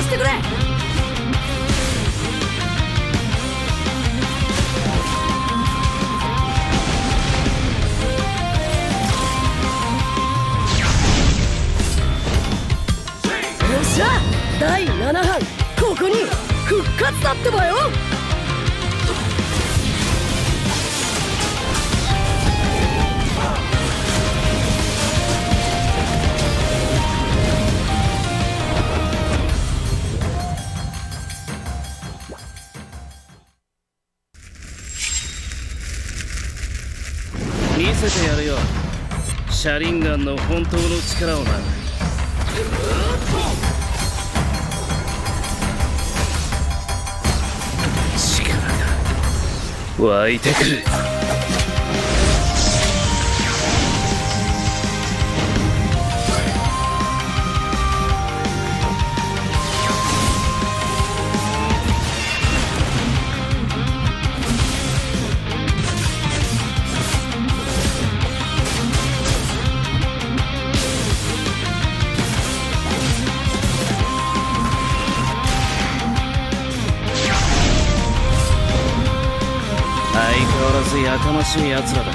してくれ。よっしゃ、第7班ここに復活だってばよ。見せてやるよ、車輪ガンの本当の力をな。力が湧いてくる。相変わらずやかましいやつらだ。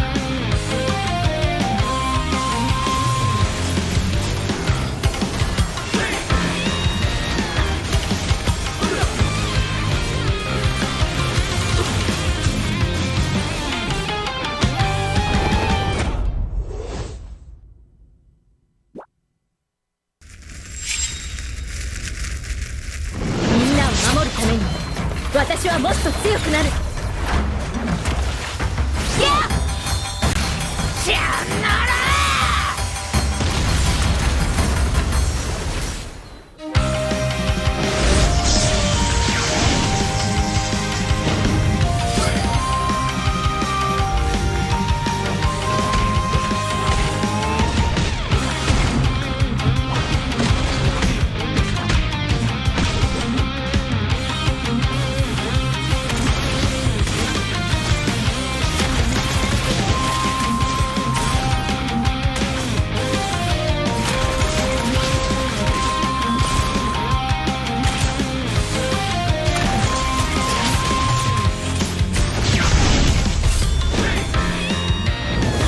みんなを守るために私はもっと強くなる。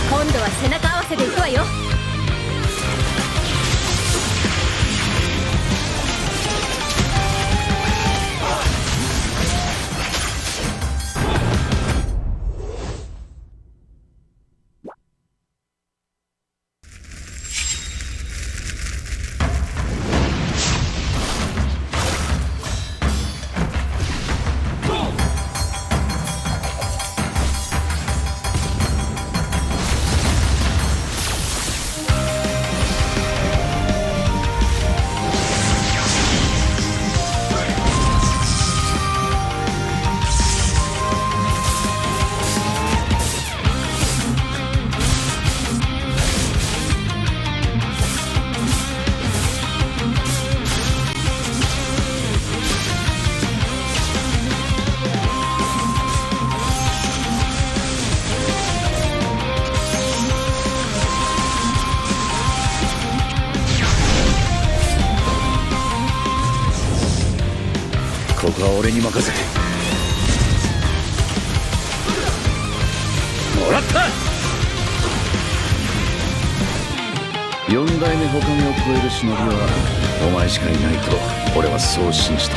今度は背中合わせでいくわよ。ここは俺に任せて。もらった。4代目ほかげを超える忍びはお前しかいないと俺はそう信じた。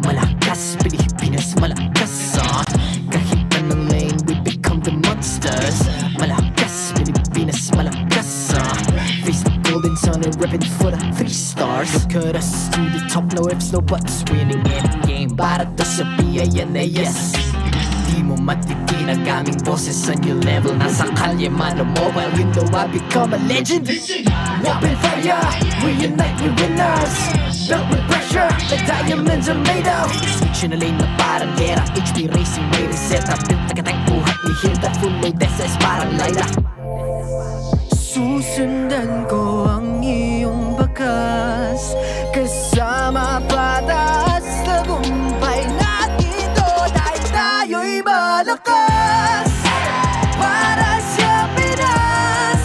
Malakas, Pilipinas, malakas kahit anong lane, we become the monsters. Malakas, Pilipinas, malakas face the golden sun and reppin' for the 3 stars. Look at us to the top, no ifs, no buts. Winning any game, para to sa PINAS. Di mo matitinag aming boses sa new level. Nasa kalye man o mobile, you know I become a legend. Open fire, we unite, we winners. Built with pressure, like diamonds are made of. Switch na lane na parang gera, HP racing, way reset up. Built tagatang buhat, we hear that full load SS parang Laila. Susundan ko ang iyong bakas, kasama pataas, tagumpay natin to. Dahil tayo'y malakas, para sa Pinas.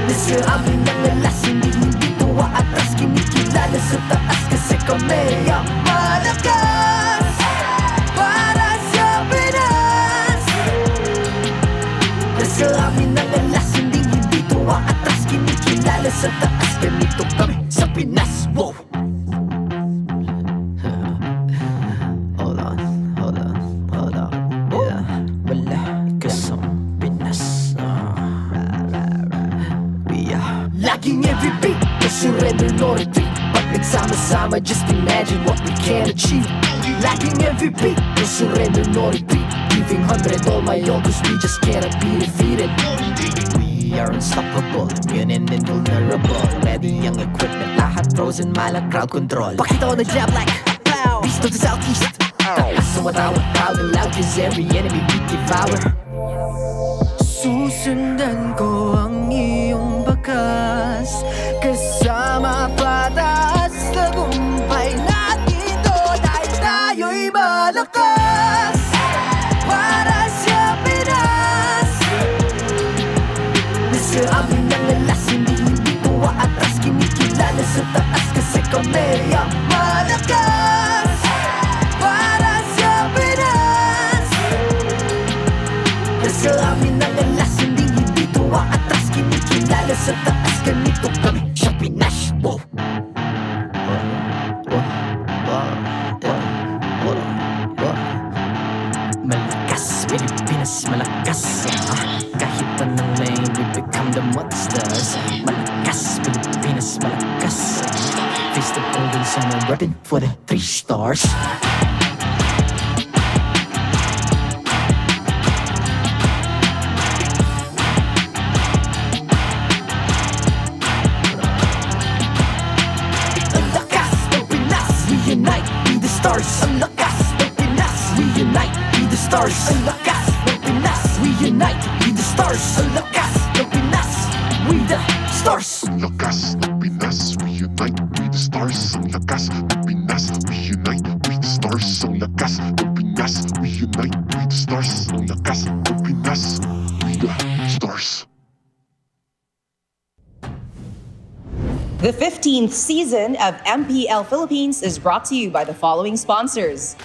Nasa amin ang alas, hindi tuwa atras. Kinikilala sa taas kasi kami ang malakas, para sa Pinas. Nasa amin ang alas, hindi tuwa atras. Kinikilala sa taas, ganito kami sa Pinas. Wow! Hold on. Yeah, malakas ang Pinas. We are laging every beat, no surrender, no retreat. Pag nagsama-sama, just imagine what we can achieve. Lacking every beat, no surrender, no retreat. Giving 100 all my all, cause we just cannot be defeated. We are unstoppable, immune and invulnerable. Ready ang equipment, lahat frozen, malang crowd control. Pakita ko na jab like beast of the southeast. So without proud and loud, cause every enemy we devour. Susundan ko ang iyong bakas, kasama pataas, tagumpay natin to. Dahil tayo'y malakas, para sa Pinas. Nasa amin ang alas, hindi tuwa atras. Kinikilala sa taas kasi kami ang malakas, para sa Pinas. Nasa amin ang alas, hindi tuwa atras. Kinikilala sa taas, ganito kami sa Pinas. Wow! Malakas, Pilipinas, malakas kahit anong lane, we become the monsters. Malakas, Pilipinas, malakas face the golden sun and reppin' for the 3 stars. Ang lakas ng Pinas, we unite, be the stars. Ang lakas ng Pinas, we unite, be the stars. Ang lakas ng Pinas, we unite, be the stars. Ang lakas ng Pinas, we the stars. Ang lakas ng Pinas, we unite, we the stars. Ang lakas ng Pinas, we unite, we the stars. Ang lakas ng Pinas, we unite, we the stars. Ang lakas ng Pinas, we the stars. The 15th season of MPL Philippines is brought to you by the following sponsors.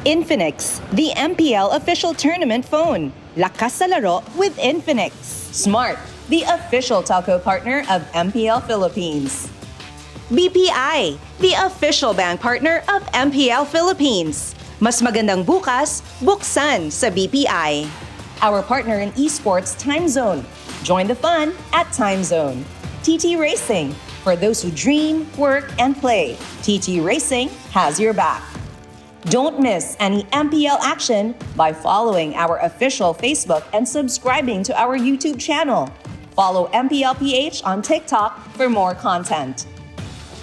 Infinix, the MPL official tournament phone. Lakas sa laro with Infinix. Smart, the official telco partner of MPL Philippines. BPI, the official bank partner of MPL Philippines. Mas magandang bukas, buksan sa BPI. Our partner in esports, Time Zone. Join the fun at Time Zone. TT Racing, for those who dream, work, and play. TT Racing has your back. Don't miss any MPL action by following our official Facebook and subscribing to our YouTube channel. Follow MPL PH on TikTok for more content.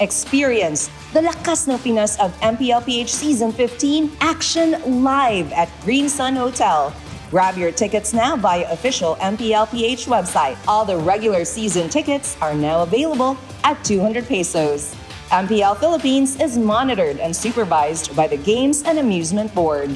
Experience the Lakas ng Pinas of MPL PH Season 15 action live at Green Sun Hotel. Grab your tickets now via official MPL PH website. All the regular season tickets are now available at 200 pesos. MPL Philippines is monitored and supervised by the Games and Amusement Board.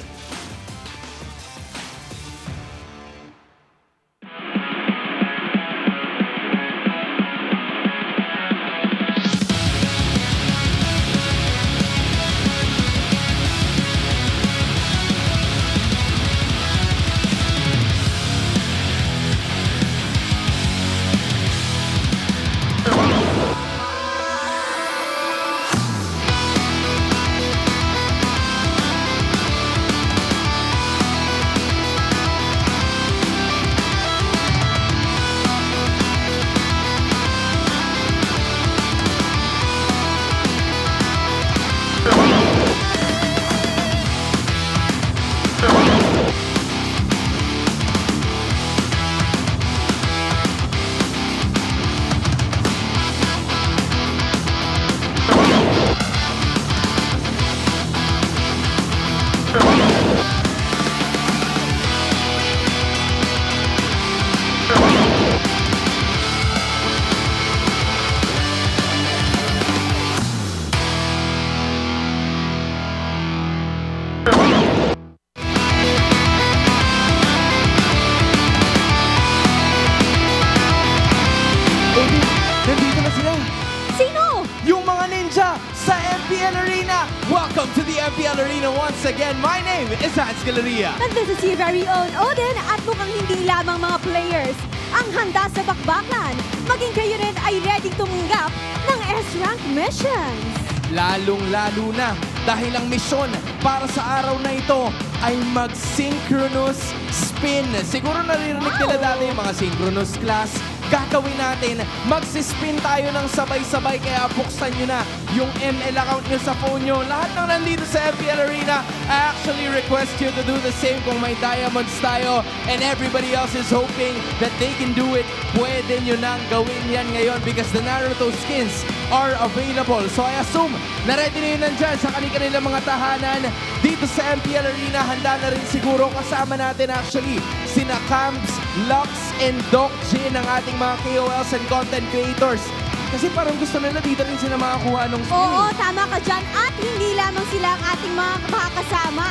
ninja sa MPL Arena. Welcome to the MPL Arena once again. My name is Hans Galeria. And this is your very own Odin at mukhang hindi lamang mga players ang handa sa bakbakan. Maging kayo rin ay ready tumanggap ng S-Rank missions. Lalong-lalo na dahil ang misyon para sa araw na ito ay mag-synchronous spin. Siguro naririnig nila dati yung mga synchronous class. Gagawin natin, magsispin tayo ng sabay-sabay kaya buksan nyo na yung ML account nyo sa phone nyo. Lahat ng nandito sa MPL Arena, I actually request you to do the same kung may diamonds tayo and everybody else is hoping that they can do it. Pwede nyo nang gawin yan ngayon because the Naruto skins are available. So I assume na ready na yun nandyan sa kanilang mga tahanan dito sa MPL Arena. Handa na rin siguro kasama natin actually sina Cams, Lux, and Doc Jin ang ating mga KOLs and content creators. Kasi parang gusto nila dito rin sila makakuha ng skin. Oo, tama ka dyan. At hindi lamang sila ang ating mga makakasama.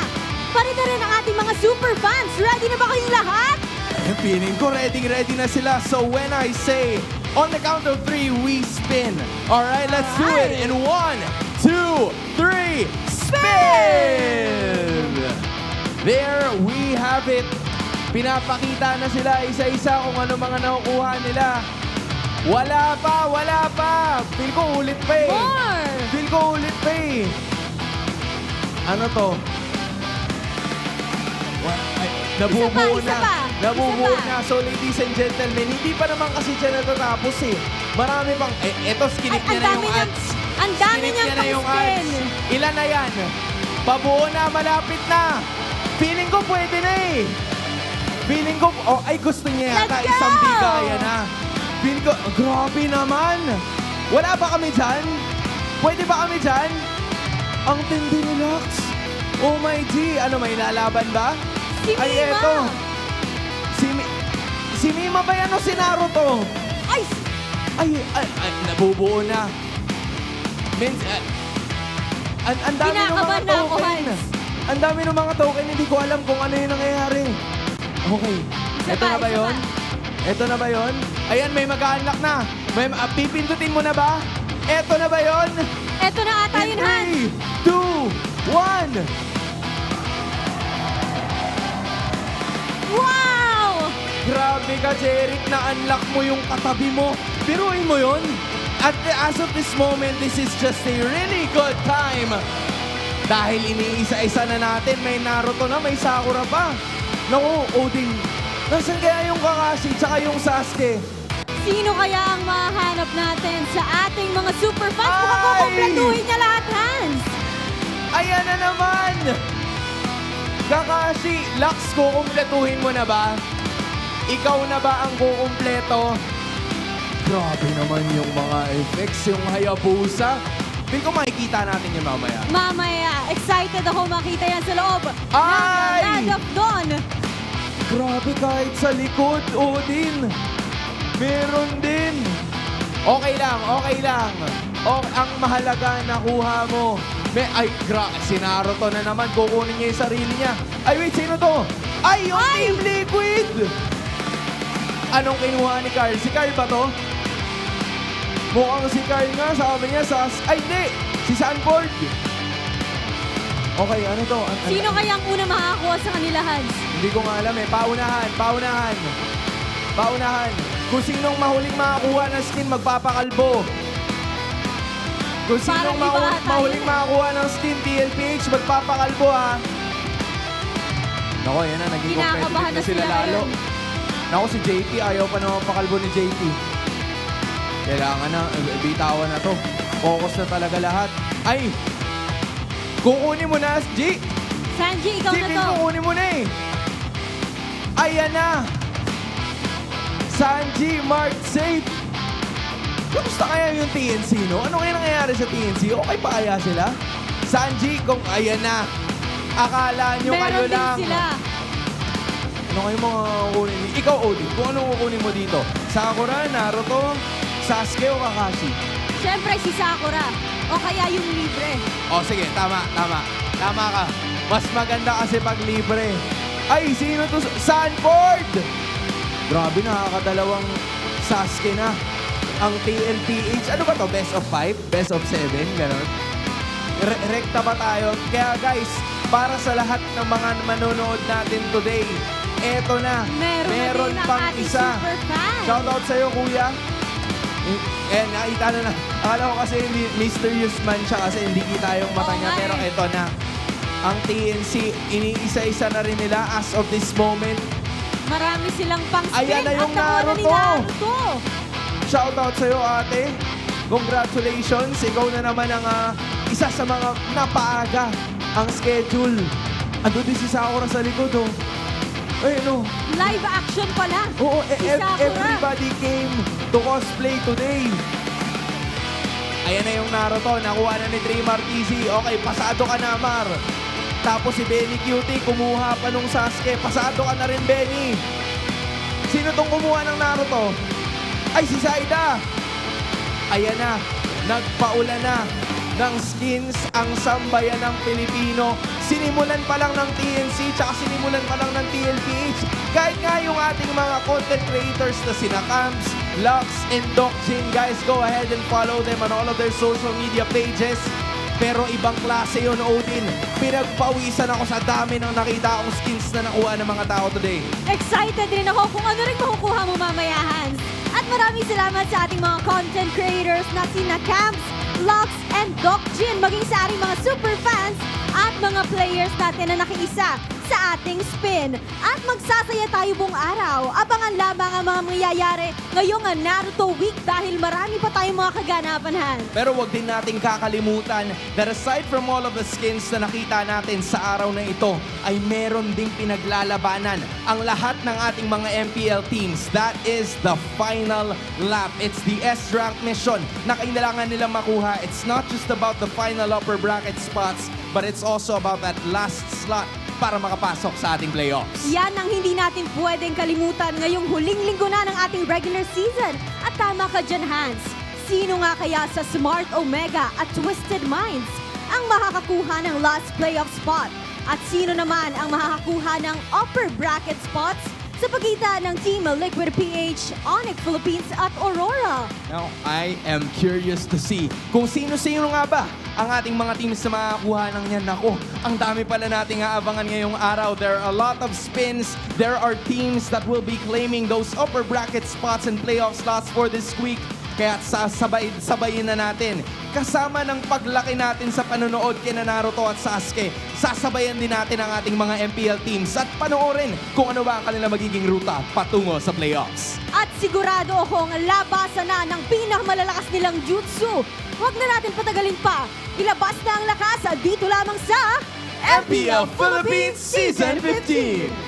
Pari na rin ang ating mga super fans. Ready na ba kayong lahat? Feeling ko ready na sila. So when I say, on the count of 3, we spin. Alright, let's do it. In 1, 2, 3, spin! There we have it. Pinapakita na sila isa-isa kung ano mga nakukuha nila. Wala pa. Feel ko ulit pa eh. More! Feel ko ulit pa eh. Ano to? Ay, nabubuo Isa na. pa. Nabubuo Isa pa. na. So ladies and gentlemen, hindi pa naman kasi dyan natatapos eh. Marami pang, eto skinip Ay, niya na yung ads. Ang dami Skinip niyang niya na yung pang-spin. ads. Ilan na yan? Pabuo na, malapit na. Feeling ko pwede na eh. Feeling ko, ay gusto niya yata Let's go! isang bigaya na. Feeling ko, grabe naman. Wala ba kami dyan? Pwede ba kami dyan? Ang tindi ni Lux. Oh my G, ano may lalaban ba? Si Ay, Mima. eto. Si Mima ba yan o si Naruto? Ay, Ay, nabubuo na. Ang dami ng mga Kinakabahan na ako, token. Hans. Ang dami ng mga token, hindi ko alam kung ano yung nangyayari. Okay. Ito na ba yun? Ito na ba yun? Ayan, may mag-unlock na. Pipindutin mo na ba? Ito na ba yun? eto na ata yun, Hans. 3, 2, 1. Wow! Grabe ka, Jeric, na-unlock mo yung katabi mo. Piruin mo yun. At as of this moment, this is just a really good time. Dahil iniisa-isa na natin, may Naruto na, may Sakura pa. Naku, Odin, nasan kaya yung Kakashi tsaka yung Sasuke? Sino kaya ang mahanap natin sa ating mga super fans? Ay! Mukhang kukumpletuhin niya lahat, Hans. Ayan na naman! Kakashi, Lux, kukumpletuhin mo na ba? Ikaw na ba ang kukumpleto? Grabe naman yung mga effects, yung Hayabusa. Feel ko makikita natin yung mamaya. Mamaya, excited ako makita yan sa loob Ay! ng Land of Dawn. Grabe kahit sa likod, Odin. Meron din. Okay lang. Ang mahalaga, nakuha mo. Si Naruto na naman. Kukunin niya yung sarili niya. Ay, wait, sino to? Ay, yung Team Liquid! Anong kinuha ni Carl? Si Carl ba to? Mukhang si Carl nga. Sabi niya ay, hindi! Si Sanford. Okay, ano to? Sino kaya ang una makakakuha sa kanila, Hans? Hindi ko nga alam eh. Paunahan. Kung sinong mahuling makakuha ng skin, magpapakalbo. Kung sinong Parang iba ata mahuling yun eh. makakuha ng skin, TLPH, magpapakalbo ha. Nako, yan na. Naging Kinakabahan competitive na na sila sila lalo. ngayon. Nako, si JP, ayaw pa naman pakalbo ni JP. Kailangan na, bitawan na to. Focus na talaga lahat. Ay! Kukunin mo na, G! Sanji, ikaw na to. Kukunin mo na eh. Ayan na. Sanji, Mark, safe. Kamusta kaya yung TNC, no? Ano kaya nangyayari sa TNC? Okay pa kaya sila? Sanji, kung ayan na. Akala nyo kayo Meron din lang. sila. Ano kayo mga kukunin? Ikaw, Odin, kung ano kukunin mo dito? Sakura, Naruto, Sasuke o Kakashi? Siyempre si Sakura. O kaya yung libre. O sige, tama ka. Mas maganda kasi pag libre. Ay, sino to? Sanford! Grabe, nakakadalawang Sasuke na. ang TLPH. Ano ba to? Best of 5? Best of 7? Ganon. Rekta ba tayo? Kaya guys, para sa lahat ng mga manonood natin today, eto na. Meron na din ang pang ating isa. superfan. Shoutout sa'yo, kuya. Nakita na. Akala ko kasi mysterious man siya kasi hindi kita yung mata niya. Pero eto na. Ang TNC, iniisa-isa na rin nila as of this moment. Marami silang pang-spin. Ayan na yung at nakuha ni Naruto. Shoutout sa'yo, ate. Congratulations. Ikaw na naman ang isa sa mga napaaga ang schedule. Ando din si Sakura sa likod, oh. Ay, no. Live action pala. Oo, Si Sakura. everybody came to cosplay today. Ayan na yung Naruto. Nakuha na ni Trey Martisi. Okay, pasado ka na, Mar. Tapos si Benny Cutie, kumuha pa nung Sasuke. Pasado ka na rin, Benny. Sino tong kumuha ng Naruto? Ay, si Saida. Ayan na. Nagpaula na ng skins ang sambayan ng Pilipino. Sinimulan pa lang ng TNC tsaka sinimulan pa lang ng TLPH. Kahit nga yung ating mga content creators na sina Camps, Lux, and Docjin, guys, go ahead and follow them on all of their social media pages. Pero ibang klase yun, Odin. Pinagpawisan ako sa dami ng nakita akong skins na nakuha ng mga tao today. Excited rin ako kung ano rin makukuha mo mamaya, Hans. At maraming salamat sa ating mga content creators na sina Camps, Lux, and Docjin, maging sa ating mga super fans at mga players natin na nakiisa sa ating spin. At magsasaya tayo buong araw. Abangan lamang ang mga mangyayari ngayong Naruto Week dahil marami pa tayong mga kaganapan, Han. Pero wag din nating kakalimutan that aside from all of the skins na nakita natin sa araw na ito, ay meron ding pinaglalabanan ang lahat ng ating mga MPL teams. That is the final lap. It's the S-rank mission na kailangan nilang makuha. It's not just about the final upper bracket spots, but it's also about that last slot para makapasok sa ating playoffs. Yan ang hindi natin pwedeng kalimutan ngayong huling linggo na ng ating regular season. At tama ka dyan, Hans. Sino nga kaya sa Smart Omega at Twisted Minds ang makakakuha ng last playoff spot? At sino naman ang makakakuha ng upper bracket spots sa pagitan ng Team Liquid PH, Onyx Philippines at Aurora? Now, I am curious to see kung sino-sino nga ba ang ating mga teams na makakuha ng yan. Nako, ang dami pala nating aabangan ngayong araw. There are a lot of spins. There are teams that will be claiming those upper bracket spots and playoff slots for this week. Kaya sabayin na natin. Kasama ng paglaki natin sa panonood kina Naruto at Sasuke, sasabayan din natin ang ating mga MPL teams at panoorin kung ano ba ang kanilang magiging ruta patungo sa playoffs. At sigurado akong labasan na ng pinakamalalakas nilang jutsu. Huwag na natin patagalin pa. Ilabas na ang lakas dito lamang sa MPL Philippines Season 15!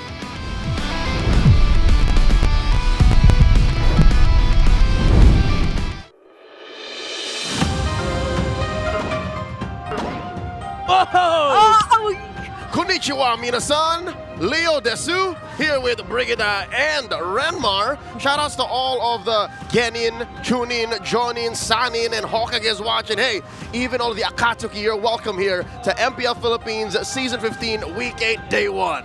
Konnichiwa, minasan! Leo Desu here with Brigida and Renmar. Shoutouts to all of the Genin, Chunin, Jonin, Sanin, and Hokages watching. Hey, even all of the Akatsuki, you're welcome here to MPL Philippines Season 15, Week 8, Day 1.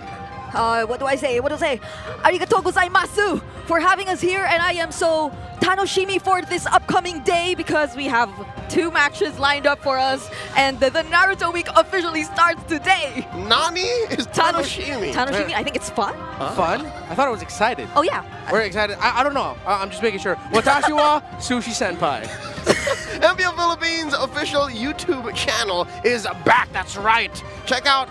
What do I say? Arigatou gozaimasu for having us here, and I am so tanoshimi for this upcoming day because we have 2 matches lined up for us, and the Naruto week officially starts today. Nani is Tanoshimi. Tanoshimi, I think it's fun. Fun? I thought I was excited. Oh yeah. We're excited. I don't know. I'm just making sure. Watashi wa Sushi Senpai. MPL Philippines official YouTube channel is back. That's right. Check out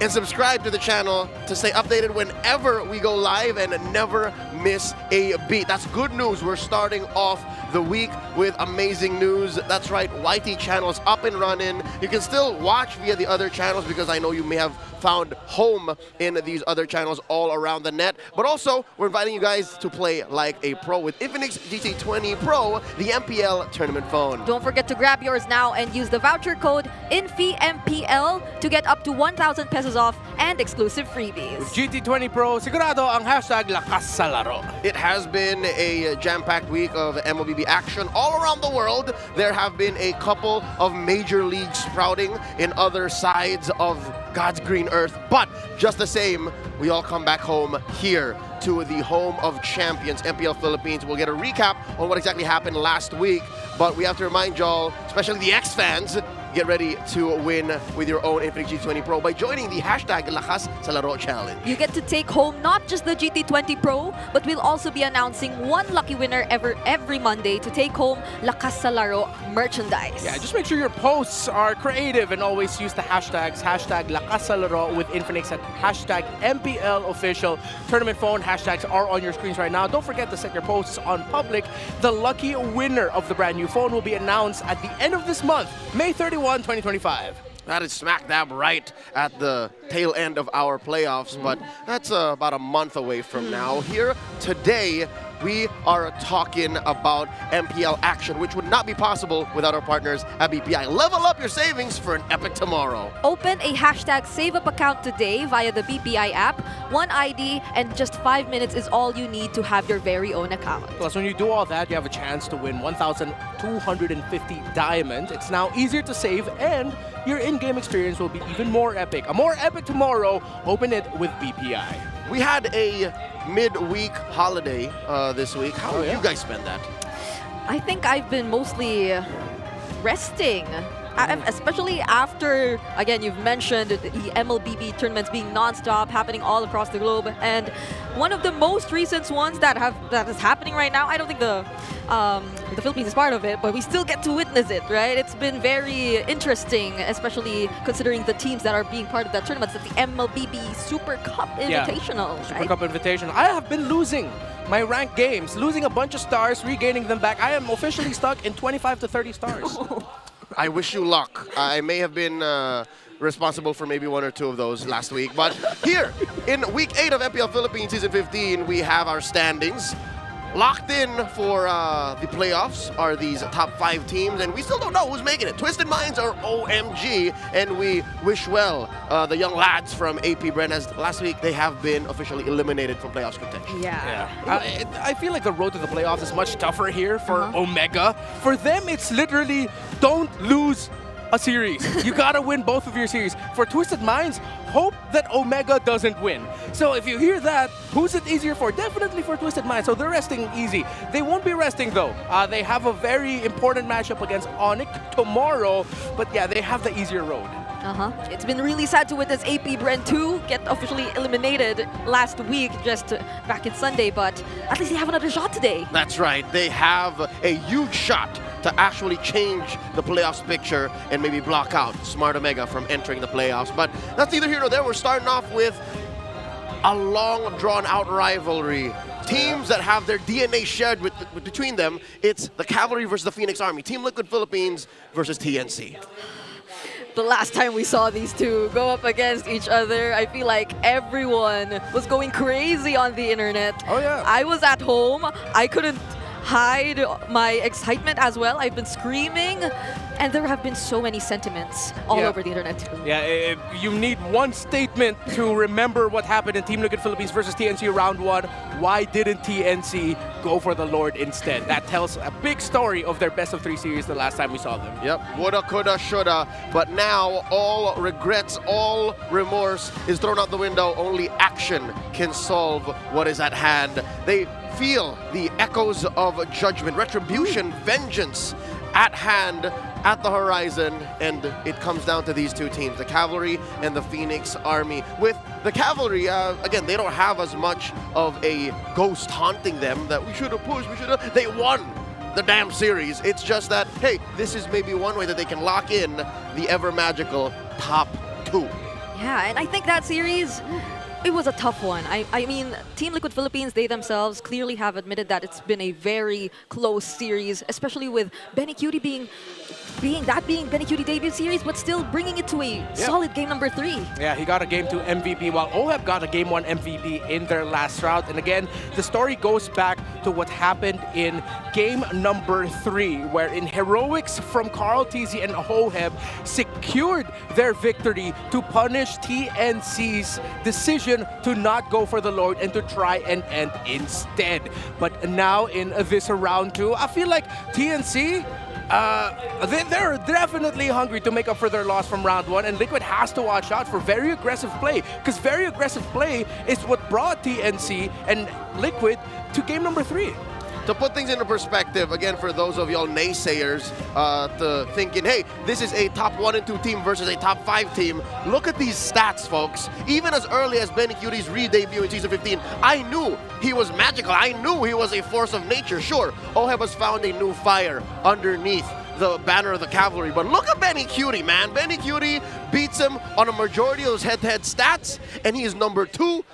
and subscribe to the channel to stay updated whenever we go live and never miss a beat. That's good news. We're starting off the week with amazing news. That's right, YT channel is up and running. You can still watch via the other channels because I know you may have found home in these other channels all around the net. But also, we're inviting you guys to play like a pro with Infinix GT20 Pro, the MPL tournament phone. Don't forget to grab yours now and use the voucher code INFIMPL to get up to 1,000 pesos off and exclusive freebies. GT20 Pro, sigurado ang hashtag lakas sa laro. It has been a jam-packed week of MLBB action all around the world. There have been a couple of major leagues sprouting in other sides of God's green earth. But just the same, we all come back home here to the home of champions, MPL Philippines. We'll get a recap on what exactly happened last week. But we have to remind y'all, especially the X fans, get ready to win with your own Infinix GT20 Pro by joining the hashtag Lakas sa Laro Challenge. You get to take home not just the GT20 Pro, but we'll also be announcing one lucky winner every Monday to take home Lakas sa Laro merchandise. Yeah, just make sure your posts are creative and always use the hashtags, hashtag Lakas sa Laro with Infinix and hashtag MPL Official. Tournament phone hashtags are on your screens right now. Don't forget to set your posts on public. The lucky winner of the brand new phone will be announced at the end of this month, May 31, 2025. That is smack dab right at the tail end of our playoffs, but that's about a month away from now. Here today, we are talking about MPL action, which would not be possible without our partners at BPI. Level up your savings for an epic tomorrow. Open a hashtag Save Up account today via the BPI app. One ID and just 5 minutes is all you need to have your very own account. Plus, when you do all that, you have a chance to win 1,250 diamonds. It's now easier to save, and your in-game experience will be even more epic. A more epic tomorrow. Open it with BPI. We had a mid-week holiday this week. How did you guys spend that? I think I've been mostly resting. Especially after, again, you've mentioned the MLBB tournaments being non-stop, happening all across the globe. And one of the most recent ones that is happening right now, I don't think the Philippines is part of it, but we still get to witness it, right? It's been very interesting, especially considering the teams that are being part of that tournament. It's the MLBB Super Cup Invitational, Super right? Cup Invitational. I have been losing my ranked games, losing a bunch of stars, regaining them back. I am officially stuck in 25 to 30 stars. I wish you luck. I may have been responsible for maybe one or two of those last week. But here, in Week 8 of MPL Philippines Season 15, we have our standings. Locked in for the playoffs are these top 5 teams, and we still don't know who's making it. Twisted Minds are OMG, and we wish well the young lads from AP Bren, as last week they have been officially eliminated from playoffs contention. Yeah. I feel like the road to the playoffs is much tougher here for Omega. For them, it's literally don't lose a series. You gotta win both of your series. For Twisted Minds, hope that Omega doesn't win. So if you hear that, who's it easier for? Definitely for Twisted Minds. So they're resting easy. They won't be resting though. They have a very important matchup against Onyx tomorrow. But yeah, they have the easier road. It's been really sad to witness AP Bren 2 get officially eliminated last week, just back in Sunday, but at least they have another shot today. That's right. They have a huge shot to actually change the playoffs picture and maybe block out Smart Omega from entering the playoffs. But that's neither here nor there. We're starting off with a long, drawn-out rivalry. Teams that have their DNA shared between them. It's the Cavalry versus the Phoenix Army. Team Liquid Philippines versus TNC. The last time we saw these two go up against each other, I feel like everyone was going crazy on the internet. Oh yeah. I was at home. I couldn't hide my excitement as well. I've been screaming, and there have been so many sentiments all over the internet. Yeah, you need one statement to remember what happened in Team Liquid Philippines versus TNC round 1. Why didn't TNC go for the Lord instead? That tells a big story of their best of 3 series the last time we saw them. Yep, woulda, coulda, shoulda. But now all regrets, all remorse is thrown out the window. Only action can solve what is at hand. They feel the echoes of judgment, retribution, vengeance at hand, at the horizon, and it comes down to these two teams, the Cavalry and the Phoenix Army. With the Cavalry, again, they don't have as much of a ghost haunting them that we should have pushed, They won the damn series. It's just that, hey, this is maybe one way that they can lock in the ever-magical top 2. Yeah, and I think that series, it was a tough one. I mean, Team Liquid Philippines, they themselves clearly have admitted that it's been a very close series, especially with Benny Cutie being Benny Cutie debut series, but still bringing it to a solid game number 3. Yeah, he got a Game 2 MVP, while OHEB got a Game 1 MVP in their last round. And again, the story goes back to what happened in game number 3, wherein Heroics from Carl TZ and Hoheb secured their victory to punish TNC's decision to not go for the Lord and to try and end instead. But now in this round 2, I feel like TNC, they're definitely hungry to make up for their loss from round 1, and Liquid has to watch out for very aggressive play, because very aggressive play is what brought TNC and Liquid to game number 3. To put things into perspective, again, for those of y'all naysayers to thinking, hey, this is a top 1 and 2 team versus a top 5 team, look at these stats, folks. Even as early as Benny Cutie's re-debut in Season 15, I knew he was magical. I knew he was a force of nature. Sure, Oheb has found a new fire underneath the banner of the cavalry, but look at Benny Cutie, man. Benny Cutie beats him on a majority of those head-to-head stats, and he is number 2.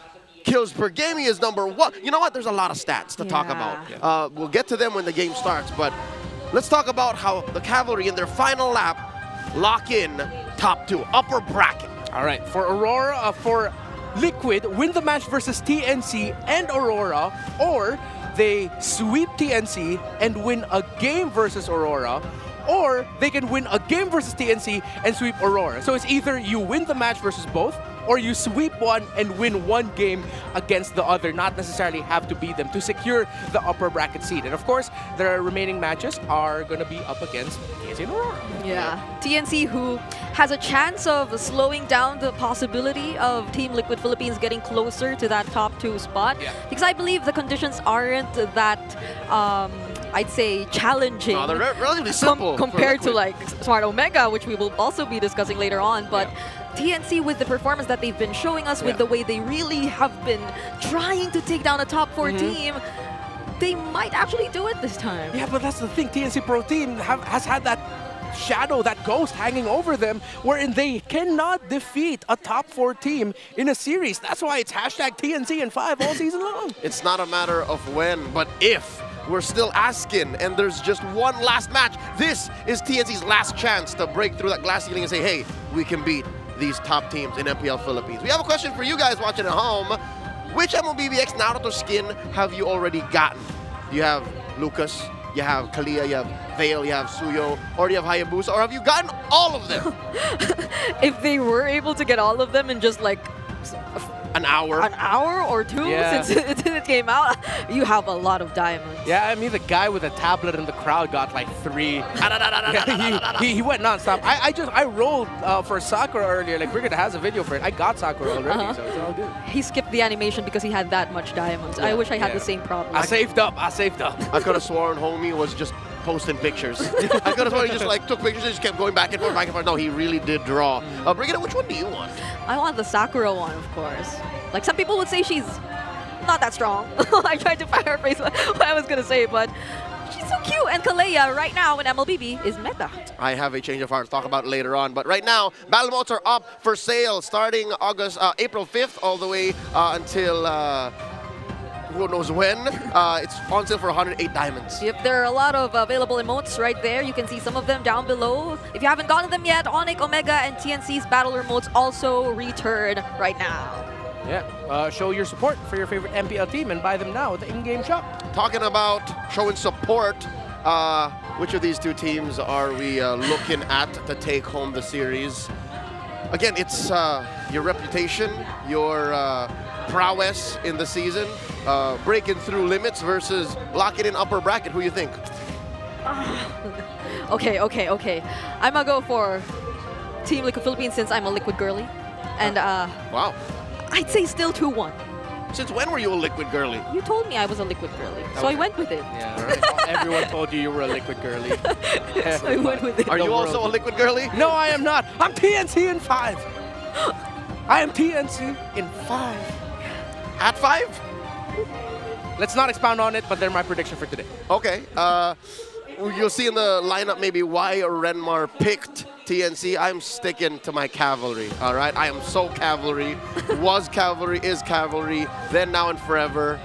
Kills per game, he is number 1. You know what? There's a lot of stats to talk about. We'll get to them when the game starts, but let's talk about how the Cavalry in their final lap lock in top 2, upper bracket. All right, for Aurora, for Liquid, win the match versus TNC and Aurora, or they sweep TNC and win a game versus Aurora, or they can win a game versus TNC and sweep Aurora. So it's either you win the match versus both, or you sweep one and win one game against the other, not necessarily have to beat them to secure the upper bracket seed. And of course, their remaining matches are going to be up against TNC and Aurora. Yeah, TNC, who has a chance of slowing down the possibility of Team Liquid Philippines getting closer to that top 2 spot. Because I believe the conditions aren't that I'd say challenging. No, they're relatively simple compared to like Smart Omega, which we will also be discussing later on. But TNC, with the performance that they've been showing us, with the way they really have been trying to take down a top 4 team, they might actually do it this time. Yeah, but that's the thing. TNC Pro Team has had that shadow, that ghost hanging over them, wherein they cannot defeat a top 4 team in a series. That's why it's hashtag TNC and 5 all season long. It's not a matter of when, but if. We're still asking, and there's just one last match. This is TNC's last chance to break through that glass ceiling and say, hey, we can beat these top teams in MPL Philippines. We have a question for you guys watching at home. Which MLBBX Naruto skin have you already gotten? You have Lucas, you have Kalia, you have Vale, you have Suyo, or you have Hayabusa, or have you gotten all of them? If they were able to get all of them in just like an hour or 2 since it came out, you have a lot of diamonds. Yeah, I mean, the guy with a tablet in the crowd got like 3. He went non-stop. I rolled for Sakura earlier. Like, Brigid has a video for it. I got Sakura already, so it's all good. He skipped the animation because he had that much diamonds. I wish I had the same problem. I saved up. I could have sworn homie was just posting pictures. I could have sworn he just like took pictures and just kept going back and forth, No, he really did draw. Brigid, which one do you want? I want the Sakura one, of course. Like, some people would say she's not that strong. I tried to paraphrase what I was going to say, but she's so cute. And Kalea right now in MLBB is meta. I have a change of heart to talk about later on. But right now, battle modes are up for sale starting April 5th all the way until who knows when. It's on sale for 108 diamonds. Yep, there are a lot of available emotes right there. You can see some of them down below. If you haven't gotten them yet, Onyx, Omega, and TNC's battle remotes also return right now. Yeah, show your support for your favorite MPL team and buy them now at the in-game shop. Talking about showing support, which of these 2 teams are we looking at to take home the series? Again, it's your reputation, your prowess in the season, breaking through limits versus locking in upper bracket. Who you think? Okay. I'm gonna go for Team Liquid Philippines since I'm a Liquid girly. And wow. I'd say still 2-1. Since when were you a Liquid girly? You told me I was a Liquid girly, so I went with it. Yeah, right. Everyone told you were a Liquid girly. So I went with it. Are you also a Liquid girly? No, I am not. I'm TNC in 5. I am TNC in 5. At 5? Let's not expound on it, but they're my prediction for today. Okay. You'll see in the lineup maybe why Renmar picked TNC. I'm sticking to my cavalry, all right? I am so cavalry. Was cavalry, is cavalry, then, now, and forever.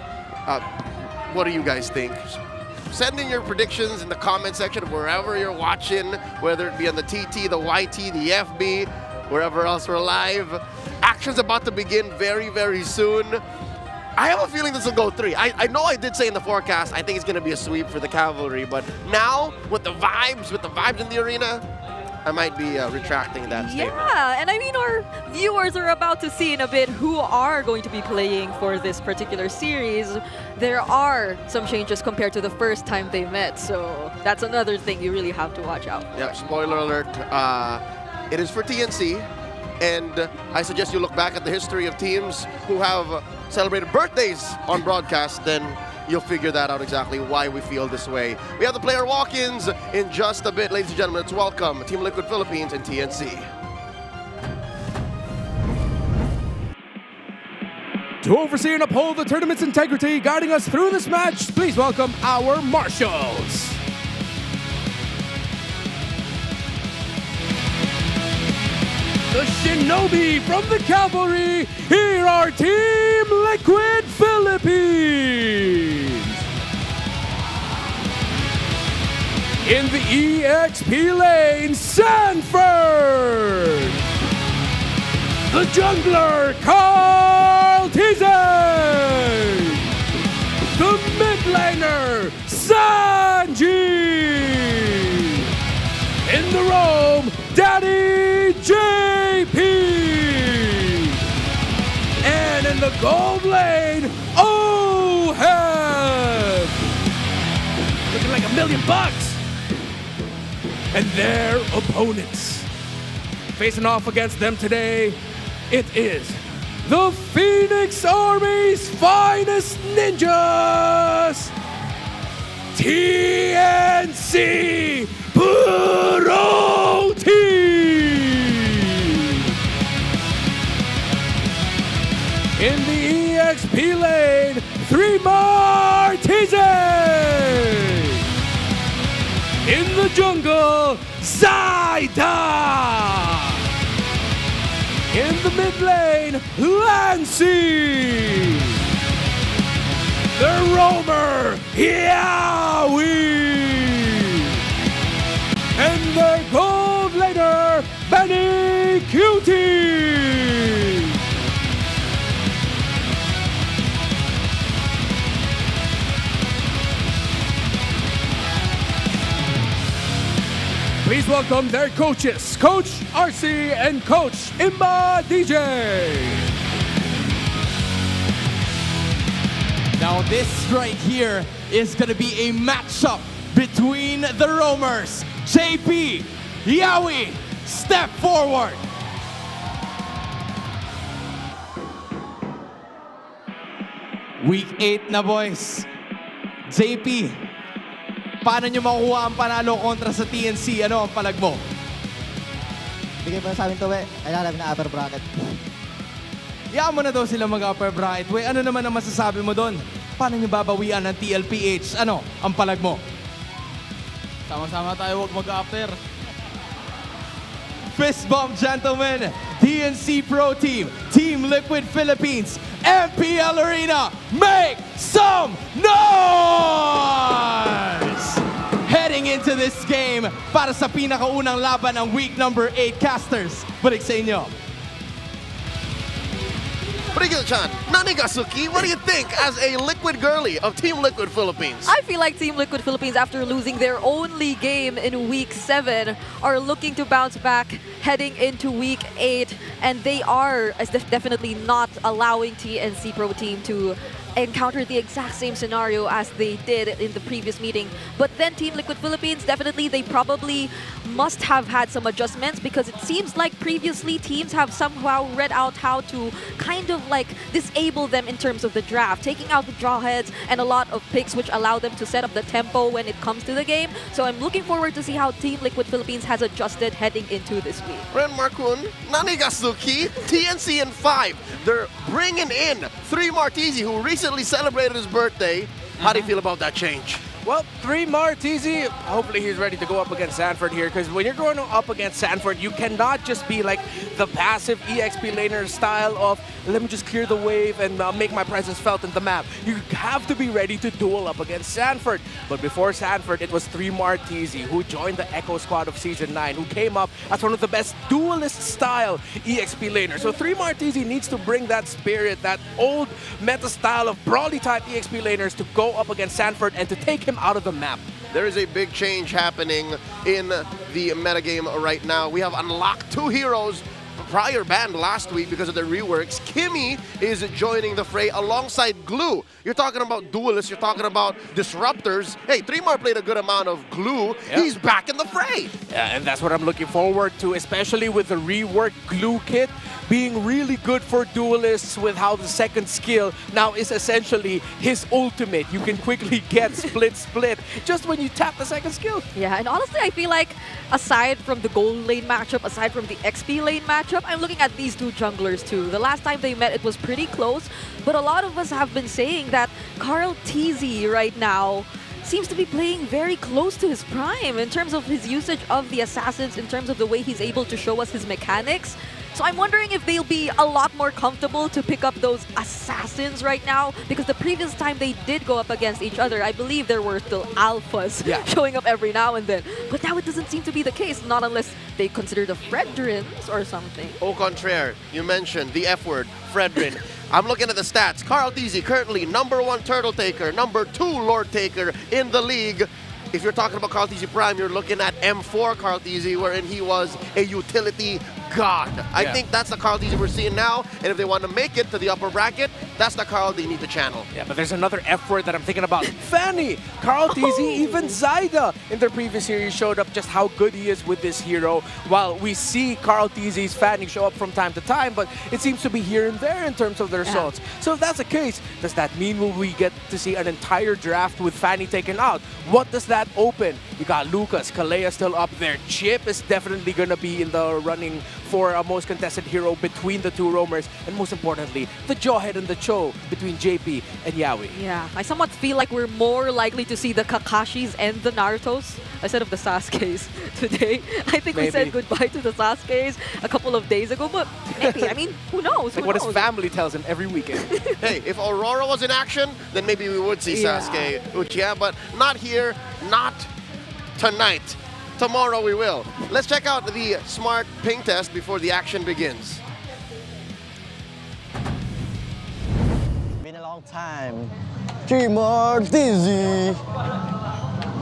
What do you guys think? Send in your predictions in the comment section wherever you're watching, whether it be on the TT, the YT, the FB, wherever else we're live. Action's about to begin very, very soon. I have a feeling this will go 3. I know I did say in the forecast, I think it's going to be a sweep for the Cavalry, but now, with the vibes in the arena, I might be retracting that statement. Yeah, and I mean, our viewers are about to see in a bit who are going to be playing for this particular series. There are some changes compared to the first time they met, so that's another thing you really have to watch out for. Yep, spoiler alert, it is for TNC, and I suggest you look back at the history of teams who have celebrated birthdays on broadcast, then you'll figure that out exactly why we feel this way. We have the player walk-ins in just a bit. Ladies and gentlemen, let's welcome Team Liquid Philippines and TNC. To oversee and uphold the tournament's integrity, guiding us through this match, please welcome our marshals. The Shinobi from the Cavalry, here are Team Liquid Philippines. In the EXP lane, Sanford. The jungler, Carl Tizay. The mid laner, Sanji. In the roam, Daddy JP. And in the gold lane, Ohead. Looking like $1 million. And their opponents. Facing off against them today, it is the Phoenix Army's finest ninjas, TNC Pro Team. In the EXP lane, 3 Martizes. In the jungle, Zaida. In the mid lane, Lancy. The roamer, Yaoi. And the gold laner, Benny Cutie. Please welcome their coaches, Coach RC and Coach Imba DJ. Now this right here is going to be a matchup between the roamers. JP, Yaoi, step forward. Week 8 na, boys. JP, paano nyo makuha ang panalo kontra sa TNC? Ano ang palag mo? Bigay mo na sa amin to, we. Kailangan namin na upper bracket. Iyaan mo na daw sila mag-upper bracket. We, ano naman ang masasabi mo doon? Paano nyo babawian ng TLPH? Ano ang palag mo? Sama-sama tayo, huwag mag-upper. Fist bump, gentlemen. TNC Pro Team, Team Liquid Philippines, MPL Arena, make some noise! Heading into this game para sa pinakaunang laban ng week number 8 casters. Balik sa inyo. Brigil-chan, Nanigasuki, what do you think as a Liquid girly of Team Liquid Philippines? I feel like Team Liquid Philippines, after losing their only game in Week 7, are looking to bounce back heading into Week 8. And they are definitely not allowing TNC Pro Team to encounter the exact same scenario as they did in the previous meeting. But then Team Liquid Philippines, definitely they probably must have had some adjustments, because it seems like previously teams have somehow read out how to kind of like disable them in terms of the draft, taking out the draw heads and a lot of picks which allow them to set up the tempo when it comes to the game. So I'm looking forward to see how Team Liquid Philippines has adjusted heading into this week. Ren Markun, Nanigasuki, TNC in 5. They're bringing in 3 Martisi, who recently celebrated his birthday. How do you feel about that change? Well, 3 Martisi. Hopefully he's ready to go up against Sanford here, because when you're going up against Sanford, you cannot just be like the passive EXP laner style of, let me just clear the wave and make my presence felt in the map. You have to be ready to duel up against Sanford. But before Sanford, it was 3 Martisi who joined the Echo squad of Season 9, who came up as one of the best duelist-style EXP laners. So 3 Martisi needs to bring that spirit, that old meta style of brawly-type EXP laners to go up against Sanford and to take him out of the map. There is a big change happening in the metagame right now. We have unlocked 2 heroes prior banned last week because of their reworks. Kimmy is joining the fray alongside Glue. You're talking about duelists, you're talking about disruptors. Hey, 3mar played a good amount of Glue. Yep. He's back in the fray. Yeah, and that's what I'm looking forward to, especially with the reworked Glue kit being really good for duelists, with how the second skill now is essentially his ultimate. You can quickly get split just when you tap the second skill. Yeah, and honestly, I feel like aside from the gold lane matchup, aside from the XP lane matchup, I'm looking at these 2 junglers too. The last time they met, it was pretty close, but a lot of us have been saying that Carl TZ right now seems to be playing very close to his prime in terms of his usage of the assassins, in terms of the way he's able to show us his mechanics. So I'm wondering if they'll be a lot more comfortable to pick up those assassins right now, because the previous time they did go up against each other, I believe there were still alphas showing up every now and then. But now it doesn't seem to be the case, not unless they consider the Fredrins or something. Au contraire, you mentioned the F word, Fredrin. I'm looking at the stats. Carl Teasy currently #1 Turtle Taker, #2 Lord Taker in the league. If you're talking about Carl Teasy Prime, you're looking at M4 Carl Teasy, wherein he was a utility god. I think that's the Carl Teasy we're seeing now, and if they want to make it to the upper bracket, that's the Carl they need to channel. Yeah, but there's another F word that I'm thinking about. Fanny! Carl Teasy, even Zyda in their previous series showed up just how good he is with this hero, while we see Carl Teasy's Fanny show up from time to time, but it seems to be here and there in terms of the results. So if that's the case, does that mean will we get to see an entire draft with Fanny taken out? What does that open? You got Lucas, Kalea still up there. Chip is definitely going to be in the running for a most contested hero between the 2 roamers, and most importantly, the Jawhead and the Cho between JP and Yawi. Yeah, I somewhat feel like we're more likely to see the Kakashis and the Narutos instead of the Sasukes today. I think we said goodbye to the Sasukes a couple of days ago, but maybe, I mean, who knows? Like what his family tells him every weekend. Hey, if Aurora was in action, then maybe we would see Sasuke Uchiha, but not here, not tonight. Tomorrow we will. Let's check out the smart ping test before the action begins. Been a long time. 3 Martisi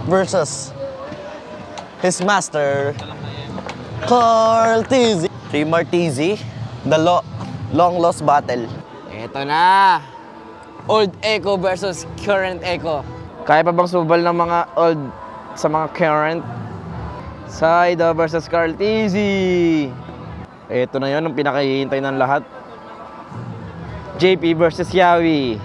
versus his master, Carl Teasy. 3 Martisi, the long lost battle. Eto na! Old Echo versus current Echo. Kaya pa bang subal ng mga old sa mga current? Zyda versus Carl Teasy. Ito na yun, ang pinakahihintay ng lahat. JP versus Yawi.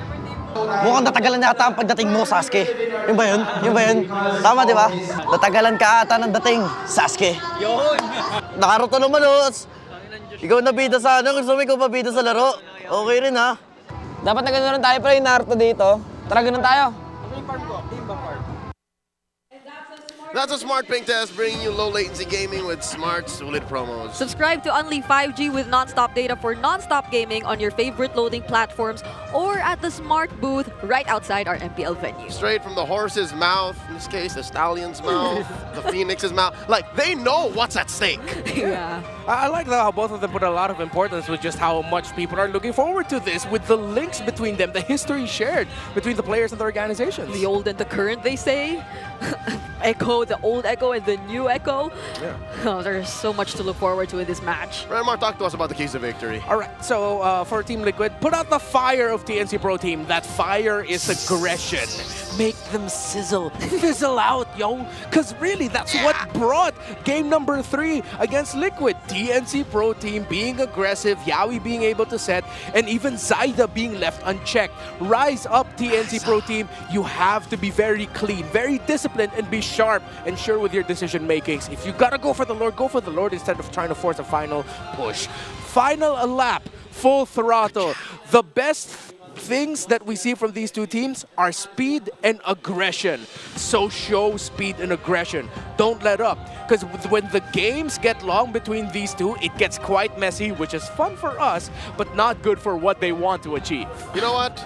Mukhang natagalan yata ang pagdating mo, Sasuke. Yun ba yun? Yun ba yun? Tama, di ba? Natagalan ka ata ng dating, Sasuke. Yun! Nakaroto naman, oh. Ikaw nabida sa ano, gusto mo ikaw mabida sa laro. Okay rin, ha? Dapat na gano'n tayo, pero yung Naruto dito. Tara, gano'n tayo. That's a smart ping test, bringing you low latency gaming with smart, solid promos. Subscribe to Unli 5G with non-stop data for non-stop gaming on your favorite loading platforms or at the smart booth right outside our MPL venue. Straight from the horse's mouth, in this case, the stallion's mouth, the phoenix's mouth. Like, they know what's at stake. Yeah. I like how both of them put a lot of importance with just how much people are looking forward to this, with the links between them, the history shared between the players and the organizations. The old and the current, they say. Echo, the old Echo and the new Echo. Yeah. Oh, there's so much to look forward to in this match. Renmar, talk to us about the keys to victory. All right, so for Team Liquid, put out the fire of TNC Pro Team. That fire is aggression. Make them sizzle, fizzle out, yo. Because really, that's what brought game number 3 against Liquid. TNC Pro Team being aggressive, Yawi being able to set, and even Zyda being left unchecked. Rise up, TNC Pro Team. You have to be very clean, very disciplined, and be sharp and sure with your decision makings. If you gotta go for the Lord instead of trying to force a final push. Final lap, full throttle. The best things that we see from these two teams are speed and aggression. So show speed and aggression. Don't let up. Because when the games get long between these two, it gets quite messy, which is fun for us, but not good for what they want to achieve. You know what?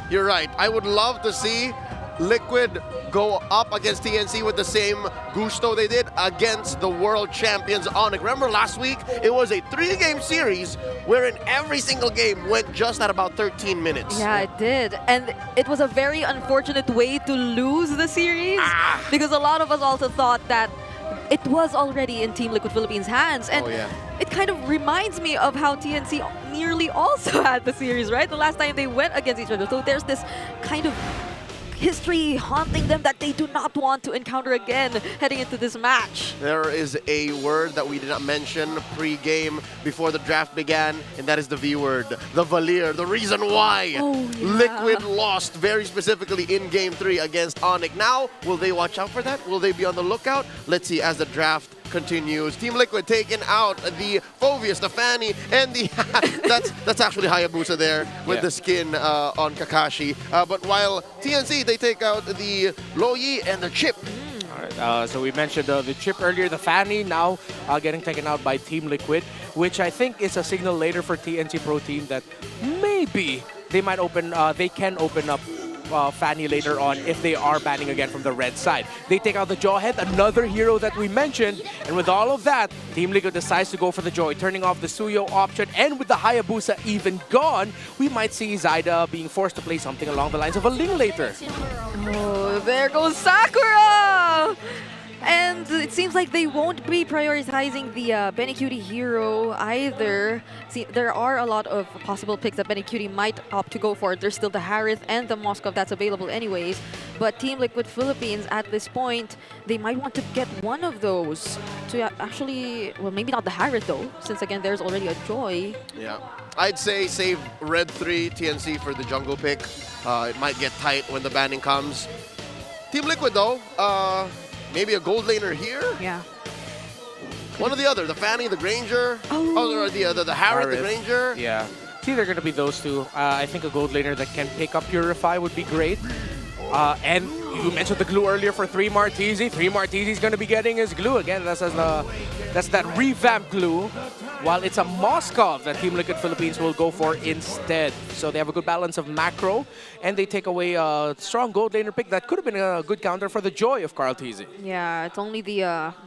You're right. I would love to see Liquid go up against TNC with the same gusto they did against the world champions Onyx. Remember last week, it was a 3-game series wherein every single game went just at about 13 minutes. Yeah, it did. And it was a very unfortunate way to lose the series because a lot of us also thought that it was already in Team Liquid Philippines' hands. And it kind of reminds me of how TNC nearly also had the series, right? The last time they went against each other. So there's this kind of history haunting them that they do not want to encounter again heading into this match. There is a word that we did not mention pre-game before the draft began, and that is the V word, the Valier. The reason why Liquid lost very specifically in Game 3 against Onyx. Now, will they watch out for that? Will they be on the lookout? Let's see as the draft continues. Team Liquid taking out the Phoveus, the Fanny, and the that's actually Hayabusa there with the skin on Kakashi. But while TNC, they take out the Loyi and the Chip. So we mentioned the Chip earlier, the Fanny now getting taken out by Team Liquid, which I think is a signal later for TNC Pro Team that maybe they might they can open up Fanny later on if they are banning again from the red side. They take out the Jawhead, another hero that we mentioned, and with all of that, Team Liquid decides to go for the Joy, turning off the Suyo option, and with the Hayabusa even gone, we might see Zyda being forced to play something along the lines of a Ling later. Oh, there goes Sakura! And it seems like they won't be prioritizing the Benecutie hero either. See, there are a lot of possible picks that Benecutie might opt to go for. There's still the Harith and the Moskov that's available anyways. But Team Liquid Philippines, at this point, they might want to get one of those to actually, well, maybe not the Harith though, since again, there's already a Joy. Yeah. I'd say save Red 3 TNC for the jungle pick. It might get tight when the banning comes. Team Liquid though, maybe a gold laner here? Yeah. One or the other, the Fanny, the Granger, or the Harith, the Granger. Yeah. It's either going to be those two. I think a gold laner that can pick up Purify would be great. And you mentioned the glue earlier for 3 Martisi. 3 Martisi is going to be getting his glue. Again, that's that revamped glue. While it's a Moskov that Team Liquid Philippines will go for instead. So they have a good balance of macro, and they take away a strong gold laner pick that could have been a good counter for the Joy of Carl Tizzy. Yeah, it's only the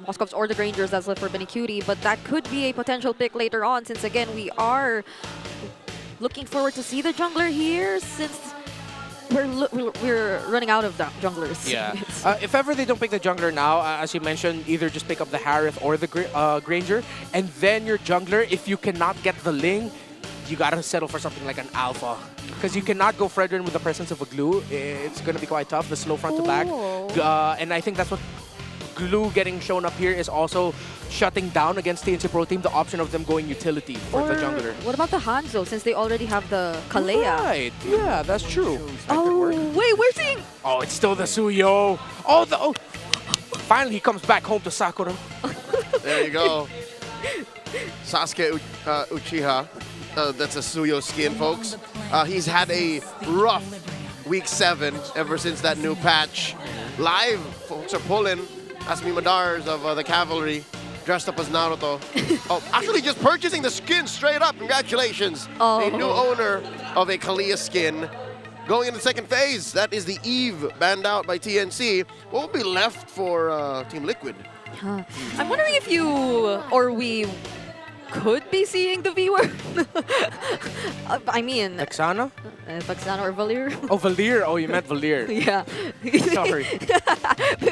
Moskovs or the Grangers that's left for Benecutie, but that could be a potential pick later on, since again, we are looking forward to see the jungler here, since we're running out of the junglers. Yeah. If ever they don't pick the jungler now, as you mentioned, either just pick up the Harith or the Granger, and then your jungler, if you cannot get the Ling, you gotta settle for something like an Alpha. Because you cannot go Fredrin with the presence of a glue. It's gonna be quite tough, the slow front to back. And I think that's what glue getting shown up here is also shutting down against TNC Pro Team, the option of them going utility for the jungler. What about the Hanzo, since they already have the Kalea? Right, yeah, that's true. Oh, wait, we're seeing... Oh, it's still the Suyo. Oh, finally he comes back home to Sakura. There you go. Sasuke Uchiha. That's a Suyo skin, folks. He's had a rough week 7 ever since that new patch. Live, folks are pulling Asmi Madars of the Cavalry, dressed up as Naruto. Actually just purchasing the skin straight up. Congratulations. A new owner of a Kalia skin. Going into the second phase, that is the Eve banned out by TNC. What will be left for Team Liquid? I'm wondering if we could be seeing the V-word. I mean... Vexana? Vexana or Valier? Oh, Valier. Oh, you meant Valier. Yeah. Sorry.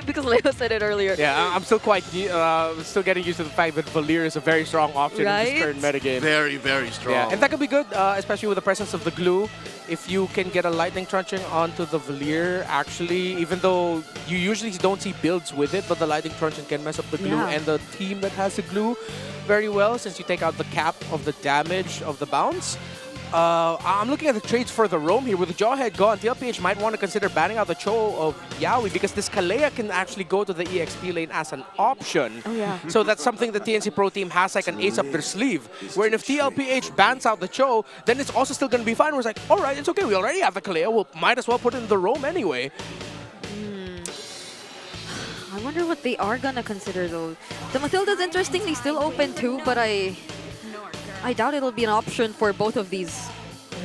Because Leo said it earlier. Yeah, I'm still still getting used to the fact that Valier is a very strong option in this current metagame. Very, very strong. Yeah, and that could be good, especially with the presence of the glue. If you can get a lightning truncheon onto the Valier, actually, even though you usually don't see builds with it, but the lightning truncheon can mess up the glue and the team that has the glue very well, since you take out the cap of the damage of the bounce. I'm looking at the trades for the roam here. With the Jawhead gone, TLPH might want to consider banning out the Cho of Yaoi because this Kalea can actually go to the EXP lane as an option. Oh, yeah. So that's something the TNC Pro Team has like an ace up their sleeve. Where if TLPH bans out the Cho, then it's also still going to be fine. Where it's like, all right, it's okay. We already have the Kalea. We'll might as well put in the roam anyway. I wonder what they are gonna consider though. The Matilda's interestingly still open too, but I doubt it'll be an option for both of these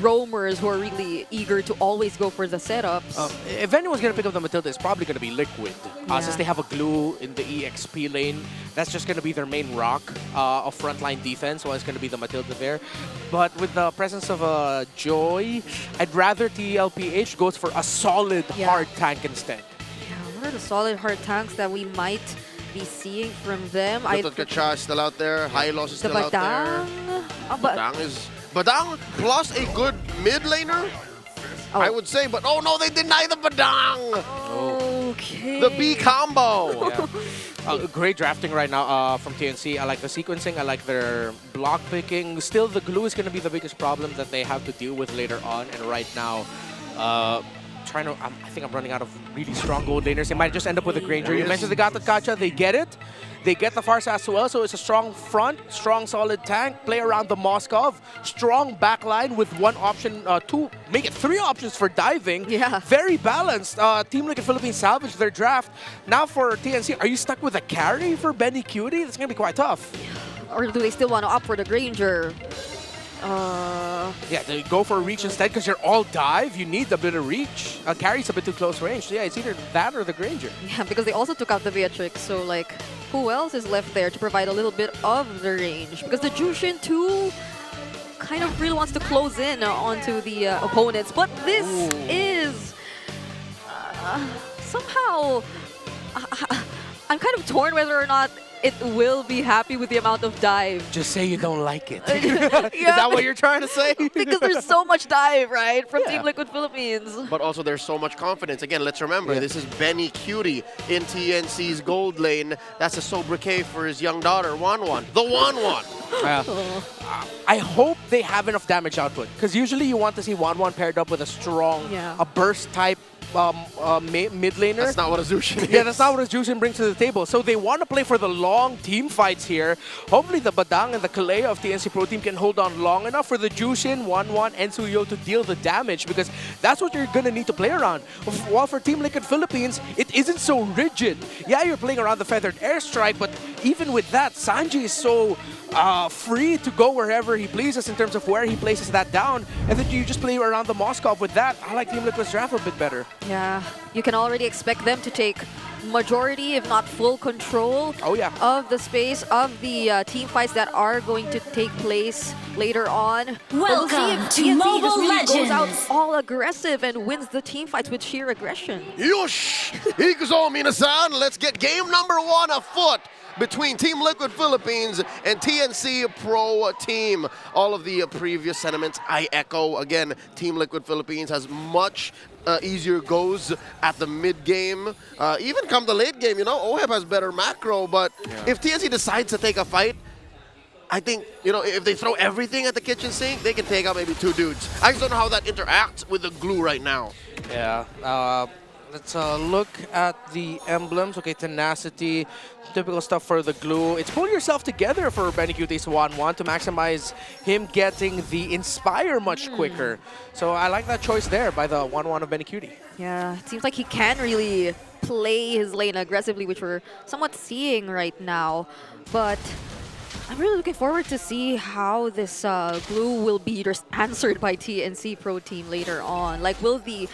roamers who are really eager to always go for the setups. If anyone's going to pick up the Matilda, it's probably going to be Liquid. Since they have a glue in the EXP lane, that's just going to be their main rock of frontline defense, so it's going to be the Matilda there. But with the presence of Joy, I'd rather TLPH goes for a solid hard tank instead. Yeah, what are the solid hard tanks that we might be seeing from them? Kacha is still out there. Hylos is still out there. Badang is... Badang plus a good mid laner, I would say, but oh no, they deny the Badang! Okay. The B combo! Great drafting right now from TNC. I like the sequencing, I like their block picking. Still, the glue is going to be the biggest problem that they have to deal with later on, and right now, I think I'm running out of really strong gold laners. They might just end up with a Granger. You mentioned they got the Kacha, they get it. They get the Farsa as well, so it's a strong front, strong solid tank, play around the Moskov, strong backline with one option, make it 3 options for diving. Yeah. Very balanced. Team Liquid Philippines salvaged their draft. Now for TNC, are you stuck with a carry for Benny Cutie? That's going to be quite tough. Or do they still want to opt for the Granger? Yeah, they go for a reach instead because you're all dive. You need a bit of reach. Carry's a bit too close range. So yeah, it's either that or the Granger. Yeah, because they also took out the Beatrix. So like, who else is left there to provide a little bit of the range? Because the Jushin too kind of really wants to close in onto the opponents. But this is somehow I'm kind of torn whether or not it will be happy with the amount of dive. Just say you don't like it. Is that what you're trying to say? Because there's so much dive, right, from Team Liquid Philippines. But also there's so much confidence. Again, let's remember, this is Benny Cutie in TNC's gold lane. That's a sobriquet for his young daughter, Wanwan. The Wanwan! I hope they have enough damage output. Because usually you want to see Wanwan paired up with a strong, a burst type mid laner. That's not what a Jushin is. Yeah, that's not what a Jushin brings to the table. So they want to play for the long team fights here. Hopefully the Badang and the Kalea of TNC Pro Team can hold on long enough for the Jushin, Wanwan, and Suyo to deal the damage, because that's what you're going to need to play around. While for Team Liquid Philippines, it isn't so rigid. Yeah, you're playing around the Feathered Airstrike, but even with that, Sanji is so free to go wherever he pleases in terms of where he places that down, and then you just play around the Moskov with that. I like Team Liquid's draft a bit better. Yeah, you can already expect them to take majority, if not full control of the space of the team fights that are going to take place later on. Welcome we'll see if TNC just really goes out all aggressive and wins the team fights with sheer aggression. Yosh! Ikuzo minasan, let's get game number 1 afoot between Team Liquid Philippines and TNC Pro Team. All of the previous sentiments I echo. Again, Team Liquid Philippines has much easier goes at the mid game. Even come the late game, you know, OHEB has better macro, but if TNC decides to take a fight, I think, you know, if they throw everything at the kitchen sink, they can take out maybe 2 dudes. I just don't know how that interacts with the glue right now. Yeah. Let's look at the emblems. Okay, tenacity, typical stuff for the glue. It's pull yourself together for Benny Cutie's Wanwan to maximize him getting the Inspire much quicker. So I like that choice there by the Wanwan of Benny Cutie. Yeah, it seems like he can really play his lane aggressively, which we're somewhat seeing right now. But I'm really looking forward to see how this glue will be answered by TNC Pro Team later on. Like, will the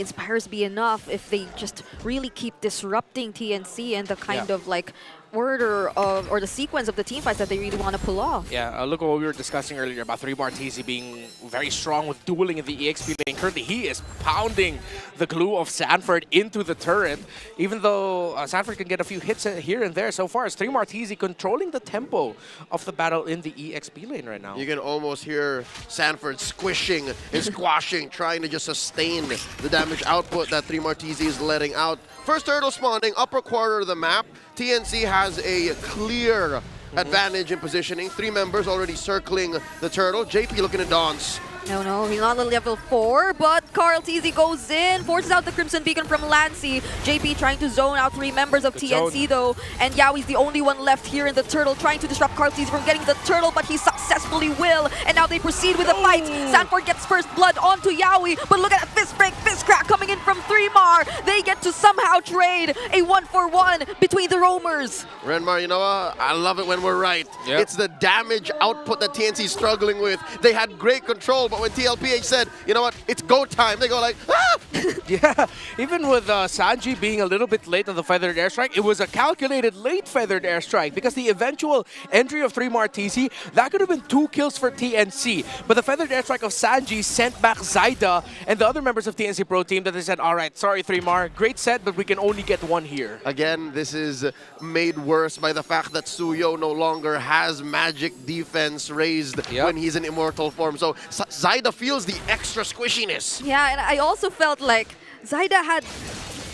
Inspires be enough if they just really keep disrupting TNC and the kind of like order of, or the sequence of the team fights that they really want to pull off? Yeah, look at what we were discussing earlier about 3 Martisi being very strong with dueling in the EXP lane. Currently, he is pounding the glue of Sanford into the turret. Even though Sanford can get a few hits here and there, so far it's 3 Martisi controlling the tempo of the battle in the EXP lane right now. You can almost hear Sanford squishing and squashing, trying to just sustain the damage output that 3 Martisi is letting out. First turtle spawning, upper quarter of the map. TNC has a clear advantage in positioning. 3 members already circling the turtle. JP looking at dance. No, he's not on level 4, but Carl TZ goes in, forces out the Crimson Beacon from Lancy. JP trying to zone out 3 members of TNC though, and Yowie's the only one left here in the turtle, trying to disrupt Carl TZ from getting the turtle, but he successfully will, and now they proceed with the fight. Sanford gets first blood onto Yowie, but look at that fist break, fist crack coming in from 3mar. They get to somehow trade a 1-for-1 between the roamers. Renmar, you know what? I love it when we're right. Yep. It's the damage output that TNC's struggling with. They had great control, but when TLPH said, you know what, it's go time, they go like, ah! Yeah, even with Sanji being a little bit late on the feathered airstrike, it was a calculated late feathered airstrike because the eventual entry of 3mar TC, that could have been 2 kills for TNC. But the feathered airstrike of Sanji sent back Zaida and the other members of TNC Pro Team that they said, all right, sorry 3mar, great set, but we can only get 1 here. Again, this is made worse by the fact that Suyo no longer has magic defense raised when he's in immortal form. So Zaida feels the extra squishiness. Yeah, and I also felt like Zaida had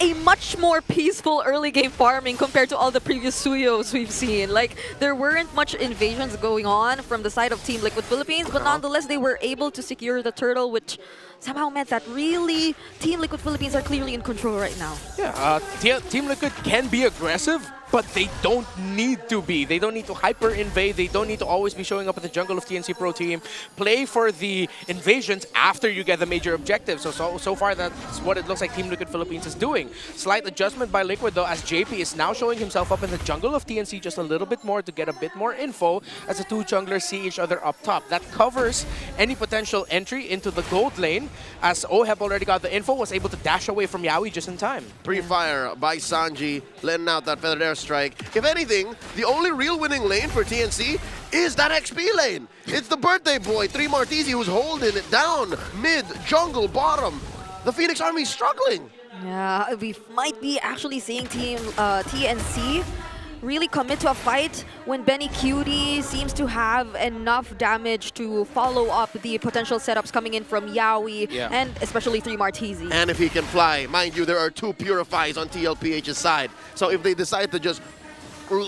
a much more peaceful early game farming compared to all the previous Suyos we've seen. Like, there weren't much invasions going on from the side of Team Liquid Philippines, but nonetheless, they were able to secure the turtle, which somehow meant that really Team Liquid Philippines are clearly in control right now. Yeah, Team Liquid can be aggressive, but they don't need to be. They don't need to hyper-invade. They don't need to always be showing up at the jungle of TNC Pro Team. Play for the invasions after you get the major objective. So far, that's what it looks like Team Liquid Philippines is doing. Slight adjustment by Liquid, though, as JP is now showing himself up in the jungle of TNC just a little bit more to get a bit more info as the 2 junglers see each other up top. That covers any potential entry into the gold lane, as Oheb already got the info, was able to dash away from Yowie just in time. Pre-fire by Sanji, letting out that feathered airstrike. If anything, the only real winning lane for TNC is that XP lane. It's the birthday boy, 3mar TC, who's holding it down, mid, jungle, bottom. The Phoenix Army is struggling. Yeah, we might be actually seeing Team TNC really commit to a fight when Benny Cutie seems to have enough damage to follow up the potential setups coming in from Yowie and especially 3mar TZ. And if he can fly, mind you, there are 2 Purifies on TLPH's side. So if they decide to just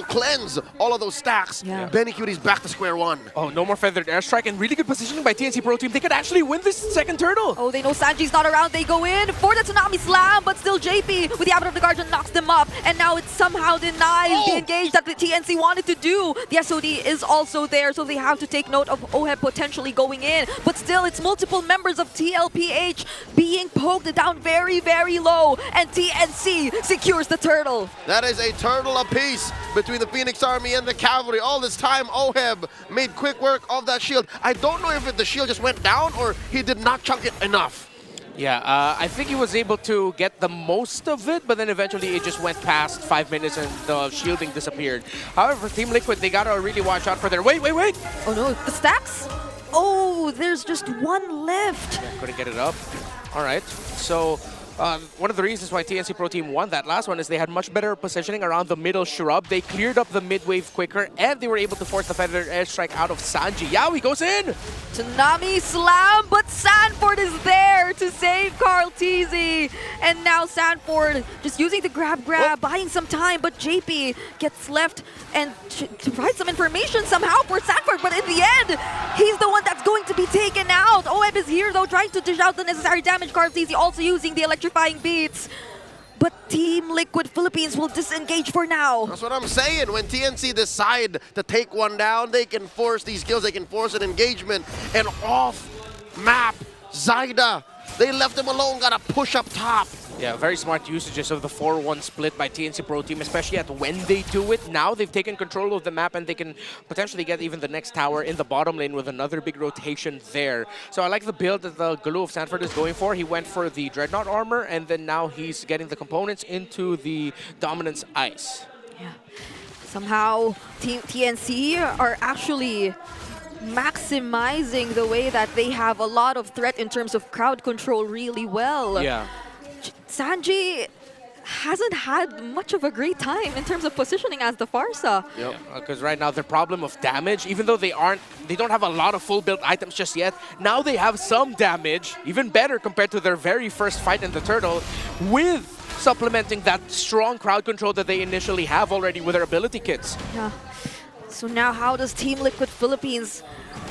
cleanse all of those stacks, Benny Cutie's back to square one. Oh, no more feathered airstrike and really good positioning by TNC Pro Team. They could actually win this second turtle. Oh, they know Sanji's not around. They go in for the Tsunami Slam, but still JP with the Abbot of the Guardian knocks them up, and now it somehow denies the engage that the TNC wanted to do. The SOD is also there, so they have to take note of Oheb potentially going in, but still it's multiple members of TLPH being poked down very, very low, and TNC secures the turtle. That is a turtle apiece between the Phoenix Army and the Cavalry. All this time, Oheb made quick work of that shield. I don't know if the shield just went down or he did not chunk it enough. Yeah, I think he was able to get the most of it, but then eventually it just went past 5 minutes and the shielding disappeared. However, Team Liquid, they gotta really watch out for their... Wait! Oh no, the stacks? Oh, there's just 1 left. Yeah, couldn't get it up. All right, so... one of the reasons why TNC Pro Team won that last one is they had much better positioning around the middle shrub. They cleared up the mid wave quicker, and they were able to force the feathered airstrike out of Sanji. Yowie goes in! Tsunami Slam, but Sanford is there to save Carl TZ. And now Sanford just using the grab, buying some time, but JP gets left and to provide some information somehow for Sanford, but in the end, he's the one that's going to be taken out. Oheb is here though, trying to dish out the necessary damage. Carl TZ also using the electrifying beats. But Team Liquid Philippines will disengage for now. That's what I'm saying. When TNC decide to take one down, they can force these kills, they can force an engagement. And off-map, Zaida, they left him alone, gotta push up top. Yeah, very smart usages of the 4-1 split by TNC Pro Team, especially at when they do it. Now they've taken control of the map and they can potentially get even the next tower in the bottom lane with another big rotation there. So I like the build that the Galoo of Sanford is going for. He went for the Dreadnought armor and then now he's getting the components into the Dominance Ice. Yeah. Somehow Team TNC are actually maximizing the way that they have a lot of threat in terms of crowd control really well. Yeah. Sanji hasn't had much of a great time in terms of positioning as the Farsa. Yep. Because right now their problem of damage, even though they don't have a lot of full build items just yet, now they have some damage, even better compared to their very first fight in the turtle, with supplementing that strong crowd control that they initially have already with their ability kits. Yeah. So now how does Team Liquid Philippines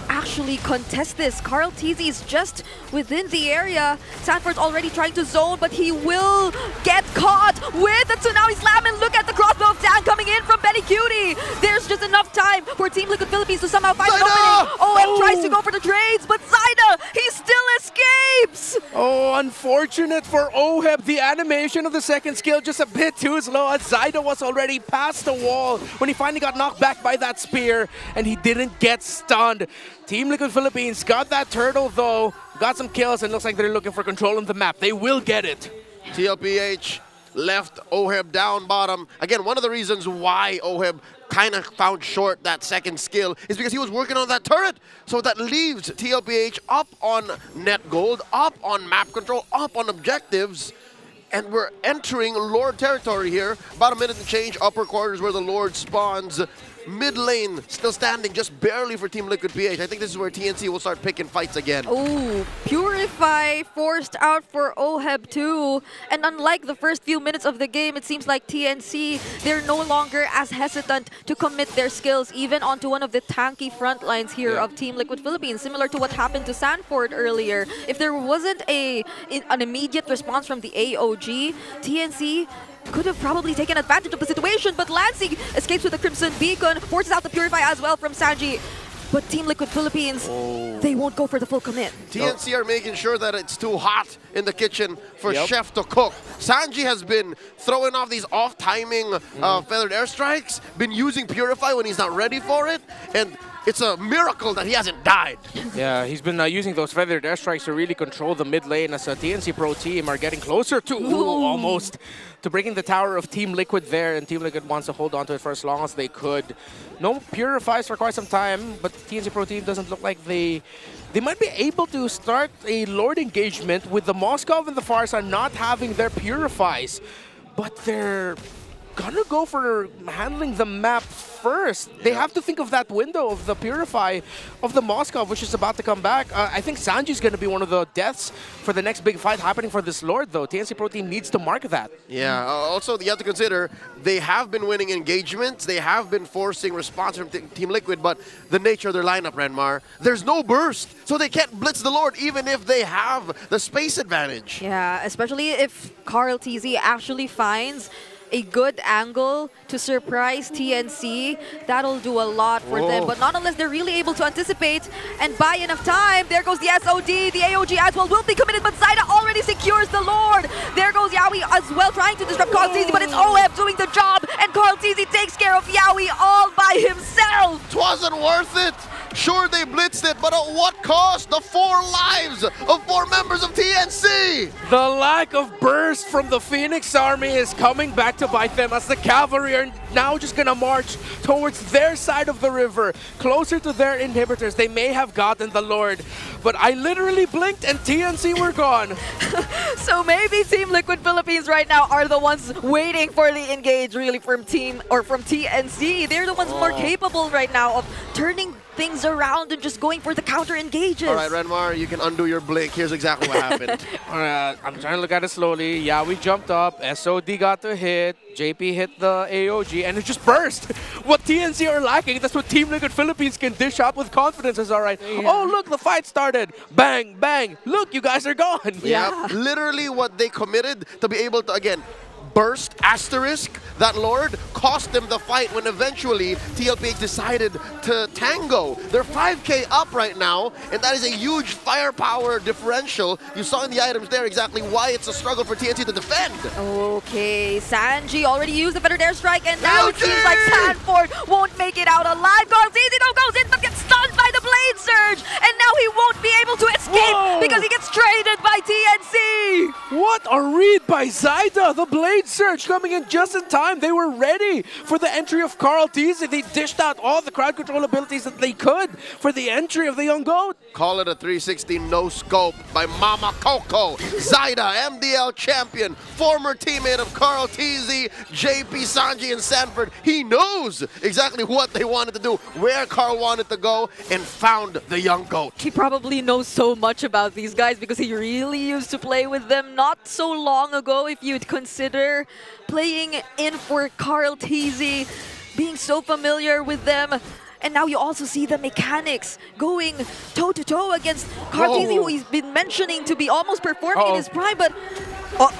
actually contest this? Carl TZ is just within the area. Sanford's already trying to zone, but he will get caught with the Tsunami Slam. And look at the crossbow of Dan coming in from Benny Cutie. There's just enough time for Team Liquid Philippines to somehow find an opening. OM tries to go for the trades, but Zaida, he still escapes. Oh, unfortunate for OHEB. The animation of the second skill just a bit too slow, as Zaida was already past the wall when he finally got knocked back by that spear, and he didn't get stunned. Team Liquid Philippines got that turtle though, got some kills, and looks like they're looking for control on the map. They will get it. TLPH left OHEB down bottom. Again, one of the reasons why OHEB kind of found short that second skill is because he was working on that turret. So that leaves TLPH up on net gold, up on map control, up on objectives. And we're entering Lord territory here. About a minute to change, upper quarters where the Lord spawns. Mid lane still standing just barely for Team Liquid PH. I think this is where TNC will start picking fights again. Oh, Purify forced out for OHEB too. And unlike the first few minutes of the game, it seems like TNC, they're no longer as hesitant to commit their skills even onto one of the tanky front lines here of Team Liquid Philippines, similar to what happened to Sanford earlier. If there wasn't an immediate response from the AOG, TNC could have probably taken advantage of the situation, but Lansing escapes with the Crimson Beacon, forces out the Purify as well from Sanji. But Team Liquid Philippines, they won't go for the full commit. TNC are making sure that it's too hot in the kitchen for Chef to cook. Sanji has been throwing off these off-timing feathered airstrikes, been using Purify when he's not ready for it, and it's a miracle that he hasn't died. Yeah, he's been using those feathered airstrikes to really control the mid lane, as TNC Pro Team are getting closer to, almost, to breaking the tower of Team Liquid there, and Team Liquid wants to hold on to it for as long as they could. No Purifies for quite some time, but TNC Pro Team doesn't look like they might be able to start a Lord engagement with the Moskov and the Farsa not having their Purifies, but they're gonna go for handling the map first. They have to think of that window of the Purify of the Moskov, which is about to come back. I think Sanji's going to be one of the deaths for the next big fight happening for this Lord, though. TNC Pro Team needs to mark that. Yeah, also you have to consider they have been winning engagements. They have been forcing response from Team Liquid, but the nature of their lineup, Renmar, there's no burst, so they can't blitz the Lord even if they have the space advantage. Yeah, especially if Carl TZ actually finds a good angle to surprise TNC. That'll do a lot for them, but not unless they're really able to anticipate and buy enough time. There goes the SOD, the AOG as well will be committed, but Zaida already secures the Lord. There goes Yaoi as well, trying to disrupt Carl TZ, but it's OF doing the job, and Carl TZ takes care of Yaoi all by himself. It wasn't worth it. Sure, they blitzed it, but at what cost? The 4 lives of 4 members of TNC! The lack of burst from the Phoenix Army is coming back to bite them, as the cavalry are now just gonna march towards their side of the river, closer to their inhibitors. They may have gotten the Lord, but I literally blinked and TNC were gone. So maybe Team Liquid Philippines right now are the ones waiting for the engage, really, from TNC. They're the ones more capable right now of turning things around and just going for the counter engages. All right, Renmar, you can undo your blink. Here's exactly what happened. I'm trying to look at it slowly. Yeah, we jumped up. SOD got the hit. JP hit the AOG, and it just burst. What TNC are lacking, that's what Team Liquid Philippines can dish out with confidence. Is all right. Yeah. Oh, look, the fight started. Bang, bang. Look, you guys are gone. Yeah. Literally what they committed to be able to, again, burst, asterisk, that Lord cost them the fight when eventually TLPH decided to tango. They're 5K up right now, and that is a huge firepower differential. You saw in the items there exactly why it's a struggle for TNC to defend. Okay, Sanji already used the feathered airstrike, and now it seems like Sanford won't make it out alive. Goes easy, no goes in, but gets stunned by the Blade Surge, and now he won't be able to escape because he gets traded by TNC. What a read by Zaida, the Blade Surge coming in just in time. They were ready for the entry of Carl TZ. They dished out all the crowd control abilities that they could for the entry of the young GOAT. Call it a 360 no scope by Mama Coco. Zaida, MDL champion, former teammate of Carl TZ, JP, Sanji, and Sanford. He knows exactly what they wanted to do, where Carl wanted to go, and found the young GOAT. He probably knows so much about these guys because he really used to play with them not so long ago, if you'd consider playing in for Carl TZ. being so familiar with them. And now you also see the mechanics going toe-to-toe against Cartesi, who he's been mentioning to be almost performing in his prime, but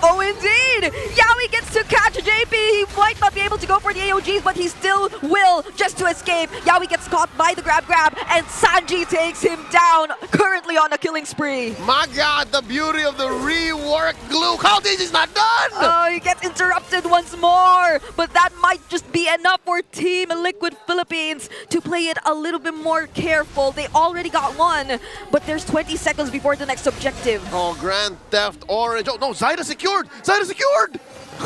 oh indeed! Yawi gets to catch JP. He might not be able to go for the AOGs, but he still will, just to escape. Yawi gets caught by the grab, and Sanji takes him down, currently on a killing spree. My God, the beauty of the reworked glue. Cartesi's not done! Oh, he gets interrupted once more, but that might just be enough for Team Liquid Philippines to play it a little bit more careful. They already got one, but there's 20 seconds before the next objective. Oh, Grand Theft Orange. Oh, no, Zyda secured! Zyda secured!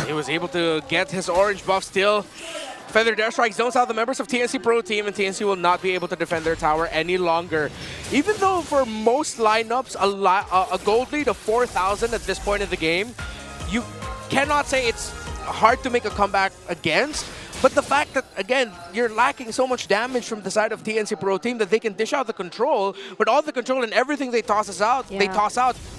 He was able to get his orange buff still. Feathered Airstrike zones out the members of TNC Pro Team, and TNC will not be able to defend their tower any longer. Even though for most lineups, a gold lead of 4,000 at this point in the game, you cannot say it's hard to make a comeback against. But the fact that, again, you're lacking so much damage from the side of TNC Pro Team that they can dish out the control, but all the control and everything they toss out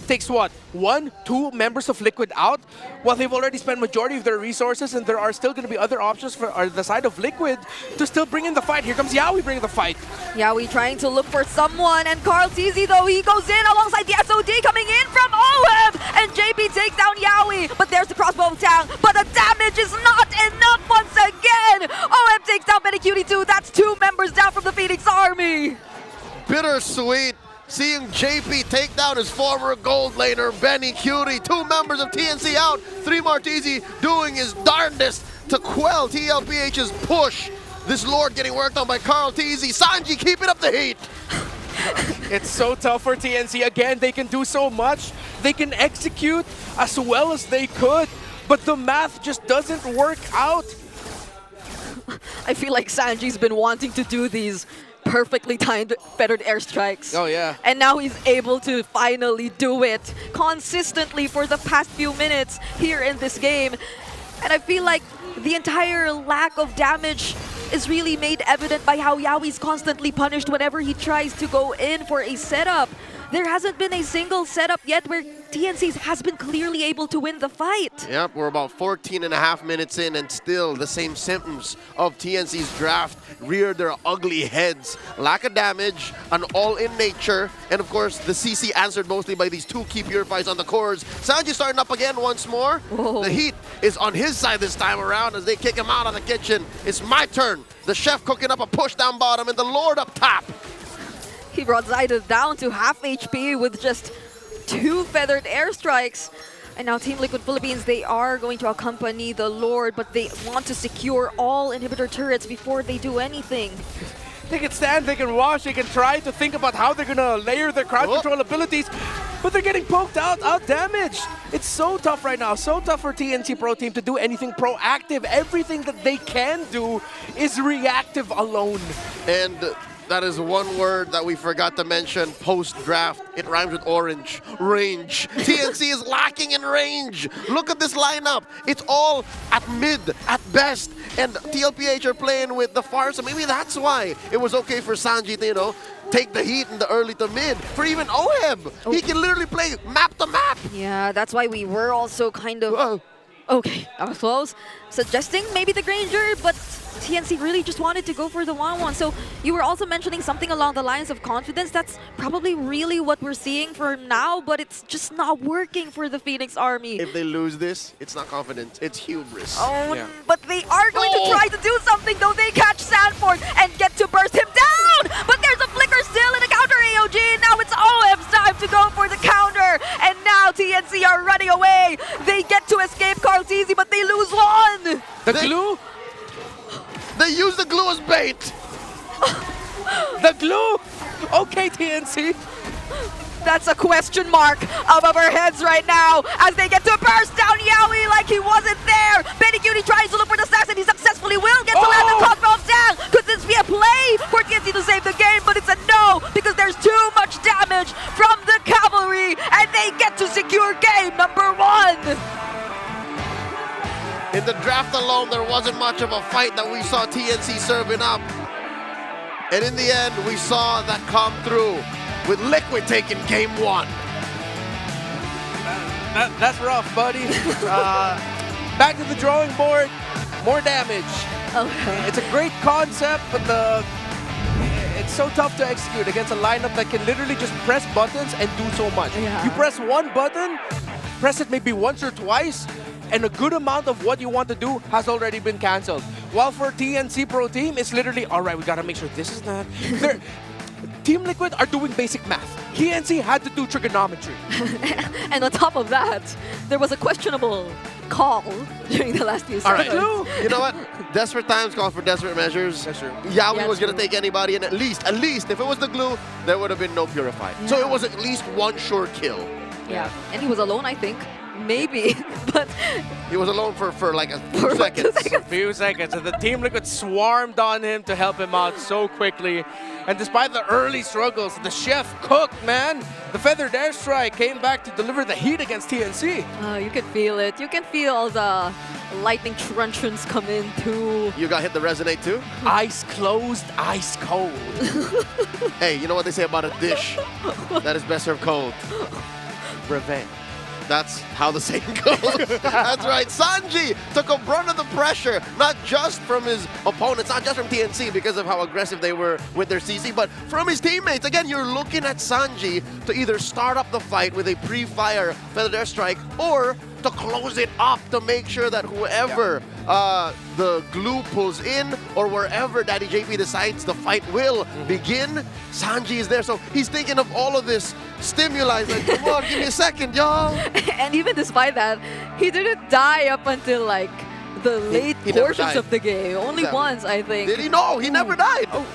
takes what? 1, 2 members of Liquid out? Well, they've already spent majority of their resources, and there are still going to be other options for the side of Liquid to still bring in the fight. Here comes Yawi bringing the fight. Yawi trying to look for someone, and Cartesi, though, he goes in alongside the SOD coming in from OM, and JP takes down Yawi, but there's the crossbow attack, but the damage is not enough once again. OM takes down Benny Cutie too. That's 2 members down from the Phoenix Army. Bittersweet seeing JP take down his former gold laner, Benny Cutie. 2 members of TNC out. 3 Martesi doing his darndest to quell TLPH's push. This Lord getting worked on by Cartesi. Sanji keeping up the heat. It's so tough for TNC. Again, they can do so much. They can execute as well as they could, but the math just doesn't work out. I feel like Sanji's been wanting to do these perfectly timed feathered airstrikes. Oh, yeah. And now he's able to finally do it consistently for the past few minutes here in this game. And I feel like the entire lack of damage is really made evident by how Yawi's constantly punished whenever he tries to go in for a setup. There hasn't been a single setup yet where TNC has been clearly able to win the fight. Yep, we're about 14.5 minutes in, and still the same symptoms of TNC's draft reared their ugly heads. Lack of damage, an all-in nature, and of course the CC answered mostly by these 2 key purifies on the cores. Sanji starting up again once more. Whoa. The heat is on his side this time around as they kick him out of the kitchen. It's my turn. The chef cooking up a push down bottom and the Lord up top. He brought Zyda down to half HP with just 2 feathered airstrikes. And now Team Liquid Philippines, they are going to accompany the Lord, but they want to secure all inhibitor turrets before they do anything. They can stand, they can watch, they can try to think about how they're going to layer their crowd control abilities, but they're getting poked out, damaged. It's so tough right now, so tough for TNC Pro Team to do anything proactive. Everything that they can do is reactive alone. And that is one word that we forgot to mention post-draft. It rhymes with orange. Range. TNC is lacking in range. Look at this lineup. It's all at mid, at best. And TLPH are playing with the Farsa. Maybe that's why it was okay for Sanji to, you know, take the heat in the early to mid. For even Oheb, he can literally play map to map. Yeah, that's why we were also kind of... Okay, that was close. Suggesting maybe the Granger, but TNC really just wanted to go for the 1-1. So you were also mentioning something along the lines of confidence. That's probably really what we're seeing for now, but it's just not working for the Phoenix Army. If they lose this, it's not confidence, it's hubris. Oh, yeah. But they are going to try to do something, though. They catch Sanford and get to burst him down! But there's a flicker still in a counter AOG. Now it's OM's time to go for the counter. And now TNC are running away. They get to escape Cartesi, but they lose 1. The glue? They use the glue as bait. The glue? Okay, TNC. That's a question mark above our heads right now as they get to burst down Yawi like he wasn't there. Benny Cutie tries to look for the stacks and he successfully will get to land the crossbow down. Could this be a play for TNC to save the game? But it's a no because there's too much damage from the cavalry and they get to secure game number 1. In the draft alone, there wasn't much of a fight that we saw TNC serving up. And in the end, we saw that come through with Liquid taking game 1. That's rough, buddy. Back to the drawing board. More damage. Okay. It's a great concept, but it's so tough to execute against a lineup that can literally just press buttons and do so much. Yeah. You press one button, press it maybe once or twice, and a good amount of what you want to do has already been cancelled. While for TNC Pro Team, it's literally, all right, we gotta make sure this is not. Team Liquid are doing basic math. TNC had to do trigonometry. And on top of that, there was a questionable call during the last few All seconds. right. You know what? Desperate times call for desperate measures. That's true. Yawi Yeah, was going true. to take anybody, and at least, if it was the glue, there would have been no Purify. So it was at least one sure kill. Yeah, and he was alone, I think. Maybe, but He was alone for like a few seconds. A few seconds, and the Team Liquid swarmed on him to help him out so quickly. And despite the early struggles, the chef cooked, man. The Feathered Airstrike came back to deliver the heat against TNC. you can feel it. You can feel the lightning truncheons come in too. You got hit the resonate too? Eyes closed, ice cold. Hey, you know what they say about a dish that is best served cold? Revenge. That's how the saying goes. That's right. Sanji took a brunt of the pressure, not just from his opponents, not just from TNC because of how aggressive they were with their CC, but from his teammates. Again, you're looking at Sanji to either start up the fight with a pre-fire Feathered Airstrike or to close it up to make sure that whoever the glue pulls in or wherever Daddy JP decides the fight will begin, Sanji is there. So he's thinking of all of this stimuli. He's like, come on, give me a second, y'all. And even despite that, he didn't die up until like the late he never portions died. of the game. Only Exactly. once, I think. Did he? No, he never died. Oh,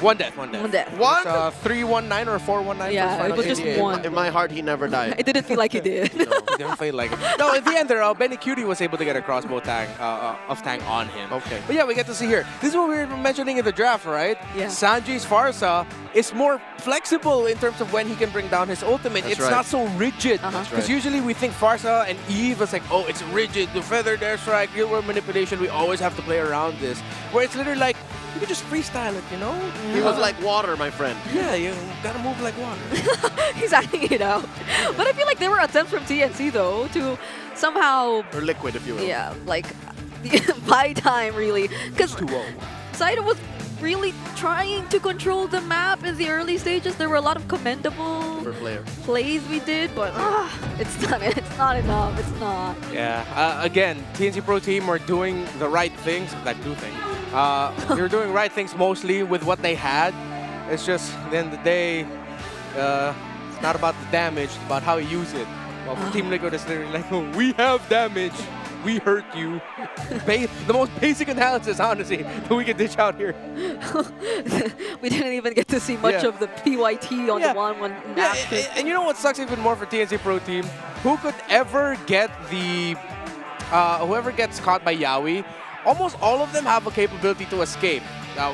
One death. one death. One? 319 or 419 Yeah, first final it was just KDA. one. In my heart, he never died. It didn't feel like he did. No, he didn't feel like it. No, in the end there, Benny Cutie was able to get a crossbow tang on him. Okay. But yeah, we get to see here. This is what we were mentioning in the draft, right? Yeah. Sanji's Farsa is more flexible in terms of when he can bring down his ultimate. That's it's right. not so rigid. Uh-huh. That's Because right. usually we think Farsa and Eve is like, oh, it's rigid. The Feathered Airstrike, real world manipulation, we always have to play around this. Where it's literally like, you can just freestyle it, you know? He was like water, my friend. Yeah, you gotta move like water. He's acting it out. But I feel like there were attempts from TNC though to somehow, Or liquid, if you will. yeah, like buy time really. Because 2-0. Saito was really trying to control the map in the early stages. There were a lot of commendable For player. plays we did, but it's not enough. It's not. Yeah, again, TNC Pro Team are doing the right things. That do thing. They're doing right things mostly with what they had. It's just, at the end of the day, it's not about the damage, it's about how you use it. Well, for Team Liquid, it's literally like, oh, we have damage. We hurt you. The most basic analysis, honestly, that we can dish out here. We didn't even get to see much Yeah. of the PYT on the 1-1 Yeah, action. and you know what sucks even more for TNC Pro Team? Who could ever get the... whoever gets caught by Yawi, almost all of them have a capability to escape.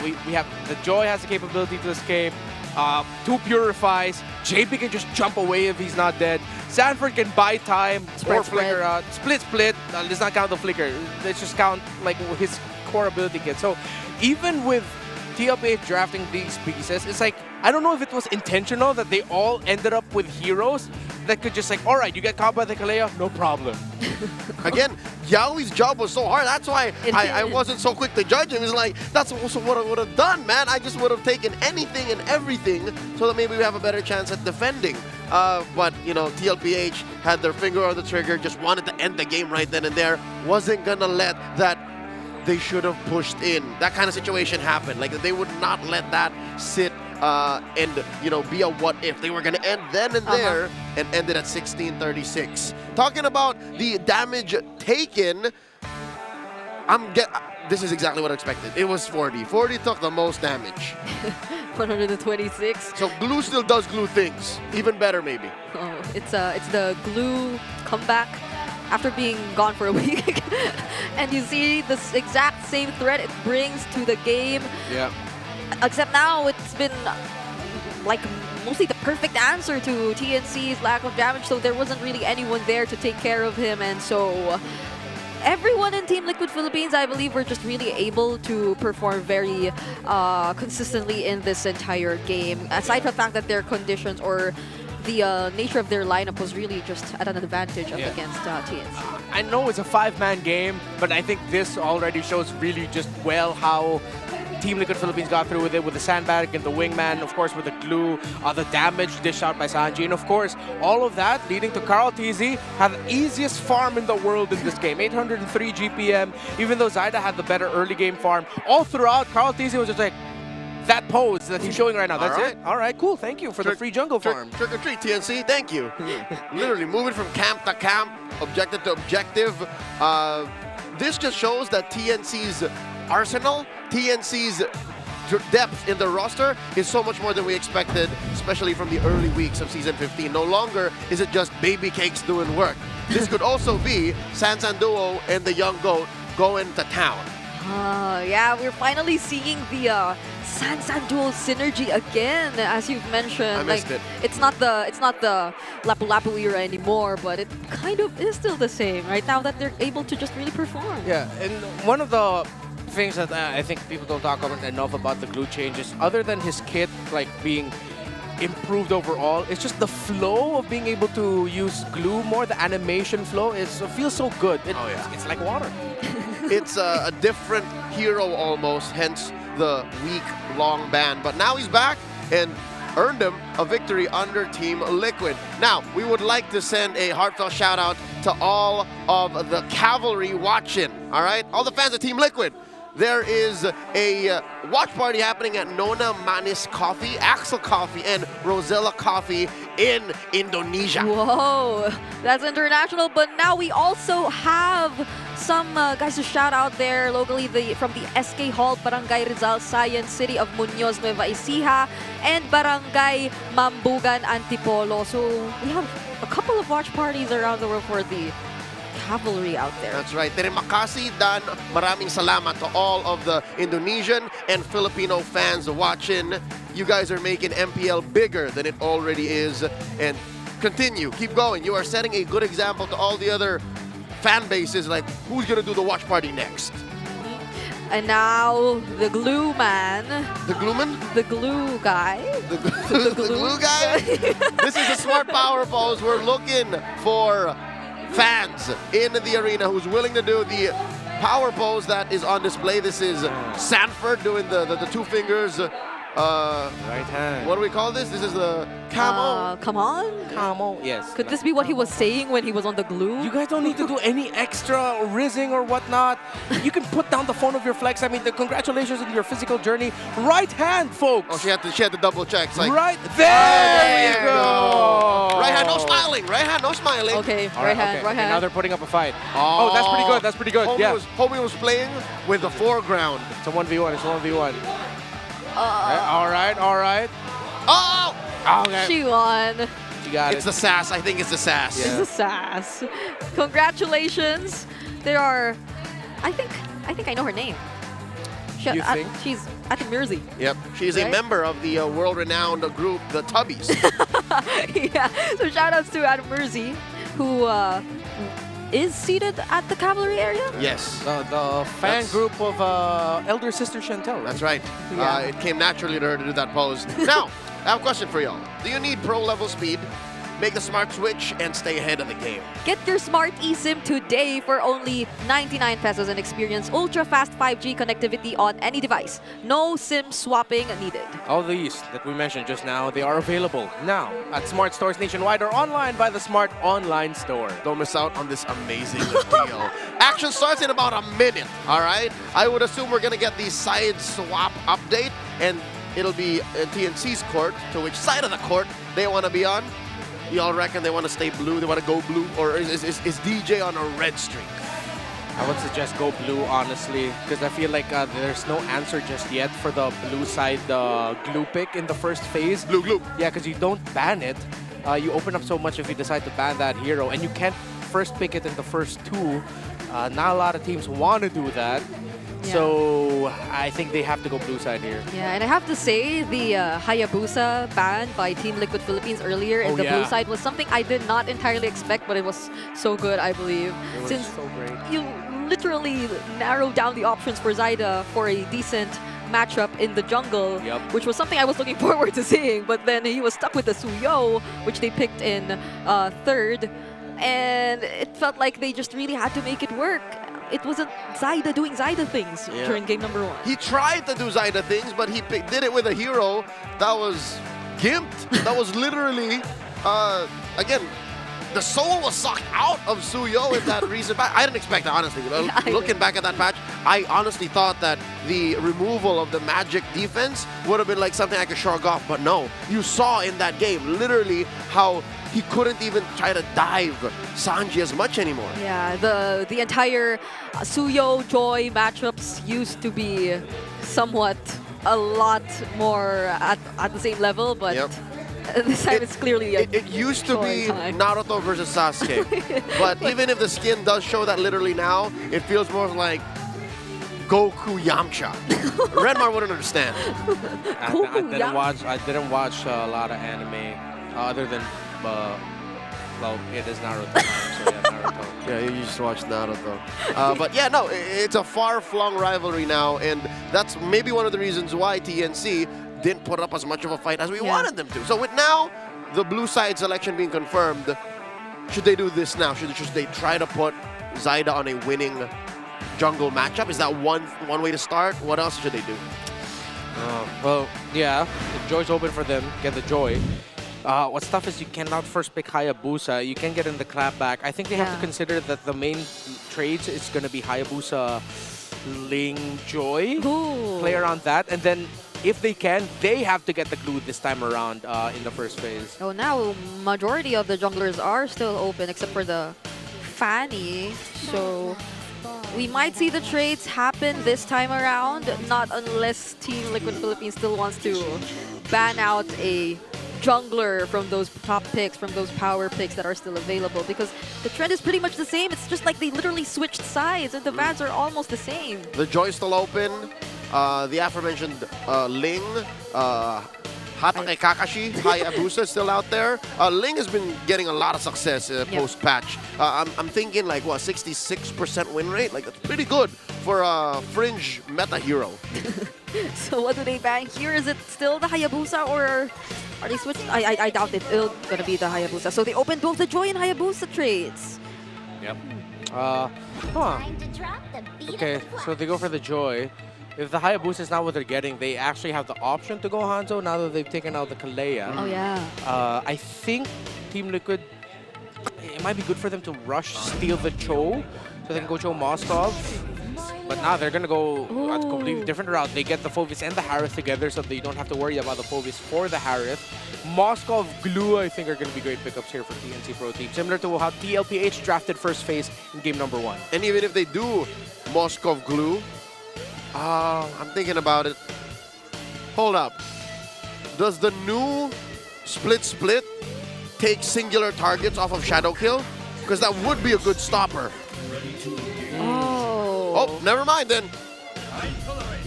We have... The Joy has the capability to escape. 2 Purifies. JP can just jump away if he's not dead. Sanford can buy time Spread, or flicker out. Split. Let's not count the flicker. Let's just count like his core ability kit. So even with TLPH drafting these pieces, it's like, I don't know if it was intentional that they all ended up with heroes that could just like, all right, you get caught by the Kalea, no problem. Again, Yaoi's job was so hard. That's why It I did. wasn't so quick to judge him. It's like, that's also what I would have done, man. I just would have taken anything and everything so that maybe we have a better chance at defending. But, you know, TLPH had their finger on the trigger, just wanted to end the game right then and there. Wasn't going to let that they should have pushed in. That kind of situation happened. Like, they would not let that sit and, you know, be a what if. They were going to end then and there and ended at 1636. Talking about the damage taken, this is exactly what I expected. It was 40. 40 took the most damage. 126. So glue still does glue things. Even better, maybe. Oh, it's the glue comeback after being gone for a week. And you see this exact same threat it brings to the game. Yeah. Except now it's been like mostly the perfect answer to TNC's lack of damage, so there wasn't really anyone there to take care of him, and so everyone in Team Liquid Philippines, I believe, were just really able to perform very consistently in this entire game. Aside from the fact that their conditions or the nature of their lineup was really just at an advantage up against TNC. I know it's a 5-man game, but I think this already shows really just well how Team Liquid Philippines got through with it, with the sandbag and the wingman, of course with the glue, the damage dished out by Sanji, and of course, all of that leading to Carl TZ have the easiest farm in the world in this game, 803 GPM, even though Zyda had the better early game farm. All throughout, Carl TZ was just like, that pose that he's showing right now, that's it. All right, cool, thank you for the free jungle farm. Trick or treat, TNC, thank you. Literally moving from camp to camp, objective to objective. This just shows that TNC's arsenal, TNC's depth in the roster is so much more than we expected, especially from the early weeks of Season 15. No longer is it just baby cakes doing work. This could also be Sansan Duo and the Young Goat going to town. Yeah, we're finally seeing the Sansan Duo synergy again, as you've mentioned. I missed it. It's not the Lapu Lapu era anymore, but it kind of is still the same right now that they're able to just really perform. Yeah, and one of the things that I think people don't talk about enough about the glue changes, other than his kit like being improved overall, it's just the flow of being able to use glue more. The animation flow feels so good. It's like water. It's a different hero almost, hence the week-long ban. But now he's back and earned him a victory under Team Liquid. Now, we would like to send a heartfelt shout-out to all of the cavalry watching, all right? All the fans of Team Liquid. There is a watch party happening at Nona Manis Coffee, Axel Coffee, and Rosella Coffee in Indonesia. Whoa, that's international. But now we also have some guys to shout out there locally from the SK Hall, Barangay Rizal, Science City of Muñoz, Nueva Ecija, and Barangay Mambugan, Antipolo. So we have a couple of watch parties around the world for the cavalry out there. That's right. Terima kasih dan maraming salamat to all of the Indonesian and Filipino fans watching. You guys are making MPL bigger than it already is. And continue. Keep going. You are setting a good example to all the other fan bases. Like, who's going to do the watch party next? And now the glue man. The glue man? The glue guy. The glue guy? This is a smart power pose. We're looking for fans in the arena who's willing to do the power pose that is on display. This is Sanford doing the two fingers. Right hand. What do we call this? This is the camo. Come on? Camo, yes. Could this be what he was saying when he was on the glue? You guys don't need to do any extra rizzing or whatnot. You can put down the phone of your flex. I mean, congratulations on your physical journey. Right hand, folks. Oh, she had to double check. It's like, right there you go. Right hand, no smiling. Right hand, no smiling. Okay, right hand. Now they're putting up a fight. Oh, that's pretty good. That's pretty good. Homie was playing with the foreground. It's a 1v1. It's a 1v1. All right. Oh! Okay. She won. She got It's the sass. I think it's the sass. Yeah. It's the sass. Congratulations. There are, I think I know her name. You think? She's Ate Mirzi. Yep. She's a member of the world-renowned group, the Tubbies. Yeah. So shout-outs to Ate Mirzi, who is seated at the cavalry area? Yes. The fan group of elder sister Chantel. Right? That's right. Yeah. It came naturally to her to do that pose. Now, I have a question for y'all. Do you need pro-level speed? Make the smart switch and stay ahead of the game. Get your smart eSIM today for only 99 pesos and experience ultra-fast 5G connectivity on any device. No SIM swapping needed. All these that we mentioned just now, they are available now at smart stores nationwide or online by the Smart Online Store. Don't miss out on this amazing deal. Action starts in about a minute, all right? I would assume we're going to get the side swap update, and it'll be in TNC's court, to which side of the court they want to be on. Y'all reckon they want to stay blue, they want to go blue, or is DJ on a red streak? I would suggest go blue, honestly, because I feel like there's no answer just yet for the blue side glue pick in the first phase. Glue. Yeah, because you don't ban it. You open up so much if you decide to ban that hero, and you can't first pick it in the first two. Not a lot of teams want to do that. Yeah. So I think they have to go blue side here. Yeah, and I have to say the Hayabusa ban by Team Liquid Philippines earlier in the blue side was something I did not entirely expect, but it was so good, I believe. It was Since so great. You literally narrowed down the options for Zyda for a decent matchup in the jungle, which was something I was looking forward to seeing, but then he was stuck with the Suyo, which they picked in third. and it felt like they just really had to make it work. It wasn't Zyda doing Zyda things during game number 1. He tried to do Zyda things, but he did it with a hero that was gimped. That was literally, again, the soul was sucked out of Suyo in that recent match. I didn't expect that, honestly. Looking back at that match, I honestly thought that the removal of the magic defense would have been like something I could shrug off, but no. You saw in that game literally how he couldn't even try to dive Sanji as much anymore. Yeah, the entire Suyo Joy matchups used to be somewhat a lot more at the same level, but this time it's clearly it used to be Naruto versus Sasuke, but even if the skin does show that literally now, it feels more like Goku Yamcha. Renmar wouldn't understand. I didn't watch a lot of anime other than well, it is Naruto time, so yeah, Naruto. Yeah, you just watched Naruto. But yeah, no, it's a far-flung rivalry now, and that's maybe one of the reasons why TNC didn't put up as much of a fight as we wanted them to. So with now the blue side selection being confirmed, should they do this now? Should they try to put Zyda on a winning jungle matchup? Is that one way to start? What else should they do? Well, yeah, the Joy's open for them. Get the Joy. What's tough is you cannot first pick Hayabusa. You can get in the clapback. I think they have to consider that the main trades is going to be Hayabusa, Ling, Joy. Play around that. And then if they can, they have to get the glue this time around in the first phase. Oh, now majority of the junglers are still open except for the Fanny. So we might see the trades happen this time around, not unless Team Liquid Philippines still wants to ban out a jungler from those top picks, from those power picks that are still available, because the trend is pretty much the same. It's just like they literally switched sides and the bans are almost the same. The Joy's still open. The aforementioned Ling, Hatake Kakashi, Hayabusa is still out there. Ling has been getting a lot of success post-patch. I'm thinking like, what, 66% win rate? Like, that's pretty good for a fringe meta hero. So what do they ban here? Is it still the Hayabusa or are they switching? I doubt it's going to be the Hayabusa. So they opened both the Joy and Hayabusa trades. Yep. Okay, so they go for the Joy. If the Hayabusa is not what they're getting, they actually have the option to go Hanzo now that they've taken out the Kalea. Oh, yeah. I think Team Liquid, it might be good for them to rush, steal the Cho, so they can go Cho Moskov. But now they're going to go a completely different route. They get the Phovis and the Harith together so they don't have to worry about the Phovis for the Harith. Moskov, Glue, I think are going to be great pickups here for TNC Pro Team. Similar to how TLPH drafted first phase in game number 1. And even if they do Moskov Glue, I'm thinking about it. Hold up. Does the new split take singular targets off of Shadow Kill? Because that would be a good stopper. Oh, never mind then.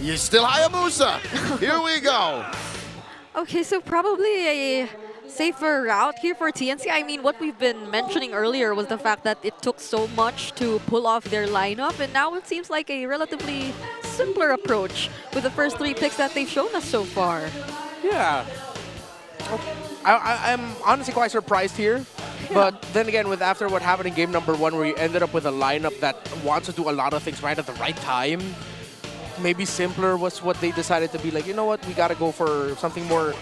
You're still Hayabusa. Here we go. Okay, so probably a safer route here for TNC. I mean, what we've been mentioning earlier was the fact that it took so much to pull off their lineup, and now it seems like a relatively simpler approach with the first 3 picks that they've shown us so far. Yeah. I'm honestly quite surprised here. But then again, with after what happened in game number 1, where you ended up with a lineup that wants to do a lot of things right at the right time, maybe simpler was what they decided to be like, you know what, we got to go for something more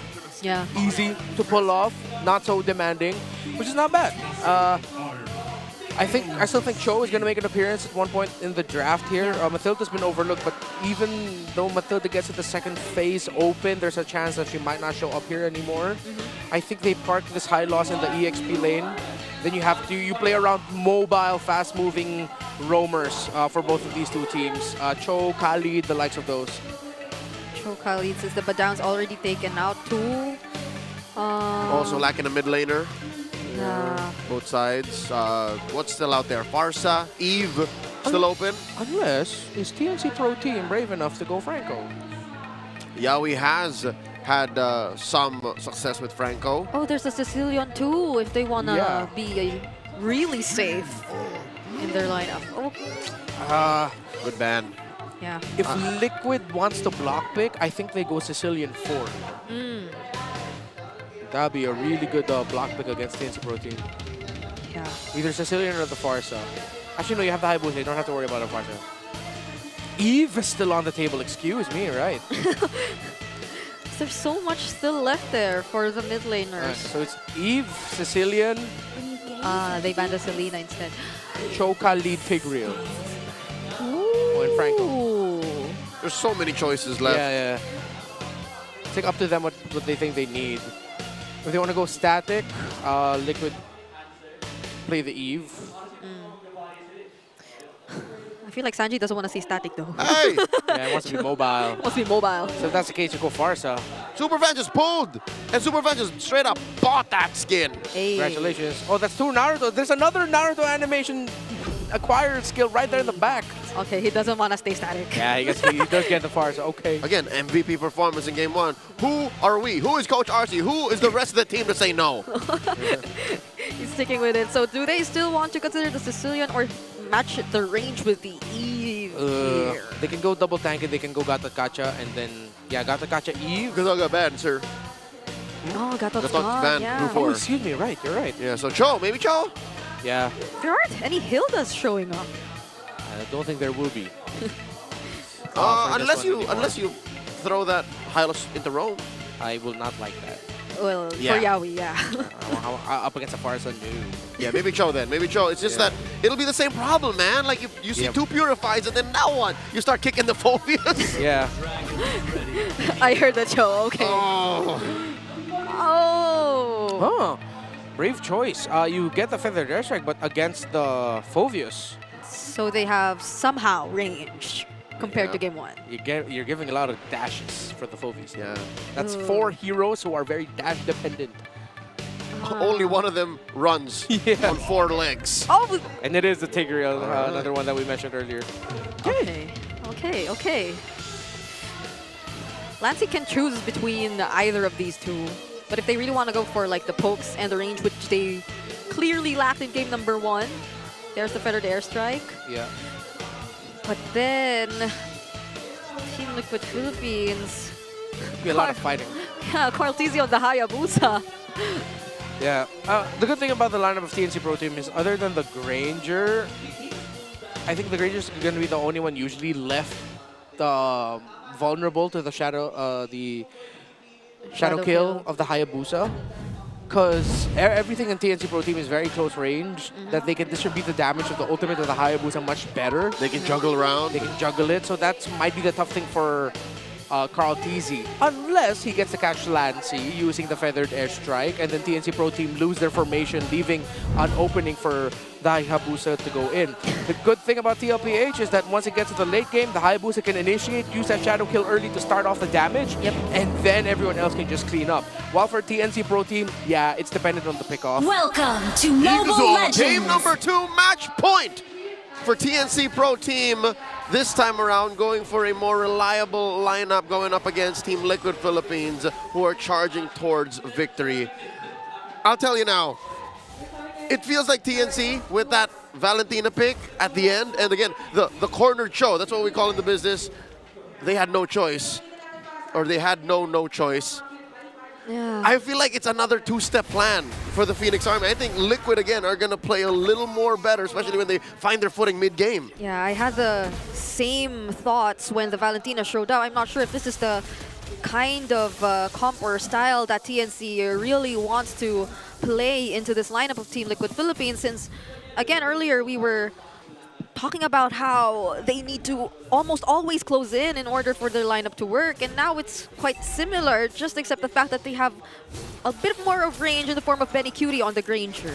easy to pull off, not so demanding, which is not bad. I still think Cho is going to make an appearance at one point in the draft here. Mathilda's been overlooked, but even though Mathilda gets to the second phase open, there's a chance that she might not show up here anymore. I think they park this high loss in the EXP lane. Then you play around mobile, fast-moving roamers for both of these two teams. Cho, Khalid, the likes of those. Cho, Khalid, since the Badown's already taken out too. Also lacking a mid laner. Yeah. Both sides. What's still out there? Farsa, Eve, still open? Unless, is TNC Pro Team brave enough to go Franco? Yaoi has had some success with Franco. Oh, there's a Sicilian too, if they want to be really safe in their lineup. Oh. Good ban. Yeah. If Liquid wants to block pick, I think they go Sicilian 4. Mm. That'd be a really good block pick against TNC Pro Team. Yeah. Either Sicilian or the Farsa. Actually, no, you have the Hayabusa. You don't have to worry about the Farsa. Eve is still on the table. Excuse me, right? There's so much still left there for the mid laners. So it's Eve, Sicilian. They banned the Selena instead. Choka, lead Pigreal. Oh, and Franco. There's so many choices left. Yeah. It's like up to them what they think they need. If they want to go static, Liquid play the Eve. I feel like Sanji doesn't want to see static though. Hey! Yeah, it wants to be mobile. Wants to be mobile. So if that's the case, you go Farsa. Superfan just pulled! And Superfan just straight up bought that skin. Hey. Congratulations. Oh, that's 2 Naruto. There's another Naruto animation acquired skill right there in the back. Okay, he doesn't want to stay static. Yeah, he does get the Farsa. Okay. Again, MVP performance in game 1. Who are we? Who is Coach RC? Who is the rest of the team to say no? He's sticking with it. So do they still want to consider the Sicilian or match the range with the Eve here? They can go double tank it. They can go Gata Kacha and then, yeah, Gata Kacha Eve. Because I got banned, sir. Oh, Gato's Gato's gone, banned yeah. before. Oh, excuse me, right, you're right. Yeah, so Cho, maybe Cho? Yeah. There aren't any Hildas showing up. I don't think there will be. Unless you throw that Hylos into Rome. I will not like that. Well, Yeah. for Yaoi, yeah. Up against a Farsa, no. Yeah, maybe Cho then. Maybe Cho. It's just that it'll be the same problem, man. Like you see 2 Purifies and then now what? You start kicking the phobias. Yeah. I heard that show, okay. Oh. Oh. Brave choice. You get the Feathered Airstrike, but against the Phobius. So they have somehow range compared to game 1. You're giving a lot of dashes for the Phobius. Yeah. That's 4 heroes who are very dash dependent. Only one of them runs on 4 legs. Oh! And it is the Tigreal, another one that we mentioned earlier. Okay. Lancey can choose between either of these two. But if they really want to go for like the pokes and the range, which they clearly lacked in game number 1, there's the Feathered Airstrike. Yeah. But then, Team Liquid Philippines. Be a lot of fighting. Yeah, Carl Tizzy on the Hayabusa. Yeah. The good thing about the lineup of TNC Pro Team is other than the Granger, I think the Granger's going to be the only one usually left vulnerable to the shadow kill of the Hayabusa. Because everything in TNC Pro Team is very close range, that they can distribute the damage of the ultimate of the Hayabusa much better. They can juggle around. They can juggle it, so that might be the tough thing for Carl TZ. Unless he gets to catch Lancey using the Feathered Airstrike, and then TNC Pro Team lose their formation, leaving an opening for the Hayabusa to go in. The good thing about TLPH is that once it gets to the late game, the Hayabusa can initiate, use that Shadow Kill early to start off the damage, and then everyone else can just clean up. While for TNC Pro Team, yeah, it's dependent on the pickoff. Welcome to Mobile Legends! Game number 2, match point for TNC Pro Team. This time around, going for a more reliable lineup, going up against Team Liquid Philippines, who are charging towards victory. I'll tell you now, it feels like TNC with that Valentina pick at the end. And again, the cornered show, that's what we call in the business. They had no choice. Or they had no choice. Yeah. I feel like it's another 2-step plan for the Phoenix Army. I think Liquid, again, are going to play a little more better, especially when they find their footing mid-game. Yeah, I had the same thoughts when the Valentina showed up. I'm not sure if this is the kind of comp or style that TNC really wants to play into this lineup of Team Liquid Philippines, since, again, earlier we were talking about how they need to almost always close in order for their lineup to work, and now it's quite similar, just except the fact that they have a bit more of range in the form of Benny Cutie on the Granger.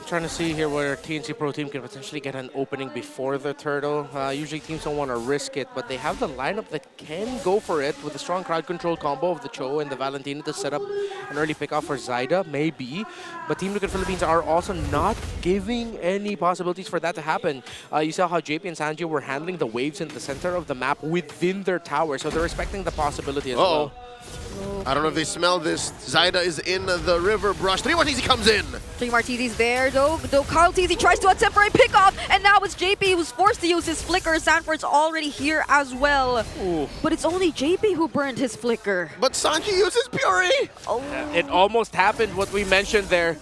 Trying to see here where TNC Pro Team can potentially get an opening before the turtle. Usually teams don't want to risk it, but they have the lineup that can go for it with a strong crowd control combo of the Cho and the Valentina to set up an early pickoff for Zyda, maybe. But Team Liquid Philippines are also not giving any possibilities for that to happen. You saw how JP and Sanji were handling the waves in the center of the map within their tower, so they're respecting the possibility as well. I don't know if they smell this. Zyda is in the river brush. 3 Martizzi comes in. 3 Martizzi's there though. go, though Carl TZ tries to attempt for a pickoff, and now it's JP who's forced to use his flicker. Sanford's already here as well. Ooh. But it's only JP who burned his flicker. But Sanji uses Fury! Oh. It almost happened, what we mentioned there.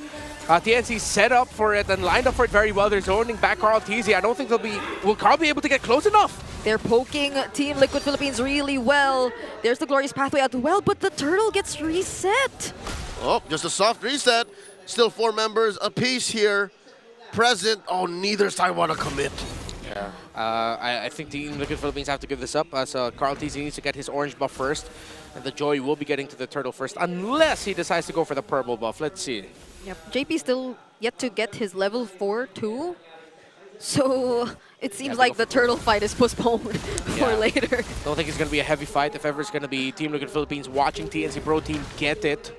TNC set up for it and lined up for it very well. They're zoning back Carl TZ. I don't think will Carl be able to get close enough? They're poking Team Liquid Philippines really well. There's the glorious pathway as well, but the turtle gets reset. Oh, just a soft reset. Still 4 members apiece here present. Oh, neither side want to commit. Yeah. I think Team Liquid Philippines have to give this up as Carl TZ needs to get his orange buff first. And the Joy will be getting to the turtle first unless he decides to go for the purple buff. Let's see. Yep, JP still yet to get his level 4 too. So it seems like the turtle fight is postponed for later. Don't think it's going to be a heavy fight. If ever it's going to be Team Liquid Philippines watching TNC Pro Team get it.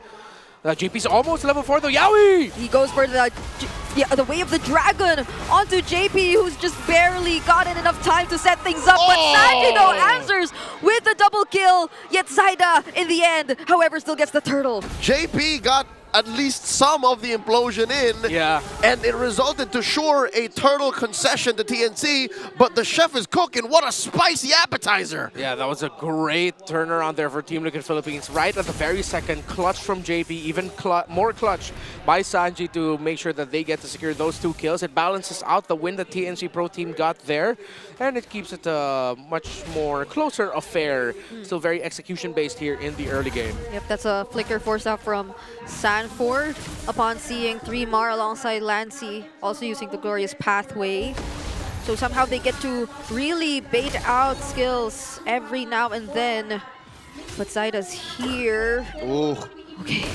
JP's almost level 4 though. Yowie! He goes for the way of the dragon onto JP, who's just barely gotten enough time to set things up. But Sanji though answers with the double kill. Yet Zaida in the end, however, still gets the turtle. JP got at least some of the implosion in. Yeah. And it resulted to sure a turtle concession to TNC, but the chef is cooking. What a spicy appetizer. Yeah, that was a great turnaround there for Team Liquid Philippines. Right at the very second, clutch from JP, even more clutch by Sanji to make sure that they get to secure those 2 kills. It balances out the win that TNC Pro Team got there, and it keeps it a much more closer affair. Still very execution-based here in the early game. Yep, that's a flicker force out from Sanford upon seeing 3-Mar alongside Lancy, also using the glorious pathway. So somehow they get to really bait out skills every now and then. But Zaida's here. Ooh. Okay.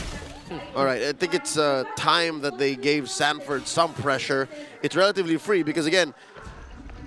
All right, I think it's time that they gave Sanford some pressure. It's relatively free because, again,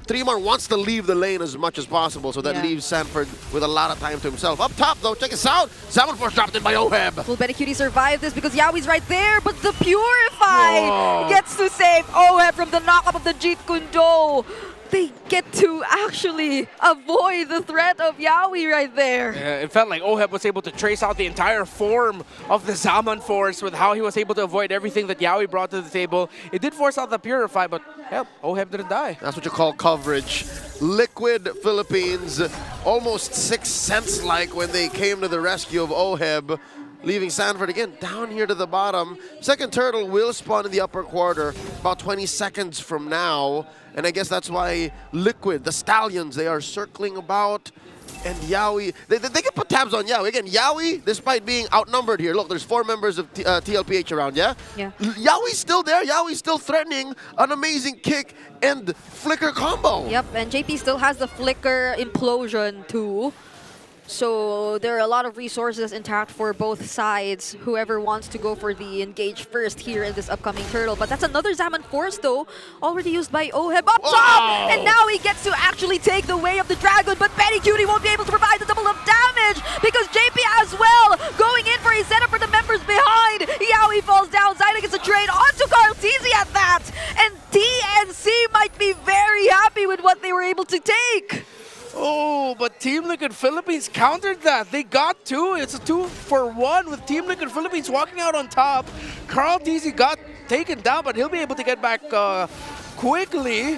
3-Mar wants to leave the lane as much as possible, so that leaves Sanford with a lot of time to himself. Up top, though, check this out. Salmon Force dropped in by Oheb. Will Betty Cutie survive this because Yowie's right there, but the Purify gets to save Oheb from the knockup of the Jeet Kune Do. They get to actually avoid the threat of Yowie right there. Yeah, it felt like Oheb was able to trace out the entire form of the Zaman Force with how he was able to avoid everything that Yowie brought to the table. It did force out the Purify, but hell, Oheb didn't die. That's what you call coverage. Liquid Philippines, almost Sixth Sense-like when they came to the rescue of Oheb, leaving Sanford again down here to the bottom. Second turtle will spawn in the upper quarter about 20 seconds from now. And I guess that's why Liquid, the Stallions, they are circling about. And Yowie, they can put tabs on Yowie. Again, Yowie, despite being outnumbered here, look, there's 4 members of TLPH around, yeah? Yeah. Yowie's still there. Yowie's still threatening an amazing kick and flicker combo. Yep, and JP still has the flicker implosion too. So there are a lot of resources intact for both sides. Whoever wants to go for the engage first here in this upcoming turtle. But that's another Zaman Force though, already used by Oheb up top! And now he gets to actually take the way of the dragon, but Betty Cutie won't be able to provide the double of damage because JP as well going in for a setup for the members behind. Yowie falls down, Zaida gets a trade onto Carl TZ at that! And TNC might be very happy with what they were able to take. Oh, but Team Liquid Philippines countered that. They got 2. It's a 2-for-1 with Team Liquid Philippines walking out on top. Carl TZ got taken down, but he'll be able to get back quickly.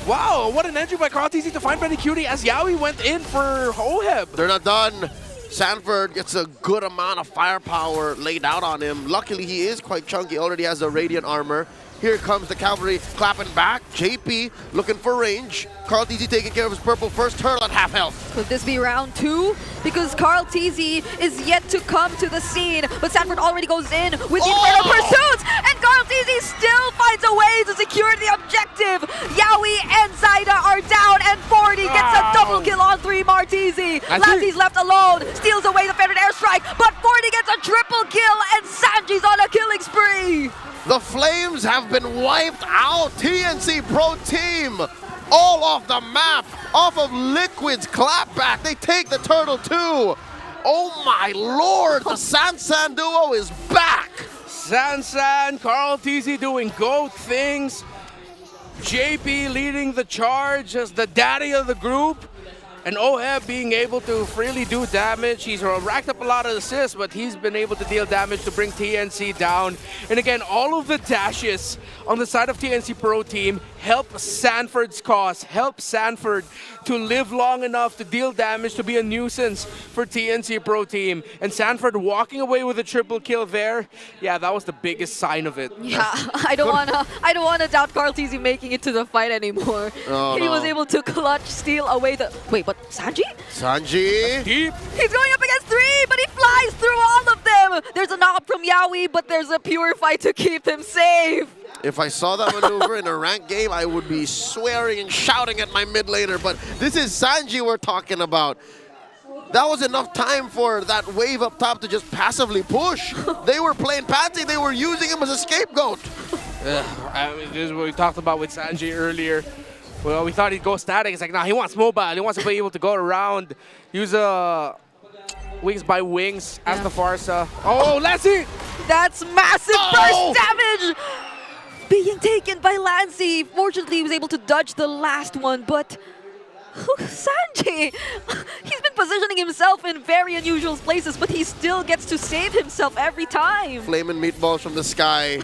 Wow, what an entry by Carl TZ to find Betty Cutie as Yowie went in for Oheb. They're not done. Sanford gets a good amount of firepower laid out on him. Luckily, he is quite chunky, already has a Radiant armor. Here comes the cavalry clapping back. JP looking for range. Carl TZ taking care of his purple first turtle at half health. Could this be round 2? Because Carl TZ is yet to come to the scene, but Sanford already goes in with the Inferno Pursuits, and Carl TZ still finds a way to secure the objective. Yowie and Zaida are down, and 40 gets a double kill on 3-Mar TZ. Lancy's left alone, steals away the feathered airstrike, but 40 gets a triple kill, and Sanji's on a killing spree. The Flames have been wiped out. TNC Pro Team all off the map, off of Liquid's clapback. They take the turtle too. Oh my lord, the Sansan duo is back. Sansan, Carl TZ doing GOAT things. JP leading the charge as the daddy of the group. And Oheb being able to freely do damage. He's racked up a lot of assists, but he's been able to deal damage to bring TNC down. And again, all of the dashes on the side of TNC Pro Team help Sanford's cause, help Sanford to live long enough to deal damage, to be a nuisance for TNC Pro Team. And Sanford walking away with a triple kill there, yeah, that was the biggest sign of it. Yeah, I don't wanna doubt Carl TZ making it to the fight anymore. Oh, he was able to clutch steal away the. Wait, what? Sanji? Sanji. Deep. He's going up against 3, but he flies through all of them. There's a knock from Yaoi, but there's a purify to keep him safe. If I saw that maneuver in a ranked game, I would be swearing and shouting at my mid laner. But this is Sanji we're talking about. That was enough time for that wave up top to just passively push. They were playing Patsy. They were using him as a scapegoat. I mean, this is what we talked about with Sanji earlier. Well, we thought he'd go static. It's like, nah, he wants mobile. He wants to be able to go around, use wings by wings as the Farsa. Oh, Lassie! That's massive burst damage! Being taken by Lancey. Fortunately, he was able to dodge the last one, but Sanji, he's been positioning himself in very unusual places, but he still gets to save himself every time. Flaming meatballs from the sky.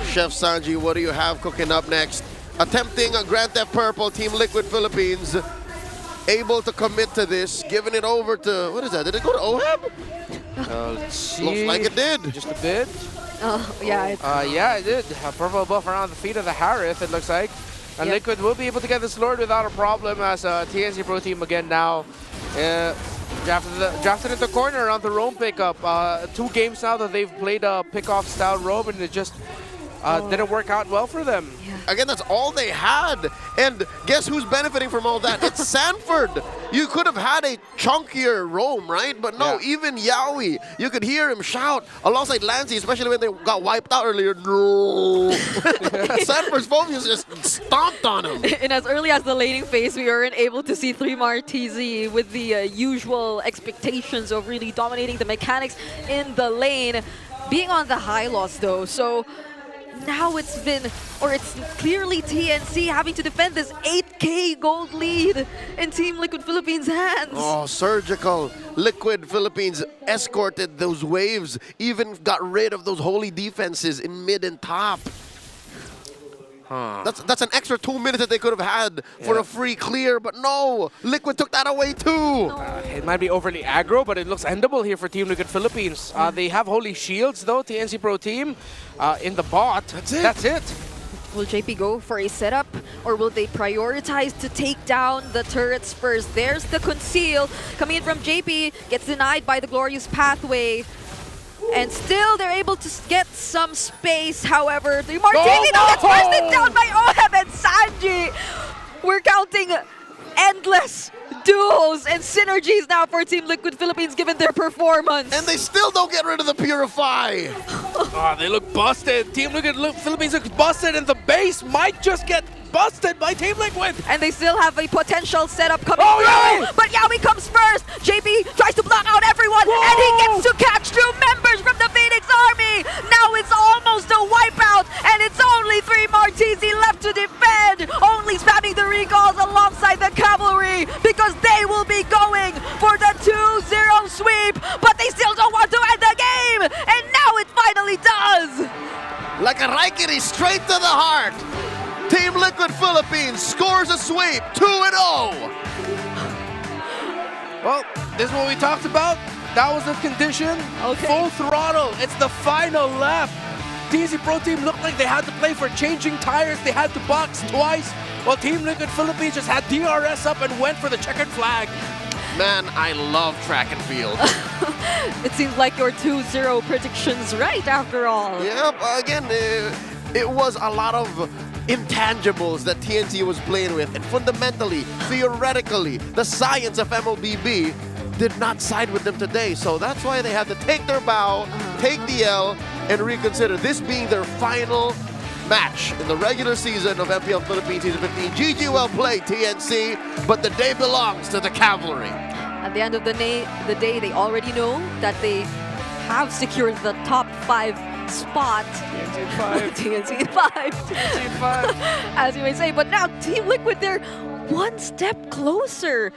Chef Sanji, what do you have cooking up next? Attempting a Grand Theft Purple, Team Liquid Philippines. Able to commit to this, giving it over to, what is that? Did it go to Oheb? Looks like it did. Just a bit. Yeah. Yeah, it did. A purple buff around the feet of the Harith, it looks like. And Liquid will be able to get this Lord without a problem as TNC Pro Team again now. Drafted in the corner on the roam pickup. 2 games now that they've played a pick-off style roam, and it just didn't work out well for them. Again, that's all they had. And guess who's benefiting from all that? It's Sanford. You could have had a chunkier roam, right? But no, even Yaoi, you could hear him shout alongside Lancey, especially when they got wiped out earlier. No. Sanford's Phobius just stomped on him. And as early as the laning phase, we weren't able to see 3-Mar TZ with the usual expectations of really dominating the mechanics in the lane. Being on the high loss though, so now it's clearly TNC having to defend this 8K gold lead in Team Liquid Philippines' hands. Oh, surgical. Liquid Philippines escorted those waves, even got rid of those holy defenses in mid and top. That's an extra 2 minutes that they could have had for a free clear, but no, Liquid took that away too. It might be overly aggro, but it looks endable here for Team Liquid Philippines. They have holy shields though, TNC Pro Team, in the bot. That's it. Will JP go for a setup, or will they prioritize to take down the turrets first? There's the conceal coming in from JP, gets denied by the Glorious Pathway. And still, they're able to get some space. However, the Martini gets bursted down by Oheb and Sanji. We're counting endless duels and synergies now for Team Liquid Philippines, given their performance. And they still don't get rid of the Purify. They look busted. Team Liquid Philippines looks busted, and the base might just get busted by Team Liquid. And they still have a potential setup coming through. But Yaoi comes first. JP tries to block out everyone, and he gets to catch 2 members from the Phoenix Army. Now it's almost a wipeout, and it's only 3-Mar TZ left to defend. Only spamming the recalls alongside the cavalry, because they will be going for the 2-0 sweep. But they still don't want to end the game, and now it finally does. Like a Raikiri straight to the heart. Team Liquid Philippines scores a sweep, 2-0. Well, this is what we talked about. That was the condition. Full throttle. It's the final lap. TNC Pro Team looked like they had to play for changing tires. They had to box twice. While Team Liquid Philippines just had DRS up and went for the checkered flag. Man, I love track and field. It seems like your 2-0 prediction's right after all. Yep, again, it was a lot of intangibles that TNC was playing with, and fundamentally, theoretically, the science of MLBB did not side with them today, so that's why they had to take their bow, take the L, and reconsider this being their final match in the regular season of MPL Philippines Season 15. GG, well played, TNC, but the day belongs to the cavalry. At the end of the day, they already know that they have secured the top 5 spot. TNC 5. TNC 5. As you may say, but now Team Liquid, they're one step closer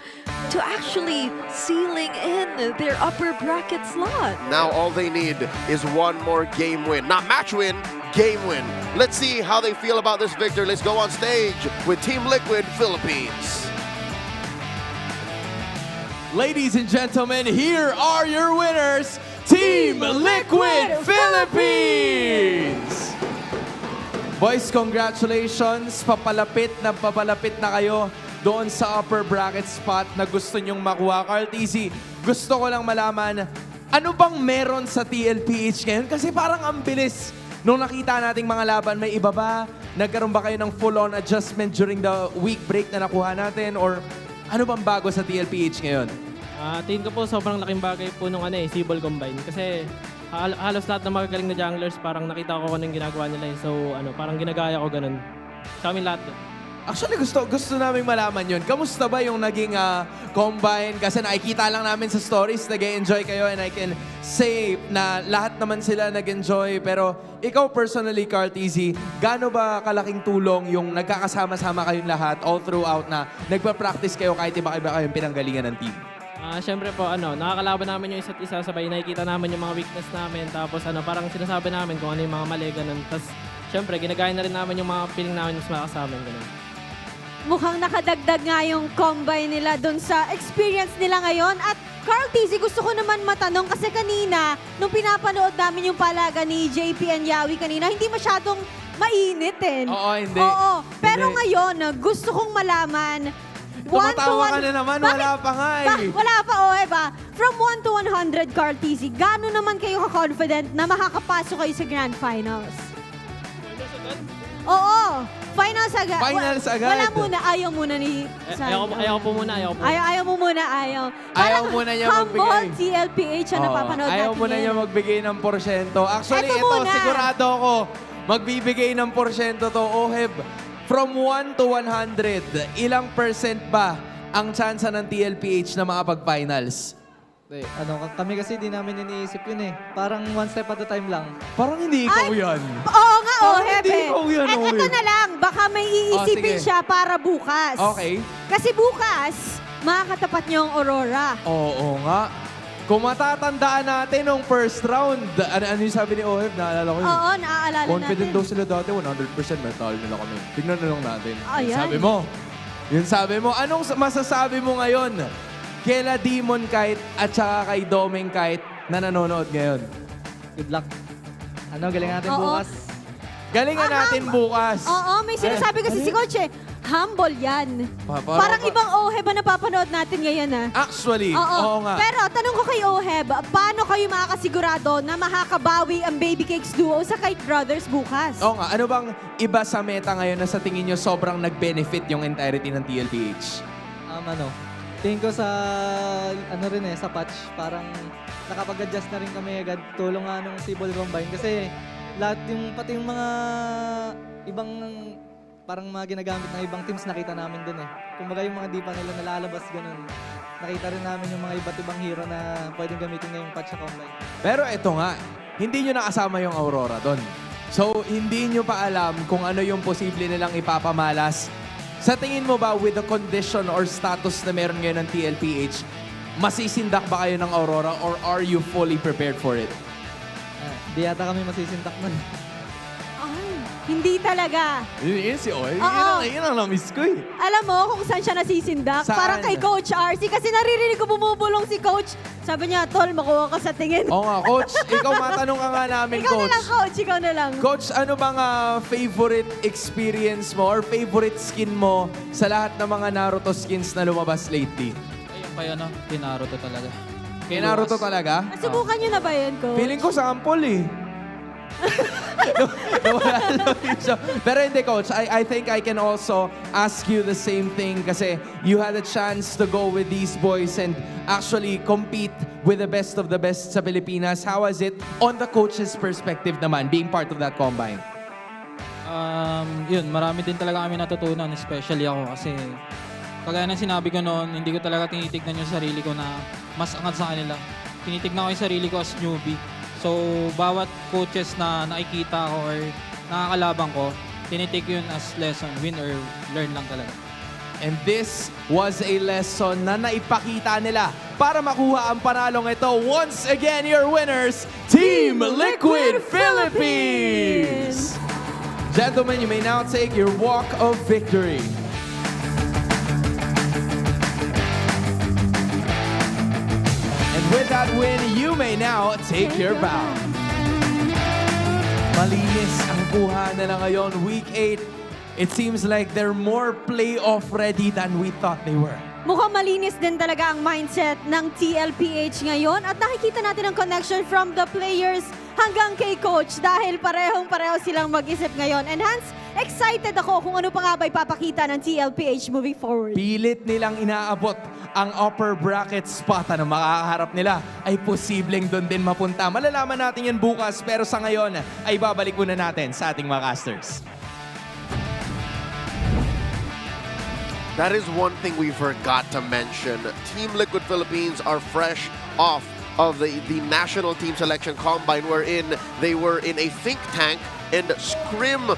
to actually sealing in their upper bracket slot. Now all they need is one more game win. Not match win, game win. Let's see how they feel about this victory. Let's go on stage with Team Liquid Philippines. Ladies and gentlemen, here are your winners, Team Liquid Philippines! Boys, congratulations. Papalapit na kayo doon sa upper bracket spot na gusto nyong makuha. Carl TZ, gusto ko lang malaman, ano bang meron sa TLPH ngayon? Kasi parang ang bilis. Nung nakita nating mga laban, may iba ba? Nagkaroon ba kayo ng full-on adjustment during the week break na nakuha natin? Or ano bang bago sa TLPH ngayon? Tingin ko po sobrang laking bagay po nung Sibol Combine. Kasi halos lahat ng magagaling na junglers, parang nakita ko anong ginagawa nila. So parang ginagaya ko ganun. Sa amin lahat. Actually, gusto namin malaman yun. Kamusta ba yung naging combine? Kasi nakikita lang namin sa stories, nag-enjoy kayo, and I can say na lahat naman sila nag-enjoy. Pero ikaw personally, Carl TZ, gaano ba kalaking tulong yung nagkakasama-sama kayong lahat all throughout na nagpa-practice kayo kahit iba-iba kayong pinanggalingan ng team? Siyempre po, nakakalaban namin yung isa't isa, sabay nakikita namin yung mga weakness namin, tapos parang sinasabi namin kung ano yung mga mali, ganun. Tapos, siyempre, ginagaya na rin namin yung mga feeling namin mas makasama, ganun. Mukhang nakadagdag nga yung combine nila dun sa experience nila ngayon. At Carl TZ, gusto ko naman matanong kasi kanina, nung pinapanood namin yung palaga ni JP and Yawi kanina, hindi masyadong mainit eh. Oo, hindi. Oo, pero Hindi. ngayon, gusto kong malaman, Tumatawa ka na naman, wala pa nga eh. Wala pa, ba? From 1 to 100, Carl TZ, gaano naman kayo ka-confident na makakapasok kayo sa Grand Finals? Oo, finals agad. Finals agad. Wala muna, ayaw muna ni Sandro. Ayaw po muna. Ayaw mo muna, ayaw. Ayaw muna niya magbigay. Humble TLPH na napapanood natin. Ayaw muna niya magbigay ng porsyento. Actually, Eto ito, muna. sigurado ako, magbibigay ng porsyento to, Oheb. From 1 to 100, ilang percent ba ang tsansa ng TLPH na makapag-finals? Kami kasi di namin iniisip yun eh. Parang one step at a time lang. Parang hindi ikaw yan. Oo nga, Hindi ikaw yan, At ito na lang, baka may iisipin sige. siya para bukas. Okay. Kasi bukas, makakatapat niyo ang Aurora. Oo nga. Kung matatandaan natin nung first round, ano yung sabi ni Oheb? Naalala ko yun. Oo, naaalala Confident natin. daw sila dati, 100% metal nila kami. Tignan na lang natin. Ayan. Yung sabi mo. Anong masasabi mo ngayon? Kela Demon kahit at saka kay Domeng kahit na nanonood ngayon. Good luck. Galingan natin Oo. bukas. Galingan natin bukas. Oo, may sinasabi kasi si Coach humble yan. Parang ibang Oheb na napapanood natin ngayon Actually, Oo. oo nga. Pero tanong ko kay Oheb, paano kayo makakasigurado na makakabawi ang Baby Cakes duo sa Kite Brothers bukas? Oo nga, ano bang iba sa meta ngayon na sa tingin nyo sobrang nag-benefit yung entirety ng TLPH? Tingin ko sa, sa patch, parang nakapag-adjust na rin kami agad. Tulong nga nung Sibol Combine kasi lahat pati yung mga ibang parang mga ginagamit ng ibang teams nakita namin dun eh. Kumbaga yung mga di pa nila nalalabas ganun. Nakita rin namin yung mga iba't ibang hero na pwedeng gamitin ngayong patch sa Combine. Pero eto nga, hindi nyo nakasama yung Aurora doon. So, hindi nyo pa alam kung ano yung posible nilang ipapamalas. Sa tingin mo ba, with the condition or status na meron ngayon ng TLPH, masisindak ba kayo ng Aurora or are you fully prepared for it? Di yata kami masisintak nun. Hindi talaga. Yun si Oy. Oo. Yun ang na-miss ko eh. Alam mo kung saan siya nasisindak? Saan? Parang kay Coach RC kasi naririnig ko bumubulong si Coach. Sabi niya, Tol, makuha ka sa tingin. Oo nga, Coach. Ikaw matanong ka nga namin, Ikaw Coach. na lang, Coach. Ikaw na lang. Coach, ano bang favorite experience mo or favorite skin mo sa lahat ng mga Naruto skins na lumabas lately? Ayun kay Naruto talaga. Kay Naruto talaga? Subukan niyo na ba yun, Coach? Feeling ko sample eh. Pero hindi, Coach. I think I can also ask you the same thing kasi you had a chance to go with these boys and actually compete with the best of the best sa Pilipinas. How was it on the coach's perspective naman, being part of that combine? Yun, marami din talaga kami natutunan, especially ako kasi kagaya ng sinabi ko noon, hindi ko talaga tinitignan yung sarili ko na mas angat sa kanila. Tinitignan ko yung sarili ko as newbie. So, bawat coaches na nakikita ko or nakakalabang ko, tinitake yun as lesson, win or learn lang talaga. And this was a lesson na naipakita nila para makuha ang panalong ito. Once again, your winners, Team Liquid Philippines! Gentlemen, you may now take your walk of victory. And with that win, you may now take your bow. Malinis ang kuha nila ngayon, Week 8. It seems like they're more playoff ready than we thought they were. Mukhang malinis din talaga ang mindset ng TLPH ngayon at nakikita natin ang connection from the players hanggang kay coach dahil parehong-pareho silang mag-isip ngayon. And hence, excited ako kung ano pa nga ba ipapakita ng TLPH moving forward. Pilit nilang inaabot ang upper bracket spot na makakaharap nila ay posibleng doon din mapunta. Malalaman natin yan bukas pero sa ngayon ay babalik muna natin sa ating mga casters. That is one thing we forgot to mention. Team Liquid Philippines are fresh off of the national team selection combine wherein they were in a think tank and scrim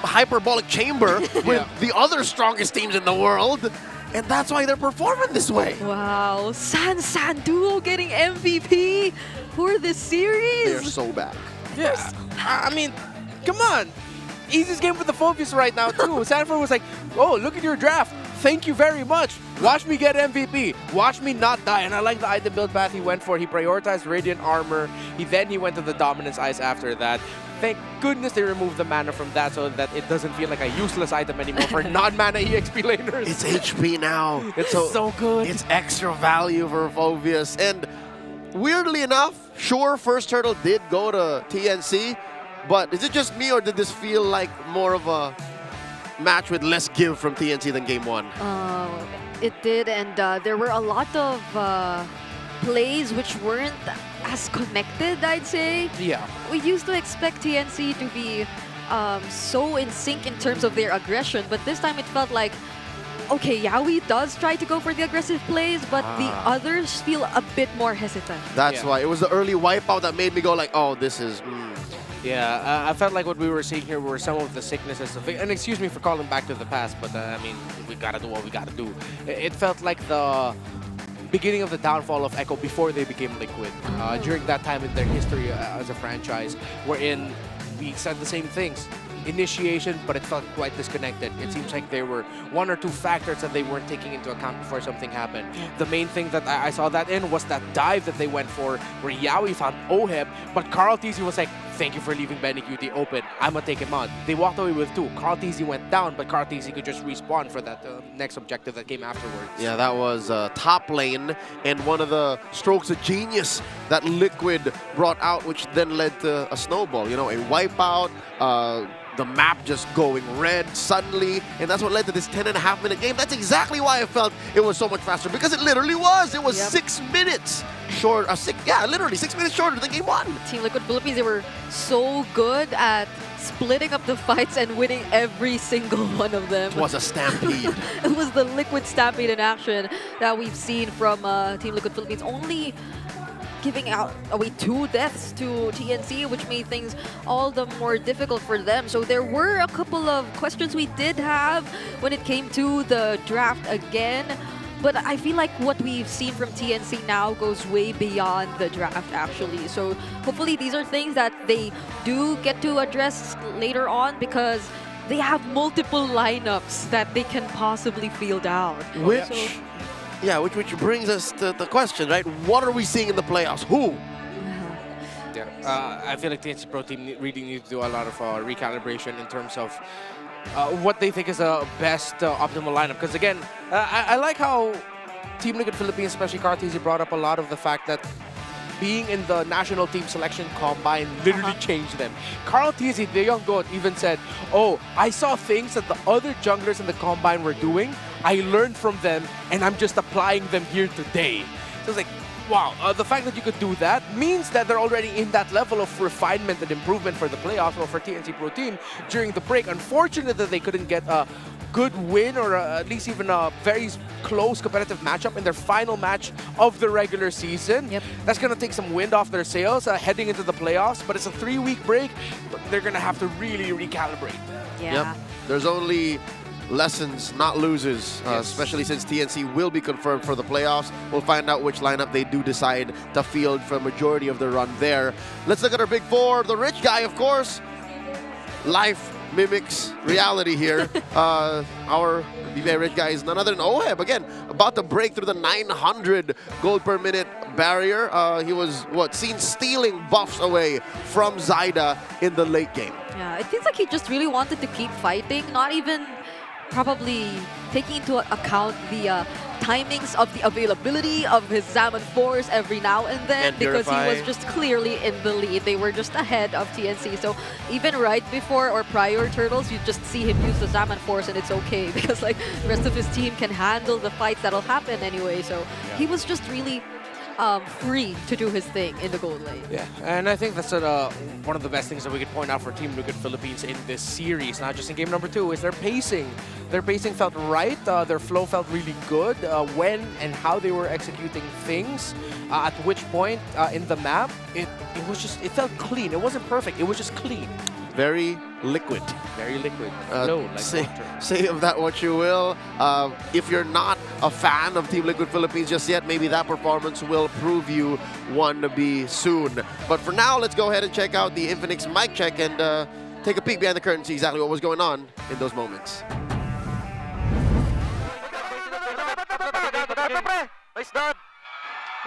hyperbolic chamber with the other strongest teams in the world. And that's why they're performing this way. Wow, San Duo getting MVP for this series. They're so back. Yeah, I mean, come on. Easiest game for the Phobius right now, too. Sanford was like, oh, look at your draft. Thank you very much. Watch me get MVP. Watch me not die. And I like the item build path he went for. He prioritized Radiant Armor. Then he went to the Dominance Ice after that. Thank goodness they removed the mana from that so that it doesn't feel like a useless item anymore for non-mana EXP laners. It's HP now. It's so good. It's extra value for Phobius. And weirdly enough, sure, first turtle did go to TNC. But is it just me, or did this feel like more of a match with less give from TNC than Game 1? It did, and there were a lot of plays which weren't as connected, I'd say. Yeah. We used to expect TNC to be so in sync in terms of their aggression, but this time it felt like, okay, Yaoi does try to go for the aggressive plays, but the others feel a bit more hesitant. That's why. It was the early wipeout that made me go like, oh, this is... Yeah, I felt like what we were seeing here were some of the sicknesses of it. And excuse me for calling back to the past, but I mean, we gotta do what we gotta do. It felt like the beginning of the downfall of Echo before they became Liquid. During that time in their history as a franchise, wherein we said the same things. Initiation, but it felt quite disconnected. It seems like there were one or two factors that they weren't taking into account before something happened. The main thing that I saw that in was that dive that they went for, where Yaoi found Oheb, but Carl TZ was like, thank you for leaving Benny QT open. I'm gonna take him on. They walked away with two. Carl TZ went down, but Carl TZ could just respawn for that next objective that came afterwards. Yeah, that was top lane, and one of the strokes of genius that Liquid brought out, which then led to a snowball. You know, a wipeout, the map just going red suddenly, and that's what led to this 10.5-minute game. That's exactly why I felt it was so much faster, because it literally was. It was 6 minutes short. Literally 6 minutes shorter than Game 1. Team Liquid Philippines, they were so good at splitting up the fights and winning every single one of them. It was a stampede. It was the Liquid Stampede in action that we've seen from Team Liquid Philippines. Only giving away 2 deaths to TNC, which made things all the more difficult for them. So there were a couple of questions we did have when it came to the draft again. But I feel like what we've seen from TNC now goes way beyond the draft, actually. So hopefully these are things that they do get to address later on, because they have multiple lineups that they can possibly field out. Which brings us to the question, right? What are we seeing in the playoffs? Who? I feel like TNC Pro Team really needs to do a lot of recalibration in terms of what they think is the best optimal lineup. Because again, I like how Team Liquid Philippines, especially Cartesi, brought up a lot of the fact that being in the national team selection combine literally changed them. Carl TZ, the young goat, even said, oh, I saw things that the other junglers in the combine were doing. I learned from them, and I'm just applying them here today. So it's like, wow, the fact that you could do that means that they're already in that level of refinement and improvement for the playoffs or for TNC Pro Team during the break. Unfortunate that they couldn't get a good win or at least even a very close competitive matchup in their final match of the regular season. That's going to take some wind off their sails heading into the playoffs, but it's a 3-week break. But they're going to have to really recalibrate. Yeah. Yep. There's only lessons, not losers, especially since TNC will be confirmed for the playoffs. We'll find out which lineup they do decide to field for a majority of the run there. Let's look at our big four. The rich guy, of course. Life mimics reality here. Our BBI rich guy is none other than Oheb. Again, about to break through the 900 gold per minute barrier. He was, seen stealing buffs away from Zyda in the late game. Yeah, it feels like he just really wanted to keep fighting, not even probably taking into account the timings of the availability of his Zaman Force every now and then, because he was just clearly in the lead. They were just ahead of TNC. So even right before or prior Turtles, you just see him use the Zaman Force and it's okay because like the rest of his team can handle the fights that'll happen anyway. So he was just really free to do his thing in the gold lane. Yeah, and I think that's one of the best things that we could point out for Team Liquid Philippines in this series, not just in game number 2, is their pacing. Their pacing felt right, their flow felt really good when and how they were executing things, at which point in the map, it felt clean. It wasn't perfect, it was just clean. Very liquid. Very liquid. Flow, like say of that what you will. If you're not a fan of Team Liquid Philippines just yet, maybe that performance will prove you one to be soon. But for now, let's go ahead and check out the Infinix mic check and take a peek behind the curtain, see exactly what was going on in those moments. Nice dot!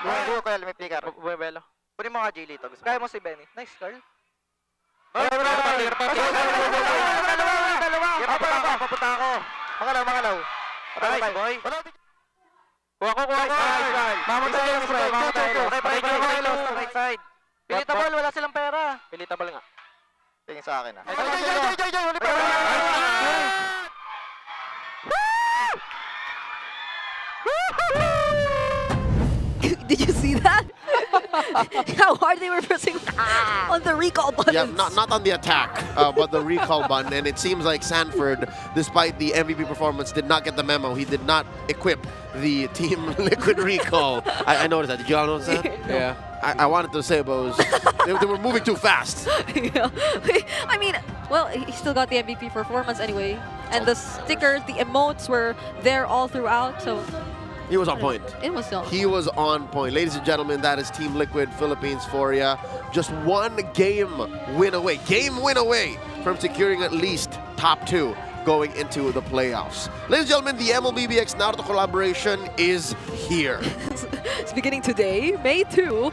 Buo ko may play ka. Buwelo. Kunin mo nga Jilly to. Kaya mo si Benny. Nice, Carl. Papunta ako. Mangalaw. Nice, boy. Kuha ko. Mamatay yung spray. Right side. Pilitable, wala silang pera. Pilitable nga. Tingin sa akin, Did you see that? How hard they were pressing on the recall button. Yeah, not on the attack, but the recall button. And it seems like Sanford, despite the MVP performance, did not get the memo. He did not equip the Team Liquid recall. I noticed that. Did you all notice that? Yeah. I wanted to say, but it was, they were moving too fast. Yeah. I mean, well, he still got the MVP performance anyway. And the stickers, the emotes were there all throughout, so... He was on point. It was still. He was on point. Ladies and gentlemen, that is Team Liquid Philippines for ya. Just one game win away from securing at least top 2 going into the playoffs. Ladies and gentlemen, the MLBBX Naruto collaboration is here. It's beginning today, May 2.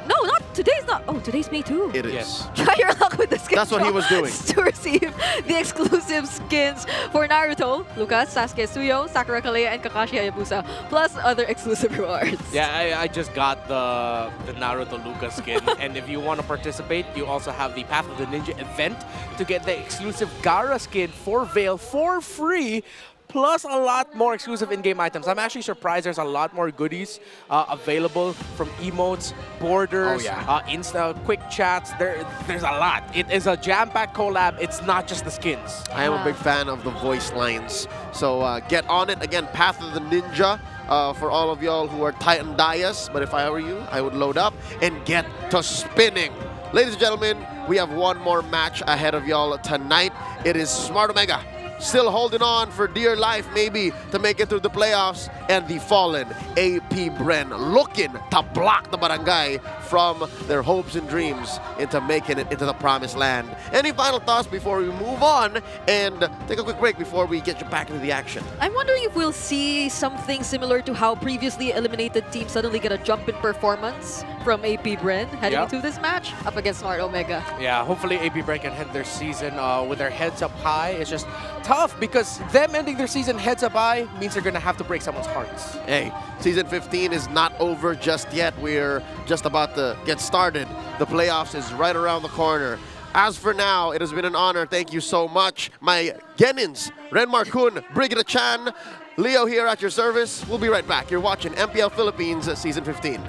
No, not today's not. Oh, today's May 2. It is. Yes. Try your luck with the skins. That's what he was doing. To receive the exclusive skins for Naruto, Lucas, Sasuke Suyo, Sakura Kalea, and Kakashi Hayabusa, plus other exclusive rewards. Yeah, I just got the Naruto Lucas skin. And if you want to participate, you also have the Path of the Ninja event to get the exclusive Gaara skin for Veil for free. Plus a lot more exclusive in-game items. I'm actually surprised there's a lot more goodies available from emotes, borders, Insta, quick chats. There's a lot. It is a jam-packed collab. It's not just the skins. I am a big fan of the voice lines. So get on it. Again, Path of the Ninja for all of y'all who are Titan Dias. But if I were you, I would load up and get to spinning. Ladies and gentlemen, we have one more match ahead of y'all tonight. It is Smart Omega still holding on for dear life, maybe, to make it through the playoffs, and the fallen AP Bren looking to block the barangay from their hopes and dreams into making it into the promised land. Any final thoughts before we move on and take a quick break before we get you back into the action? I'm wondering if we'll see something similar to how previously eliminated teams suddenly get a jump in performance from AP Bren heading into this match up against Smart Omega. Yeah, hopefully AP Bren can end their season with their heads up high. It's just tough because them ending their season heads up high means they're going to have to break someone's hearts. Hey, season 15 is not over just yet. We're just about to get started. The playoffs is right around the corner. As for now, it has been an honor. Thank you so much. My Genins, Renmar Kun, Brigida Chan, Leo here at your service. We'll be right back. You're watching MPL Philippines Season 15.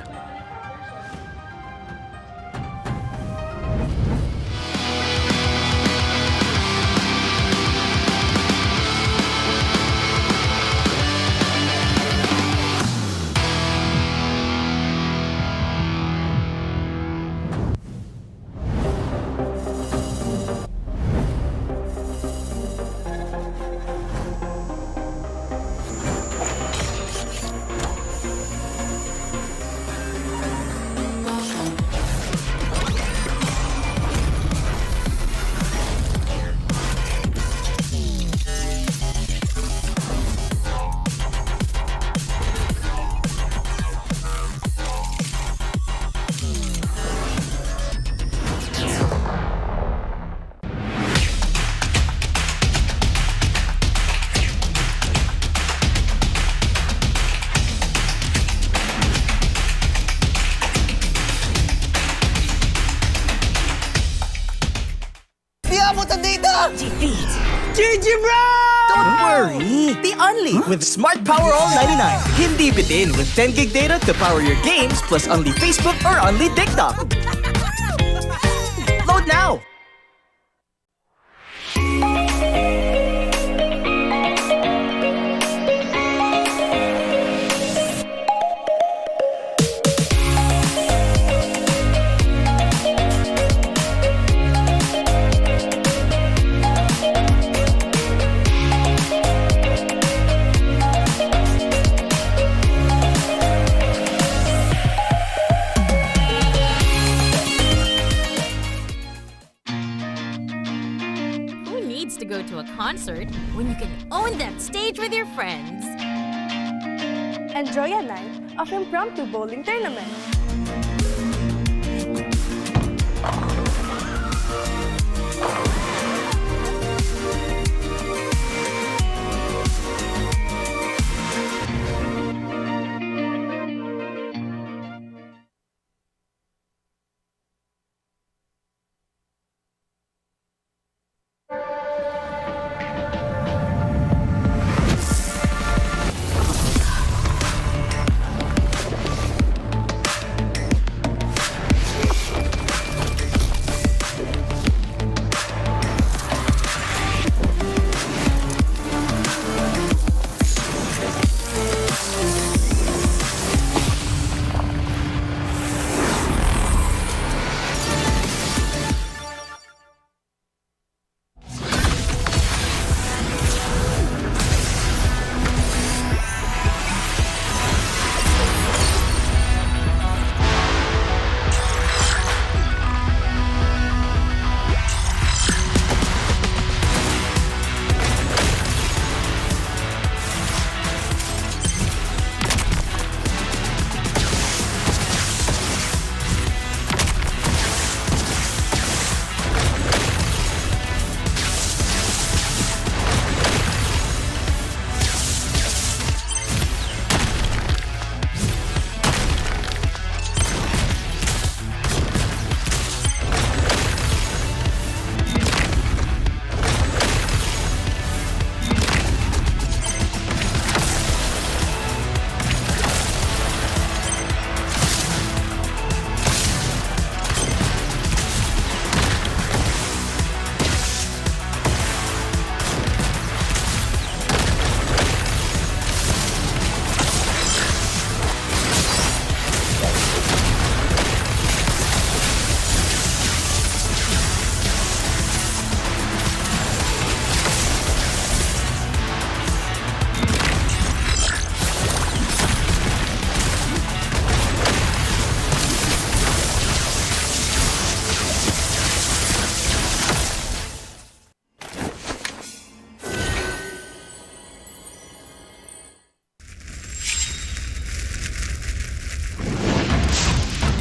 only with Smart Power All 99. Hindi bitin with 10 gig data to power your games plus only Facebook or only TikTok. Load now! To go to a concert when you can own that stage with your friends. Enjoy a night of impromptu bowling tournament.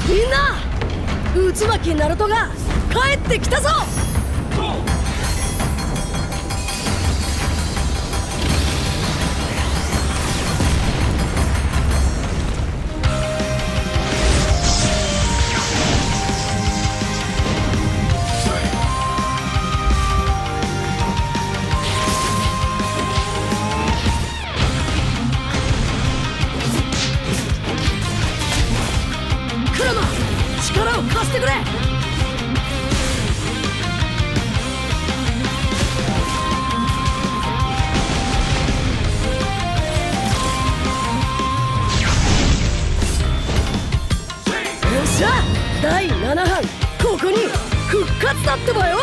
Minna! 渦巻きナルトが帰ってきたぞ! Kurama! 力を貸してくれ! Yosha! 第7班ここに復活だってばよ!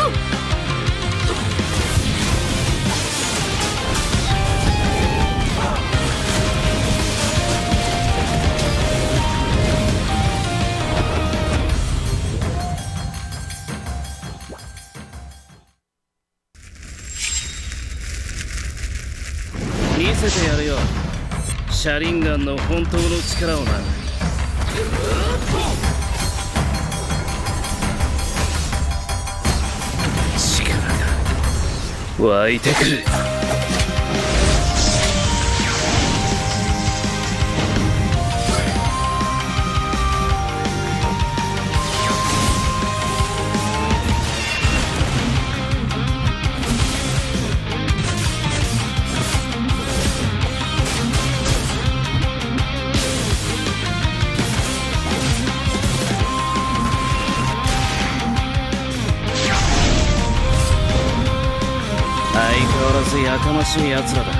見せてやるよシャリンガンの本当の力をな力が湧いてくるぜやかましい奴らだ。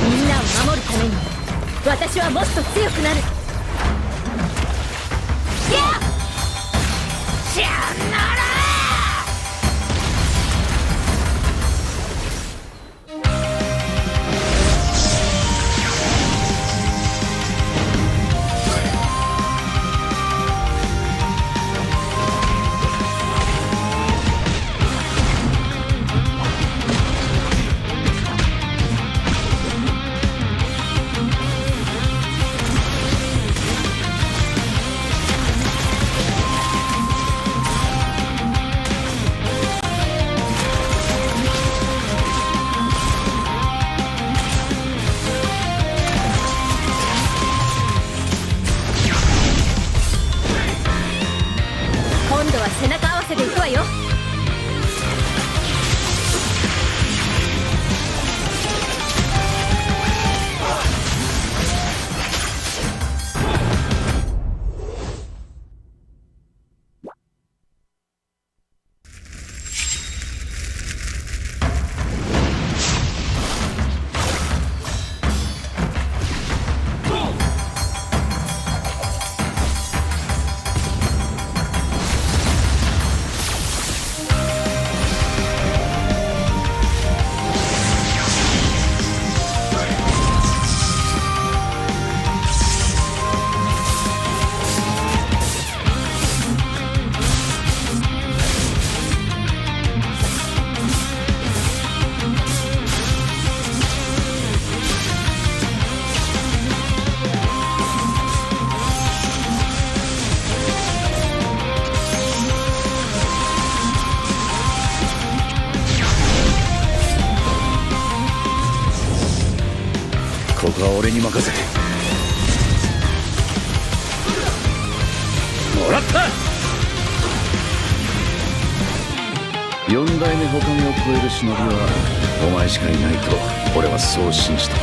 みんなを守るために私はもっと強くなる。今度は背中合わせでいくわよ。ここは俺に任せてもらった。4代目火影を超える忍びはお前しかいないと俺はそう信じた。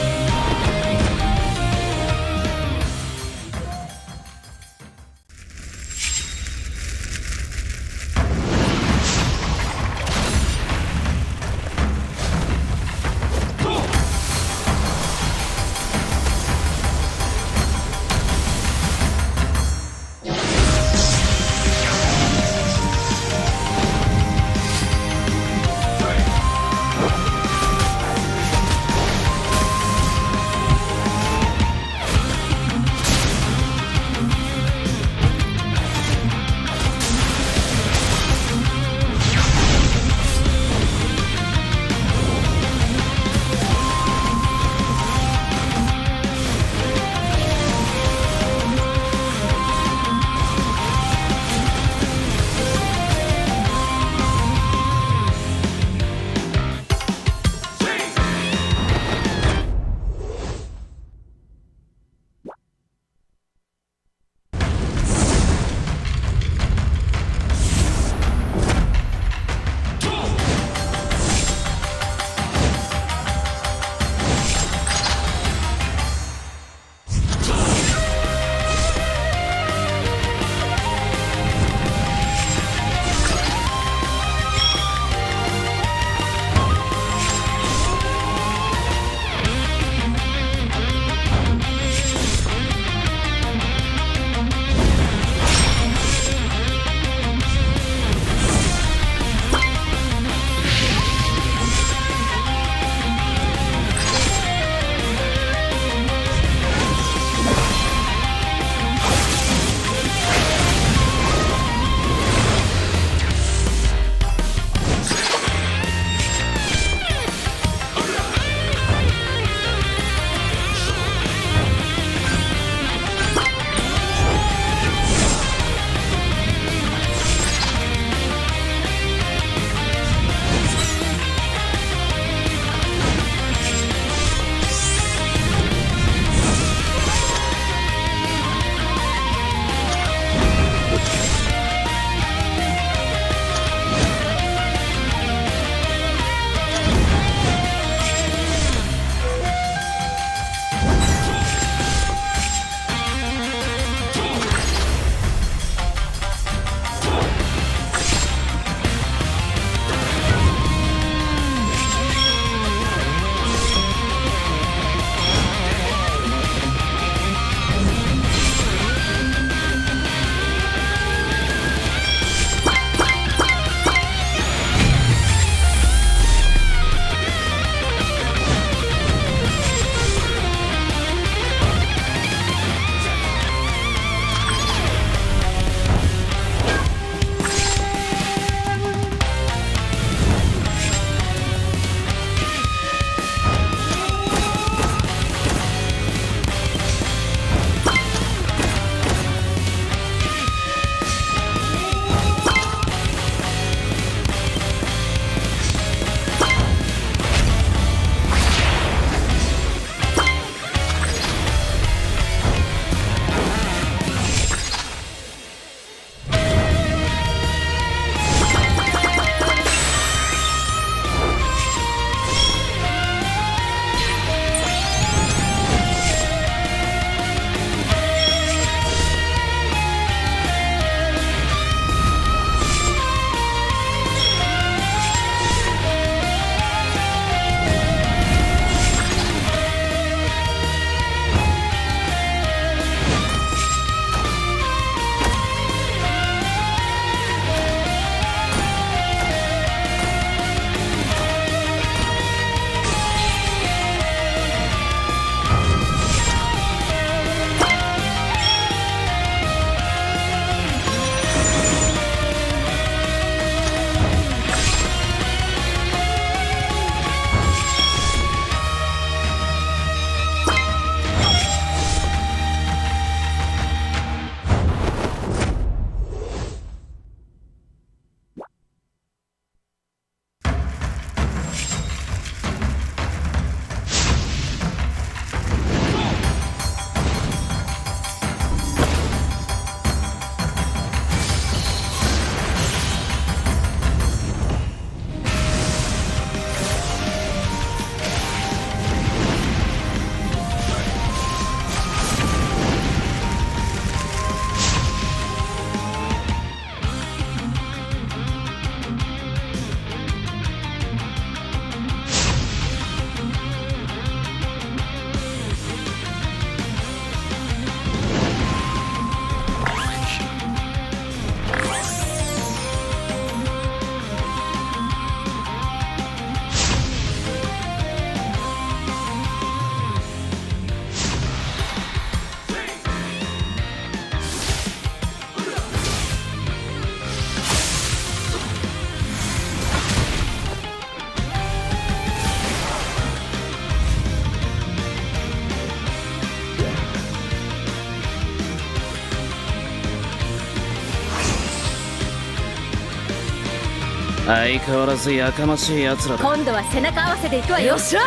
相変わらずやかましい奴らだ。今度は背中合わせでいくわよ。よっしゃ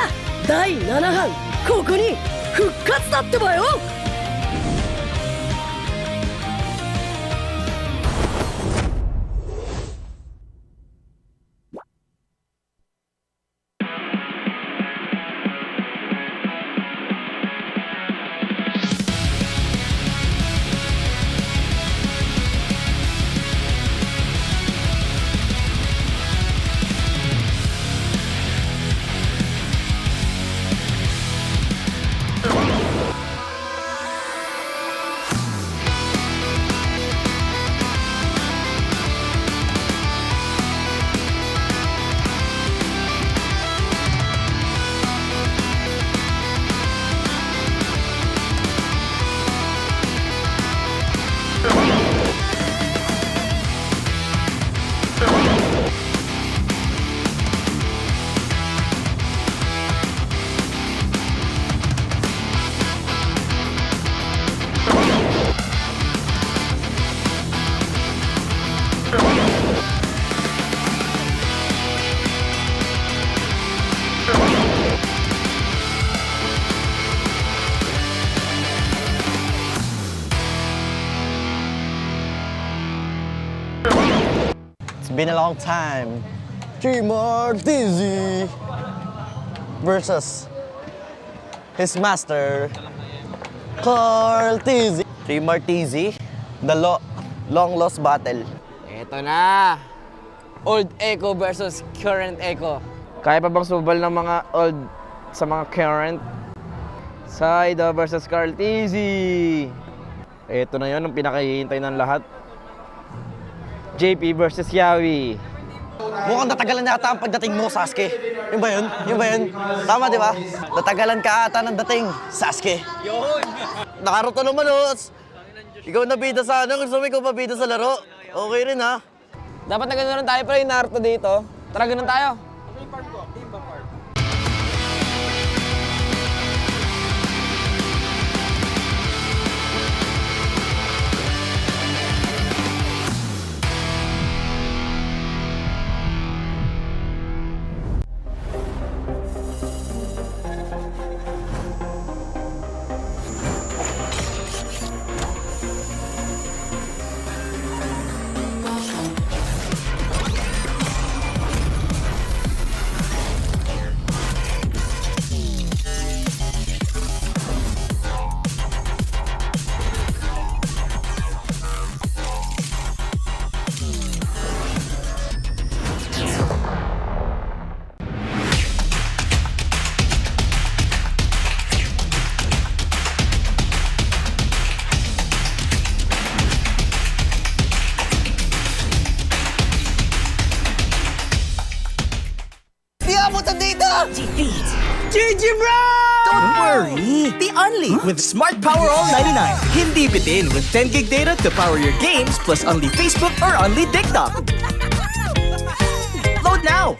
第7班ここに復活だってばよ。It's been a long time. Martizi versus his master, Martizi. Martizi, the long lost battle. Eto na! Old Echo versus current Echo. Kaya pa bang subal ng mga old sa mga current? Saida versus Carl Tizzy. Eto na yun, ang pinakahihintay ng lahat. JP versus Yawi. Mukhang natagalan na ata ang pagdating mo, Sasuke. Yun ba yun? Yun ba yun? Tama, di ba? Natagalan ka ata ng dating, Sasuke. Yun! Nakaroto naman, oh. Ikaw nabida sa ano, gusto mo ikaw pabida sa laro. Okay rin, ha? Dapat na gano'n tayo pala yung Naruto dito. Tara, gano'n tayo. Defeat GG Bren! Don't worry, be only with Smart Power All 99. Hindi bitin with 10 gig data to power your games plus only Facebook or only TikTok. Load now!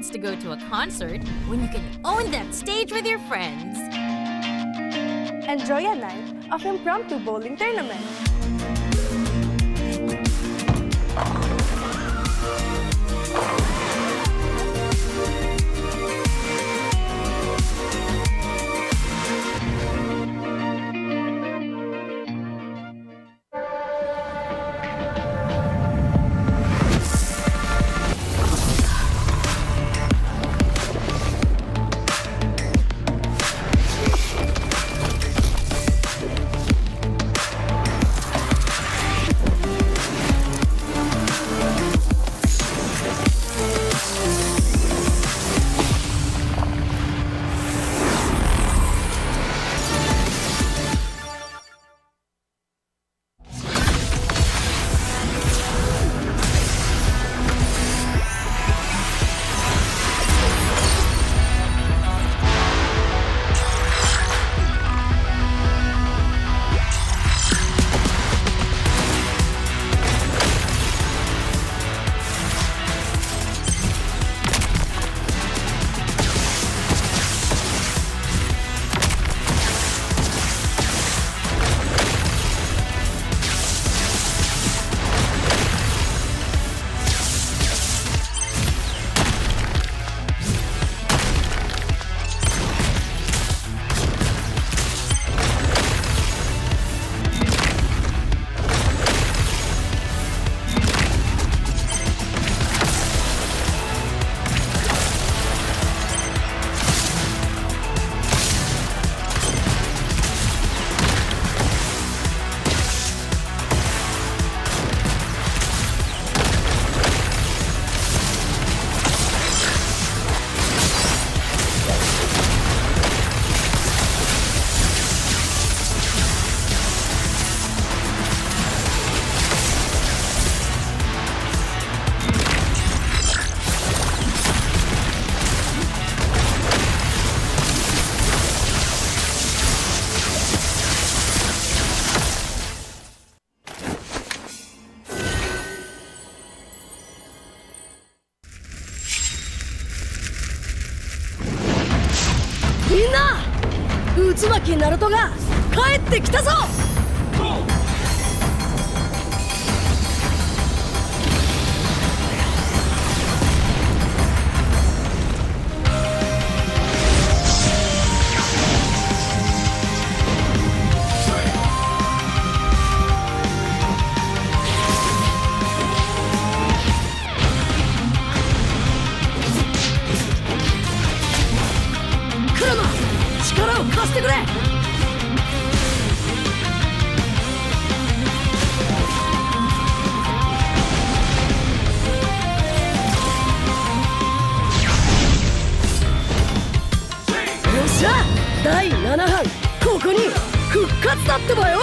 To go to a concert when you can own that stage with your friends. Enjoy a night of impromptu bowling tournament. みんな渦巻きナルトが帰ってきたぞ。力を貸してくれ。よっしゃ、第7班ここに復活だってばよ。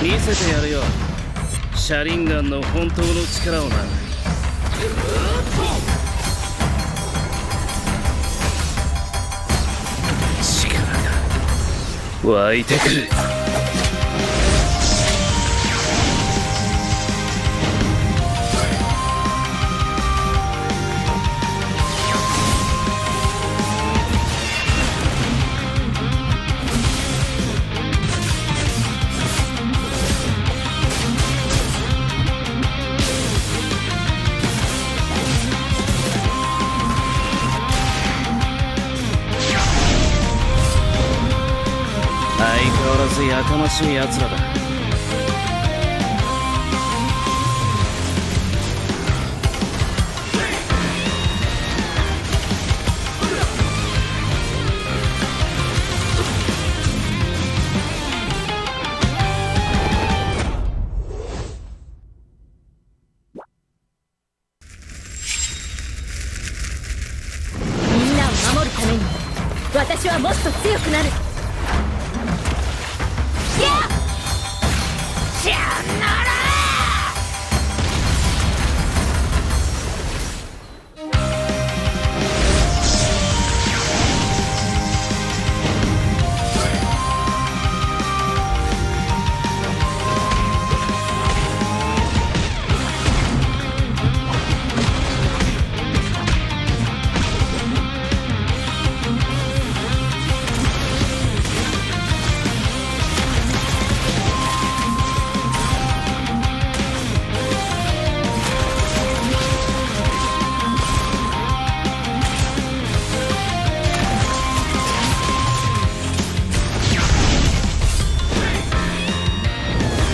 見せてやるよ、シャリンガンの本当の力をな。力が湧いてくる。相変わらずやかましいやつらだ。みんなを守るために私はもっと強くなる。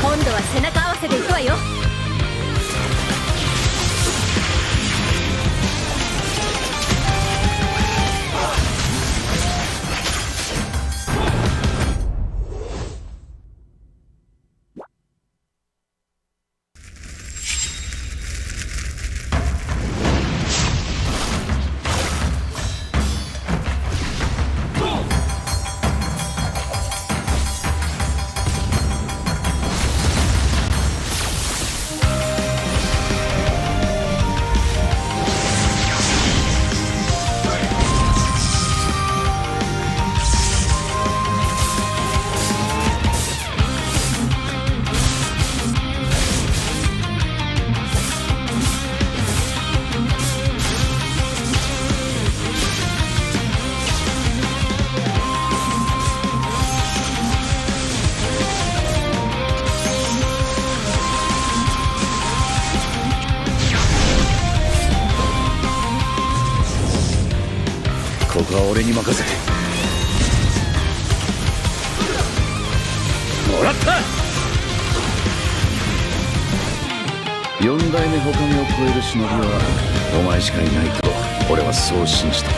今度は背中合わせでいくわよ。ここは俺に任せて。もらった。4代目他目を超える忍びはお前しかいないと俺はそう信じた。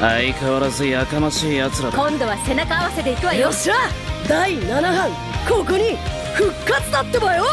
相変わらずやかましい奴らだ。今度は背中合わせでいくわよ。よっしゃ第7班ここに復活だってばよ。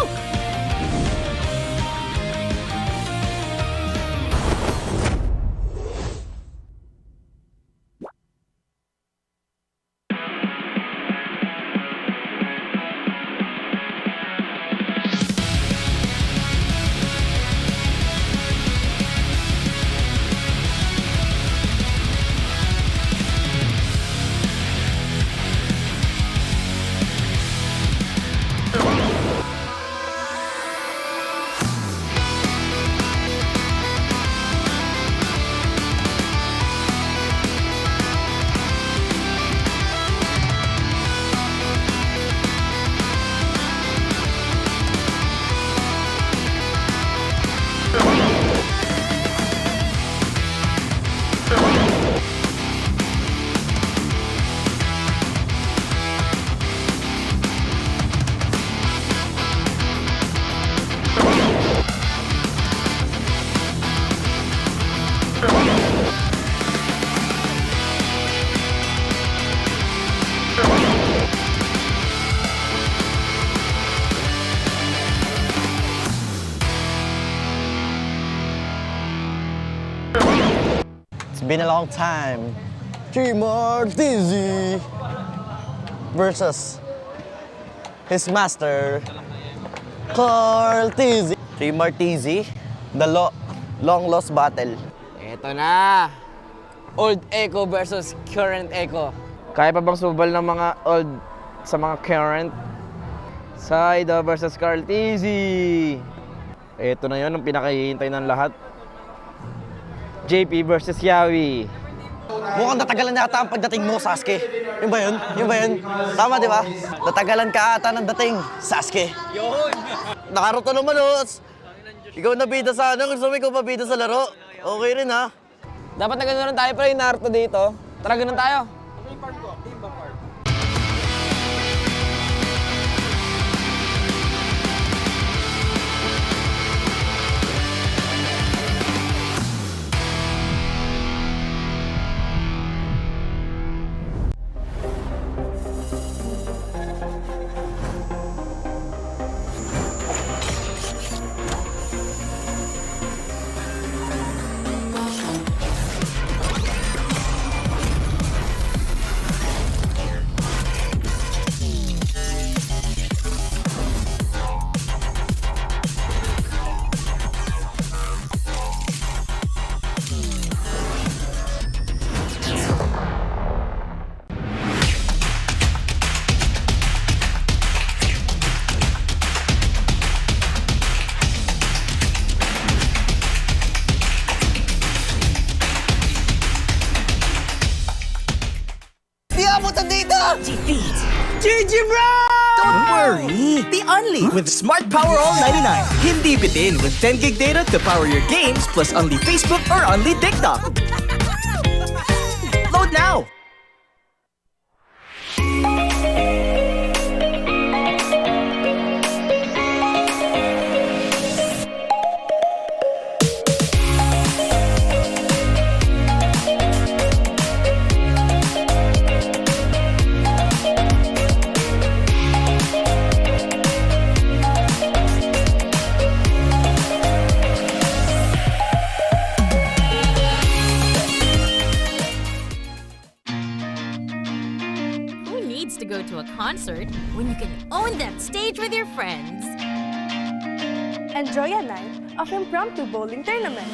It's been a long time. Martizi versus his master, Martizi. Martizi, the long lost battle. Eto na! Old Echo versus current Echo. Kaya pa bang subal ng mga old sa mga current? Saida versus Cartesi. Eto na yun, ang pinakahihintay ng lahat. JP versus Yawi. Mukhang natagalan na ata ang pagdating mo, Sasuke. Yun ba yun? Yun ba yun? Tama, di ba? Natagalan ka ata ng dating, Sasuke. Yun! Nakaroto naman, oh. Ikaw nabida sa ano, gusto mo ikaw mabida sa laro. Okay rin, ha? Dapat na gano'n tayo pala yung Naruto dito. Tara, gano'n tayo. Defeat. GG bro! Don't worry. Be only with Smart Power All 99. Hindi bitin with 10 gig data to power your games plus only Facebook or only TikTok. Load now. To go to a concert when you can own that stage with your friends. Enjoy a night of impromptu bowling tournament.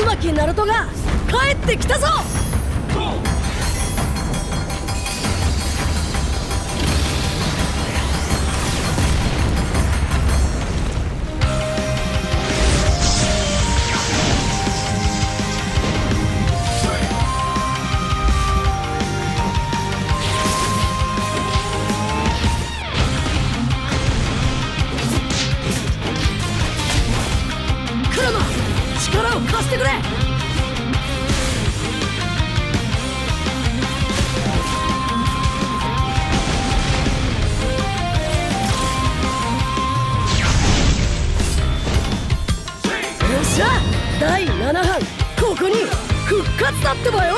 巻ナルトが帰ってきたぞ。クラマ、力を貸してくれ。よっしゃ、第7班ここに復活だってばよ。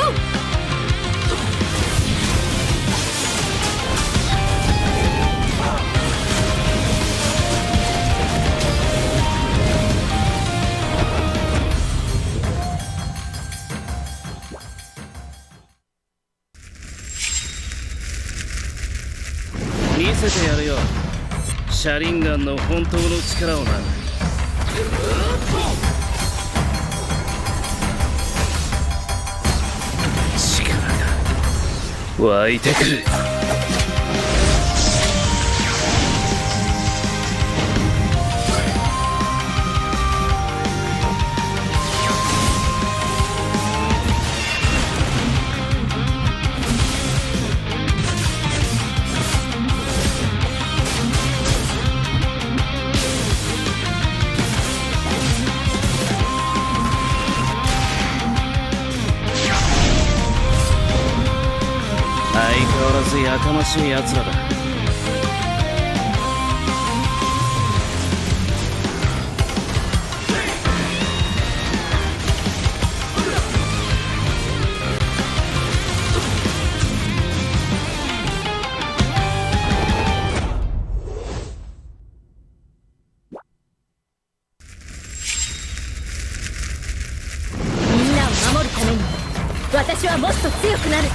見せてやるよ、シャリンガンの本当の力をな。力が湧いてくる。相変わらずやかましいやつらだ。みんなを守るために私はもっと強くなる。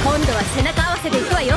今度は背中合わせでいくわよ。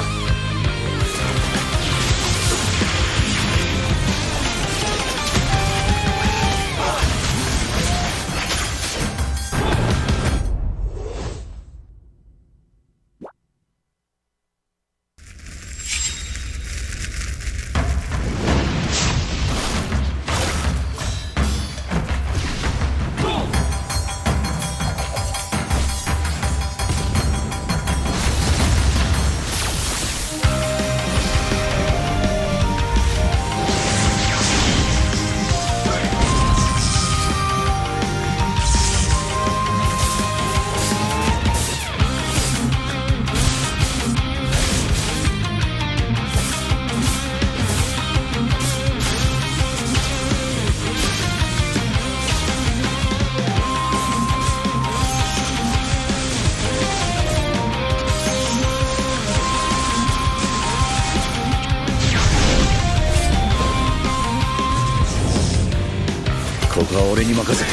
ここは俺に任せて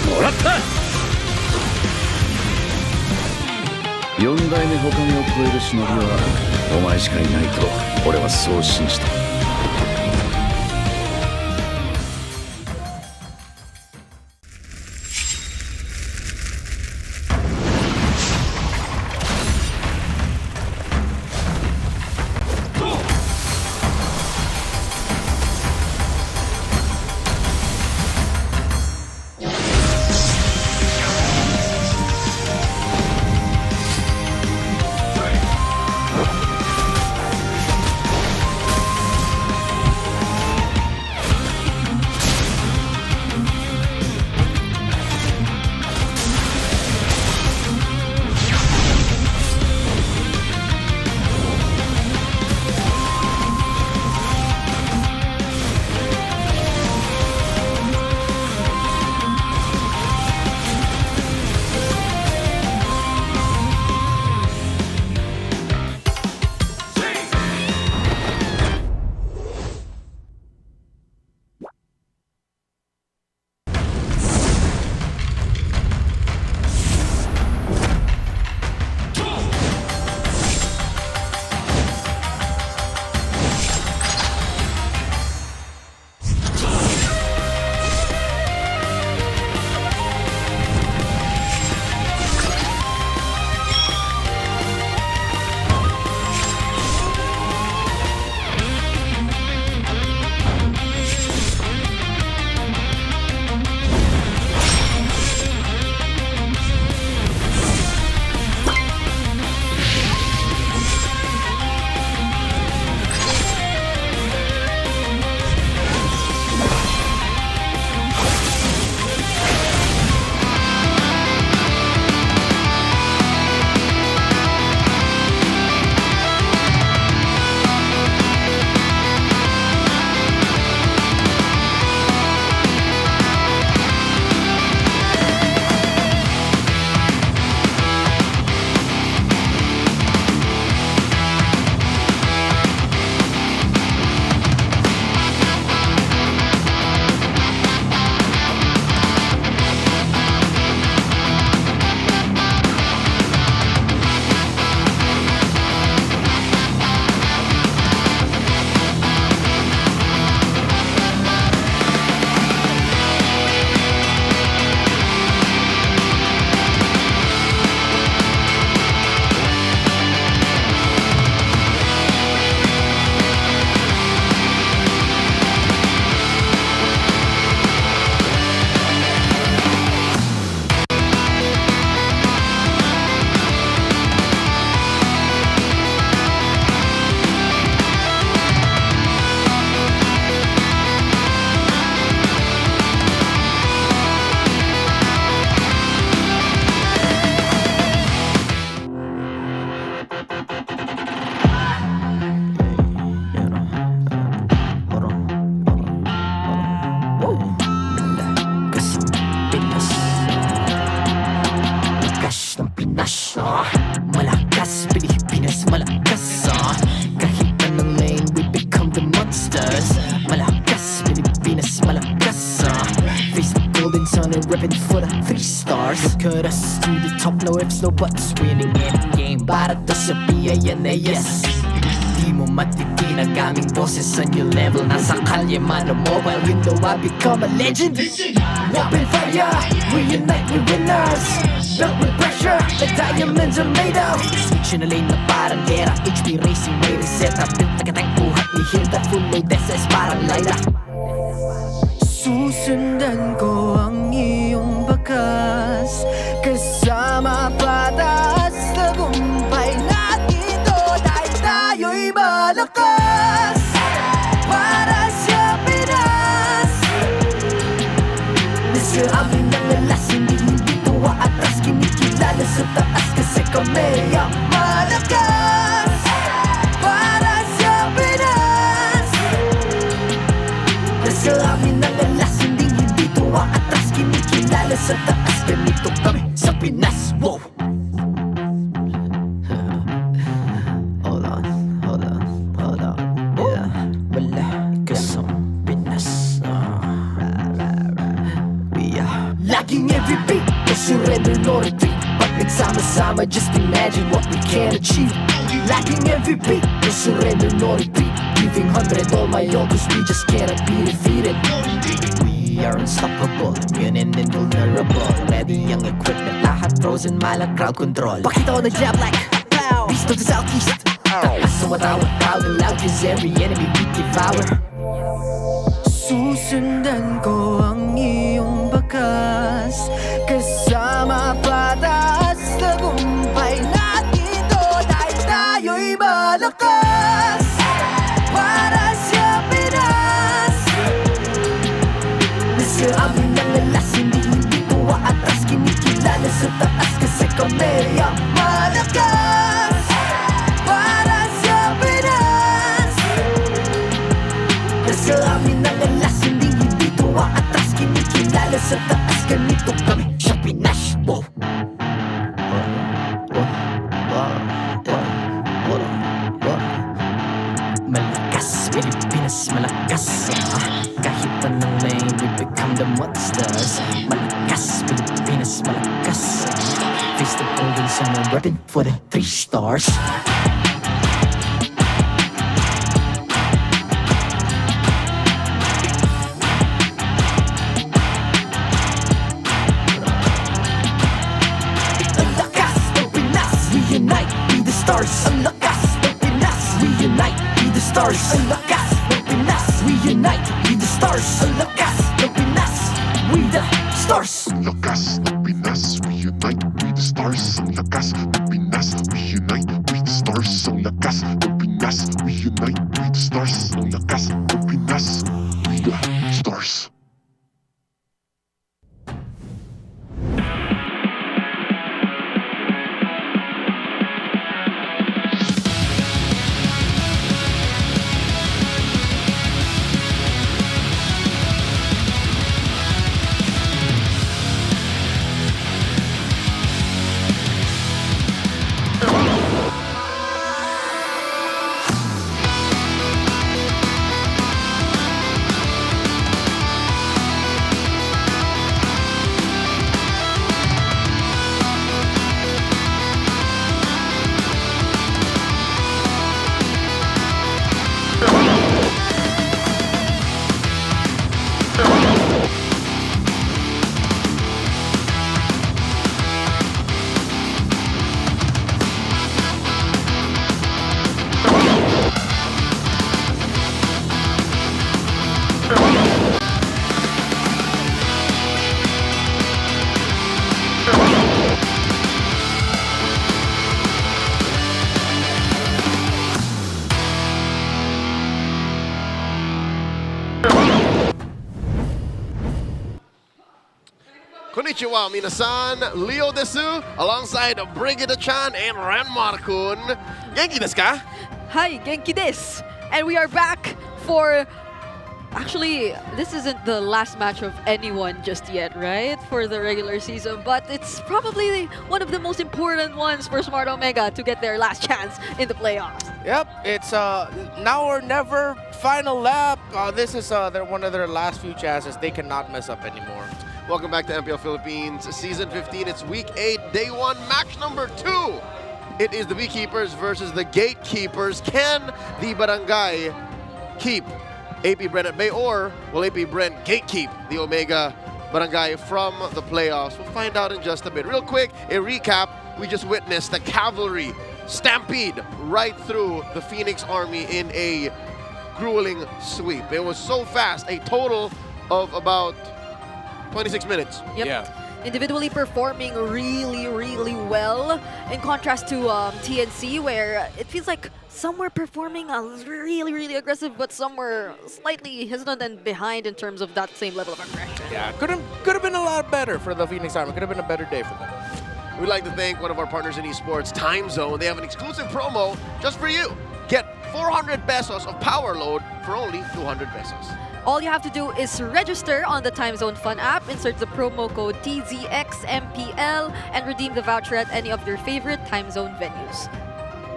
もらった。4代目ほかげを超える忍びはお前しかいないと俺はそう信じた。Malakas, Pilipinas, malakas kahit anong lane, we become the monsters. Malakas, Pilipinas, malakas face the golden sun and reppin' for the 3 stars. Look at us to the top, no ifs, no buts, winning any game para to sa PINAS. Di mo matitin ang aming boses sa new level. Nasa kalye man o mobile, you know I become a legend. Open fire, we unite, we winners. Built with pressure, the diamonds are made of. Switch in a lane na parang gera, HP racing, may reset up. Built like a tank, buhat ni Hilda, full load SS parang Laila. Susundan ko ang iyong bakas, kasama pataas, tagumpay natin to dahil tayo'y malakas. Para sa Pinas, nasa amin ang alas, hindi tuwa atras, kinikilala sa taas kasi kami ang malakas. Para sa Pinas, nasa amin ang alas, hindi tuwa atras, kinikilala sa taas, ganito kami sa Pinas. Wow! Laging every beat, no surrender, no retreat. Pag nagsama-sama, just imagine what we can achieve. Laging every beat, no surrender, no retreat. Giving 100 all my all, cause we just cannot be defeated. We are unstoppable, immune and invulnerable. Ready ang equipment, lahat frozen, malang crowd control. Pakita ko na jab like beast of the southeast. So matawag proud and loud, cause every enemy we devour. Susundan ko ang iyong bakas, kasama pataas, tagumpay natin to dahil tayo'y malakas. Para sa Pinas, nasa amin ang alas, hindi tuwa atras, kinikilala sa taas kasi kami ang malakas. Para sa Pinas, nasa amin ang alas, hindi tuwa atras, kinikilala sa taas, ganito kami sa Pinas. Wow! Malakas, Pilipinas, malakas kahit anong lane, we become the monsters. Malakas, Pilipinas, malakas face the golden sun and reppin' for the 3 stars. Ang lakas ng Pinas, we unite, be the stars. Ang lakas ng Pinas, we unite, be the stars. Ang lakas ng Pinas, we unite, be the stars. Ang lakas ng Pinas, we the stars. Ang lakas ng Pinas, we unite, we the stars. Ang lakas ng Pinas, we unite, we the stars. Ang lakas ng Pinas, we unite, we the stars. Ang lakas ng Pinas, we the stars. Konnichiwa, minasan. Leo desu, alongside Brigida-chan and Ranmar-kun. Genki desu ka? Hi, Genki desu. And we are back for Actually, this isn't the last match of anyone just yet, right? For the regular season, but it's probably one of the most important ones for Smart Omega to get their last chance in the playoffs. Yep, it's now or never final lap. This is one of their last few chances. They cannot mess up anymore. Welcome back to MPL Philippines Season 15. It's Week 8, Day 1, match number 2. It is the Beekeepers versus the Gatekeepers. Can the Barangay keep AP Bren at bay, or will AP Bren gatekeep the Omega Barangay from the playoffs? We'll find out in just a bit. Real quick, a recap. We just witnessed the cavalry stampede right through the Phoenix Army in a grueling sweep. It was so fast, a total of about 26 minutes. Yep. Yeah. Individually performing really, really well, in contrast to TNC, where it feels like some were performing really, really aggressive, but some were slightly hesitant and behind in terms of that same level of aggression. Yeah, could have been a lot better for the Phoenix Army. Could have been a better day for them. We'd like to thank one of our partners in esports, Time Zone. They have an exclusive promo just for you. Get 400 pesos of power load for only 200 pesos. All you have to do is register on the Time Zone Fun app, insert the promo code TZXMPL, and redeem the voucher at any of your favorite Time Zone venues.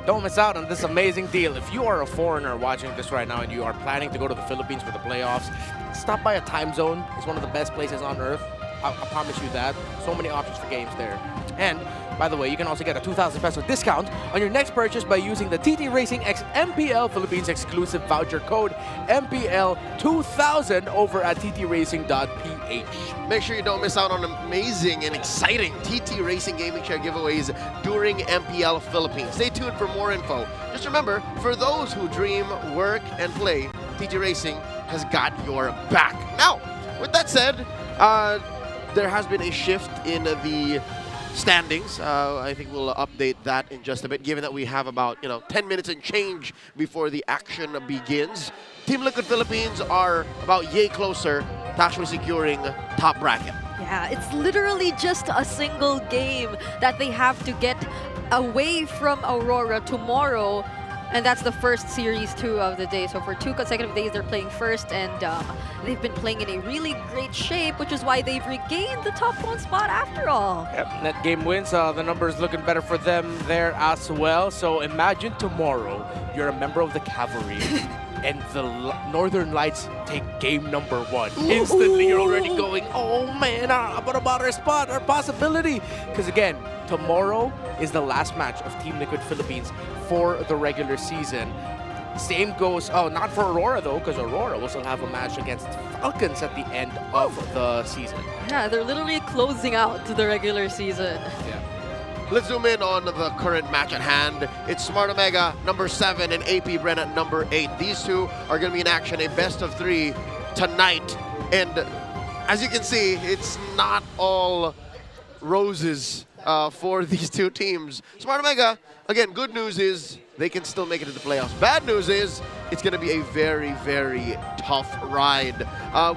Don't miss out on this amazing deal. If you are a foreigner watching this right now and you are planning to go to the Philippines for the playoffs, stop by a Time Zone. It's one of the best places on earth. I promise you that. So many options for games there. And by the way, you can also get a 2,000 peso discount on your next purchase by using the TT Racing X MPL Philippines exclusive voucher code MPL2000 over at ttracing.ph. Make sure you don't miss out on amazing and exciting TT Racing gaming chair giveaways during MPL Philippines. Stay tuned for more info. Just remember, for those who dream, work, and play, TT Racing has got your back. Now, with that said, there has been a shift in the standings. I think we'll update that in just a bit, given that we have about 10 minutes and change before the action begins. Team Liquid Philippines are about yay closer to actually securing top bracket. Yeah, it's literally just a single game that they have to get away from Aurora tomorrow. And that's the first Series 2 of the day. So for 2 consecutive days, they're playing first, and they've been playing in a really great shape, which is why they've regained the top 1 spot after all. Yep, net game wins. The numbers looking better for them there as well. So imagine tomorrow, you're a member of the cavalry, and the Northern Lights take game number 1. Instantly, you're already going, oh man, what about our spot, our possibility? Because again, tomorrow is the last match of Team Liquid Philippines for the regular season. Same goes, not for Aurora though, because Aurora will still have a match against Falcons at the end of the season. Yeah, they're literally closing out the regular season. Yeah. Let's zoom in on the current match at hand. It's Smart Omega, number 7, and AP Bren at number 8. These two are going to be in action, a best of 3 tonight. And as you can see, it's not all roses for these two teams. Smart Omega, again, good news is they can still make it to the playoffs. Bad news is it's going to be a very, very tough ride.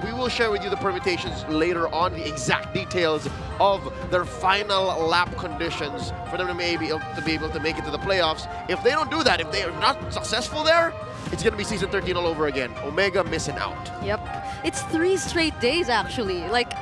We will share with you the permutations later on, the exact details of their final lap conditions for them to be able to make it to the playoffs. If they don't do that, if they are not successful there, it's going to be Season 13 all over again. Omega missing out. Yep. It's 3 straight days, actually. Like,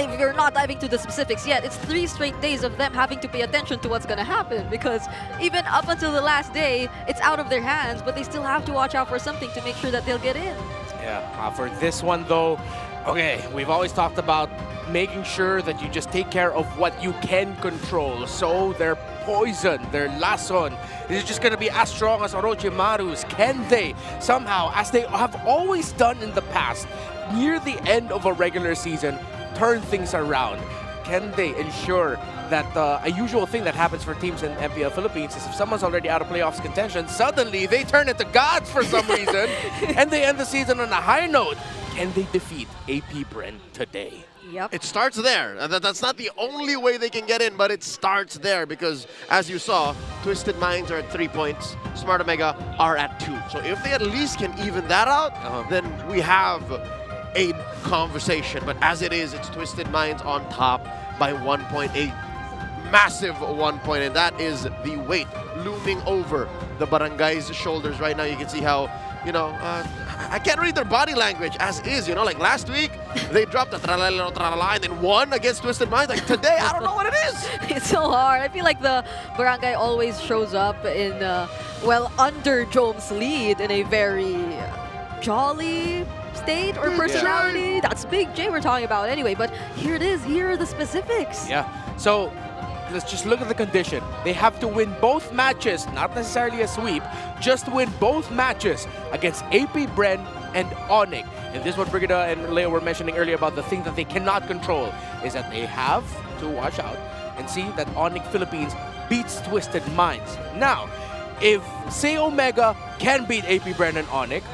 if you're not diving to the specifics yet, it's 3 straight days of them having to pay attention to what's going to happen, because even up until the last day, it's out of their hands, but they still have to watch out for something to make sure that they'll get in. Yeah, for this one though, okay, we've always talked about making sure that you just take care of what you can control. So their poison, their Lason, is just going to be as strong as Orochimaru's. Can they somehow, as they have always done in the past, near the end of a regular season, turn things around? Can they ensure that a usual thing that happens for teams in MPL Philippines is if someone's already out of playoffs contention, suddenly they turn into gods for some reason, and they end the season on a high note. Can they defeat AP Bren today? Yep. It starts there. That's not the only way they can get in, but it starts there because, as you saw, Twisted Minds are at 3 points, Smart Omega are at 2. So if they at least can even that out, then we have a conversation. But as it is, it's Twisted Minds on top by 1 point, a massive 1 point, and that is the weight looming over the Barangay's shoulders right now. You can see how you know, I can't read their body language as is, you know, like last week, they dropped the tra-la-la, tra-la-la, and then won against Twisted Minds. Like today, I don't know what it is. It's so hard. I feel like the barangay always shows up in, well, under Jome's lead in a very jolly state or personality. Yeah. That's Big J we're talking about anyway, but here it is. Here are the specifics. Yeah, so let's just look at the condition. They have to win both matches, not necessarily a sweep, just win both matches against AP Bren and Onyx. And this is what Brigida and Leo were mentioning earlier about the thing that they cannot control, is that they have to watch out and see that Onyx Philippines beats Twisted Minds. Now, if say Omega can beat AP Bren and Onyx,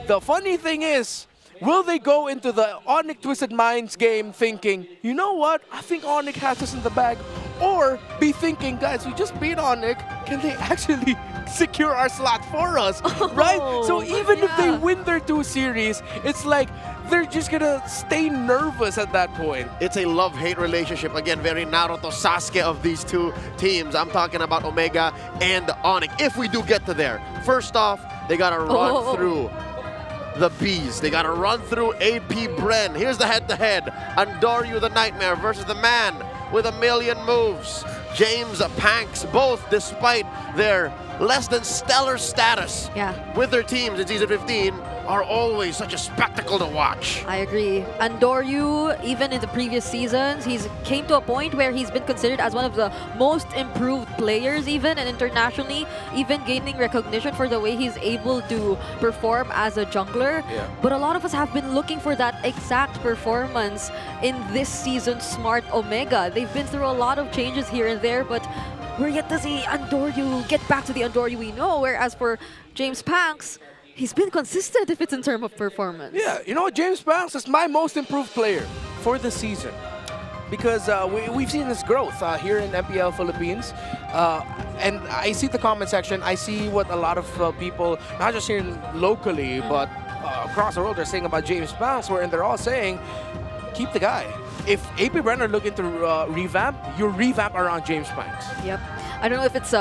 the funny thing is, will they go into the Onyx Twisted Minds game thinking, you know what, I think Onyx has us in the bag, or be thinking, guys, we just beat Onyx, can they actually secure our slot for us, right? So even if they win their 2 series, it's like they're just gonna stay nervous at that point. It's a love-hate relationship. Again, very Naruto Sasuke of these 2 teams. I'm talking about Omega and Onyx. If we do get to there, first off, they gotta run through the Bees. They got to run through AP Bren. Here's the head-to-head. Andoryu the Nightmare versus the man with a million moves. James Panks, both despite their less than stellar status with their teams in Season 15, are always such a spectacle to watch. I agree. Andoryu, even in the previous seasons, he's came to a point where he's been considered as one of the most improved players even, and internationally, even gaining recognition for the way he's able to perform as a jungler. But a lot of us have been looking for that exact performance in this season's Smart Omega. They've been through a lot of changes here and there, but we're yet to see Andoryu get back to the Andoryu we know, whereas for James Panks, he's been consistent if it's in terms of performance. Yeah, you know what, James Panks is my most improved player for the season, because we've seen this growth here in MPL Philippines, and I see the comment section, I see what a lot of people, not just here locally, but across the world, are saying about James Panks, where they're all saying, keep the guy. If AP Bren are looking to revamp, you revamp around James Panks. Yep. I don't know if it's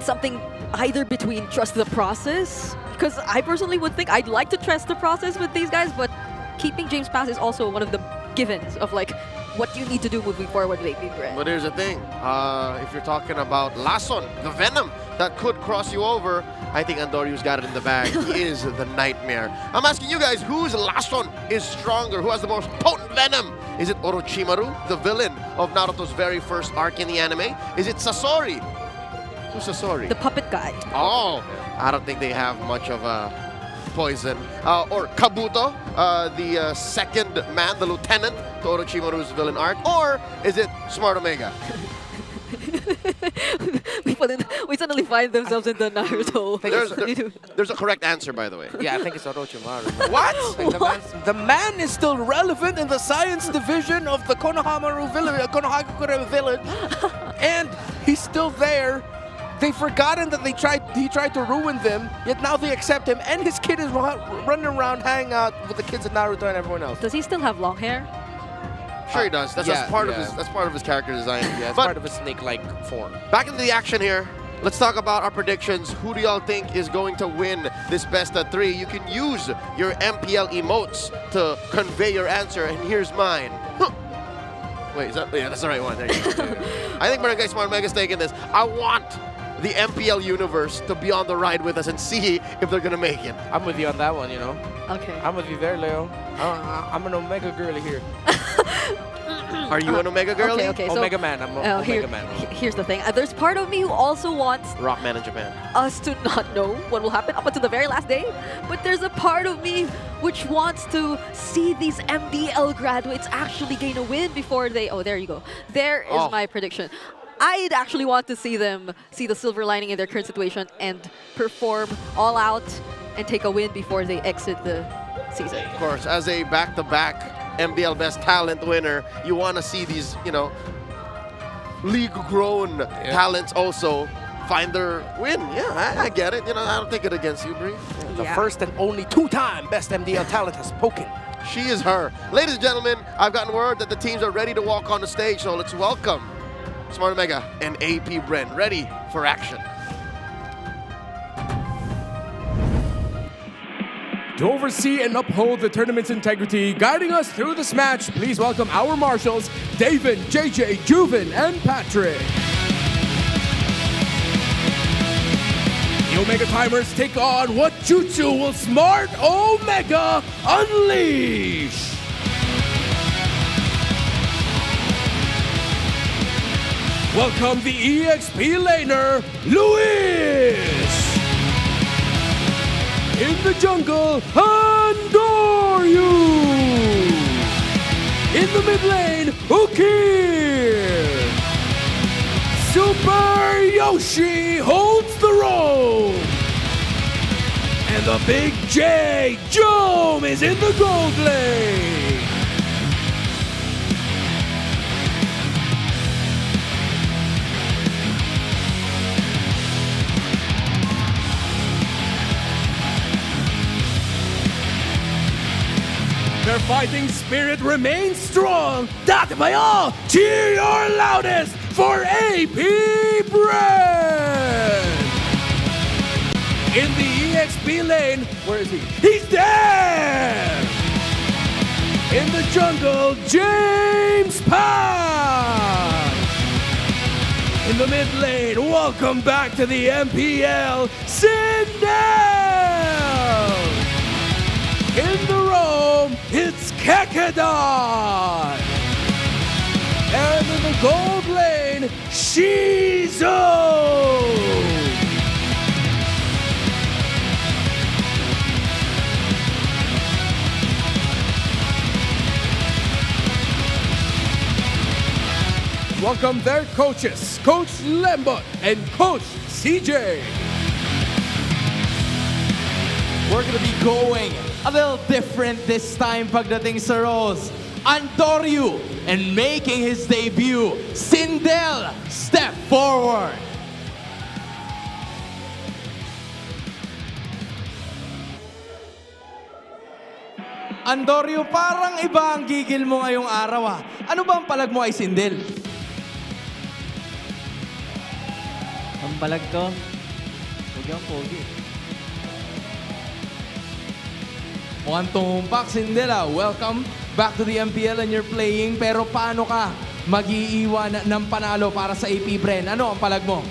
something either between trust the process, because I personally would think I'd like to trust the process with these guys, but keeping James Panks is also one of the givens of like what you need to do moving forward with AP Bren. But here's the thing, if you're talking about Lason, the Venom that could cross you over, I think Andoryu's got it in the bag. He is the Nightmare. I'm asking you guys, whose Lason is stronger? Who has the most potent Venom? Is it Orochimaru, the villain of Naruto's very first arc in the anime? Is it Sasori? Who's Sasori? The puppet guy. Oh, I don't think they have much of a poison. Or Kabuto, the second man, the lieutenant to Orochimaru's villain arc. Or is it Smart Omega? we suddenly find themselves in the Naruto. There's a correct answer, by the way. Yeah, I think it's Orochimaru. What? Like the man is still relevant in the science division of the Konohamaru Konohagakure village, and he's still there. They've forgotten that he tried to ruin them, yet now they accept him, and his kid is running around hanging out with the kids of Naruto and everyone else. Does he still have long hair? Sure he does. That's part of his character design. Yeah, it's part of his snake-like form. Back into the action here. Let's talk about our predictions. Who do y'all think is going to win this best of 3? You can use your MPL emotes to convey your answer, and here's mine. Wait, that's the right one. There you go. I think Barangay Smart Mega's taking this. I want the MPL universe to be on the ride with us and see if they're gonna make it. I'm with you on that one, you know. Okay. I'm with you there, Leo. I'm an Omega girly here. Are you an Omega girly? Okay, Omega man. I'm Omega man. Here's the thing. There's part of me who also wants Rockman in Japan. Us to not know what will happen up until the very last day. But there's a part of me which wants to see these MDL graduates actually gain a win before they... Oh, there you go. There is my prediction. I'd actually want to see them see the silver lining in their current situation and perform all out and take a win before they exit the season. Of course, as a back-to-back MDL Best Talent winner, you want to see these, you know, league-grown talents also find their win. Yeah, I get it. You know, I don't take it against you, Bree. The first and only 2-time Best MDL Talent has spoken. She is her. Ladies and gentlemen, I've gotten word that the teams are ready to walk on the stage, so let's welcome Smart Omega and AP Bren, ready for action. To oversee and uphold the tournament's integrity, guiding us through this match, please welcome our marshals, David, JJ, Juven, and Patrick. The Omega Timers take on what jutsu will Smart Omega unleash? Welcome the EXP laner, Luis! In the jungle, Andoryu! In the mid lane, Ukir! Super Yoshi holds the road! And the big J, Jome, is in the gold lane! Their fighting spirit remains strong. Dati bayo! Cheer your loudest for AP Bren! In the EXP lane, where is he? He's there! In the jungle, James Pan! In the mid lane, welcome back to the MPL, Sindel! In the roam, it's Kekadon! And in the gold lane, Shizo! Welcome their coaches, Coach Lembot and Coach CJ. We're gonna be going a little different this time pagdating sa roles. Andoryu, and making his debut, Sindel, step forward. Andoryu, parang iba ang gigil mo ngayong araw. Ano ba ang palag mo ay Sindel? Ang palag ko, pogi ang pogi. Mukhang tumumpak, Sindel. Welcome back to the MPL and you're playing. Pero paano ka mag-iiwan ng panalo para sa AP Bren? Ano ang palag mo?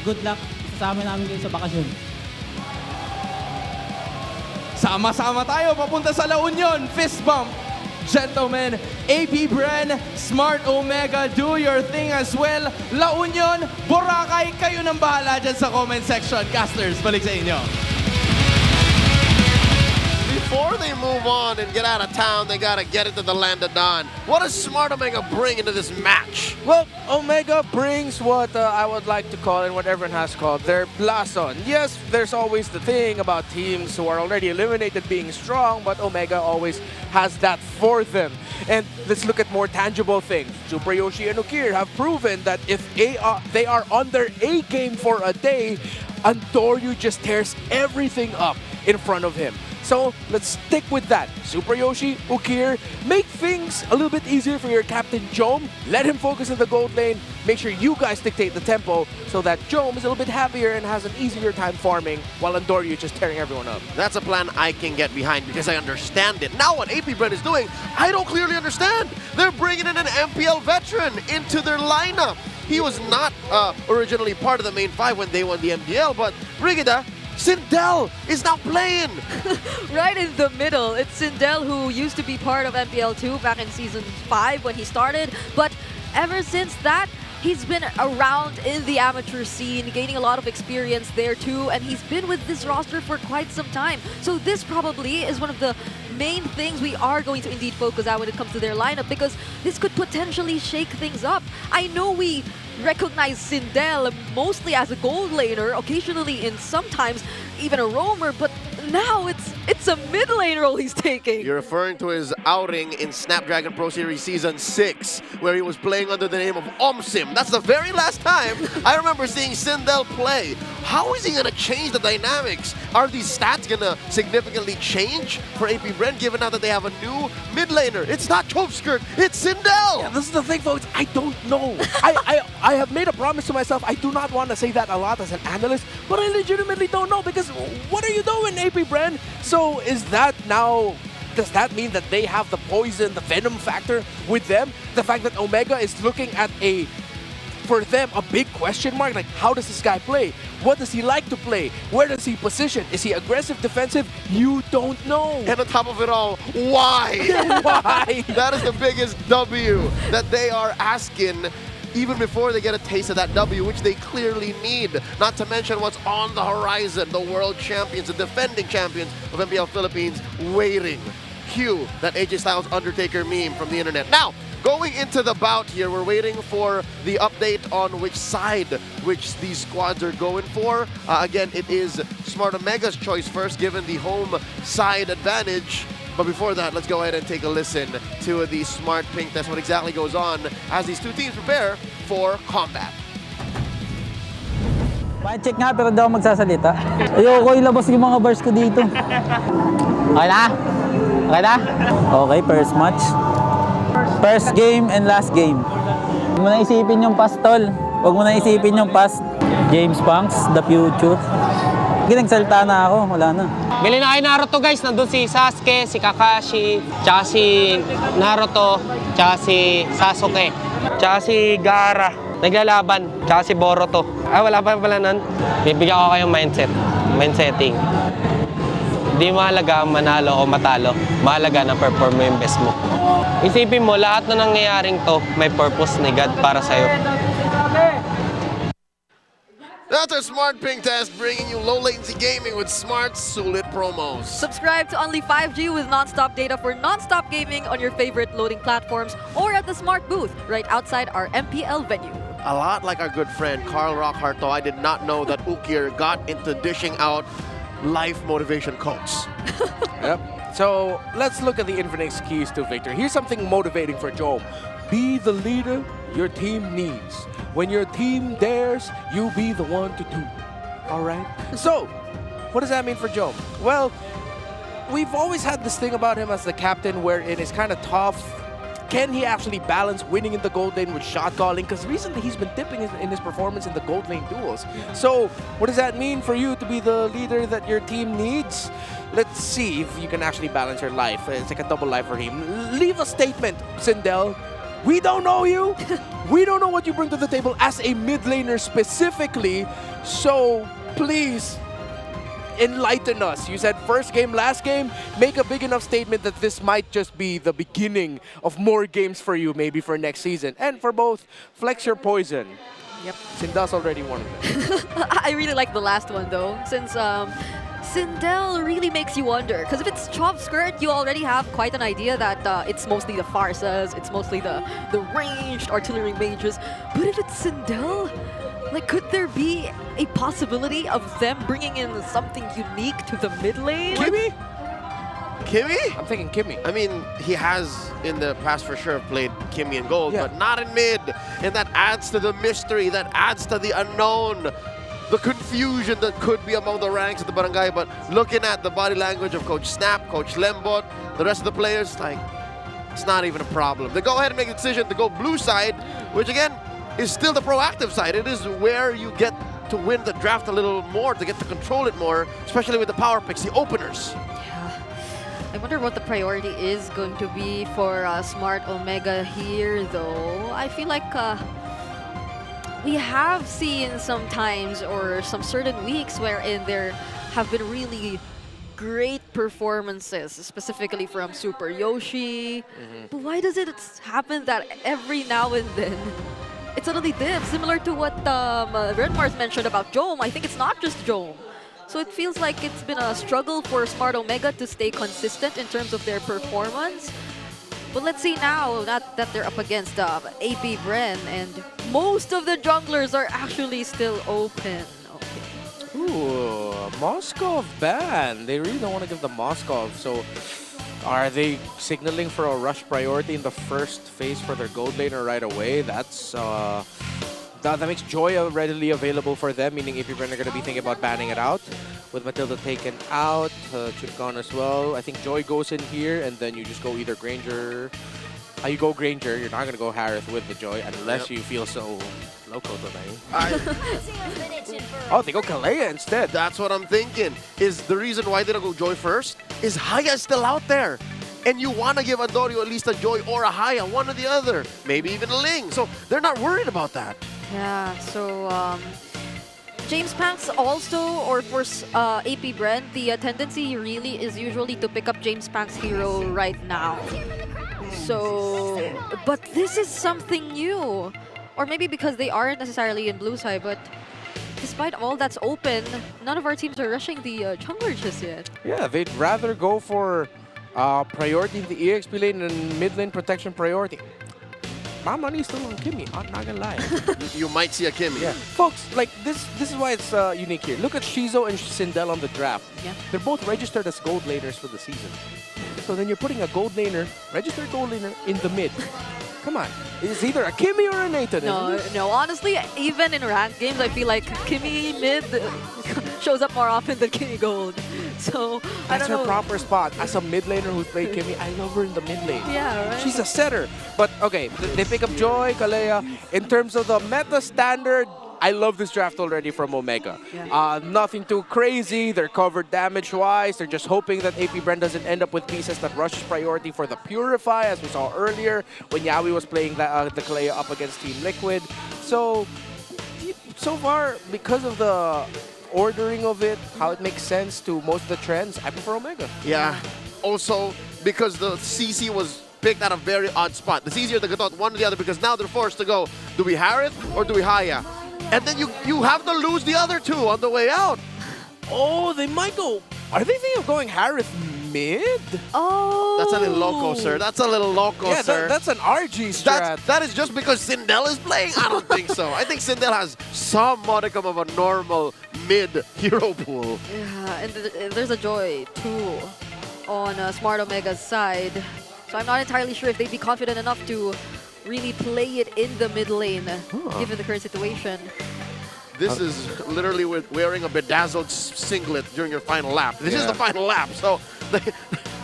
Good luck. Isasama namin kayo sa bakasyon. Sama-sama tayo papunta sa La Union. Fist bump. Gentlemen, AP Bren, Smart Omega, do your thing as well. La Union, Boracay, kayo nang bahala dyan sa comment section. Casters, balik sa inyo. Before they move on and get out of town, they gotta get into the land of Dawn. What does Smart Omega bring into this match? Well, Omega brings what I would like to call and what everyone has called their blason. Yes, there's always the thing about teams who are already eliminated being strong, but Omega always has that for them. And let's look at more tangible things. Super Yoshi and Ukir have proven that if they are on their A game for a day, Andoryu just tears everything up in front of him. So let's stick with that. Super Yoshi, Ukir, make things a little bit easier for your captain Jome. Let him focus in the gold lane. Make sure you guys dictate the tempo so that Jome is a little bit happier and has an easier time farming while Andoryu just tearing everyone up. That's a plan I can get behind because I understand it. Now what AP Bren is doing, I don't clearly understand. They're bringing in an MPL veteran into their lineup. He was not originally part of the main five when they won the MPL, but Brigida, Sindel is now playing! Right in the middle. It's Sindel who used to be part of MPL 2 back in Season 5 when he started. But ever since that, he's been around in the amateur scene, gaining a lot of experience there too. And he's been with this roster for quite some time. So this probably is one of the main things we are going to indeed focus on when it comes to their lineup, because this could potentially shake things up. I know we recognize Sindel mostly as a gold laner, occasionally in sometimes even a roamer, but now it's a mid lane role he's taking. You're referring to his outing in Snapdragon Pro Series Season 6, where he was playing under the name of Omsim. That's the very last time I remember seeing Sindel play. How is he going to change the dynamics? Are these stats going to significantly change for AP Bren, given now that they have a new mid laner? It's not Skirt, it's Sindel! Yeah, this is the thing, folks. I don't know. I have made a promise to myself. I do not want to say that a lot as an analyst, but I legitimately don't know, because what are you doing, AP Bren? So is that now... Does that mean that they have the poison, the venom factor with them? The fact that Omega is looking at for them, a big question mark? Like, how does this guy play? What does he like to play? Where does he position? Is he aggressive, defensive? You don't know. And on top of it all, why? Why? That is the biggest W that they are asking even before they get a taste of that W, which they clearly need. Not to mention what's on the horizon, the world champions, the defending champions of MPL Philippines waiting. Cue that AJ Styles Undertaker meme from the internet. Now, going into the bout here, we're waiting for the update on which side which these squads are going for. Again, it is Smart Omega's choice first, given the home side advantage. But before that, let's go ahead and take a listen to the Smart Pink test, what exactly goes on as these two teams prepare for combat. Check nga pero daw magsasalita. Ayoko ilabas yung mga bars ko dito. Okay na? Okay na? Okay, first match. First game and last game. Huwag mo na isipin yung past, tol. Huwag mo na isipin yung past. James Punks, the future. Nagsalita na ako, wala na. Bili na kayo Naruto guys, nandun si Sasuke, si Kakashi, tsaka si Naruto, tsaka si Sasuke, tsaka si Gaara, naglalaban, tsaka si Boruto. Wala pa pala nun. Bibigyan ko kayong mindsetting. Di mahalaga manalo o matalo, mahalaga na perform mo yung best mo. Isipin mo, lahat na nangyayaring to, may purpose ni God para sa'yo. That's our Smart Pink test, bringing you low latency gaming with smart, sulit promos. Subscribe to Only 5G with non-stop data for non-stop gaming on your favorite loading platforms or at the Smart booth right outside our MPL venue. A lot like our good friend Carl Rockharto, I did not know that Ukir got into dishing out life motivation quotes. Yep. So let's look at the Infinix keys to victory. Here's something motivating for Joe. Be the leader your team needs. When your team dares, you be the one to do. All right? So, what does that mean for Joe? Well, we've always had this thing about him as the captain wherein it's kind of tough. Can he actually balance winning in the gold lane with shot calling? Because recently he's been dipping in his performance in the gold lane duels. So, what does that mean for you to be the leader that your team needs? Let's see if you can actually balance your life. It's like a double life for him. Leave a statement, Sindel. We don't know you. We don't know what you bring to the table as a mid laner specifically. So please enlighten us. You said first game, last game. Make a big enough statement that this might just be the beginning of more games for you, maybe for next season. And for both, flex your poison. Yep. Sindel's already one of them. I really like the last one though, since Sindel really makes you wonder. Because if it's Chop Skirt, you already have quite an idea that it's mostly the Farsas, it's mostly the ranged artillery mages. But if it's Sindel, like, could there be a possibility of them bringing in something unique to the mid lane? Kimmy? Kimmy? I'm thinking Kimmy. I mean, he has in the past for sure played Kimmy in gold, but not in mid. And that adds to the mystery, that adds to the unknown. The confusion that could be among the ranks of the barangay, but looking at the body language of Coach Snap, Coach Lembot, the rest of the players, like, it's not even a problem. They go ahead and make a decision to go blue side, which again, is still the proactive side. It is where you get to win the draft a little more, to get to control it more, especially with the power picks, the openers. Yeah. I wonder what the priority is going to be for Smart Omega here, though. I feel like we have seen some times or some certain weeks wherein there have been really great performances, specifically from Super Yoshi. But why does it happen that every now and then it suddenly dips, similar to what Renmars mentioned about Jome? I think it's not just Jome. So it feels like it's been a struggle for Smart Omega to stay consistent in terms of their performance. But let's see now that they're up against AP Bren, and most of the junglers are actually still open. Okay. Ooh, Moskov ban. They really don't want to give the Moskov. So are they signaling for a rush priority in the first phase for their gold laner right away? That's that makes Joy readily available for them, meaning AP Bren are going to be thinking about banning it out. With Matilda taken out, Chip gone as well. I think Joy goes in here, and then you just go either Granger. You go Granger. You're not going to go Harith with the Joy unless you feel so loco tonight. Oh, they go Kalea instead. That's what I'm thinking. Is the reason why they don't go Joy first is Haya's still out there. And you want to give Andorio at least a Joy or a Haya, one or the other. Maybe even a Ling. So they're not worried about that. Yeah, so James Panks also, or for AP Bren, the tendency really is usually to pick up James Panks' hero right now. So, but this is something new. Or maybe because they aren't necessarily in blue side, but despite all that's open, none of our teams are rushing the jungler just yet. Yeah, they'd rather go for priority in the EXP lane and mid lane protection priority. My money's still on Kimmy, I'm not gonna lie. You might see a Kimmy. Yeah. Folks, like this is why it's unique here. Look at Shizo and Sindel on the draft. Yeah. They're both registered as gold laners for the season. So then you're putting a gold laner, registered gold laner, in the mid. Come on. It's either a Kimmy or a Nathan. No, honestly, even in ranked games, I feel like Kimmy mid shows up more often than Kimmy gold. So, I That's don't her know. proper spot. As a mid laner who's played Kimmy, I love her in the mid lane. Yeah, right? She's a setter. But, okay, they pick up Joy, Kalea. In terms of the meta standard, I love this draft already from Omega. Yeah. Nothing too crazy. They're covered damage-wise. They're just hoping that AP Bren doesn't end up with pieces that rushes priority for the Purify, as we saw earlier when Yawi was playing the Kalea up against Team Liquid. So far, because of the ordering of it, how it makes sense to most of the trends, I prefer Omega. Yeah. Also, because the CC was picked at a very odd spot. It's easier to get out one or the other because now they're forced to go, do we Harith or do we Haya? And then you have to lose the other two on the way out. Oh, they might go. Are they thinking of going Harith mid? Oh. That's a little loco, sir. That's a little loco, sir. That's an RG strat. That is just because Sindel is playing? I don't think so. I think Sindel has some modicum of a normal mid hero pool. Yeah, and there's a Joy too on Smart Omega's side. So I'm not entirely sure if they'd be confident enough to really play it in the mid lane, given the current situation. This is literally wearing a bedazzled singlet during your final lap. This is the final lap, so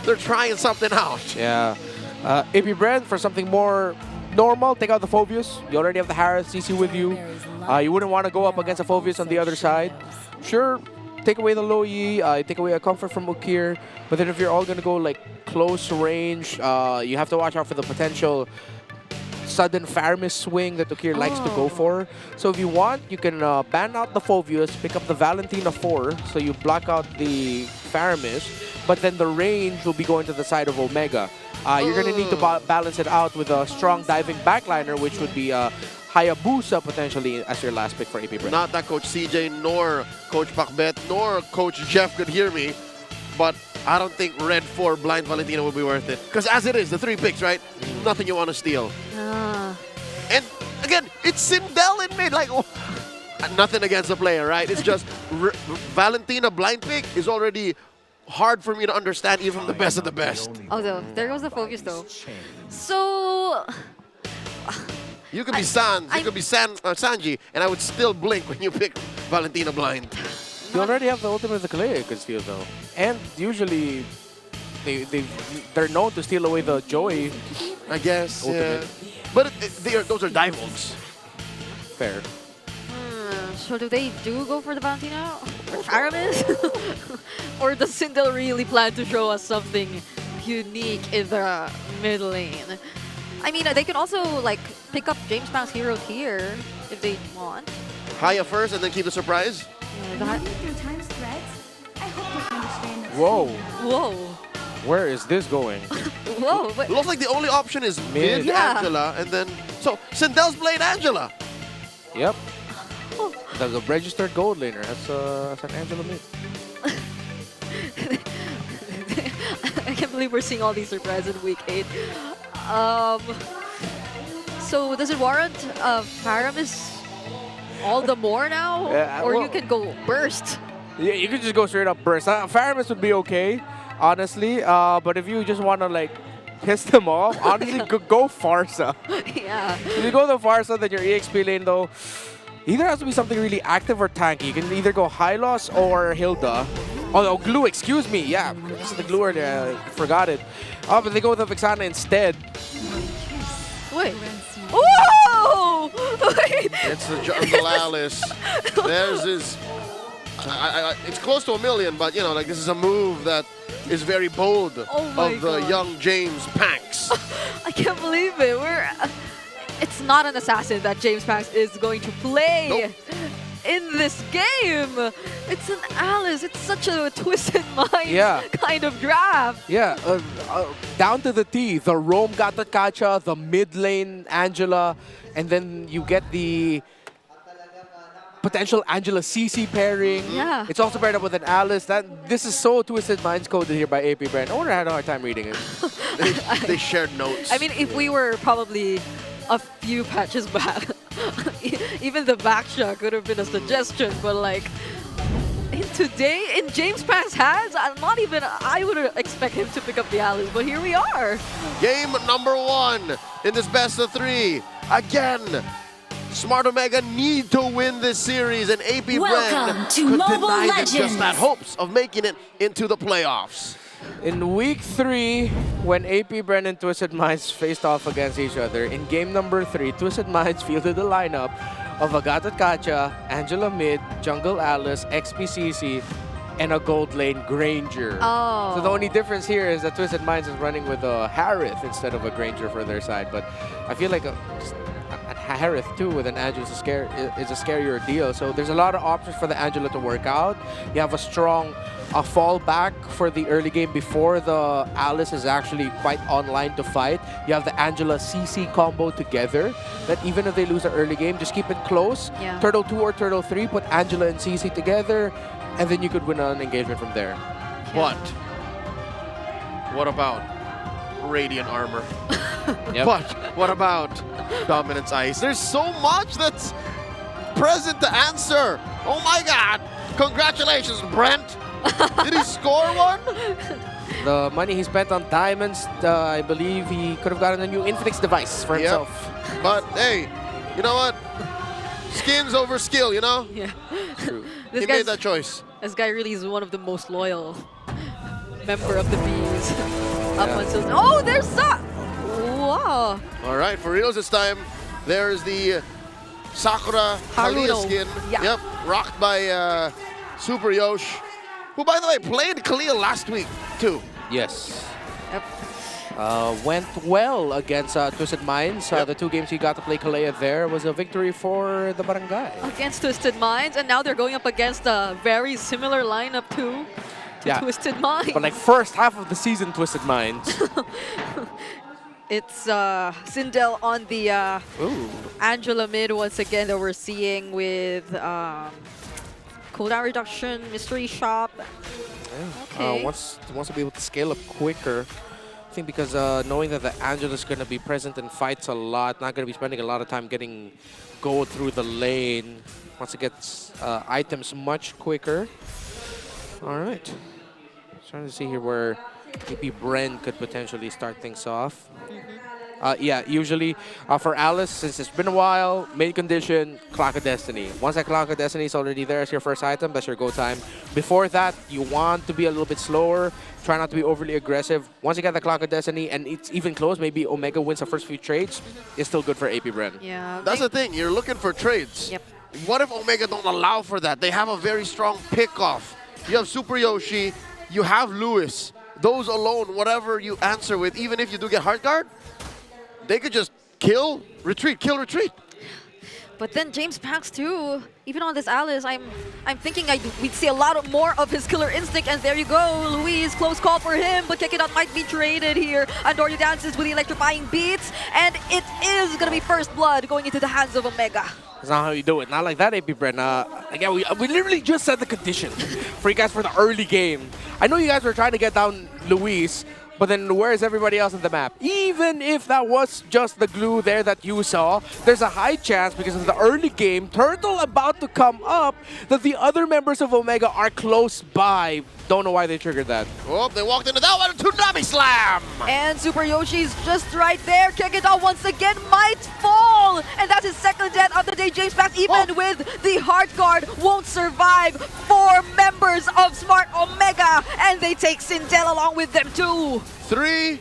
they're trying something out. Yeah. AP Bren, for something more normal, take out the Phobius. You already have the Harith CC with you. You wouldn't want to go up against a Phobius on the other side. Sure, take away the low Yi, take away a comfort from Ukir, but then if you're all going to go like close range, you have to watch out for the potential sudden Faramis swing that Ukir likes to go for. So if you want, you can ban out the Phobius, pick up the Valentina 4, so you block out the Faramis, but then the range will be going to the side of Omega. You're going to need to balance it out with a strong diving backliner, which would be Hayabusa potentially as your last pick for AP Bren. Not that Coach CJ, nor Coach Pacbet, nor Coach Jeff could hear me, but I don't think Red 4 Blind Valentina would be worth it. Because as it is, the 3 picks, right? Nothing you want to steal. And again, it's Sindel in mid. Like, nothing against the player, right? It's just Valentina blind pick is already hard for me to understand even from the best of the best. Although, there goes the focus though. So... You could be Sans, you could be Sanji, and I would still blink when you pick Valentina blind. You already have the ultimate of the Kalea, you could steal though. And usually, they're known to steal away the Joy. I guess, ultimate. yeah. But those are dive-ults. Fair. So do they go for the Valentina? Or Faramis? Or does Sindel really plan to show us something unique in the mid lane? I mean, they can also like pick up James Panks' hero here if they want. Haya first and then keep the surprise. Whoa. Whoa. Where is this going? Whoa. But looks like the only option is mid Angela, and then so Sindel's played Angela. Yep. The registered gold laner. That's an Angela mid. I can't believe we're seeing all these surprises in week 8. So does it warrant Faramis all the more now? Or you can go burst? Yeah, you could just go straight up burst. Faramis would be okay, honestly. But if you just want to like pissed him off, honestly, go Farsa. Yeah. If you go the Farsa, then your EXP lane, though, either has to be something really active or tanky. You can either go Hylos or Hilda. Oh, no, Glue, excuse me. Yeah, this is the Glue earlier. I forgot it. Oh, but they go with the Vexana instead. Wait. Whoa! Wait. It's the Jungle Alice. There's this. It's close to 1 million, but you know, like this is a move that is very bold of the young James Panks. I can't believe it. It's not an assassin that James Panks is going to play in this game. It's an Alice. It's such a twisted mind kind of draft. Yeah, down to the T. The Roam Gatotkacha, the mid lane Angela, and then you get the potential Angela CC pairing. Yeah. It's also paired up with an Alice. This is so Twisted Minds coded here by AP Bren. I wonder I had a hard time reading it. They shared notes. I mean, if we were probably a few patches back, even the backshot could have been a suggestion, but like in James Panks' hands, I wouldn't expect him to pick up the Alice, but here we are. Game number 1 in this best of 3. Again, Smart Omega need to win this series, and AP Bren could deny them just that hopes of making it into the playoffs. In week 3, when AP Bren and Twisted Minds faced off against each other, in game number 3, Twisted Minds fielded the lineup of Agatotkacha, Angela Mid, Jungle Alice, XPCC, and a gold lane Granger. Oh. So the only difference here is that Twisted Minds is running with a Harith instead of a Granger for their side. But I feel like a Harith too with an Angela is a scarier deal. So there's a lot of options for the Angela to work out. You have a strong fallback for the early game before the Alice is actually quite online to fight. You have the Angela CC combo together that even if they lose the early game, just keep it close. Yeah. Turtle 2 or Turtle 3, put Angela and CC together, and then you could win an engagement from there. But what about Radiant Armor? Yep. But what about Dominance Ice? There's so much that's present to answer. Oh my God! Congratulations, Brent. Did he score one? The money he spent on diamonds, I believe he could have gotten a new Infinix device for himself. But hey, you know what? Skins over skill, you know? Yeah. True. He made that choice. This guy really is one of the most loyal member of the Bees. Up until there's that. Wow. All right, for reals this time, there's the Sakura Kalia Haruno. skin. Yeah. Yep, rocked by Super Yosh, who, by the way, played Kalia last week, too. Yes. Yep. Went well against Twisted Minds. The 2 games he got to play Kalea there was a victory for the Barangay. Against Twisted Minds, and now they're going up against a very similar lineup too to Twisted Minds. But like first half of the season, Twisted Minds. It's Sindel on the Angela mid once again that we're seeing with cooldown reduction, mystery shop. Yeah. Okay. Wants to be able to scale up quicker. I think because knowing that the Angela's going to be present in fights a lot, not going to be spending a lot of time getting gold through the lane. Wants to get items much quicker. All right. Trying to see here where AP Bren could potentially start things off. Yeah, usually for Alice, since it's been a while, main condition, Clock of Destiny. Once that Clock of Destiny is already there as your first item, that's your go time. Before that, you want to be a little bit slower, try not to be overly aggressive. Once you get the Clock of Destiny and it's even close, maybe Omega wins the first few trades, it's still good for AP Bren. Yeah. That's the thing, you're looking for trades. Yep. What if Omega don't allow for that? They have a very strong pick-off. You have Super Yoshi, you have Lewis. Those alone, whatever you answer with, even if you do get hard guard, they could just kill, retreat, kill, retreat. But then James Panks too, even on this Alice, I'm thinking we'd see a lot more of his killer instinct, and there you go, Luis, close call for him, but check it out, might be traded here. Andorio dances with the electrifying beats, and it is gonna be first blood going into the hands of Omega. That's not how you do it. Not like that, AP Bren. Again, we literally just set the condition for you guys for the early game. I know you guys were trying to get down Luis, But then where's everybody else on the map? Even if that was just the glue there that you saw, there's a high chance because of the early game, Turtle about to come up, that the other members of Omega are close by. Don't know why they triggered that. Oh, they walked into that one. Tsunami Slam! And Super Yoshi's just right there. Kekidot once again might fall. And that's his second death of the day. James Pax, even with the hard guard, won't survive. 4 members of Smart Omega. And they take Sindel along with them too. 3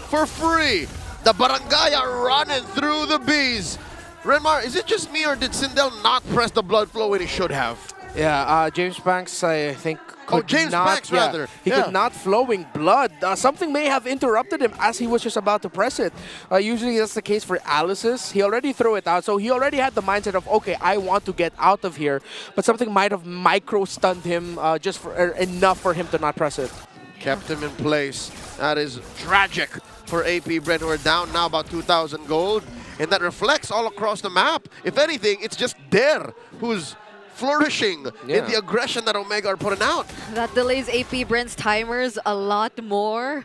for free. The barangay are running through the bees. Renmar, is it just me or did Sindel not press the blood flow when he should have? Yeah, James Banks, I think, could James not, Banks, rather. He could not flowing blood. Something may have interrupted him as he was just about to press it. Usually that's the case for Alice's. He already threw it out, so he already had the mindset of, okay, I want to get out of here. But something might have micro-stunned him just for, enough for him to not press it. Kept him in place. That is tragic for AP Bren, who are down now about 2,000 gold. And that reflects all across the map. If anything, it's just Der who's flourishing in the aggression that Omega are putting out. That delays AP Bren's timers a lot more.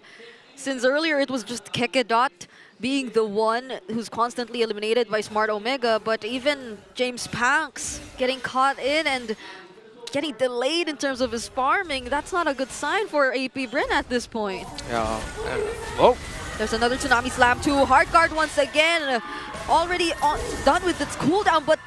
Since earlier it was just Kekidot being the one who's constantly eliminated by Smart Omega, but even James Pax getting caught in and getting delayed in terms of his farming, that's not a good sign for AP Bren at this point. Yeah. Oh. There's another Tsunami Slam too. Hard guard once again, already done with its cooldown, but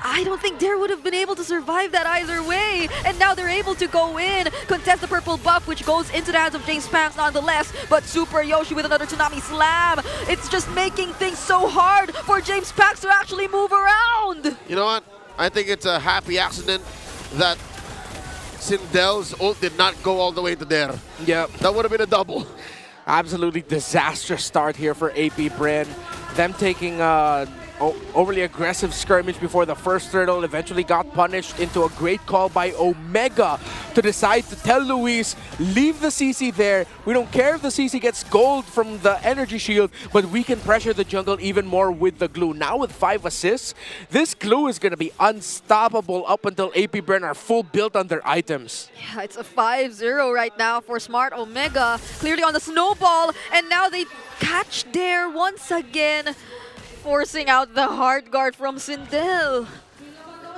I don't think Dare would have been able to survive that either way. And now they're able to go in, contest the purple buff, which goes into the hands of James Pax nonetheless. But Super Yoshi with another Tsunami Slam. It's just making things so hard for James Pax to actually move around. You know what? I think it's a happy accident that Sindel's ult did not go all the way to Dare. Yeah. That would have been a double. Absolutely disastrous start here for AP Bren. Them taking overly aggressive skirmish before the first turtle eventually got punished into a great call by Omega to decide to tell Luis, leave the CC there. We don't care if the CC gets gold from the energy shield, but we can pressure the jungle even more with the glue. Now with 5 assists, this glue is going to be unstoppable up until AP Bren are full built on their items. Yeah, it's a 5-0 right now for Smart Omega. Clearly on the snowball, and now they catch Dare once again, forcing out the hard guard from Sindel.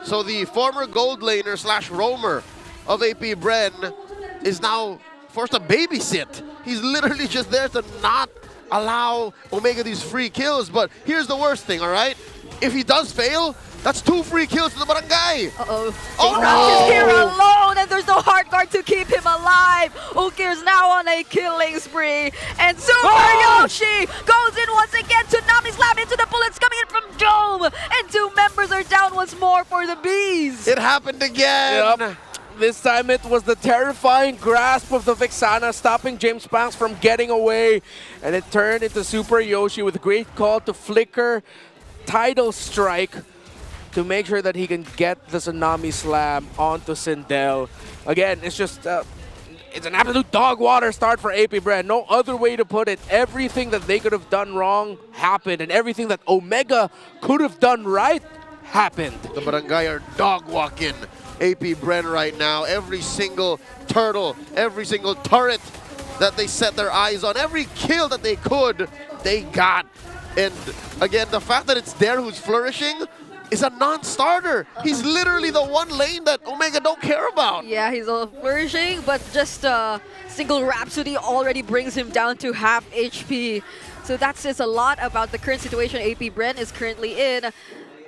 So the former gold laner / roamer of AP Bren is now forced to babysit. He's literally just there to not allow Omega these free kills. But here's the worst thing, all right? If he does fail, that's 2 free kills to the barangay. Uh-oh. Oh, James is here alone, and there's no hard guard to keep him alive. Uki is now on a killing spree. And Super Yoshi goes in once again. Tsunami Slam into the bullets coming in from Dome. And 2 members are down once more for the Bees. It happened again. Yep. This time it was the terrifying grasp of the Vixana stopping James Pax from getting away. And it turned into Super Yoshi with a great call to flicker Tidal Strike to make sure that he can get the Tsunami Slam onto Sindel. Again, it's just, it's an absolute dog water start for AP Bren. No other way to put it. Everything that they could have done wrong happened, and everything that Omega could have done right happened. The barangay are dog walking AP Bren right now. Every single turtle, every single turret that they set their eyes on, every kill that they could, they got. And again, the fact that it's Dare who's flourishing is a non-starter. He's literally the one lane that Omega don't care about. Yeah, he's all flourishing, but just single Rhapsody already brings him down to half HP. So that says a lot about the current situation AP Bren is currently in.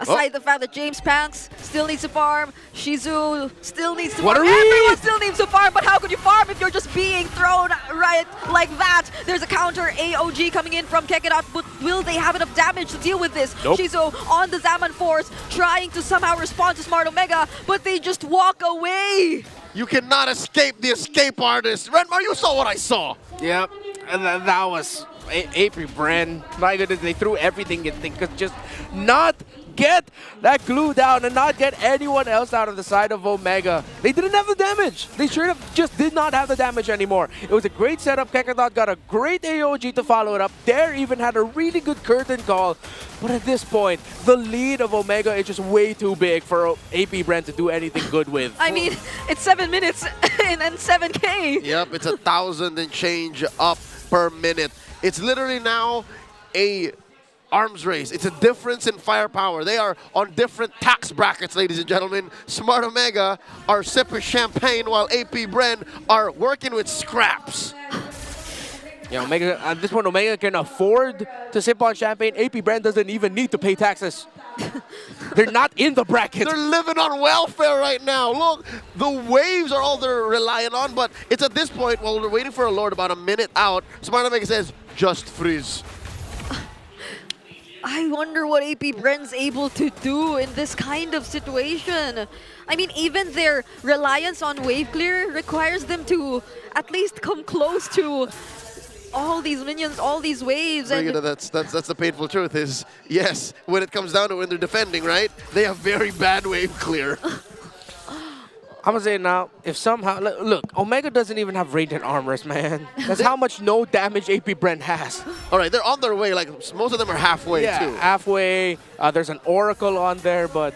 Aside the fact that James Pax still needs to farm, Shizu still needs to farm, everyone still needs to farm, but how could you farm if you're just being thrown right like that? There's a counter AOG coming in from Kekidot, but will they have enough damage to deal with this? Nope. Shizu on the Zaman Force, trying to somehow respond to Smart Omega, but they just walk away. You cannot escape the escape artist. Renmar, you saw what I saw. Yep, and that was AP Bren. My goodness, they threw everything they could just not get that glue down and not get anyone else out of the side of Omega. They didn't have the damage. They should have just did not have the damage anymore. It was a great setup. Kekidot got a great AOG to follow it up. Dare even had a really good curtain call. But at this point, the lead of Omega is just way too big for AP Bren to do anything good with. I mean, it's 7 minutes and 7K. Yep, it's 1,000 and change up per minute. It's literally now a arms race. It's a difference in firepower. They are on different tax brackets, ladies and gentlemen. Smart Omega are sipping champagne while AP Bren are working with scraps. Yeah, Omega, at this point, Omega can afford to sip on champagne. AP Bren doesn't even need to pay taxes. They're not in the bracket. They're living on welfare right now. Look, the waves are all they're relying on, but it's at this point, while we're waiting for a Lord about a minute out, Smart Omega says, just freeze. I wonder what AP Bren's able to do in this kind of situation. I mean, even their reliance on wave clear requires them to at least come close to all these minions, all these waves. And that's the painful truth is, yes, when it comes down to when they're defending, right, they have very bad wave clear. I'm gonna say now, if somehow, look, Omega doesn't even have radiant armors, man. That's how much no damage AP Bren has. All right, they're on their way. Like, most of them are halfway, too. Halfway. There's an Oracle on there, but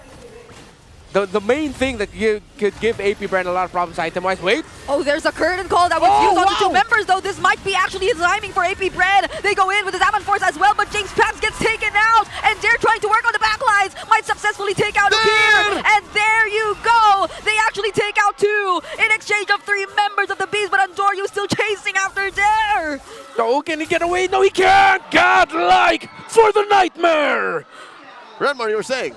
the main thing that you could give AP Bren a lot of problems item-wise, wait. Oh, there's a curtain call that was used on the two members, though. This might be actually his timing for AP Bren. They go in with his Amon Force as well, but James Pax gets taken out, and they're trying to work on the backlines. Might successfully take out Ukir, and there you go. They actually take out two in exchange of 3 members of the Beast, but Andoryu still chasing after there. Oh, can he get away? No, he can't. Godlike for the nightmare. Redmar, you were saying?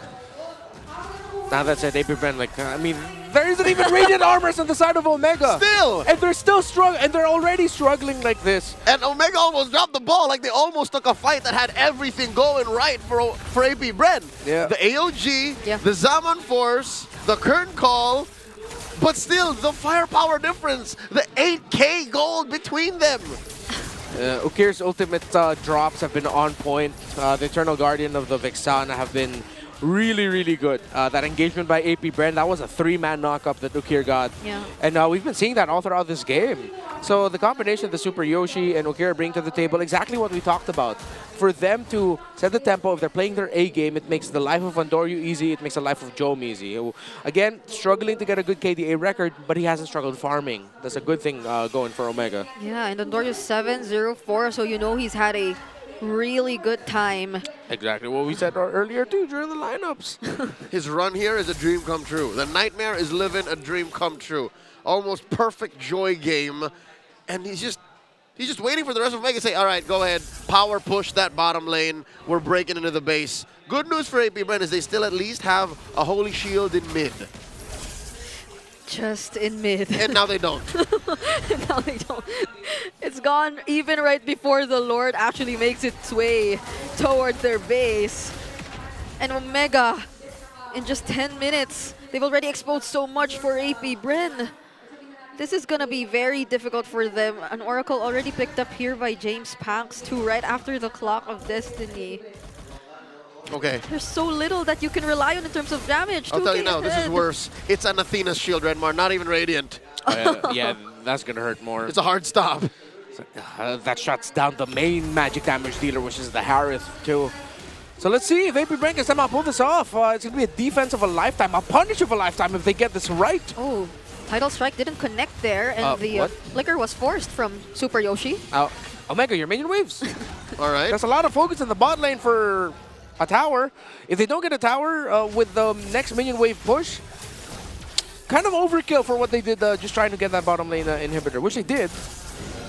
Now that's it, AP Bren, like, I mean, there isn't even radiant armors on the side of Omega. Still! And they're still struggling, and they're already struggling like this. And Omega almost dropped the ball, like they almost took a fight that had everything going right for AP Bren. Yeah. The AOG, the Zaman Force, the Kern Call, but still, the firepower difference, the 8K gold between them. Ukir's ultimate drops have been on point. The Eternal Guardian of the Vexana have been really, really good. That engagement by AP Bren, that was a 3-man knockup that Ukir got. Yeah. And we've been seeing that all throughout this game. So the combination of the Super Yoshi and Ukir bring to the table exactly what we talked about. For them to set the tempo, if they're playing their A game, it makes the life of Andoryu easy, it makes the life of Jome easy. Again, struggling to get a good KDA record, but he hasn't struggled farming. That's a good thing going for Omega. Yeah, and Andorju's 7-0-4, so you know he's had a really good time. Exactly what we said earlier too during the lineups. His run here is a dream come true. The Nightmare is living a dream come true. Almost perfect joy game. And he's just waiting for the rest of Omega to say, all right, go ahead, power push that bottom lane. We're breaking into the base. Good news for AP Bren is they still at least have a Holy Shield in mid. Just in mid. And now they don't. Now they don't. It's gone even right before the Lord actually makes its way towards their base. And Omega, in just 10 minutes, they've already exposed so much for AP Bren. This is going to be very difficult for them. An Oracle already picked up here by James Pax too, right after the Clock of Destiny. Okay. There's so little that you can rely on in terms of damage. I'll tell you now, this is worse. It's an Athena's shield, Redmar, not even Radiant. Yeah, that's going to hurt more. It's a hard stop. That shuts down the main magic damage dealer, which is the Harith, too. So let's see if AP Bren can somehow pull this off. It's going to be a defense of a lifetime, a punish of a lifetime if they get this right. Oh, Tidal Strike didn't connect there, and the flicker was forced from Super Yoshi. Omega, your minion waves. All right. There's a lot of focus in the bot lane for a tower. If they don't get a tower with the next minion wave push, kind of overkill for what they did just trying to get that bottom lane inhibitor, which they did.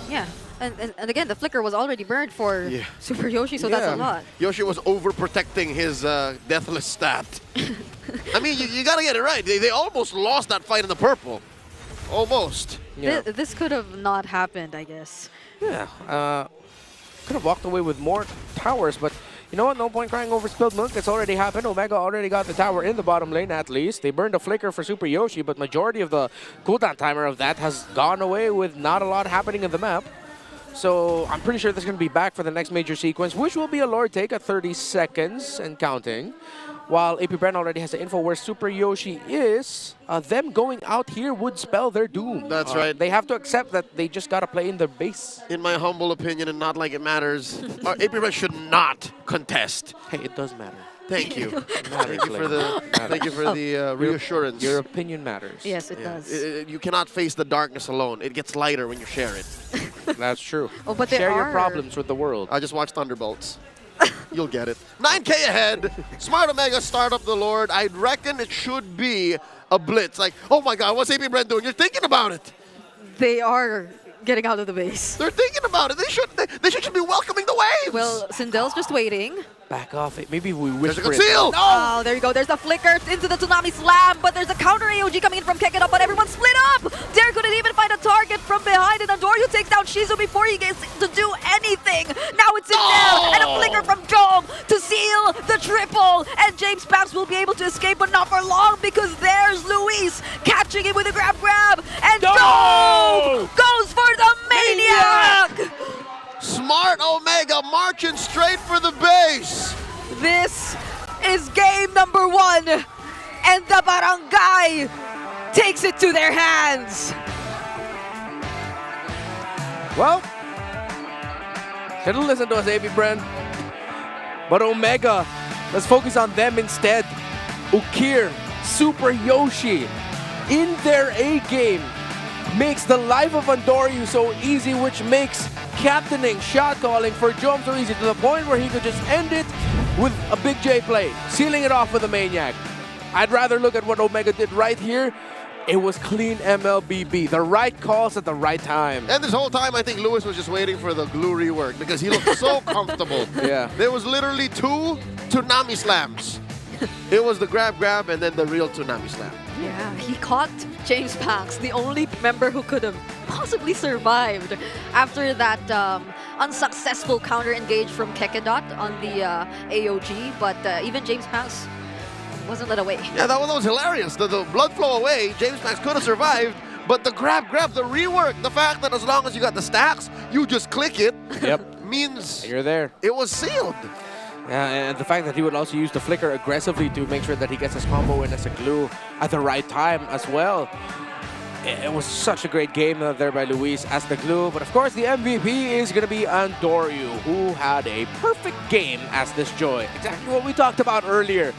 Yeah, and again, the flicker was already burned for Super Yoshi, so that's a lot. Yoshi was overprotecting his deathless stat. I mean, you got to get it right. They almost lost that fight in the purple. Almost. Yeah. This could have not happened, I guess. Yeah. Could have walked away with more towers, but you know what? No point crying over spilled milk. It's already happened. Omega already got the tower in the bottom lane, at least. They burned a flicker for Super Yoshi, but majority of the cooldown timer of that has gone away with not a lot happening in the map. So I'm pretty sure this is going to be back for the next major sequence, which will be a Lord take at 30 seconds and counting. While AP Bren already has the info where Super Yoshi is, them going out here would spell their doom. That's right. They have to accept that they just got to play in their base. In my humble opinion, and not like it matters, AP Bren should not contest. Hey, it does matter. Thank you. Thank you for the reassurance. Your opinion matters. Yes, it does. You cannot face the darkness alone. It gets lighter when you share it. That's true. Oh, but there Share your are- problems with the world. I just watched Thunderbolts. You'll get it. 9K ahead. Smart Omega start up the Lord. I reckon it should be a blitz. Like, oh my God, what's AP Bren doing? You're thinking about it. They are getting out of the base. They're thinking about it. They should be welcoming the waves. Well, Sindel's just waiting. Back off it. Maybe we There's a whisper it. conceal. Oh, there you go. There's the flicker into the Tsunami Slam, but there's a counter AOG coming in from Kekeda, but everyone's split up. Dare couldn't even find a target from behind, and Andoryu takes down Shizu before he gets to do anything. Now it's Sindel, and a flicker from Dome to seal the triple, and James Pax will be able to escape, but not for long, because there's Luis catching him with a grab, and Dome goes for the Maniac! Smart Omega marching straight for the base. This is game number 1, and the Barangay takes it to their hands. Well, should've listened to us, AP Bren. But Omega, let's focus on them instead. Ukir, Super Yoshi, in their A game, makes the life of Andoryu so easy, which makes captaining, shot calling for Jom so easy, to the point where he could just end it with a big J play, sealing it off with a Maniac. I'd rather look at what Omega did right here. It was clean MLBB, the right calls at the right time. And this whole time, I think Lewis was just waiting for the glue rework because he looked so comfortable. Yeah. There was literally 2 Tsunami Slams. It was the grab, and then the real Tsunami Slam. Yeah, he caught James Pax, the only member who could have possibly survived after that unsuccessful counter engage from Kekedot on the AOG, but even James Pax wasn't let away. Yeah, that was hilarious. The blood flow away, James Pax could have survived, but the grab, the rework, the fact that as long as you got the stacks, you just click it, means you're there. It was sealed. Yeah, and the fact that he would also use the flicker aggressively to make sure that he gets his combo in as a glue at the right time as well. It was such a great game there by Luis as the glue. But of course, the MVP is going to be Andoryu, who had a perfect game as this Joy. Exactly what we talked about earlier.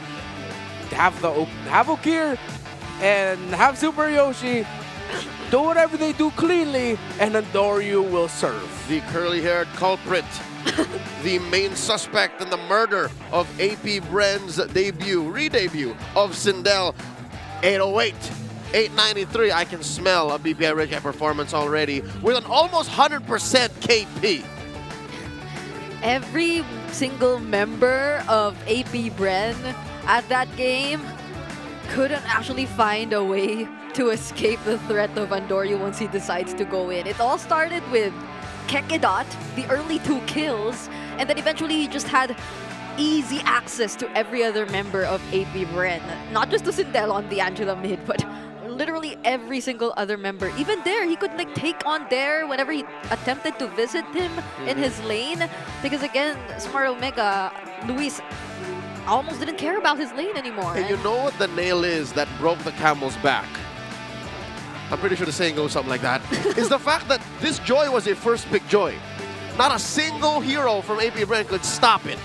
Have Ukir and have Super Yoshi. Do whatever they do cleanly, and Andoryu will serve. The curly-haired culprit. The main suspect in the murder of AP Bren's re-debut of Sindel. 808, 893. I can smell a BPI Rich performance already with an almost 100% KP. Every single member of AP Bren at that game couldn't actually find a way to escape the threat of Andoryu once he decides to go in. It all started with Kekedot, the early 2 kills, and then eventually he just had easy access to every other member of AP Bren. Not just to Sindel on the Angela mid, but literally every single other member. Even there, he could like take on Dare whenever he attempted to visit him in his lane. Because again, Smart Omega, Luis almost didn't care about his lane anymore. And you know what the nail is that broke the camel's back? I'm pretty sure the saying goes something like that. Is the fact that this Joy was a first pick Joy. Not a single hero from AP Bren could stop it.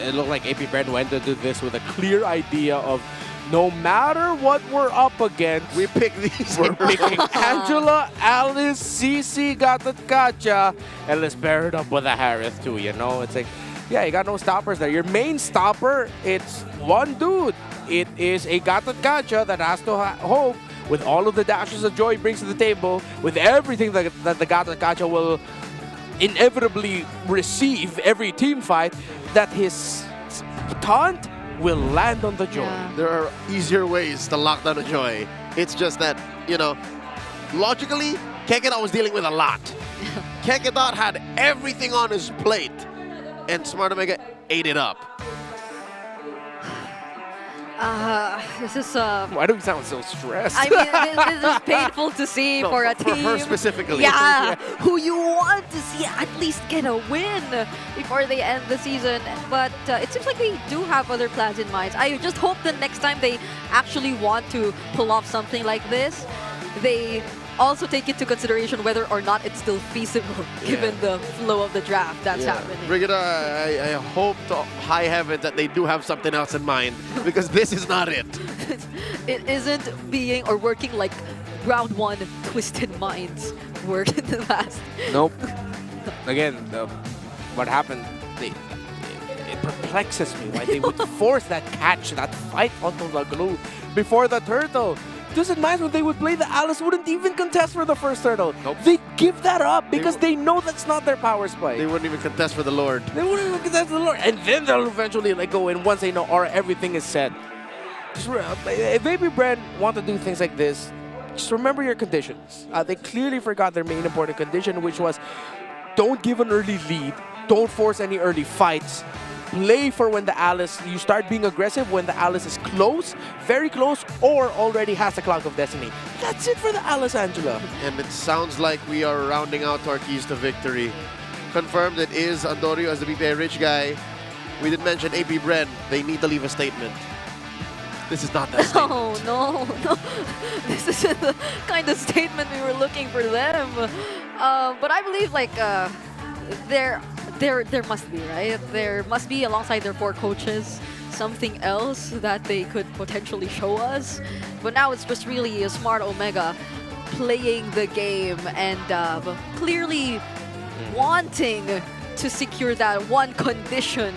It looked like AP Bren went into this with a clear idea of no matter what we're up against, we pick these. We're picking Angela, Alice, CC, Gacha, and let's pair it up with a Harith too, you know? It's like, yeah, you got no stoppers there. Your main stopper, it's one dude. It is a Gacha that has to hope with all of the dashes that Joy brings to the table, with everything that the Gacha will inevitably receive every team fight, that his taunt will land on the Joy. Yeah. There are easier ways to lock down a Joy. It's just that, you know, logically, Kekedot was dealing with a lot. Kekedot had everything on his plate, and Smart Omega ate it up. This is Why do we sound so stressed? I mean, this is painful to see for a team. For her specifically. Yeah, who you want to see at least get a win before they end the season. But it seems like they do have other plans in mind. I just hope the next time they actually want to pull off something like this, they also take into consideration whether or not it's still feasible given the flow of the draft that's happening. Brigitte, I hope to high heaven that they do have something else in mind, because this is not it. It isn't being or working like round 1 Twisted Minds work in the past. Nope. Again, what happened, it perplexes me why they would force that catch, that fight onto the glue before the turtle. Twisted Minds, when they would play the Alice, wouldn't even contest for the first turtle. Nope. They give that up because they know that's not their power spike. They wouldn't even contest for the Lord. They wouldn't even contest for the Lord. And then they'll eventually let go in once they know, or everything is set. If AP Bren want to do things like this, just remember your conditions. They clearly forgot their main important condition, which was don't give an early lead, don't force any early fights, play for when the Alice, you start being aggressive when the Alice is close, very close, or already has the Clock of Destiny. That's it for the Alice, Angela. And it sounds like we are rounding out our keys to victory. Confirmed it is Andorio as the BPI rich guy. We did mention AP Bren. They need to leave a statement. This is not that statement. No. This isn't the kind of statement we were looking for them. But I believe like there must be, right? There must be, alongside their 4 coaches, something else that they could potentially show us. But now it's just really a smart Omega playing the game and clearly wanting to secure that one condition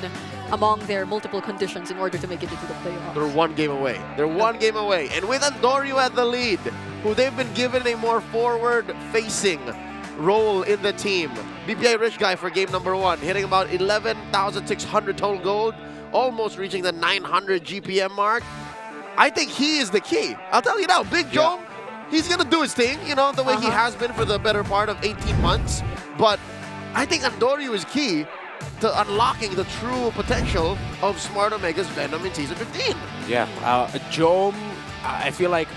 among their multiple conditions in order to make it into the playoffs. They're 1 game away. They're 1 game away. And with Andorio at the lead, who they've been given a more forward-facing role in the team. BPI Rich Guy for game number 1, hitting about 11,600 total gold, almost reaching the 900 GPM mark. I think he is the key. I'll tell you now, Big Joe, he's going to do his thing, you know, the way he has been for the better part of 18 months. But I think Andorio is key to unlocking the true potential of Smart Omega's Venom in Season 15. Yeah, Jome, I feel like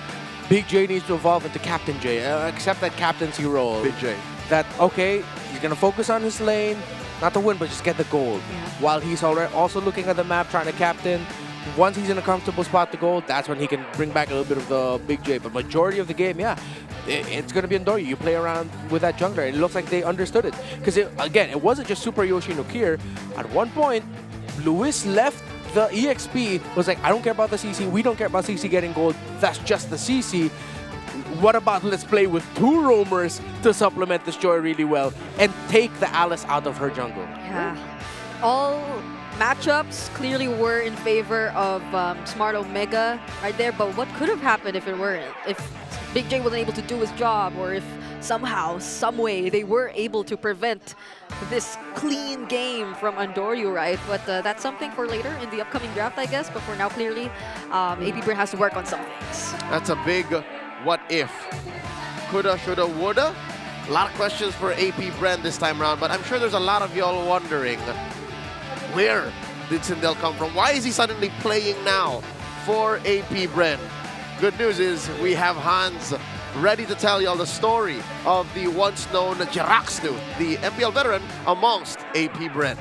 Big J needs to evolve into Captain J, accept that captaincy role. Big J. That, okay, he's going to focus on his lane, not to win, but just get the gold. While he's already also looking at the map, trying to captain. Once he's in a comfortable spot to gold, that's when he can bring back a little bit of the Big J. But majority of the game, it's going to be Andorio. You play around with that jungler. It looks like they understood it. Because, again, it wasn't just Super Yoshi no Kier. At one point, Luis left the EXP, was like, I don't care about the CC. We don't care about CC getting gold. That's just the CC. What about let's play with 2 roamers to supplement this Joy really well and take the Alice out of her jungle? Yeah. All matchups clearly were in favor of Smart Omega right there, but what could have happened if it weren't? If Big J wasn't able to do his job, or if somehow, some way, they were able to prevent this clean game from Andorio, right? But that's something for later in the upcoming draft, I guess. But for now, clearly, AP Bren has to work on some things. That's a big what if. Coulda, shoulda, woulda. A lot of questions for AP Bren this time around, but I'm sure there's a lot of y'all wondering, where did Sindel come from? Why is he suddenly playing now for AP Bren? Good news is we have Hans ready to tell y'all the story of the once known Jiraxnu, the MPL veteran amongst AP Bren.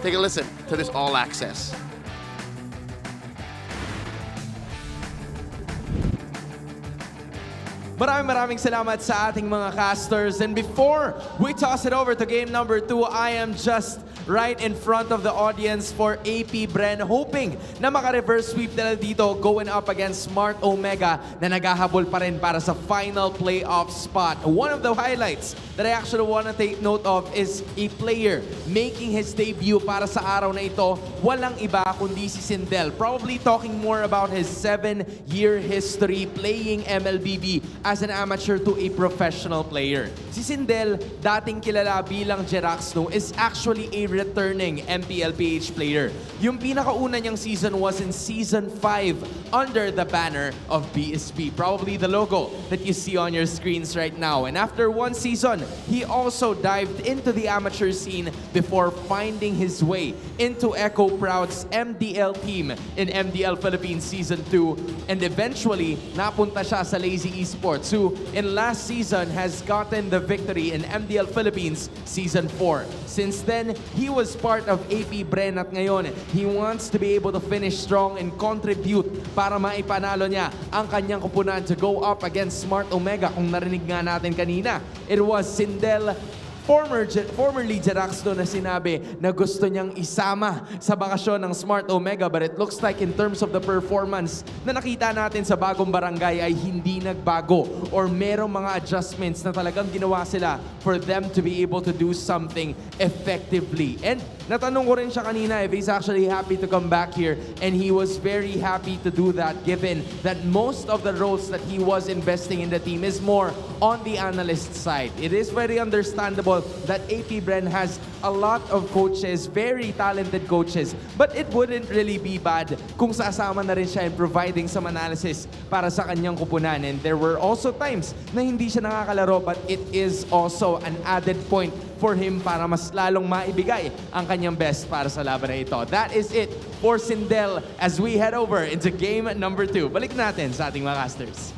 Take a listen to this All Access. Maraming salamat sa ating mga casters. And before we toss it over to game number 2, I am just right in front of the audience for AP Bren, hoping na maka-reverse sweep nila dito going up against Smart Omega na naghahabol pa rin para sa final playoff spot. One of the highlights that I actually want to take note of is a player making his debut para sa araw na ito. Walang iba kundi si Sindel. Probably talking more about his 7-year history playing MLBB as an amateur to a professional player. Si Sindel, dating kilala bilang Jiraxnu, is actually a returning MPL PH player. Yung pinakauna niyang season was in Season 5 under the banner of BSP. Probably the logo that you see on your screens right now. And after 1 season, he also dived into the amateur scene before finding his way into Echo Proud's MDL team in MDL Philippines Season 2. And eventually, napunta siya sa Lazy Esports, who in last season has gotten the victory in MDL Philippines Season 4. Since then, he was part of AP Bren at ngayon, he wants to be able to finish strong and contribute para maipanalo niya ang kanyang kupunan to go up against Smart Omega. Kung narinig nga natin kanina, it was Sindel formerly Jerax doon na sinabi na gusto niyang isama sa bakasyon ng Smart Omega, but it looks like in terms of the performance na nakita natin sa bagong barangay ay hindi nagbago or merong mga adjustments na talagang ginawa sila for them to be able to do something effectively. And natanong ko rin siya kanina if he's actually happy to come back here, and he was very happy to do that given that most of the roles that he was investing in the team is more on the analyst side. It is very understandable that AP Bren has a lot of coaches, very talented coaches, but it wouldn't really be bad kung sasama na rin siya in providing some analysis para sa kanyang kupunan. And there were also times na hindi siya nakakalaro, but it is also an added point for him para mas lalong maibigay ang kanyang best para sa laban na ito. That is it for Sindel as we head over into game number 2. Balik natin sa ating mga casters.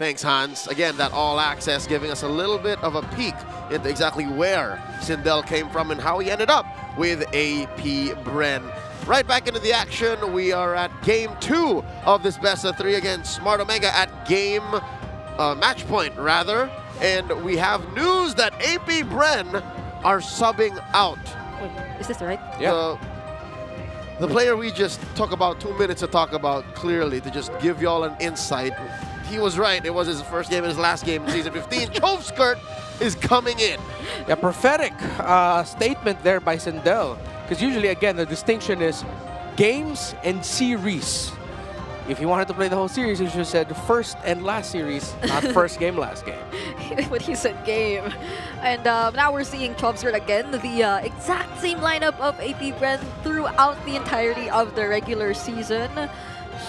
Thanks, Hans. Again, that all access giving us a little bit of a peek into exactly where Sindel came from and how he ended up with AP Bren. Right back into the action. We are at game 2 of this best of 3 against Smart Omega at match point rather. And we have news that AP Bren are subbing out. Is this right? Yeah. The player we just took about 2 minutes to talk about clearly to just give y'all an insight. He was right. It was his first game and his last game in Season 15. Chovskirt is coming in. Yeah, prophetic statement there by Sindel. Because usually, again, the distinction is games and series. If he wanted to play the whole series, he should have said first and last series, not first game, last game. But he said game. And now we're seeing Chovskirt again, the exact same lineup of AP Bren throughout the entirety of the regular season.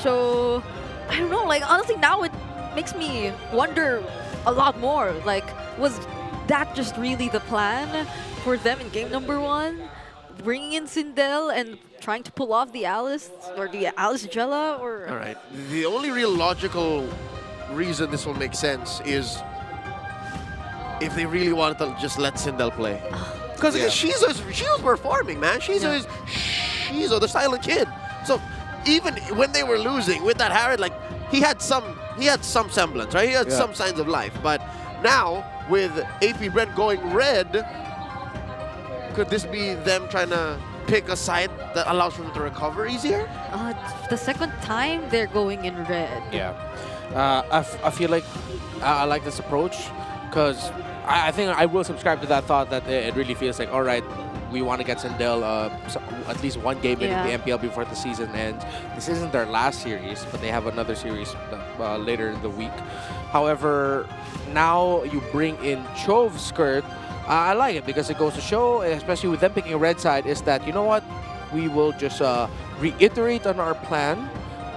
So, I don't know, like, honestly, now it makes me wonder a lot more. Like, was that just really the plan for them in game number 1? Bringing in Sindel and trying to pull off the Alice or the Alice Jella? Or all right. The only real logical reason this will make sense is if they really wanted to just let Sindel play. Because she was performing, man. Shizu is Shizu, the silent kid. So even when they were losing with that Harrod, like he had some semblance, right? He had some signs of life. But now with AP Bren going red, could this be them trying to pick a side that allows them to recover easier? The second time they're going in red. Yeah. I feel like I like this approach because I think I will subscribe to that thought that it really feels like, all right, we want to get Sindel at least one game in the MPL before the season ends. This isn't their last series, but they have another series later in the week. However, now you bring in Chovskirt. I like it because it goes to show, especially with them picking a red side, is that, you know what, we will just reiterate on our plan.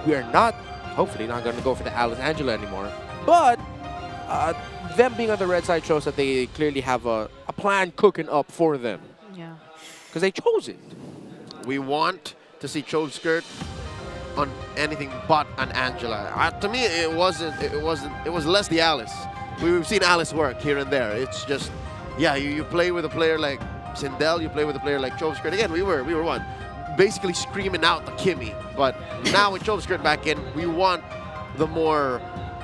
We are not, hopefully, not going to go for the Alice Angela anymore. But them being on the red side shows that they clearly have a plan cooking up for them. Yeah. Because they chose it. We want to see Chovskirt on anything but an Angela. To me, it was less the Alice. We've seen Alice work here and there. It's just, yeah, you play with a player like Sindel, you play with a player like Chovskirt. Again, we were what? Basically screaming out the Kimmy. But now with Chovskirt back in, we want the more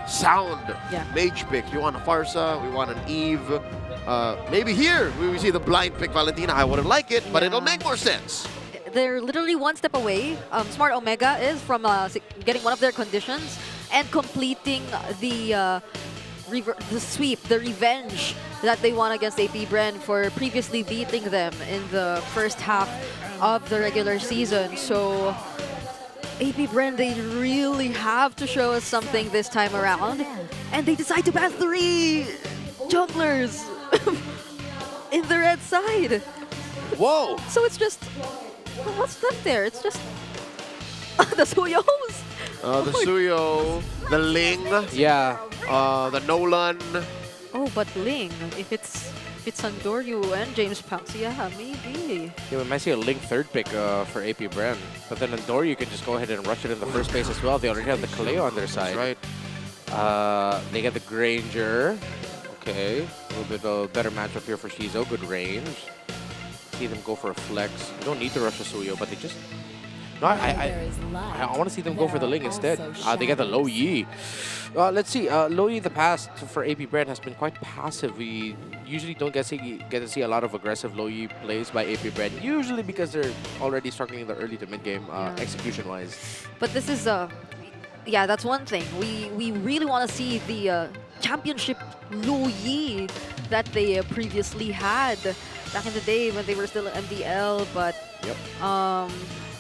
sound mage picks. We want a Farsa, we want an Eve. Maybe here we see the blind pick Valentina. I wouldn't like it, but it'll make more sense. They're literally one step away. Smart Omega is from getting one of their conditions and completing the sweep, the revenge that they won against AP Bren for previously beating them in the first half of the regular season. So AP Bren, they really have to show us something this time around. And they decide to ban 3 junglers in the red side. Whoa! So it's just, what's left there? It's just the Suyos. The Suyo, the Ling, the Nolan. Oh, but Ling, if it's Sandoryu and James Pax, yeah, maybe. Yeah, we might see a Ling third pick for AP Bren. But then Andor, you can just go ahead and rush it in the first place as well. They already have the Kaleo on their side. That's right. They get the Granger. Okay, a little bit of a better matchup here for Shizo. Good range. See them go for a flex. You don't need to rush a Suyo, but they just No, I want to see them go for the Ling instead. They get the Low Yi. Let's see. Low Yi in the past for AP Bren has been quite passive. We usually don't get to see a lot of aggressive Low Yi plays by AP Bren, usually because they're already struggling in the early to mid game execution-wise. But this is yeah, that's one thing. We really want to see the championship Low Yi that they previously had back in the day when they were still in MDL. But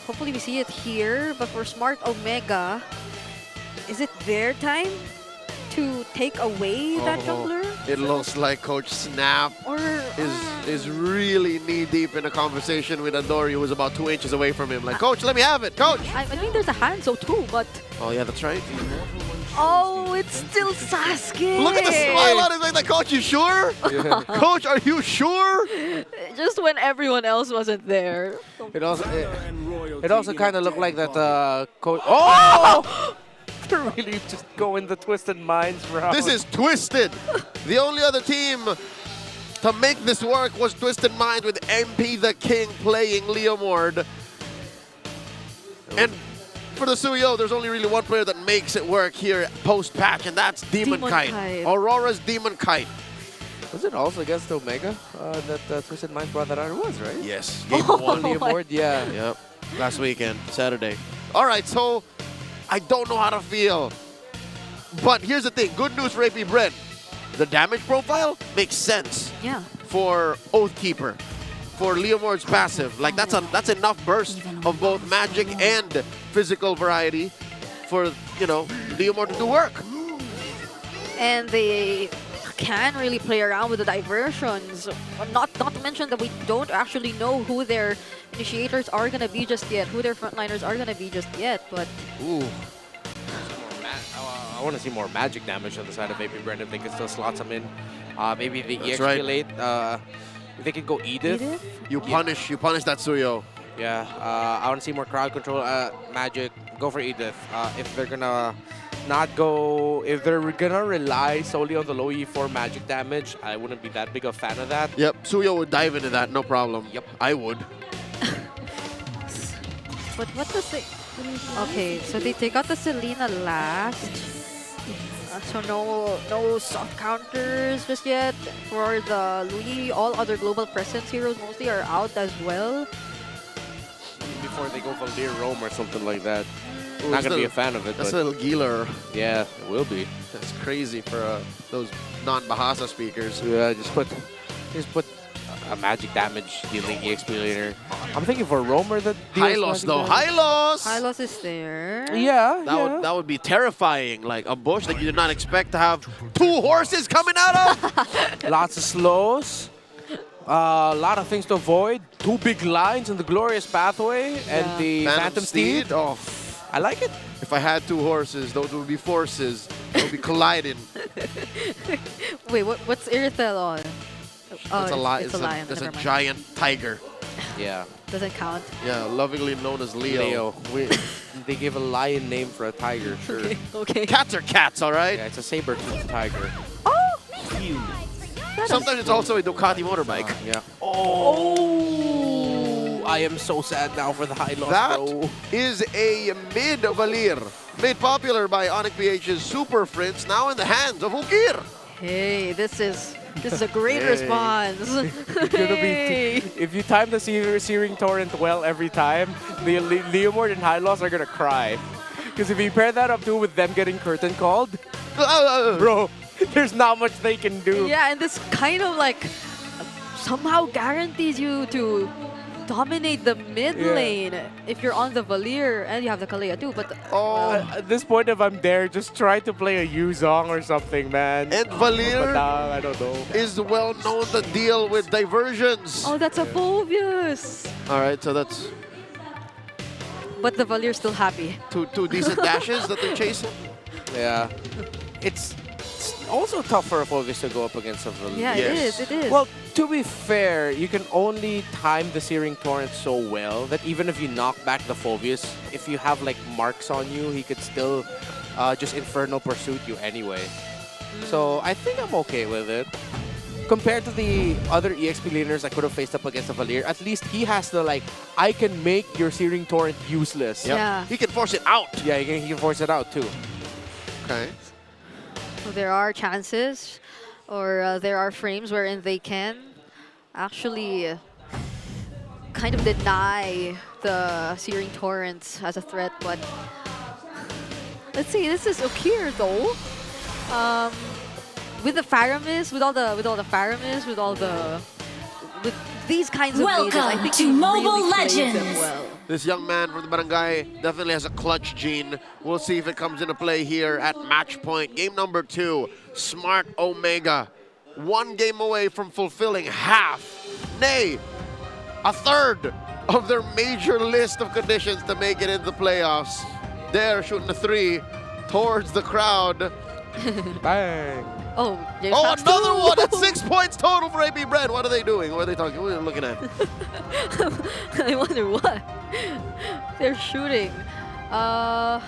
hopefully we see it here. But for Smart Omega, is it their time to take away that jungler? It looks like Coach Snap is really knee-deep in a conversation with Adori, who was about 2 inches away from him. Like, Coach, let me have it, Coach! I think there's a Hanzo too, but... Oh, yeah, that's right. Oh, it's still Sasuke! Look at the smile on his face. Like, Coach, you sure? Coach, are you sure? Just when everyone else wasn't there. It also kind of looked like that Coach... Oh! They're really just going the Twisted Minds route. This is Twisted. The only other team to make this work was Twisted Minds with MP the King playing Leomord. And for the Suyo, there's only really one player that makes it work here post-patch, and that's Demon Kite. Aurora's Demon Kite. Was it also against Omega that Twisted Minds brought that out? It was, right? Yes. Game 1 Leomord, yeah. Yep. Last weekend, Saturday. All right, so I don't know how to feel. But here's the thing. Good news for AP Bren. The damage profile makes sense. Yeah. For Oathkeeper. For Leomord's passive. Like, that's enough burst of both magic and physical variety for, you know, Leomord to do work. And they can really play around with the diversions. Not to mention that we don't actually know who their initiators are going to be just yet, who their frontliners are going to be just yet, but... Ooh. I want to see more magic damage on the side of AP Bren if they can still slot some in. Maybe the EXP late. If they can go Edith. You punish that Suyo. Yeah, I want to see more crowd control magic. Go for Edith. If they're gonna if they're gonna rely solely on the low E4 magic damage, I wouldn't be that big a fan of that. Yep, Suyo would dive into that, no problem. Yep, I would. But what does they... Okay, so they take out the Selena last. So no soft counters just yet for the Louis. All other global presence heroes mostly are out as well. Before they go Valdir Rome or something like that. Not gonna be a fan of it. That's a little Giler. Yeah, it will be. That's crazy for those non-Bahasa speakers. Yeah, just put a magic damage dealing EXP later. I'm thinking for Romer that Hylos though. Hylos! Hylos is there. Yeah. That would be terrifying. Like a bush that you did not expect to have 2 horses coming out of. Lots of slows. A lot of things to avoid. 2 big lines in the Glorious Pathway and the Phantom Steed. Oh, I like it. If I had 2 horses, those would be forces. They would be colliding. Wait, what's Irithel on? Oh, it's a lion. It's a giant tiger. Yeah. Doesn't count. Yeah, lovingly known as Leo. They gave a lion name for a tiger, sure. Okay. Cats are cats, all right? Yeah, it's a saber-toothed tiger. Oh! Sometimes it's also a Ducati motorbike. Yeah. Oh! I am so sad now for the high loss, bro. That is a mid Valir, made popular by Onyx PH's Super Prince, now in the hands of Ukir. Hey, this is a great response. If you time the Searing Torrent well every time, the Leomord and Hylos are gonna cry. Because if you pair that up too with them getting curtain called, bro, there's not much they can do. Yeah, and this kind of like somehow guarantees you to dominate the mid lane if you're on the Valir and you have the Kalea too. But at this point, if I'm there, just try to play a Yuzong or something, man. And Valir I don't know. is well known to deal with diversions. Oh, that's a Phobius. All right, so that's... But the Valir's still happy. Two decent dashes that they're chasing. Yeah. It's also tough for a Phobius to go up against a Valir. Yeah, it is. Well, to be fair, you can only time the Searing Torrent so well that even if you knock back the Phobius, if you have like marks on you, he could still just Infernal Pursuit you anyway. So I think I'm okay with it. compared to the other EXP laners I could have faced up against a Valier, at least he has the like, I can make your Searing Torrent useless. Yep. Yeah. He can force it out. Yeah, he can force it out too. Okay. So there are chances, or there are frames wherein they can actually kind of deny the Searing Torrents as a threat, but let's see, this is Okir though. With the Faramis, with these kinds of leaders, I think to he Mobile really plays them Legends. well. This young man from the barangay definitely has a clutch gene. We'll see if it comes into play here at match point. Game number 2, Smart Omega. 1 game away from fulfilling half, nay, a third of their major list of conditions to make it into the playoffs. They're shooting a 3 towards the crowd. Bang. Oh, another one at 6 points total for AP Bren. What are they doing? What are they talking? What are they looking at? I wonder what they're shooting. I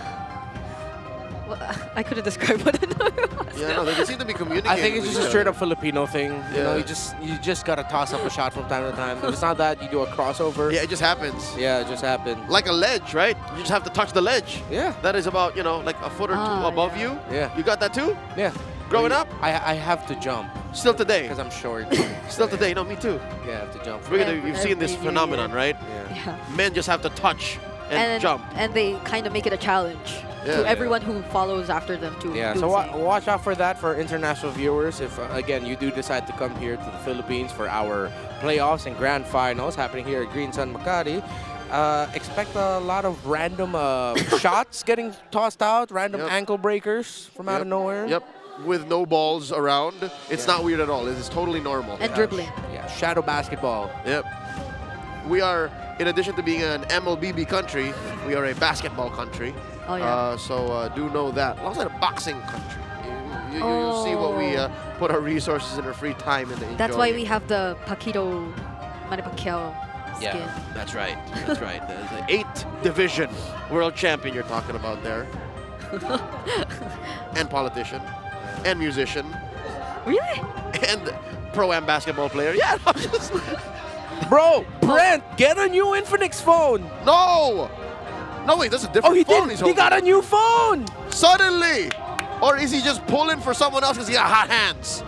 couldn't describe what another was. Yeah, no, they seem to be communicating. I think it's just a straight up Filipino thing. Yeah. You know, you just gotta toss up a shot from time to time. If it's not that, you do a crossover. Yeah, it just happens. Yeah, it just happens. Like a ledge, right? You just have to touch the ledge. Yeah. That is about, like a foot or 2 above you. Yeah. You got that too? Yeah. Growing up? I have to jump. Still today? Because I'm short. Still today? No, me too. Yeah, I have to jump. You've seen this phenomenon, right? Yeah. Men just have to touch and jump. And they kind of make it a challenge to everyone who follows after them too. Yeah, so watch out for that for international viewers. If, again, you do decide to come here to the Philippines for our playoffs and grand finals happening here at Green Sun Makati, expect a lot of random shots getting tossed out, random ankle breakers from out of nowhere. Yep, with no balls around. It's not weird at all. It is totally normal. And dribbling. Yeah, shadow basketball. Yep. We are, in addition to being an MLBB country, we are a basketball country. Oh, yeah. So do know that. Also a boxing country. You see what we put our resources and our free time into. That's why we have the Paquito Manny Pacquiao skin. Yeah, that's right. That's right. The 8th division world champion you're talking about there. And politician. And musician. Really? And pro-am basketball player. Yeah, no, just... Bro, Brent, get a new Infinix phone. No! No, wait, that's a different phone. He got a new phone! Suddenly! Or is he just pulling for someone else because he got hot hands?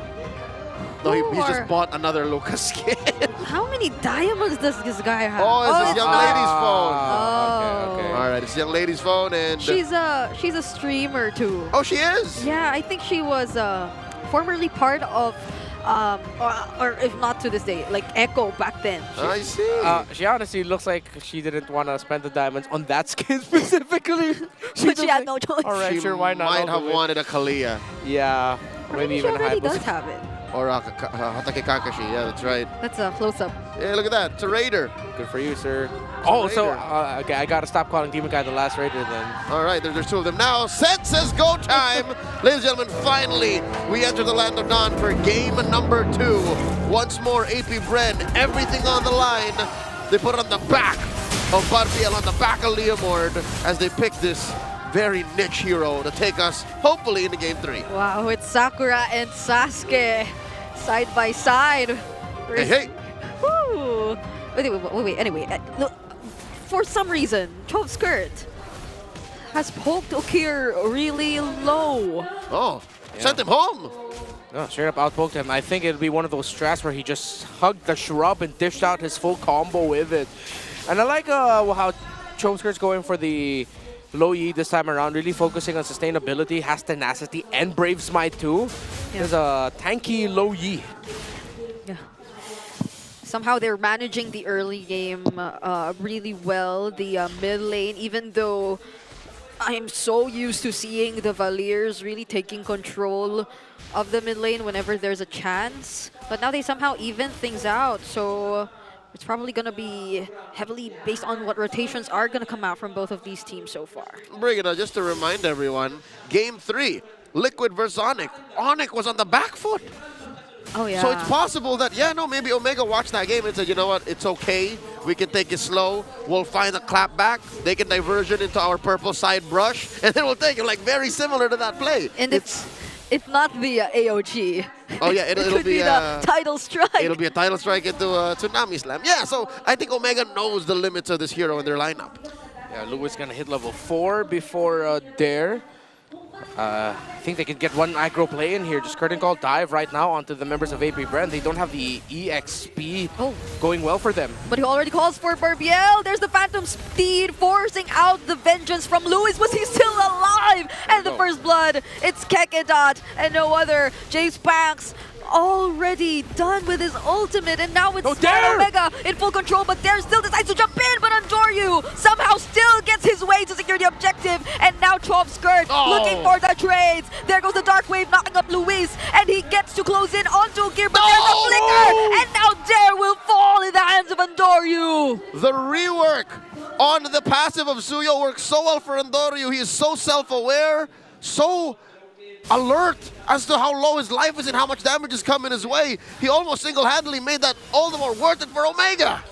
No, he just bought another Lucas skin. How many diamonds does this guy have? Oh, it's this young lady's phone. Okay. All right, it's young lady's phone, and she's a streamer too. Oh, she is? Yeah, I think she was formerly part of or if not to this day, like Echo back then. I see. She honestly looks like she didn't want to spend the diamonds on that skin specifically. But she had no choice. All right, sure, why not? Might have wanted a Kalia. Yeah, maybe even she a already Hypo. does have it. Or Hatake Kakashi, yeah, that's right. That's a close-up. Yeah, look at that, it's a Raider. Good for you, sir. Oh, so, okay, I gotta stop calling Demon Guy the last Raider then. All right, there's 2 of them now. Set says go time. Ladies and gentlemen, finally, we enter the land of Dawn for game number 2. Once more, AP Bren, everything on the line. They put it on the back of Barbiel, on the back of Leomord, as they pick this very niche hero to take us, hopefully, into game 3. Wow, it's Sakura and Sasuke side by side. Hey. Woo. Wait. Anyway, look, for some reason, 12 Skirt has poked Okir really low. Oh, sent him home. No, straight up outpoked him. I think it'll be one of those strats where he just hugged the shrub and dished out his full combo with it. And I like how Chomskirt's going for the low Yi this time around, really focusing on sustainability, has tenacity, and Brave Smite too. There's a tanky low Yi. Yeah. Somehow they're managing the early game really well, the mid lane, even though I'm so used to seeing the Valiers really taking control of the mid lane whenever there's a chance. But now they somehow even things out, so it's probably going to be heavily based on what rotations are going to come out from both of these teams so far. Bring it on, just to remind everyone, game 3, Liquid versus Onyx. Onyx was on the back foot. Oh, yeah. So it's possible that, maybe Omega watched that game and said, you know what, it's okay. We can take it slow. We'll find a clap back. They can diversion into our purple side brush, and then we'll take it, like, very similar to that play. And it's not the AOG. Oh yeah, It it'll could be the title strike. It'll be a title strike into Tsunami Slam. Yeah, so I think Omega knows the limits of this hero in their lineup. Yeah, Lewis gonna hit level 4 before Dare. I think they could get one aggro play in here. Just curtain call dive right now onto the members of AP Bren. They don't have the EXP going well for them. But he already calls for Barbiel. There's the Phantom Steed forcing out the vengeance from Lewis. Was he still alive? And the first blood, it's Kekedot and no other. James Banks already done with his ultimate, and now it's Smart Omega in full control, but Dare still decides to jump in, but Andoryu somehow still gets his way to secure the objective, and now Chop Skirt looking for the trades. There goes the Dark Wave knocking up Luis, and he gets to close in onto Gear, but there's a flicker, and now Dare will fall in the hands of Andoryu. The rework on the passive of Suyo works so well for Andoryu. He is so self-aware, so alert as to how low his life is and how much damage is coming his way. He almost single-handedly made that all the more worth it for Omega.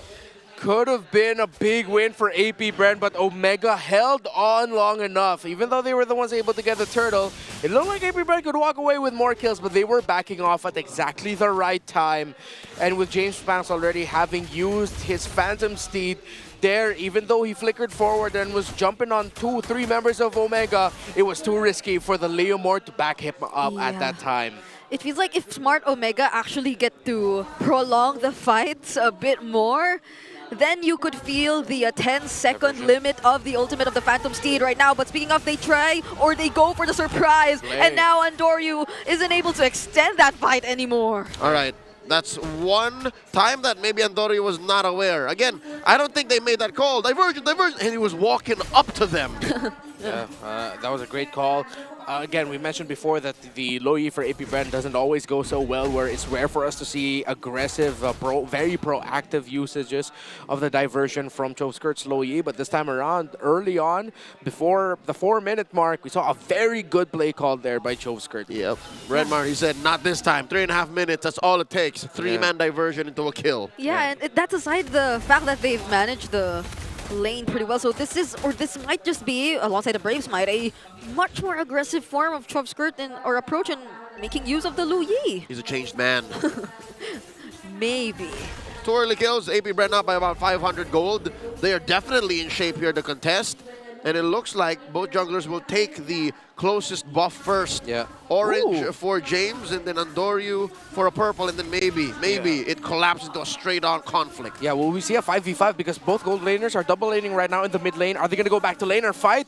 Could have been a big win for AP Bren, but Omega held on long enough. Even though they were the ones able to get the turtle, it looked like AP Bren could walk away with more kills, but they were backing off at exactly the right time. And with James Banks already having used his Phantom Steed, Dare, even though he flickered forward and was jumping on 2-3 members of Omega, it was too risky for the Leomord to back him up at that time. It feels like if Smart Omega actually get to prolong the fights a bit more, then you could feel the 10-second limit of the ultimate of the Phantom Steed right now. But speaking of, they try or they go for the surprise, and now Andoryu isn't able to extend that fight anymore. All right. That's one time that maybe Andoryu was not aware. Again, I don't think they made that call. Divergent, divergent, and he was walking up to them. Yeah, that was a great call. Again, we mentioned before that the low E for AP Bren doesn't always go so well, where it's rare for us to see aggressive, very proactive usages of the diversion from Chove Skirt's low E. But this time around, early on, before the 4-minute mark, we saw a very good play called there by Chove Skirt. Yep. Redmar, he said, not this time. 3.5 minutes, that's all it takes. 3-man diversion into a kill. Yeah, and that's aside the fact that they've managed the lane pretty well. So this is, or this might just be, alongside the Brave Smite, a much more aggressive form of Chove Skirt or approach in making use of the Lu Yi. He's a changed man. Maybe. 2 early kills, AP Bren up by about 500 gold. They are definitely in shape here to contest. And it looks like both junglers will take the closest buff first. Yeah. Orange for James, and then Andoryu for a purple, and then maybe it collapses into a straight-on conflict. Yeah, will we see a 5v5 because both gold laners are double laning right now in the mid lane. Are they going to go back to lane or fight?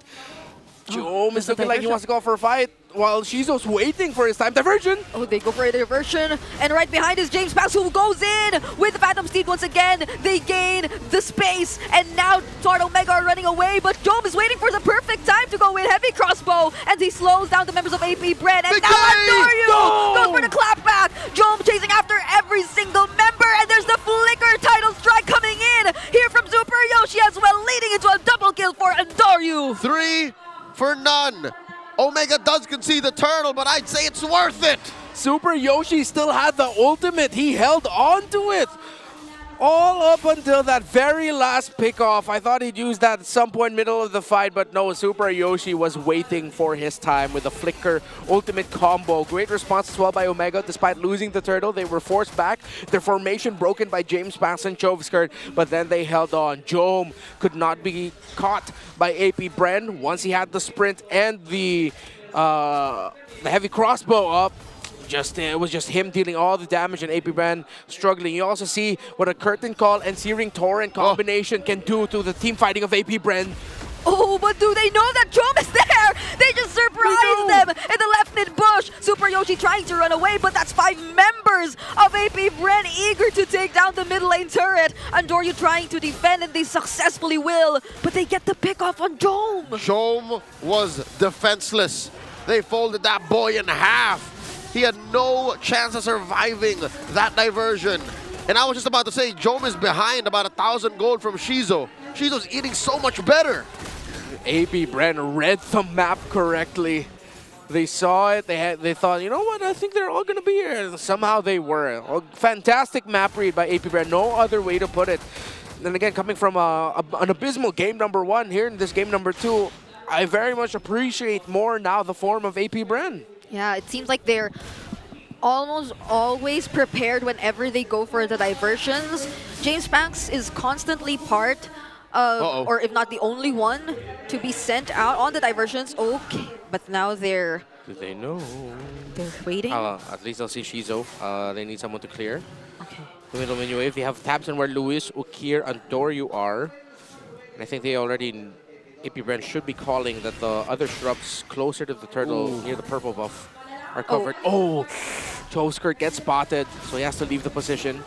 Jome is looking like he wants to go for a fight while Shizo's waiting for his time. Diversion! Oh, they go for a diversion. And right behind is James Banks, who goes in with the Phantom Steed once again. They gain the space, and now Smart Omega are running away, but Jome is waiting for the perfect time to go in. Heavy crossbow, and he slows down the members of AP Bren. And now Andoryu goes for the clapback. Jome chasing after every single member, and there's the flicker title strike coming in here from Super Yoshi as well, leading into a double kill for Andoryu. 3 for none. Omega does concede the turtle, but I'd say it's worth it. Super Yoshi still had the ultimate. He held on to it all up until that very last pickoff. I thought he'd use that at some point middle of the fight, but no, Super Yoshi was waiting for his time with a flicker ultimate combo. Great response as well by Omega. Despite losing the turtle, they were forced back. Their formation broken by James Banks and Chove Skirt, but then they held on. Jome could not be caught by AP Bren once he had the sprint and the heavy crossbow up. It was just him dealing all the damage and AP Bren struggling. You also see what a curtain call and Searing Torrent combination can do to the team fighting of AP Bren. Oh, but do they know that Jome is there? They just surprised them in the left mid bush. Super Yoshi trying to run away, but that's 5 members of AP Bren eager to take down the mid lane turret. Andoryu trying to defend, and they successfully will, but they get the pick off on Jome. Jome was defenseless. They folded that boy in half. He had no chance of surviving that diversion. And I was just about to say, Jome is behind about 1,000 gold from Shizo. Shizo's eating so much better. AP Bren read the map correctly. They saw it, they thought, you know what, I think they're all going to be here. And somehow they were. A fantastic map read by AP Bren, no other way to put it. And again, coming from an abysmal game number 1 here in this game number 2, I very much appreciate more now the form of AP Bren. Yeah, it seems like they're almost always prepared whenever they go for the diversions. James Banks is constantly part of, or if not the only one, to be sent out on the diversions. Okay, but now they're... Do they know? They're waiting? At least they'll see Shizo. They need someone to clear. Okay. The middle menu wave, they have Tabson where Luis, Ukir, and Doryu are. And I think they already... AP Bren should be calling that the other shrubs closer to the turtle near the purple buff are covered. Oh, Joe Skirt gets spotted, so he has to leave the position.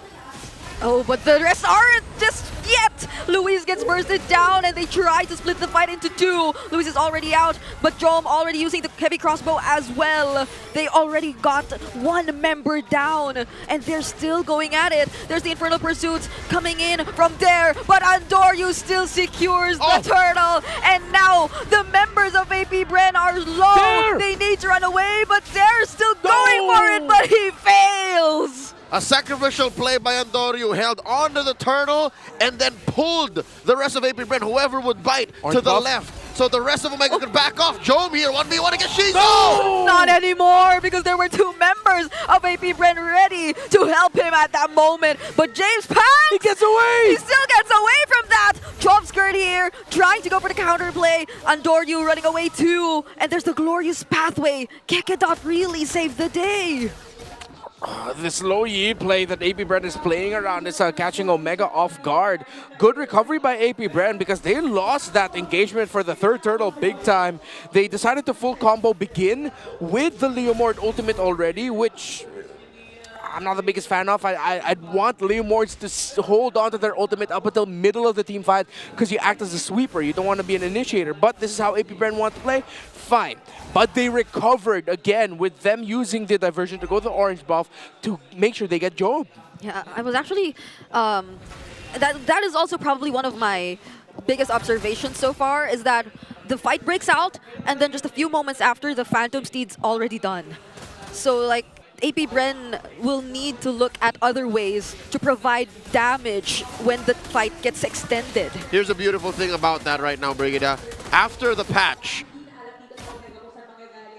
Oh, but the rest aren't just yet! Luis gets bursted down and they try to split the fight into two. Luis is already out, but Jom already using the heavy crossbow as well. They already got one member down and they're still going at it. There's the Infernal Pursuits coming in from there, but Andoryu still secures the turtle. And now the members of AP Bren are low. They need to run away, but they're still going for it, but he fails. A sacrificial play by Andoryu, held onto the turtle and then pulled the rest of AP Bren, whoever would bite, to the left. So the rest of Omega could back off. Jom here, 1v1 against Shizo! No! Not anymore, because there were two members of AP Bren ready to help him at that moment. But James Banks! He gets away! He still gets away from that! Chop Skirt here, trying to go for the counterplay. Andoryu running away too. And there's the glorious pathway. Kekedot really saved the day. This low Yi play that AP Bren is playing around is catching Omega off guard. Good recovery by AP Bren because they lost that engagement for the third turtle big time. They decided to full combo begin with the Leomord ultimate already, which I'm not the biggest fan of. I'd want Leomords to hold on to their ultimate up until middle of the team fight because you act as a sweeper. You don't want to be an initiator. But this is how AP Bren want to play. Fine. But they recovered again with them using the diversion to go to the orange buff to make sure they get Job. Yeah, I was actually... that is also probably one of my biggest observations so far, is that the fight breaks out and then just a few moments after, the Phantom Steed's already done. So, like, AP Bren will need to look at other ways to provide damage when the fight gets extended. Here's a beautiful thing about that right now, Brigida. After the patch,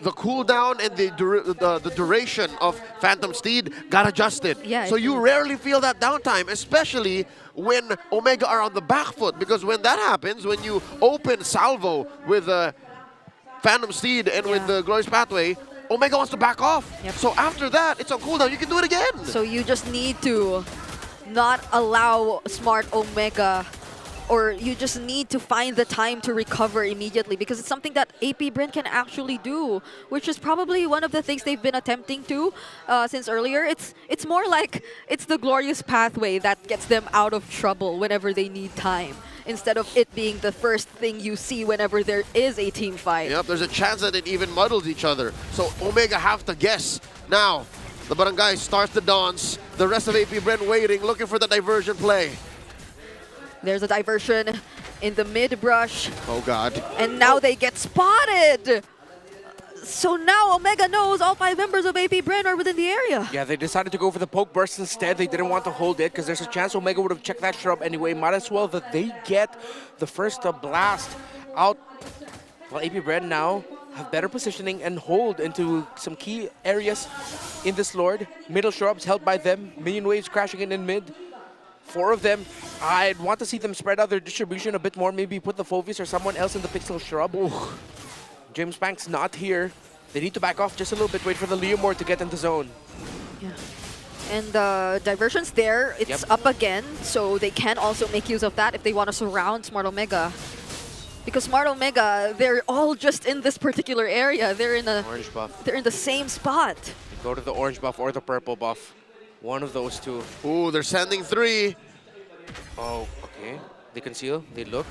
the cooldown and the duration of Phantom Steed got adjusted. Yeah, so you rarely feel that downtime, especially when Omega are on the back foot. Because when that happens, when you open Salvo with Phantom Steed and with the Glorious Pathway, Omega wants to back off. Yep. So after that, it's on cooldown. You can do it again. So you just need to not allow smart Omega, or you just need to find the time to recover immediately, because it's something that AP Bren can actually do, which is probably one of the things they've been attempting to since earlier. It's more like it's the Glorious Pathway that gets them out of trouble whenever they need time, instead of it being the first thing you see whenever there is a team fight. Yep, there's a chance that it even muddles each other. So Omega have to guess. Now, the Barangay starts the dance. The rest of AP Bren waiting, looking for the diversion play. There's a diversion in the mid-brush. Oh, God. And now they get spotted. So now Omega knows all 5 members of AP Bren are within the area. Yeah, they decided to go for the poke burst instead. They didn't want to hold it because there's a chance Omega would have checked that shrub anyway. Might as well that they get the first blast out. Well, AP Bren now have better positioning and hold into some key areas in this Lord. Middle shrubs held by them. Minion waves crashing in mid. 4 of them. I'd want to see them spread out their distribution a bit more. Maybe put the Phoveus or someone else in the pixel shrub. Ooh. James Banks not here. They need to back off just a little bit. Wait for the Leomord to get in the zone. Yeah. And the diversion's there. It's up again. So they can also make use of that if they want to surround Smart Omega. Because Smart Omega, they're all just in this particular area. They're in the orange buff. They're in the same spot. Go to the orange buff or the purple buff. One of those two. Ooh, they're sending 3. Oh, okay. They conceal. They look.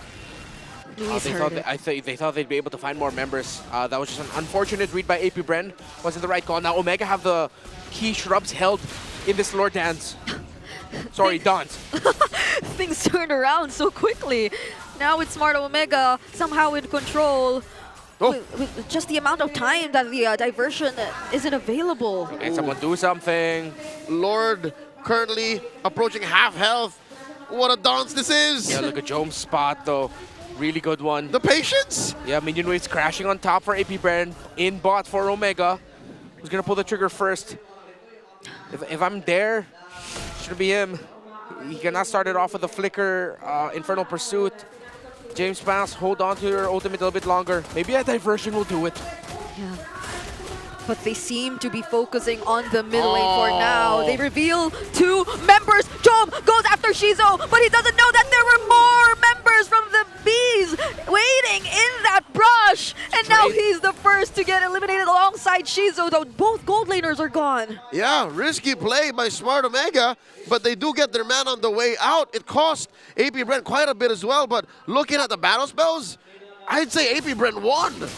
They thought they'd be able to find more members. That was just an unfortunate read by AP Bren. Wasn't the right call. Now Omega have the key shrubs held in this Lord dance. Sorry, dance. Things turned around so quickly. Now it's Smart Omega somehow in control. With just the amount of time that the diversion isn't available. Can someone do something? Lord currently approaching half health. What a dance this is! Yeah, look at Jome's spot though. Really good one. The patience? Yeah, minion waves crashing on top for AP Bren. In bot for Omega. Who's gonna pull the trigger first? If I'm there, should be him. He cannot start it off with a flicker, Infernal Pursuit. James Pass, hold on to your ultimate a little bit longer. Maybe a diversion will do it. Yeah. But they seem to be focusing on the mid lane for now. They reveal 2 members. Jom goes after Shizo, but he doesn't know that there were more members from the Bees waiting in that brush. And now he's the first to get eliminated alongside Shizo, though both gold laners are gone. Yeah, risky play by Smart Omega, but they do get their man on the way out. It cost AP Bren quite a bit as well, but looking at the battle spells, I'd say AP Bren won.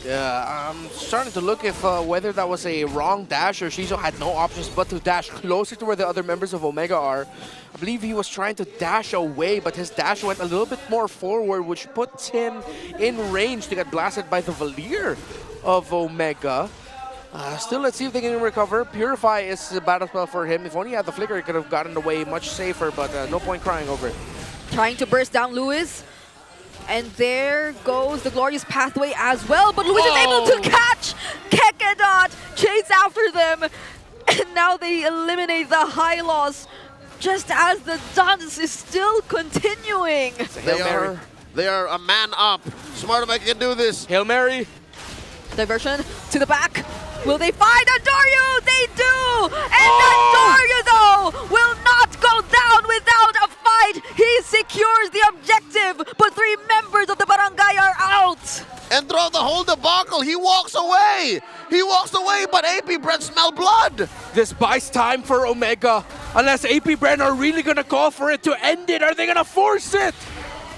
Yeah, I'm starting to look if whether that was a wrong dash or Shizo had no options but to dash closer to where the other members of Omega are. I believe he was trying to dash away, but his dash went a little bit more forward, which puts him in range to get blasted by the Valier of Omega. Still, let's see if they can recover. Purify is a battle spell for him. If only he had the flicker, he could have gotten away much safer, but no point crying over it. Trying to burst down Lewis. And there goes the glorious pathway as well, but Lewis is able to catch Kekedot, chase after them, and now they eliminate the high loss just as the dance is still continuing. They are a man up. Smart Omega can do this. Hail Mary. Diversion to the back. Will they find Andoryu? They do! And Andoryu, though, will not go down without a fight. He secures the objective, but 3 members of the barangay are out. And throughout the whole debacle, he walks away. He walks away, but AP Bren smell blood. This buys time for Omega. Unless AP Bren are really going to call for it to end it, are they going to force it?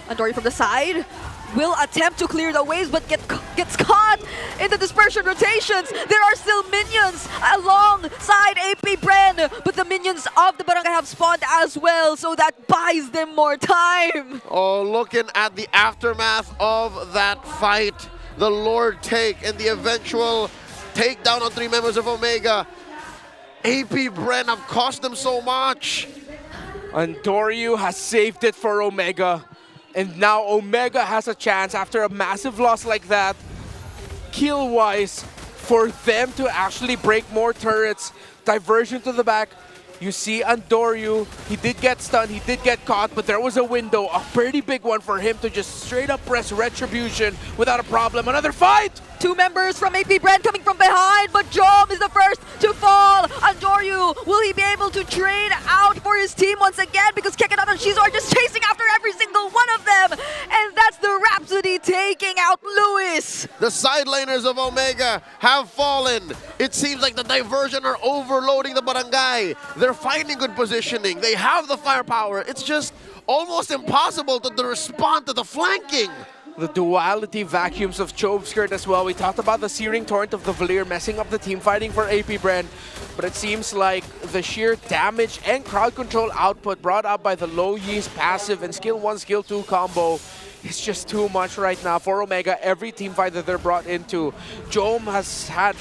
Andoryu from the side will attempt to clear the waves, but gets caught in the dispersion rotations. There are still minions alongside AP Bren, but the minions of the barangay have spawned as well, so that buys them more time. Oh, looking at the aftermath of that fight, the Lord take and the eventual takedown on 3 members of Omega. AP Bren have cost them so much. Andoryu has saved it for Omega. And now Omega has a chance after a massive loss like that, kill-wise, for them to actually break more turrets. Diversion to the back. You see Andoryu, he did get stunned, he did get caught, but there was a window, a pretty big one for him to just straight up press Retribution without a problem. Another fight! 2 members from AP Bren coming from behind, but Jom is the first to fall. Andoryu, will he be able to trade out for his team once again? Because Kekedot and Shizo are just chasing after every single one of them. And that's the Rhapsody taking out Lewis. The side laners of Omega have fallen. It seems like the diversion are overloading the barangay. They're finding good positioning. They have the firepower. It's just almost impossible to respond to the flanking. The duality vacuums of Choveskirt as well. We talked about the Searing Torrent of the Valier messing up the team fighting for AP Bren, but it seems like the sheer damage and crowd control output brought up by the low Yi's passive and skill 1, skill 2 combo is just too much right now for Omega. Every team fight that they're brought into. Jom has had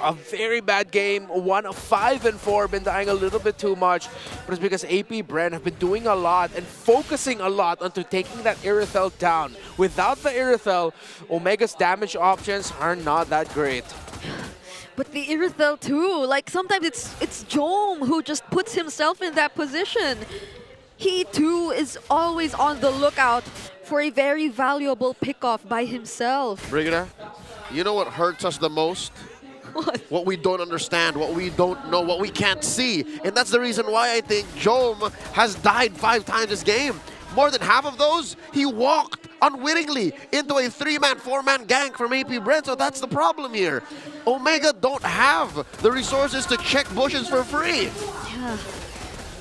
a very bad game, 1 of 5 and 4, been dying a little bit too much, but it's because AP Bren have been doing a lot and focusing a lot onto taking that Irithel down. Without the Irithel, Omega's damage options are not that great. But the Irithel too, like sometimes it's Jom who just puts himself in that position. He too is always on the lookout for a very valuable pickoff by himself. Brigida, you know what hurts us the most? What we don't understand, what we don't know, what we can't see. And that's the reason why I think Jom has died 5 times this game. More than half of those, he walked unwittingly into a 3-man, 4-man gank from AP Bren, so that's the problem here. Omega don't have the resources to check bushes for free. Yeah.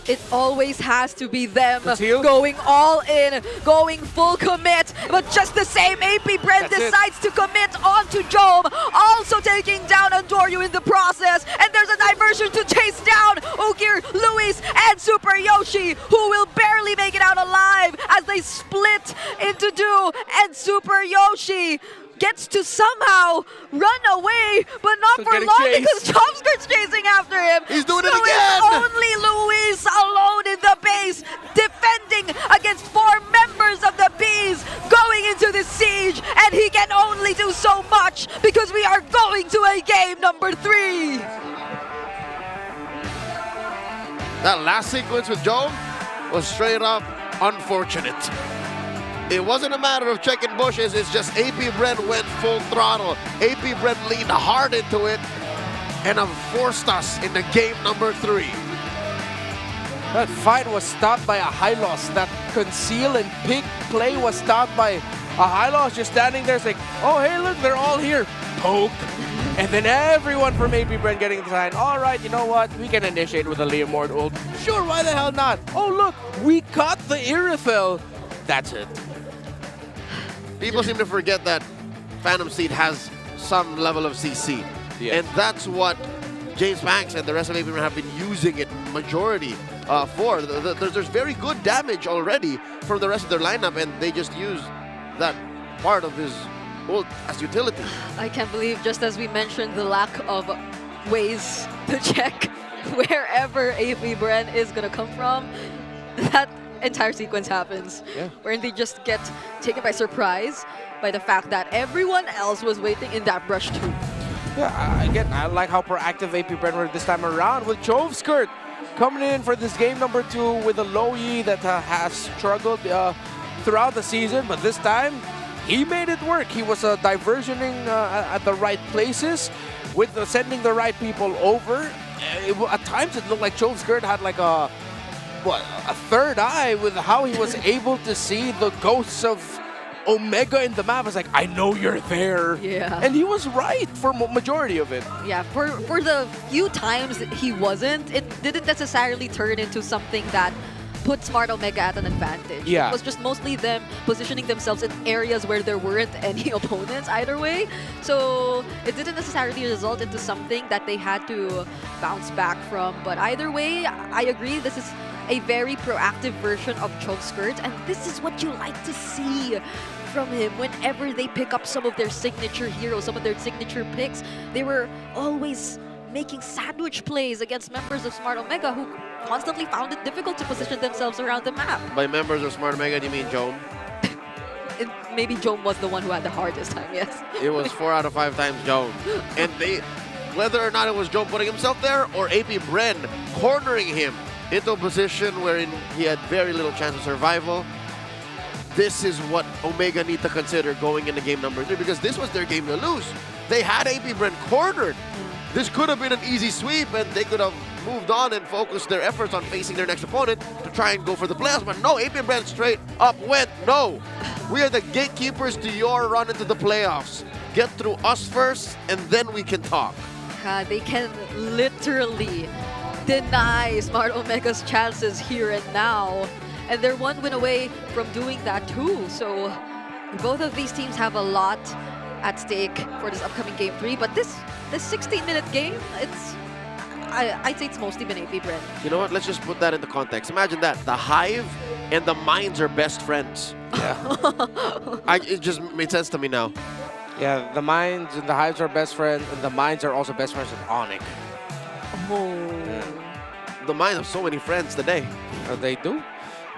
It always has to be them going all in, going full commit. But just the same, AP Bren decides to commit onto Jom, also taking down Andoryu in the process. And there's a diversion to chase down Ukir, Luis, and Super Yoshi, who will barely make it out alive as they split into 2. And Super Yoshi gets to somehow run away, but not for long because Chomskirt's chasing after him. He's doing it again! It's only Luis alone in the base, defending against 4 members of the Bees, going into the siege, and he can only do so much because we are going to a game number 3. That last sequence with Joe was straight up unfortunate. It wasn't a matter of checking bushes, it's just AP Bren went full throttle. AP Bren leaned hard into it and have forced us into game number 3. That fight was stopped by a high loss. That conceal and pick play was stopped by a high loss just standing there saying, oh, hey, look, they're all here. Poke. And then everyone from AP Bren getting the sign, all right, you know what? We can initiate with a Leomord ult. Sure, why the hell not? Oh, look, we caught the Irithel. That's it. People seem to forget that Phantom Seed has some level of CC. Yeah. And that's what James Banks and the rest of AP Bren have been using it majority for. There's very good damage already from the rest of their lineup, and they just use that part of his ult as utility. I can't believe, just as we mentioned, the lack of ways to check wherever AP Bren is going to come from, that entire sequence happens. Yeah. Where they just get taken by surprise by the fact that everyone else was waiting in that brush too. Yeah, again, I like how proactive AP Bren were this time around with Jove Skirt coming in for this game number 2 with a low E that has struggled throughout the season, but this time he made it work. He was diversioning at the right places with sending the right people over. At times it looked like Jove Skirt had like a third eye with how he was able to see the ghosts of Omega in the map. I was like, I know you're there. Yeah. And he was right for majority of it. Yeah, for the few times that he wasn't, it didn't necessarily turn into something that put Smart Omega at an advantage. Yeah. It was just mostly them positioning themselves in areas where there weren't any opponents either way. So it didn't necessarily result into something that they had to bounce back from. But either way, I agree, this is a very proactive version of Chove Skirt, and this is what you like to see from him whenever they pick up some of their signature heroes, some of their signature picks. They were always making sandwich plays against members of Smart Omega who constantly found it difficult to position themselves around the map. By members of Smart Omega, do you mean Jome? Maybe Jome was the one who had the hardest time, yes. It was 4 out of 5 times Jome. And whether or not it was Jome putting himself there or AP Bren cornering him into a position wherein he had very little chance of survival, this is what Omega need to consider going into game number 3, because this was their game to lose. They had AP Bren cornered. This could have been an easy sweep, and they could have moved on and focused their efforts on facing their next opponent to try and go for the playoffs. But no, AP Bren straight up went, no. We are the gatekeepers to your run into the playoffs. Get through us first, and then we can talk. They can literally deny Smart Omega's chances here and now. And they're one win away from doing that too. So both of these teams have a lot at stake for this upcoming Game 3. But this 16-minute game, I'd say it's mostly been AP Bren. You know what? Let's just put that into context. Imagine that. The Hive and the Mines are best friends. Yeah. It just made sense to me now. Yeah, the Mines and the Hives are best friends, and the Mines are also best friends with Onyx. Oh. Yeah. The Mines have so many friends today. They do.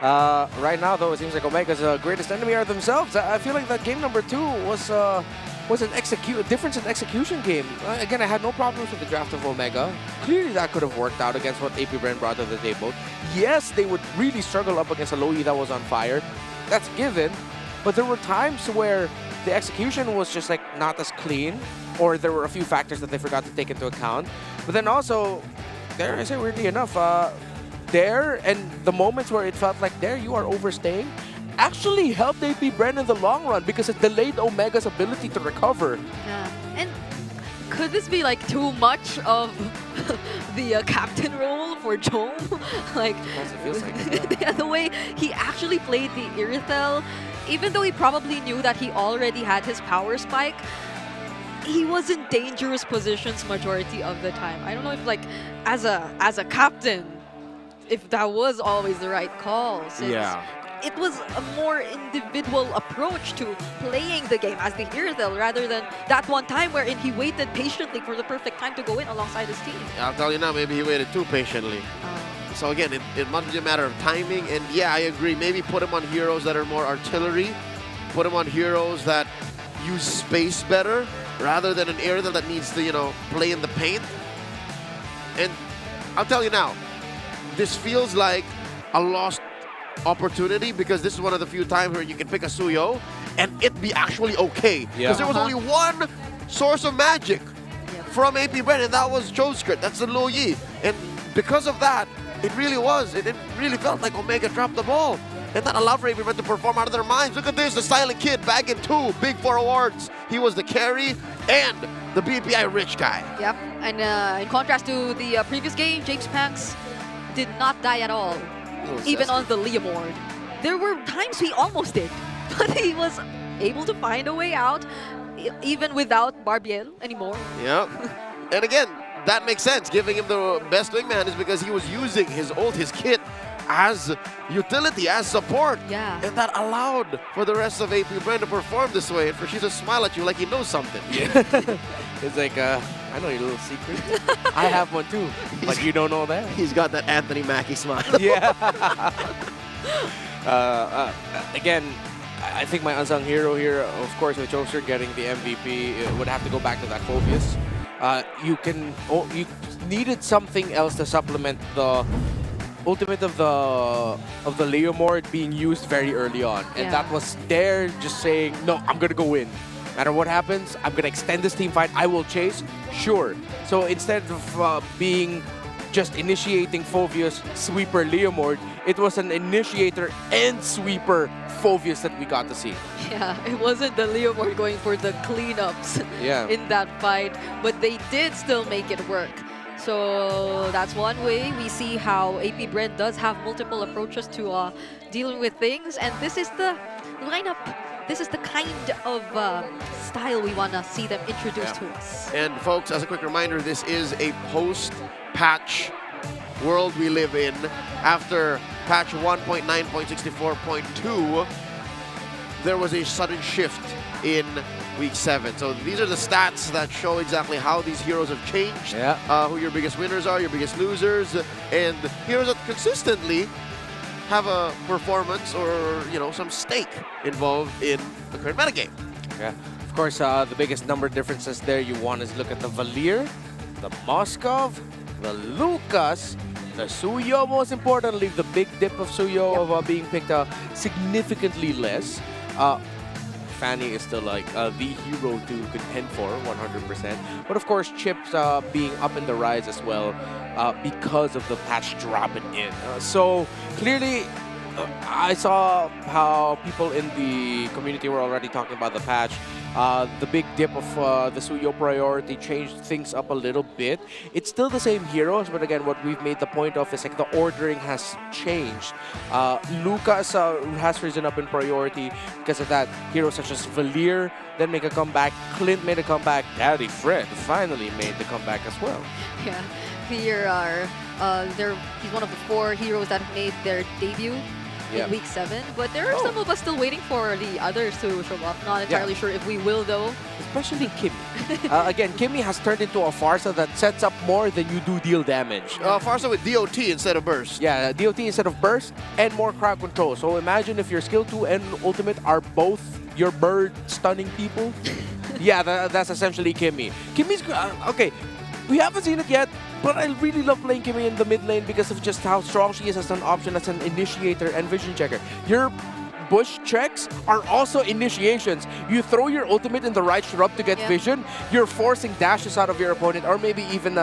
Right now, though, it seems like Omega's greatest enemy are themselves. I feel like that game number 2 was an difference in execution game. Again, I had no problems with the draft of Omega. Clearly, that could have worked out against what AP Bren brought to the table. Yes, they would really struggle up against a Loyi that was on fire. That's given. But there were times where the execution was just like not as clean, or there were a few factors that they forgot to take into account. But then also, dare I say, weirdly enough, there and the moments where it felt like there you are overstaying actually helped AP Bren in the long run because it delayed Omega's ability to recover. Yeah, and could this be like too much of the captain role for Jome? Like, feels like the way he actually played the Irithel, even though he probably knew that he already had his power spike, he was in dangerous positions majority of the time. I don't know if like as a captain, if that was always the right call, since it was a more individual approach to playing the game as the Irithel rather than that one time wherein he waited patiently for the perfect time to go in alongside his team. I'll tell you now, maybe he waited too patiently. So again, it must be a matter of timing, and yeah, I agree. Maybe put him on heroes that are more artillery, put him on heroes that use space better rather than an Irithel that needs to, play in the paint. And I'll tell you now, this feels like a lost opportunity because this is one of the few times where you can pick a Suyo and it be actually okay. Because there was only one source of magic from AP Bren, and that was Choskirt. That's the Lo Yi. And because of that, it really was. It really felt like Omega dropped the ball. And that allowed for AP Bren to perform out of their minds. Look at this, the Silent Kid back in 2 Big 4 awards. He was the carry and the BPI rich guy. Yep, and in contrast to the previous game, James Panks did not die at all, even on the Leomord. There were times he almost did, but he was able to find a way out, even without Barbiel anymore. Yep, and again, that makes sense. Giving him the best wingman is because he was using his kit as utility, as support. Yeah. And that allowed for the rest of AP Bren to perform this way and for she to smile at you like he knows something. It's like, I know your little secret. I have one too, but you don't know that. He's got that Anthony Mackie smile. Yeah. Again, I think my unsung hero here, of course, with Choker getting the MVP, would have to go back to that Phobius. You needed something else to supplement the ultimate of the Leomord being used very early on, and that was there just saying, no, I'm gonna go in. No matter what happens, I'm gonna extend this team fight. I will chase, sure. So instead of being just initiating Phobius, sweeper, Leomord, it was an initiator and sweeper Phobius that we got to see. Yeah, it wasn't the Leomord going for the cleanups in that fight, but they did still make it work. So that's one way we see how AP Bren does have multiple approaches to dealing with things, and this is the lineup. This is the kind of style we want to see them introduce to us. And folks, as a quick reminder, this is a post-patch world we live in. After patch 1.9.64.2, there was a sudden shift in Week 7. So these are the stats that show exactly how these heroes have changed, who your biggest winners are, your biggest losers, and heroes that consistently have a performance or, you know, some stake involved in the current metagame. Yeah, of course, the biggest number differences there you want is look at the Valir, the Moskov, the Lucas, the Suyo, most importantly, the big dip of Suyo of being picked significantly less. Fanny is still like the hero to contend for 100%. But of course, Chips being up in the rise as well because of the patch dropping in. So clearly, I saw how people in the community were already talking about the patch. The big dip of the Suyo priority changed things up a little bit. It's still the same heroes, but again, what we've made the point of is like the ordering has changed. Lucas has risen up in priority because of that. Heroes such as Valir then make a comeback. Clint made a comeback. Daddy Fred finally made the comeback as well. Yeah, here are he's one of the 4 heroes that made their debut in Week 7, but there are some of us still waiting for the others to show up. Not entirely sure if we will, though. Especially Kimmy. Again, Kimmy has turned into a Farsa that sets up more than you do deal damage. Farsa with DOT instead of burst. Yeah, DOT instead of burst and more crowd control. So imagine if your skill 2 and ultimate are both your bird stunning people. Yeah, that's essentially Kimmy. Kimmy's okay. We haven't seen it yet, but I really love playing Kimmy in the mid lane because of just how strong she is as an option, as an initiator and vision checker. Your bush checks are also initiations. You throw your ultimate in the right shrub to get vision, you're forcing dashes out of your opponent, or maybe even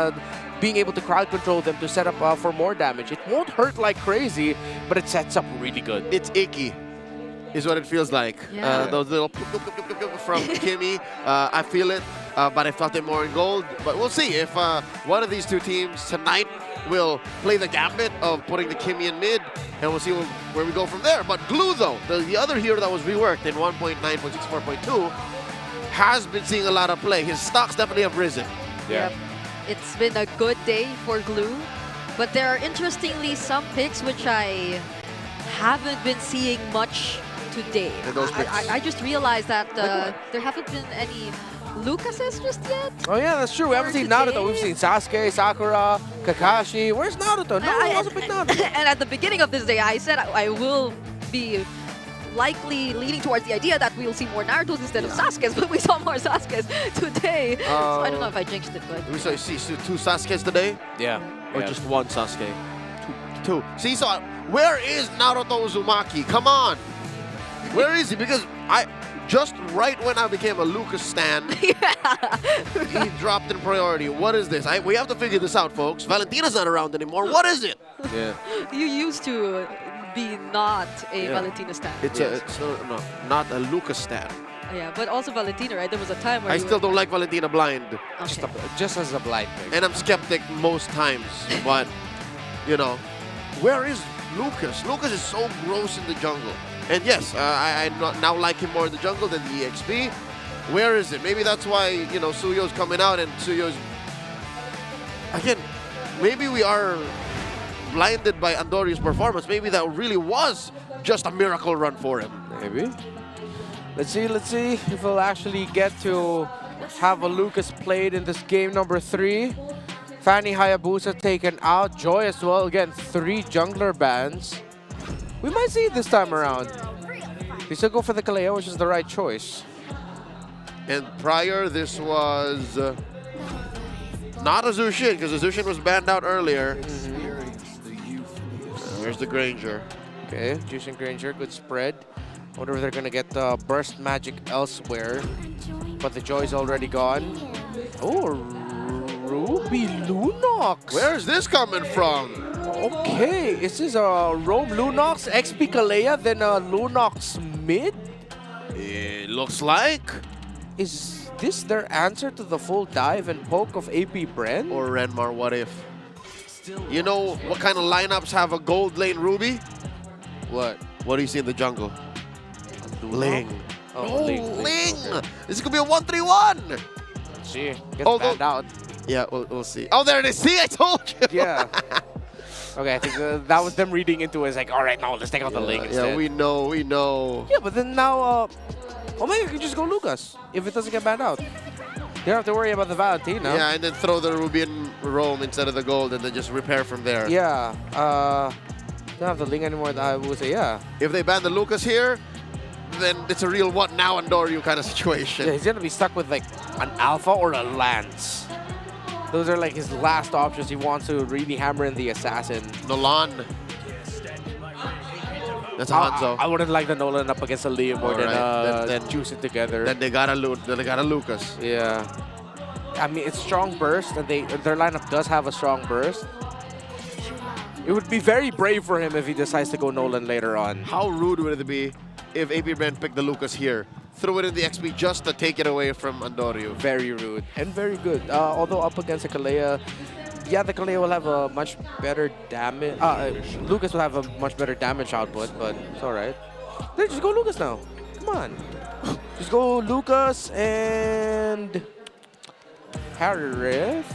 being able to crowd control them to set up for more damage. It won't hurt like crazy, but it sets up really good. It's icky, is what it feels like. Those little from Kimmy, I feel it. But I felt it more in gold. But we'll see if one of these two teams tonight will play the gambit of putting the Kimmy in mid, and we'll see where we go from there. But Glue, though, the other hero that was reworked in 1.9.64.2, has been seeing a lot of play. His stocks definitely have risen. Yep. It's been a good day for Glue, but there are interestingly some picks which I haven't been seeing much today. I just realized that there haven't been any Lucases just yet. Oh yeah, that's true. We haven't seen Naruto. We've seen Sasuke, Sakura, Kakashi. Where's Naruto? No one wants to pick Naruto. And at the beginning of this day, I said I will be likely leaning towards the idea that we'll see more Narutos instead of Sasuke's, but we saw more Sasuke's today. So I don't know if I jinxed it, but... We see 2 Sasuke's today? Yeah. Or just 1 Sasuke? too. See, so where is Naruto Uzumaki? Come on. Where is he? Because just right when I became a Lucas stan, he dropped in priority. What is this? We have to figure this out, folks. Valentina's not around anymore. What is it? Yeah. You used to be not a Valentina stan. It's no, not a Lucas stan. Yeah, but also Valentina, right? There was a time where I still don't like Valentina blind. Okay. Just as a blind pick. And I'm skeptic most times. But, you know, where is Lucas? Lucas is so gross in the jungle. And yes, I now like him more in the jungle than the EXP. Where is it? Maybe that's why, you know, Suyo's coming out and Suyo's... Again, maybe we are blinded by Andorio's performance. Maybe that really was just a miracle run for him. Maybe. Let's see if we'll actually get to have a Lucas played in this game number 3. Fanny Hayabusa taken out. Joy as well. Again, 3 jungler bans. We might see it this time around. We still go for the Kaleo, which is the right choice. And prior, this was not a Zushin, because the Zushin was banned out earlier. There's the Granger. Okay, Jushin Granger, good spread. Wonder if they're gonna get burst magic elsewhere. But the Joy's already gone. Oh, Ruby Lunox. Where's this coming from? Okay, is this a Rome Lunox, XP Kalea, then a Lunox mid? It looks like. Is this their answer to the full dive and poke of AP Bren? Or Renmar, what if? You know what kind of lineups have a gold lane Ruby? What? What do you see in the jungle? Ling. Oh, Ling. This could be a 1-3-1. Let's see. Gets banned out. Yeah, we'll see. Oh, there it is. See, I told you. Yeah. Okay, I think that was them reading into it. It's like, all right, no, let's take out the Ling instead. Yeah, we know. Yeah, but then now, Omega can just go Lucas if it doesn't get banned out. You don't have to worry about the Valentina. Yeah, and then throw the Ruby and Rome instead of the gold and then just repair from there. Yeah. Don't have the Ling anymore, I would say, yeah. If they ban the Lucas here, then it's a real what now Andoryu kind of situation. Yeah, he's going to be stuck with like an Alpha or a Lance. Those are like his last options. He wants to really hammer in the Assassin. Nolan. That's Hanzo. I wouldn't like the Nolan up against a Liam more than juice it together. Then they got a Lucas. Yeah. I mean, it's strong burst, and their lineup does have a strong burst. It would be very brave for him if he decides to go Nolan later on. How rude would it be if AP Bren picked the Lucas here? Threw it in the XP just to take it away from Andoryu. Very rude and very good. Although up against a Kalea, yeah, the Kalea will have a much better damage. Lucas will have a much better damage output, but it's alright. Then just go Lucas now. Come on. Just go Lucas and Harith.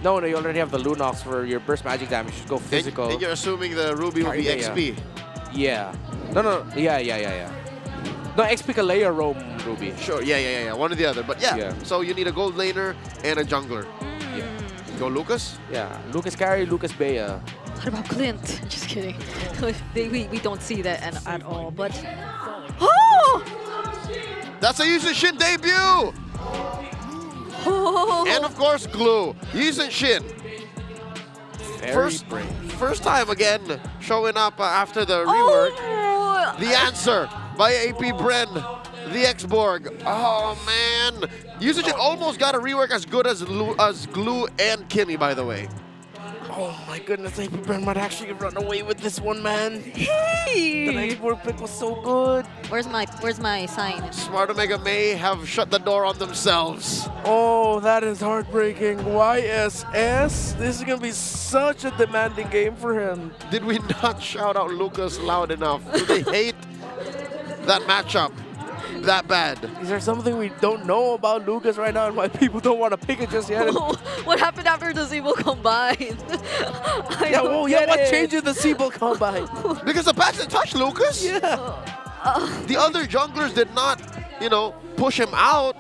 No, you already have the Lunox for your burst magic damage. Just go physical. And you're assuming the Ruby will be XP. Yeah. No. Yeah. No, XP Kalea Rome Ruby. Sure, yeah. One or the other. But yeah, so you need a gold laner and a jungler. Yeah. Go Lucas? Yeah, Lucas carry, Lucas Bea. What about Clint? Just kidding. we don't see that at all, but... Oh! That's a Yusen Shin debut! Oh. And of course, Glue. Yusen Shin. First time again showing up after the rework. Oh. The answer by AP Bren, the X-Borg. Oh man, Yusen Shin almost got a rework as good as Glue and Kimmy, by the way. Oh my goodness, AP Bren might actually run away with this one, man. Hey. The X-Borg pick was so good. Where's my sign? Smart Omega may have shut the door on themselves. Oh, that is heartbreaking. YSS, this is gonna be such a demanding game for him. Did we not shout out Lucas loud enough? Do they hate that matchup that bad? Is there something we don't know about Lucas right now and why people don't want to pick it just yet? What happened after the Zeeble Combine? What changed in the Zeeble Combine? Because the patch didn't touch Lucas? Yeah. The other junglers did not, push him out.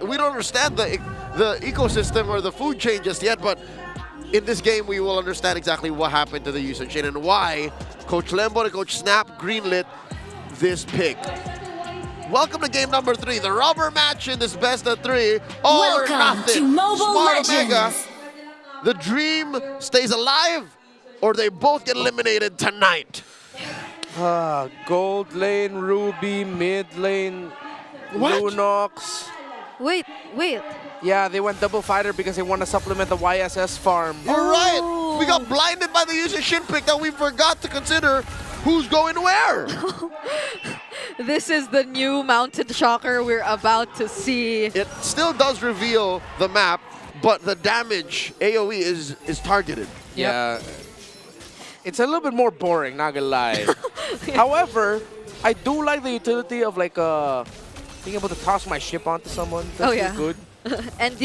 We don't understand the ecosystem or the food chain just yet, but in this game we will understand exactly what happened to the Yusen Shin and why Coach Lembo and Coach Snap greenlit this pick. Welcome to game number 3, the rubber match in this best of 3. All or nothing. To Mobile Smart Legends. Omega, the dream stays alive, or they both get eliminated tonight. Gold lane, Ruby, mid lane, Lunox. Wait. Yeah, they went double fighter because they want to supplement the YSS farm. You're right. We got blinded by the user shin pick that we forgot to consider who's going where. This is the new mounted shocker we're about to see. It still does reveal the map, but the damage AoE is targeted. Yeah. It's a little bit more boring, not gonna lie. However, I do like the utility of like being able to toss my ship onto someone. That's good. And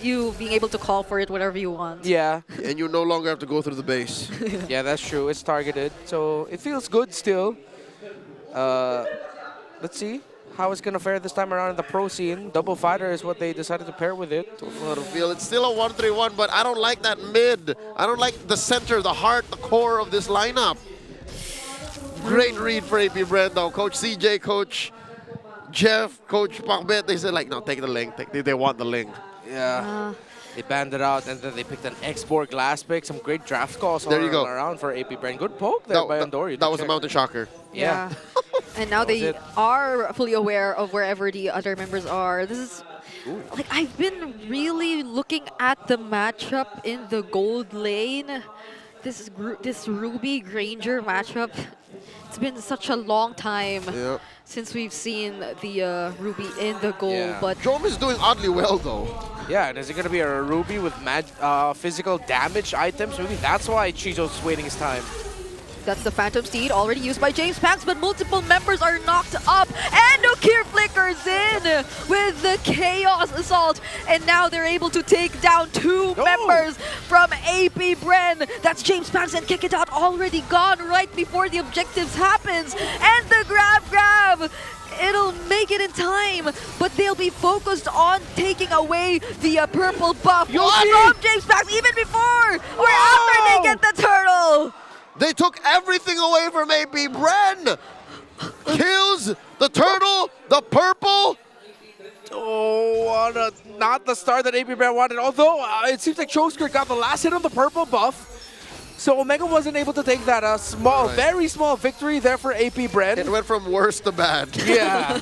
you being able to call for it whatever you want. Yeah. And you no longer have to go through the base. Yeah, that's true. It's targeted. So it feels good still. Let's see how it's gonna fare this time around in the pro scene. Double fighter is what they decided to pair with it. It's still a 1-3-1, but I don't like that mid. I don't like the center, the heart, the core of this lineup. Great read for AP Bren though. Coach CJ, Coach Jeff, Coach Pakbet, they said like, no, take the link. They want the link. Yeah. They banned it out, and then they picked an X4 glass pick. Some great draft calls all around for AP Bren. Good poke there by Andori. That was a mountain shocker. Yeah. And now they are fully aware of wherever the other members are. This is like, I've been really looking at the matchup in the gold lane. This Ruby Granger matchup. It's been such a long time since we've seen the Ruby in the gold. But Jom is doing oddly well though. Yeah, and is it going to be a Ruby with physical damage items? Maybe that's why Chizo's waiting his time. That's the Phantom Steed, already used by James Pax, but multiple members are knocked up. And Okir flickers in with the Chaos Assault. And now they're able to take down two members from AP Bren. That's James Pax and Kikidot already gone right before the objectives happens. And the grab! It'll make it in time, but they'll be focused on taking away the purple buff from James Pax even before or after they get the turtle. They took everything away from AP Bren. Kills, the turtle, the purple. Oh, not the start that AP Bren wanted. Although it seems like Chokeskirt got the last hit on the purple buff. So Omega wasn't able to take that very small victory there for AP Bren. It went from worse to bad. Yeah.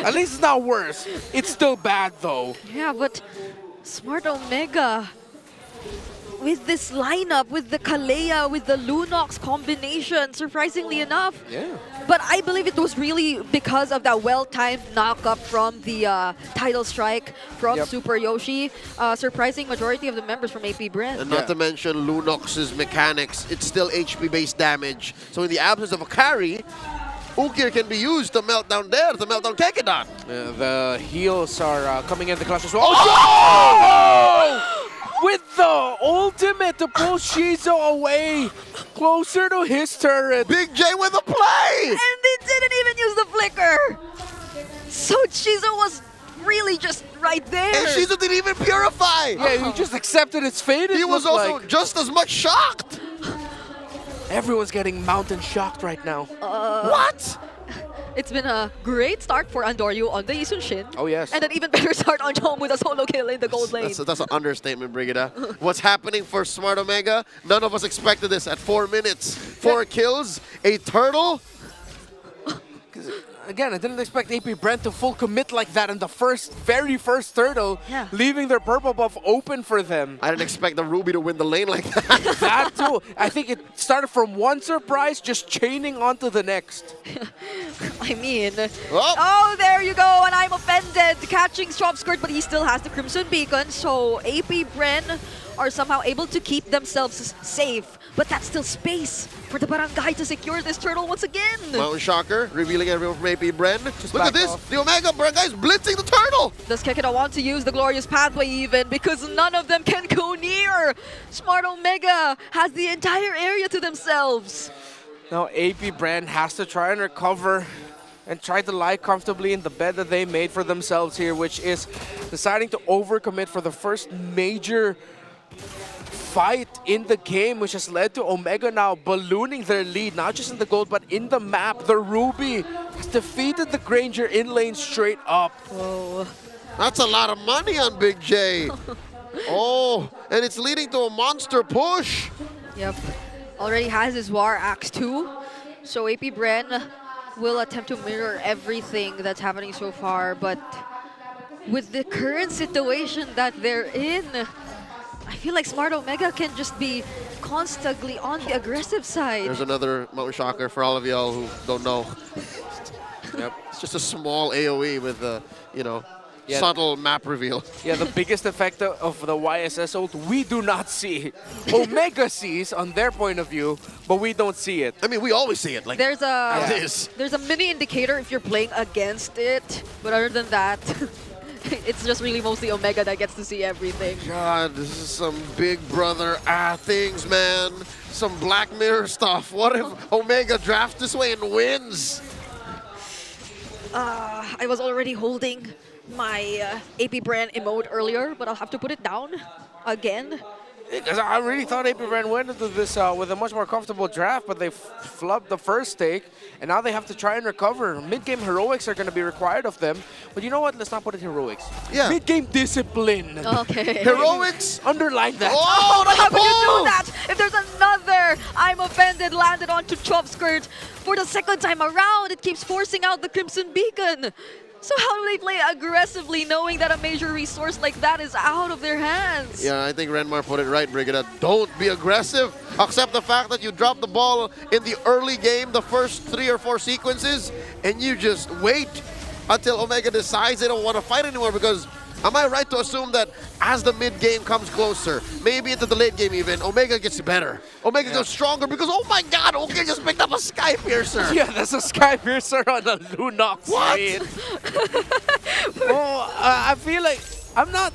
At least it's not worse. It's still bad though. Yeah, but Smart Omega, with this lineup, with the Kalea, with the Lunox combination, surprisingly enough. Yeah. But I believe it was really because of that well-timed knock-up from the title strike from Super Yoshi. Surprising majority of the members from AP Bren. And not to mention Lunox's mechanics, it's still HP-based damage. So in the absence of a carry, Ukir can be used to melt down there, to melt down Kekidon. The heals are coming in the clutch as well. Oh! With the ultimate to pull Shizo away closer to his turret. Big J with a play! And they didn't even use the flicker. So Shizo was really just right there. And Shizo didn't even purify. Yeah, he just accepted its fate. He was also just as much shocked. Everyone's getting mountain shocked right now. What? It's been a great start for Andoryu on the Isun Shin. Oh, yes. And an even better start on Chom with a solo kill in the gold lane. That's an understatement, Brigida. What's happening for Smart Omega? None of us expected this at 4 minutes. 4 kills, a turtle. Again, I didn't expect AP Bren to full commit like that in the very first turtle, leaving their purple buff open for them. I didn't expect the Ruby to win the lane like that. That too. I think it started from one surprise, just chaining onto the next. I mean, oh, there you go, and I'm offended. Catching Chokeskirt, but he still has the Crimson Beacon, so AP Bren are somehow able to keep themselves safe. But that's still space for the Barangay to secure this turtle once again. Mountain Shocker, revealing everyone from AP Bren. Look at this, the Omega Barangay is blitzing the turtle. Does Kekida want to use the Glorious Pathway even? Because none of them can go near. Smart Omega has the entire area to themselves. Now AP Bren has to try and recover and try to lie comfortably in the bed that they made for themselves here, which is deciding to overcommit for the first major fight in the game, which has led to Omega now ballooning their lead, not just in the gold, but in the map. The Ruby has defeated the Granger in lane straight up. Whoa. That's a lot of money on Big J. Oh, and it's leading to a monster push. Yep. already has his War Axe too. So AP Bren will attempt to mirror everything that's happening so far, but with the current situation that they're in, I feel like Smart Omega can just be constantly on the aggressive side. There's another Mountain Shocker for all of y'all who don't know. Yep, it's just a small AoE with the, you know, subtle map reveal. Yeah, the biggest effect of the YSS ult we do not see. Omega sees on their point of view, but we don't see it. I mean, we always see it. Like there's a mini indicator if you're playing against it, but other than that, it's just really mostly Omega that gets to see everything. God, this is some Big Brother things, man. Some Black Mirror stuff. What if Omega drafts this way and wins? I was already holding my AP Bren emote earlier, but I'll have to put it down again. Because I really thought AP Bren went into this with a much more comfortable draft, but they flubbed the first stake, and now they have to try and recover. Mid-game heroics are going to be required of them, but you know what? Let's not put it heroics. Yeah. Mid-game discipline. Okay. Heroics? Underline that. Oh, how could you do that? If there's another I'm offended landed onto Chop Skirt for the second time around, it keeps forcing out the Crimson Beacon. So how do they play aggressively knowing that a major resource like that is out of their hands? Yeah, I think Renmar put it right, Brigida. Don't be aggressive. Accept the fact that you dropped the ball in the early game, the first 3 or 4 sequences, and you just wait until Omega decides they don't want to fight anymore, because am I right to assume that as the mid-game comes closer, maybe into the late game even, Omega gets better. Omega goes stronger because, oh my god, Omega just picked up a Sky Piercer. Yeah, that's a Sky Piercer on the Lunox. What? Well, I feel like I'm not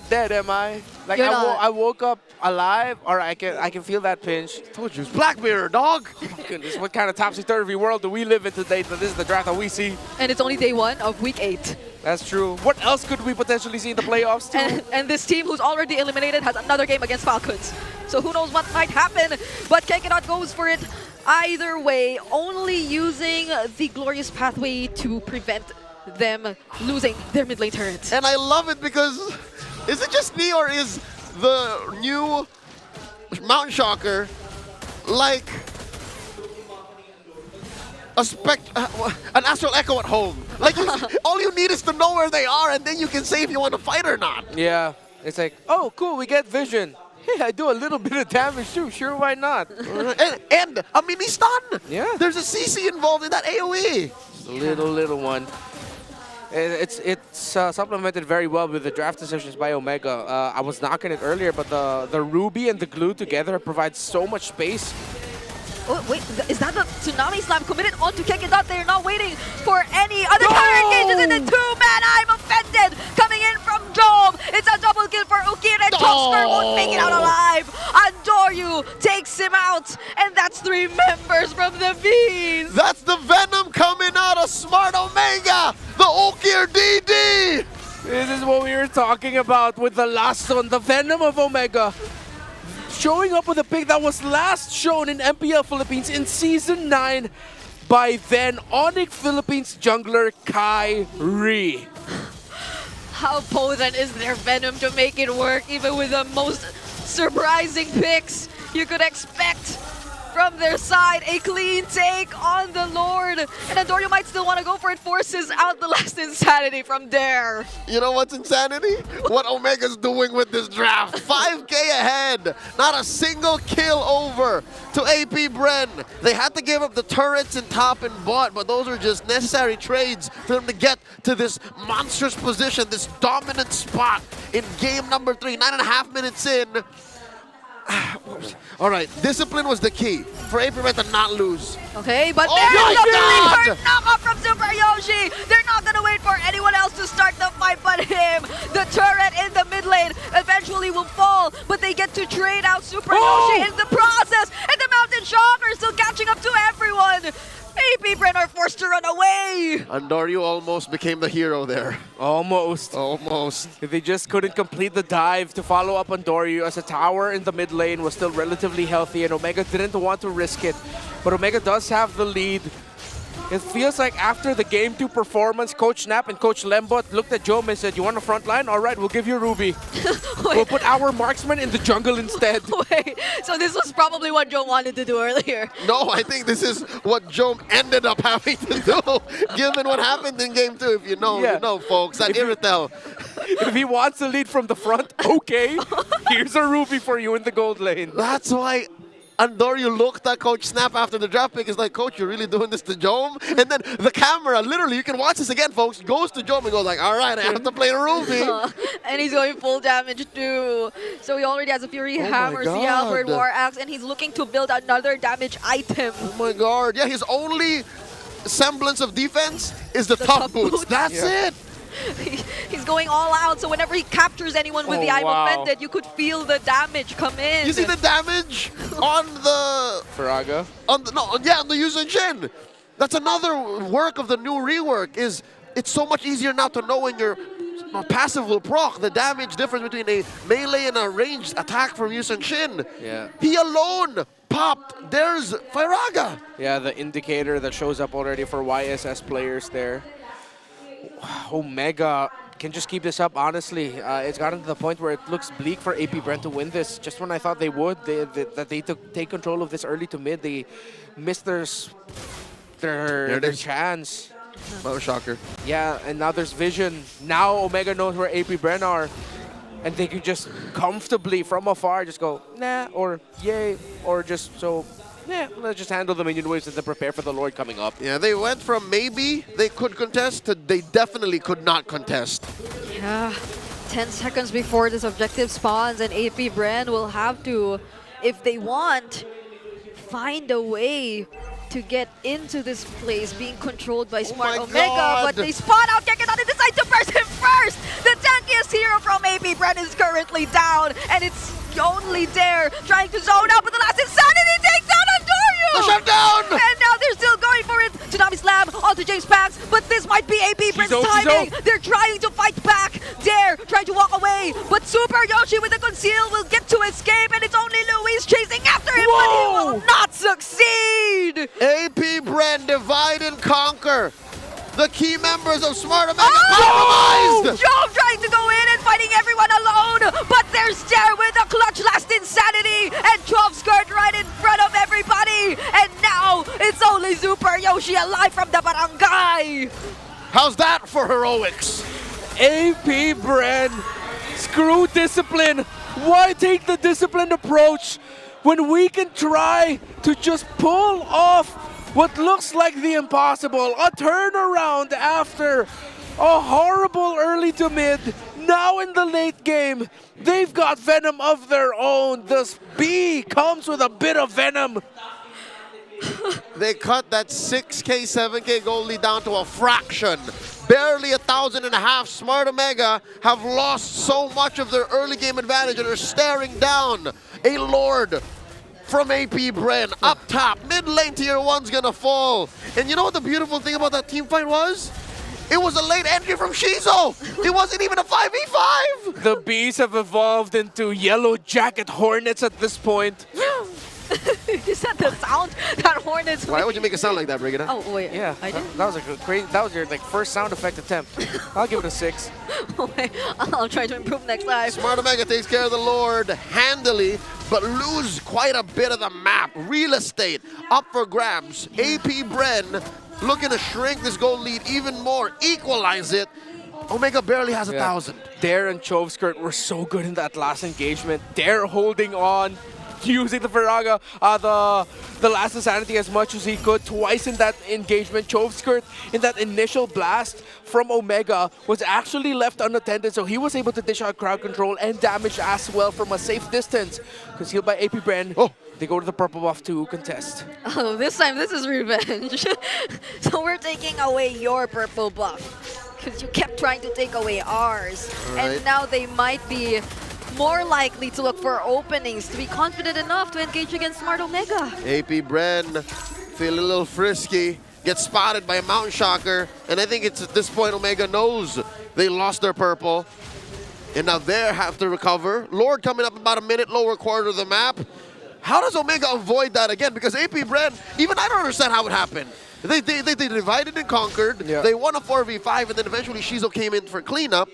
dead, am I? Like I woke up alive, or I can feel that pinch. Told you, it's Black Mirror, dog. Oh my goodness, what kind of topsy-turvy world do we live in today that this is the draft that we see? And it's only day 1 of week 8. That's true. What else could we potentially see in the playoffs too? And this team who's already eliminated has another game against Falcons. So who knows what might happen, but Kekinot goes for it either way, only using the glorious pathway to prevent them losing their mid lane turrets. And I love it because, is it just me or is the new Mountain Shocker like an Astral Echo at home? Like, all you need is to know where they are, and then you can say if you want to fight or not. Yeah, it's like, oh, cool, we get vision. Hey, I do a little bit of damage too. Sure, why not? and a mini stun. Yeah. There's a CC involved in that AoE. Little one. It's supplemented very well with the draft decisions by Omega. I was knocking it earlier, but the Ruby and the Glue together provide so much space. Oh, wait, is that the Tsunami Slam committed onto Kekinot? They're not waiting for any other counter engages in the 2-man. I'm offended. Coming in from Job. It's a double kill for Ukir, and Chopsker won't make it out alive. Andoryu takes him out, and that's 3 members from the Bees. That's the Venom coming out of Smart Omega. The Ukir DD. This is what we were talking about with the last one, the Venom of Omega. Showing up with a pick that was last shown in MPL Philippines in Season 9 by then Onyx Philippines jungler Kyrie. How potent is their Venom to make it work, even with the most surprising picks you could expect from their side? A clean take on the Lord. And Andoryu might still want to go for it, forces out the last Insanity from there. You know what's Insanity? What Omega's doing with this draft. 5K ahead. Not a single kill over to AP Bren. They had to give up the turrets in top and bot, but those are just necessary trades for them to get to this monstrous position, this dominant spot in game number 3. 9.5 minutes in. All right, discipline was the key for AP Bren to not lose. Okay, but there's a very knock-off from Super Yoshi. They're not going to wait for anyone else to start the fight but him. The turret in the mid lane eventually will fall, but they get to trade out Super Yoshi in the process. And the Mountain Shocker still catching up to everyone. AP Bren are forced to run away. Andoryu almost became the hero there. Almost. They just couldn't complete the dive to follow up on Andoryu, as a tower in the mid lane was still relatively healthy and Omega didn't want to risk it. But Omega does have the lead. It feels like after the Game 2 performance, Coach Snap and Coach Lembot looked at Jome and said, you want a front line? All right, we'll give you Ruby. We'll put our marksman in the jungle instead. Wait, so this was probably what Joe wanted to do earlier. No, I think this is what Jome ended up having to do, given what happened in Game 2. If you know, you know, folks. At Iritel. If he wants to lead from the front, okay. Here's a Ruby for you in the gold lane. That's why Andorio looked at Coach Snap after the draft pick. He's like, Coach, you're really doing this to Jome? And then the camera, literally, you can watch this again, folks, goes to Jome and goes like, all right, I have to play the Ruby. And he's going full damage too. So he already has a Fury Hammer, Sea Halberd, War Axe, and he's looking to build another damage item. Oh my god. Yeah, his only semblance of defense is the top boots. That's it. He's going all out, so whenever he captures anyone with the I'm offended, you could feel the damage come in. You see the damage on the... Faraga? On the, on the Yuuzhan Shin. That's another work of the new rework, is it's so much easier now to know when your passive will proc the damage difference between a melee and a ranged attack from Yuuzhan Shin. Yeah. He alone popped. There's Faraga. Yeah, the indicator that shows up already for YSS players there. Omega can just keep this up, honestly. It's gotten to the point where it looks bleak for AP Bren to win this. Just when I thought they would, that they take control of this early to mid, they missed their chance. Oh, shocker. Yeah, and now there's vision. Now Omega knows where AP Bren are. And they can just comfortably, from afar, just go, nah, or yay, or just so... Yeah, let's just handle the minion waves and then prepare for the Lord coming up. Yeah, they went from maybe they could contest to they definitely could not contest. Yeah, 10 seconds before this objective spawns, and AP Bren will have to, if they want, find a way to get into this place being controlled by Smart Omega, but they spawn out Gekon and decide to burst him first! The tankiest hero from AP Bren is currently down, and it's only Dare trying to zone out, but the last Insanity takes down Andorio! The shutdown! And now they're still going for it! Tsunami Slam onto James Pax, but this might be AP Bren's timing! They're trying to fight back! Dare trying to walk away, but Super Yoshi with the conceal will get to escape, and it's only Luis chasing after him, but he will not succeed! AP Bren divide and conquer. The key members of Smart Omega compromised! Jove trying to go in and fighting everyone alone, but there's Dare with a clutch last Insanity, and 12 Skirt right in front of everybody, and now it's only Super Yoshi alive from the barangay! How's that for heroics? AP Bren, screw discipline. Why take the disciplined approach when we can try to just pull off what looks like the impossible? A turnaround after a horrible early to mid. Now in the late game, they've got Venom of their own. This B comes with a bit of Venom. They cut that 6K, 7K goal lead down to a fraction. Barely 1,500. Smart Omega have lost so much of their early game advantage and are staring down a Lord from AP Bren. Up top, mid lane tier 1's gonna fall. And you know what the beautiful thing about that team fight was? It was a late entry from Shizo. It wasn't even a 5v5. The bees have evolved into yellow jacket hornets at this point. Is that the sound that Hornets? Why would you make it sound like that, Brigida? Oh wait, yeah, I did. That was a great. That was your first sound effect attempt. I'll give it a 6. Okay, I'll try to improve next time. Smart Omega takes care of the Lord handily, but lose quite a bit of the map. Real estate up for grabs. AP Bren looking to shrink this goal lead even more, equalize it. Omega barely has 1,000. Dare and Choveskirt were so good in that last engagement. Dare holding on, using the Faraga, the last Insanity as much as he could. Twice in that engagement. Choveskirt in that initial blast from Omega was actually left unattended, so he was able to dish out crowd control and damage as well from a safe distance. Concealed by AP Bren. Oh, they go to the purple buff to contest. Oh, this time this is revenge. So we're taking away your purple buff because you kept trying to take away ours. Right. And now they might be more likely to look for openings to be confident enough to engage against Smart Omega. AP Bren feel a little frisky, gets spotted by a Mountain Shocker, and I think it's at this point Omega knows they lost their purple. And now they have to recover. Lord coming up about a minute, lower quarter of the map. How does Omega avoid that again? Because AP Bren, even I don't understand how it happened. They divided and conquered. Yeah. They won a 4v5, and then eventually Shizo came in for cleanup.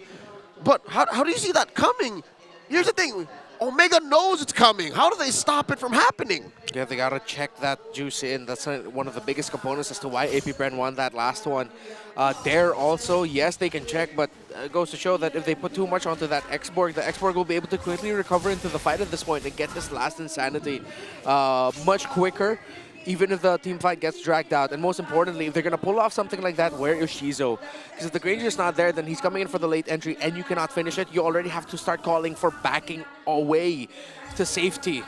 But how do you see that coming? Here's the thing. Omega knows it's coming. How do they stop it from happening? Yeah, they gotta check that juice in. That's one of the biggest components as to why AP Bren won that last one. There also, yes, they can check, but it goes to show that if they put too much onto that X-Borg, the X-Borg will be able to quickly recover into the fight at this point and get this last Insanity much quicker, even if the team fight gets dragged out. And most importantly, if they're going to pull off something like that, where is Shizo? Because if the Granger is not there, then he's coming in for the late entry and you cannot finish it. You already have to start calling for backing away to safety.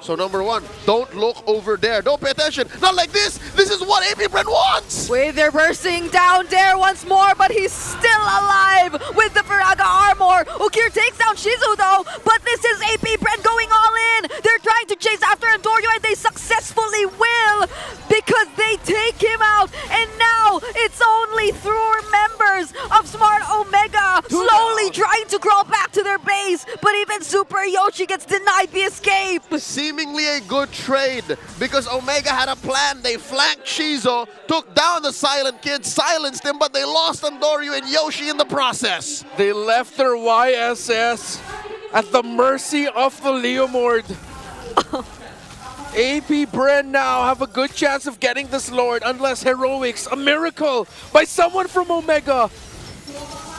So number one, don't look over there. Don't pay attention. Not like this. This is what AP Bren wants. Wait, they're bursting down there once more, but he's still alive with the Faraga armor. Ukir takes down Shizu though, but this is AP Bren going all in. They're trying to chase after Andorio and they successfully will because they take him out. And now it's only through members of Smart Omega slowly trying to crawl back to their base, but even Super Yoshi gets denied the escape. Seemingly a good trade because Omega had a plan. They flanked Shizo, took down the Silent Kid, silenced him, but they lost Andorio and Yoshi in the process. They left their YSS at the mercy of the Leomord. AP Bren now have a good chance of getting this Lord unless Heroics, a miracle by someone from Omega.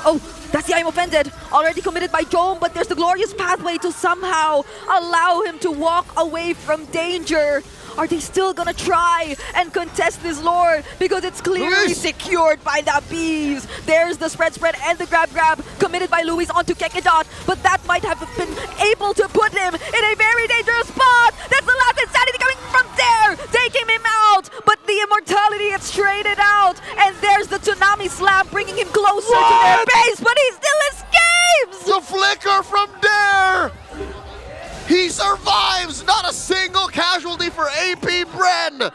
Oh, that's the I'm offended. Already committed by Dome, but there's the glorious pathway to somehow allow him to walk away from danger. Are they still gonna try and contest this lore? Because it's clearly secured by the Bees. There's the spread and the grab committed by Luis onto Kekedot, but that might have been able to put him in a very dangerous spot. That's the last Insanity coming from there, taking him out, but the immortality gets traded out, and there's the Tsunami Slam bringing him closer to their base, but he still escapes! The flicker from there! He survives! Not a single casualty for AP Bren!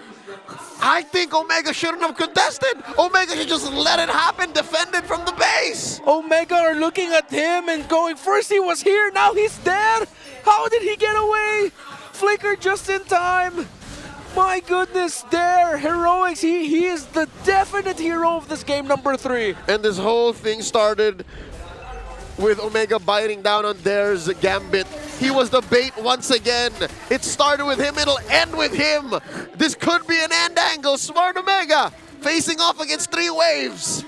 I think Omega shouldn't have contested. Omega should just let it happen, defended from the base. Omega are looking at him and going, first he was here, now he's dead. How did he get away? Flicker just in time. My goodness, there, Heroics, he is the definite hero of this game, number 3. And this whole thing started with Omega biting down on Dare's Gambit. He was the bait once again. It started with him, it'll end with him. This could be an end angle. Smart Omega facing off against 3 waves.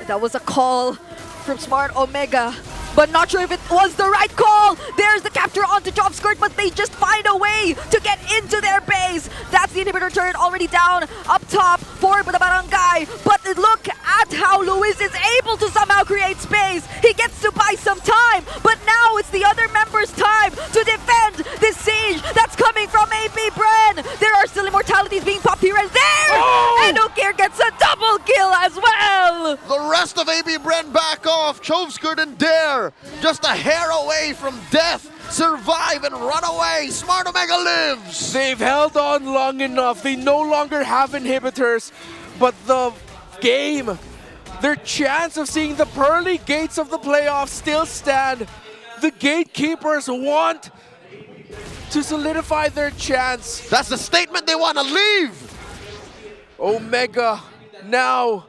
That was a call from Smart Omega, but not sure if it was the right call. There's the capture onto Job Skirt, but they just find a way to get into their base. That's the inhibitor turret already down up top for the Barangay. But look at how Luis is able to somehow create space. He gets to buy some time, but now it's the other members' time to defend this siege that's coming from AP Bren. There are still immortalities being popped here and there, and Ukir gets a double kill as well. The rest of AP Bren back off. Chovskirt and Dare just a hair away from death. Survive and run away. Smart Omega lives. They've held on long enough. They no longer have inhibitors, but the game, their chance of seeing the pearly gates of the playoffs still stand. The gatekeepers want to solidify their chance. That's the statement they want to leave. Omega now,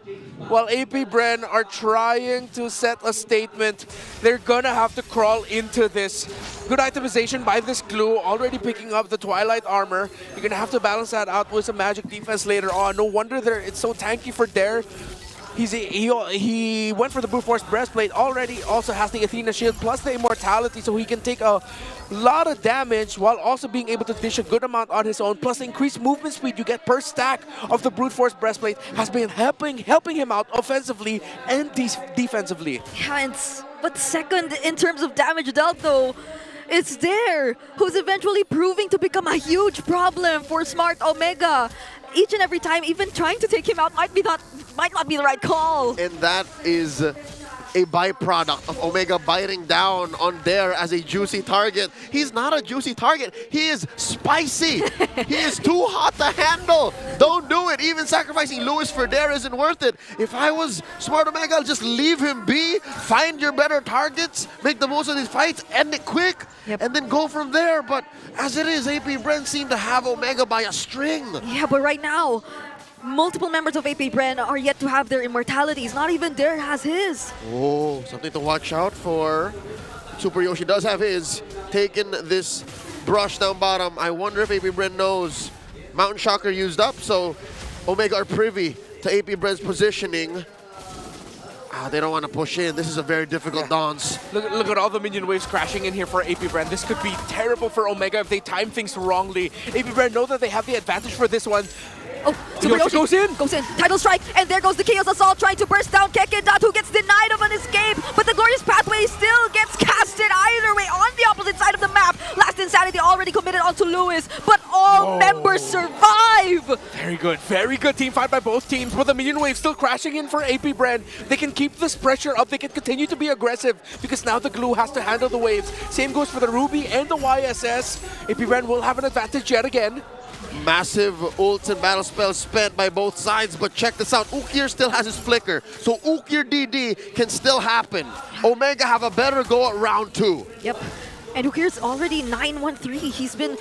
while AP Bren are trying to set a statement, they're gonna have to crawl into this. Good itemization by this glue, already picking up the Twilight armor. You're gonna have to balance that out with some magic defense later on. No wonder it's so tanky for Dare. He went for the Brute Force breastplate, already also has the Athena shield plus the immortality, so he can take a lot of damage while also being able to dish a good amount on his own. Plus the increased movement speed you get per stack of the Brute Force breastplate has been helping him out offensively and defensively. Yeah, but second in terms of damage dealt though, it's Dare who's eventually proving to become a huge problem for Smart Omega. Each and every time, even trying to take him out might not be the right call. And that is a byproduct of Omega biting down on Dare as a juicy target. He's not a juicy target. He is spicy. He is too hot to handle. Don't do it. Even sacrificing Luis for Dare isn't worth it. If I was Smart Omega, I'll just leave him be, find your better targets, make the most of these fights, end it quick, and then go from there. But as it is, AP Bren seem to have Omega by a string. Yeah, but right now, multiple members of AP Bren are yet to have their immortalities. Not even Dare has his. Oh, something to watch out for. Super Yoshi does have his. Taking this brush down bottom. I wonder if AP Bren knows. Mountain Shocker used up, so Omega are privy to AP Bren's positioning. They don't want to push in. This is a very difficult dance. Look at all the minion waves crashing in here for AP Bren. This could be terrible for Omega if they time things wrongly. AP Bren know that they have the advantage for this one. Oh, Super Yoshi goes in. Goes in. Title strike, and there goes the Chaos Assault trying to burst down Kekedat, who gets denied of an escape, but the Glorious Pathway still gets casted either way on the opposite side of the map. Last Insanity already committed onto Lewis, but all members survive. Very good team fight by both teams, but the minion wave still crashing in for AP Bren. They can keep this pressure up. They can continue to be aggressive because now the glue has to handle the waves. Same goes for the Ruby and the YSS. AP Bren will have an advantage yet again. Massive ults and battle spells spent by both sides, but check this out. Ukir still has his flicker, so Ukir DD can still happen. Omega have a better go at round 2. Yep, and Ukir's already 9-1-3. He's been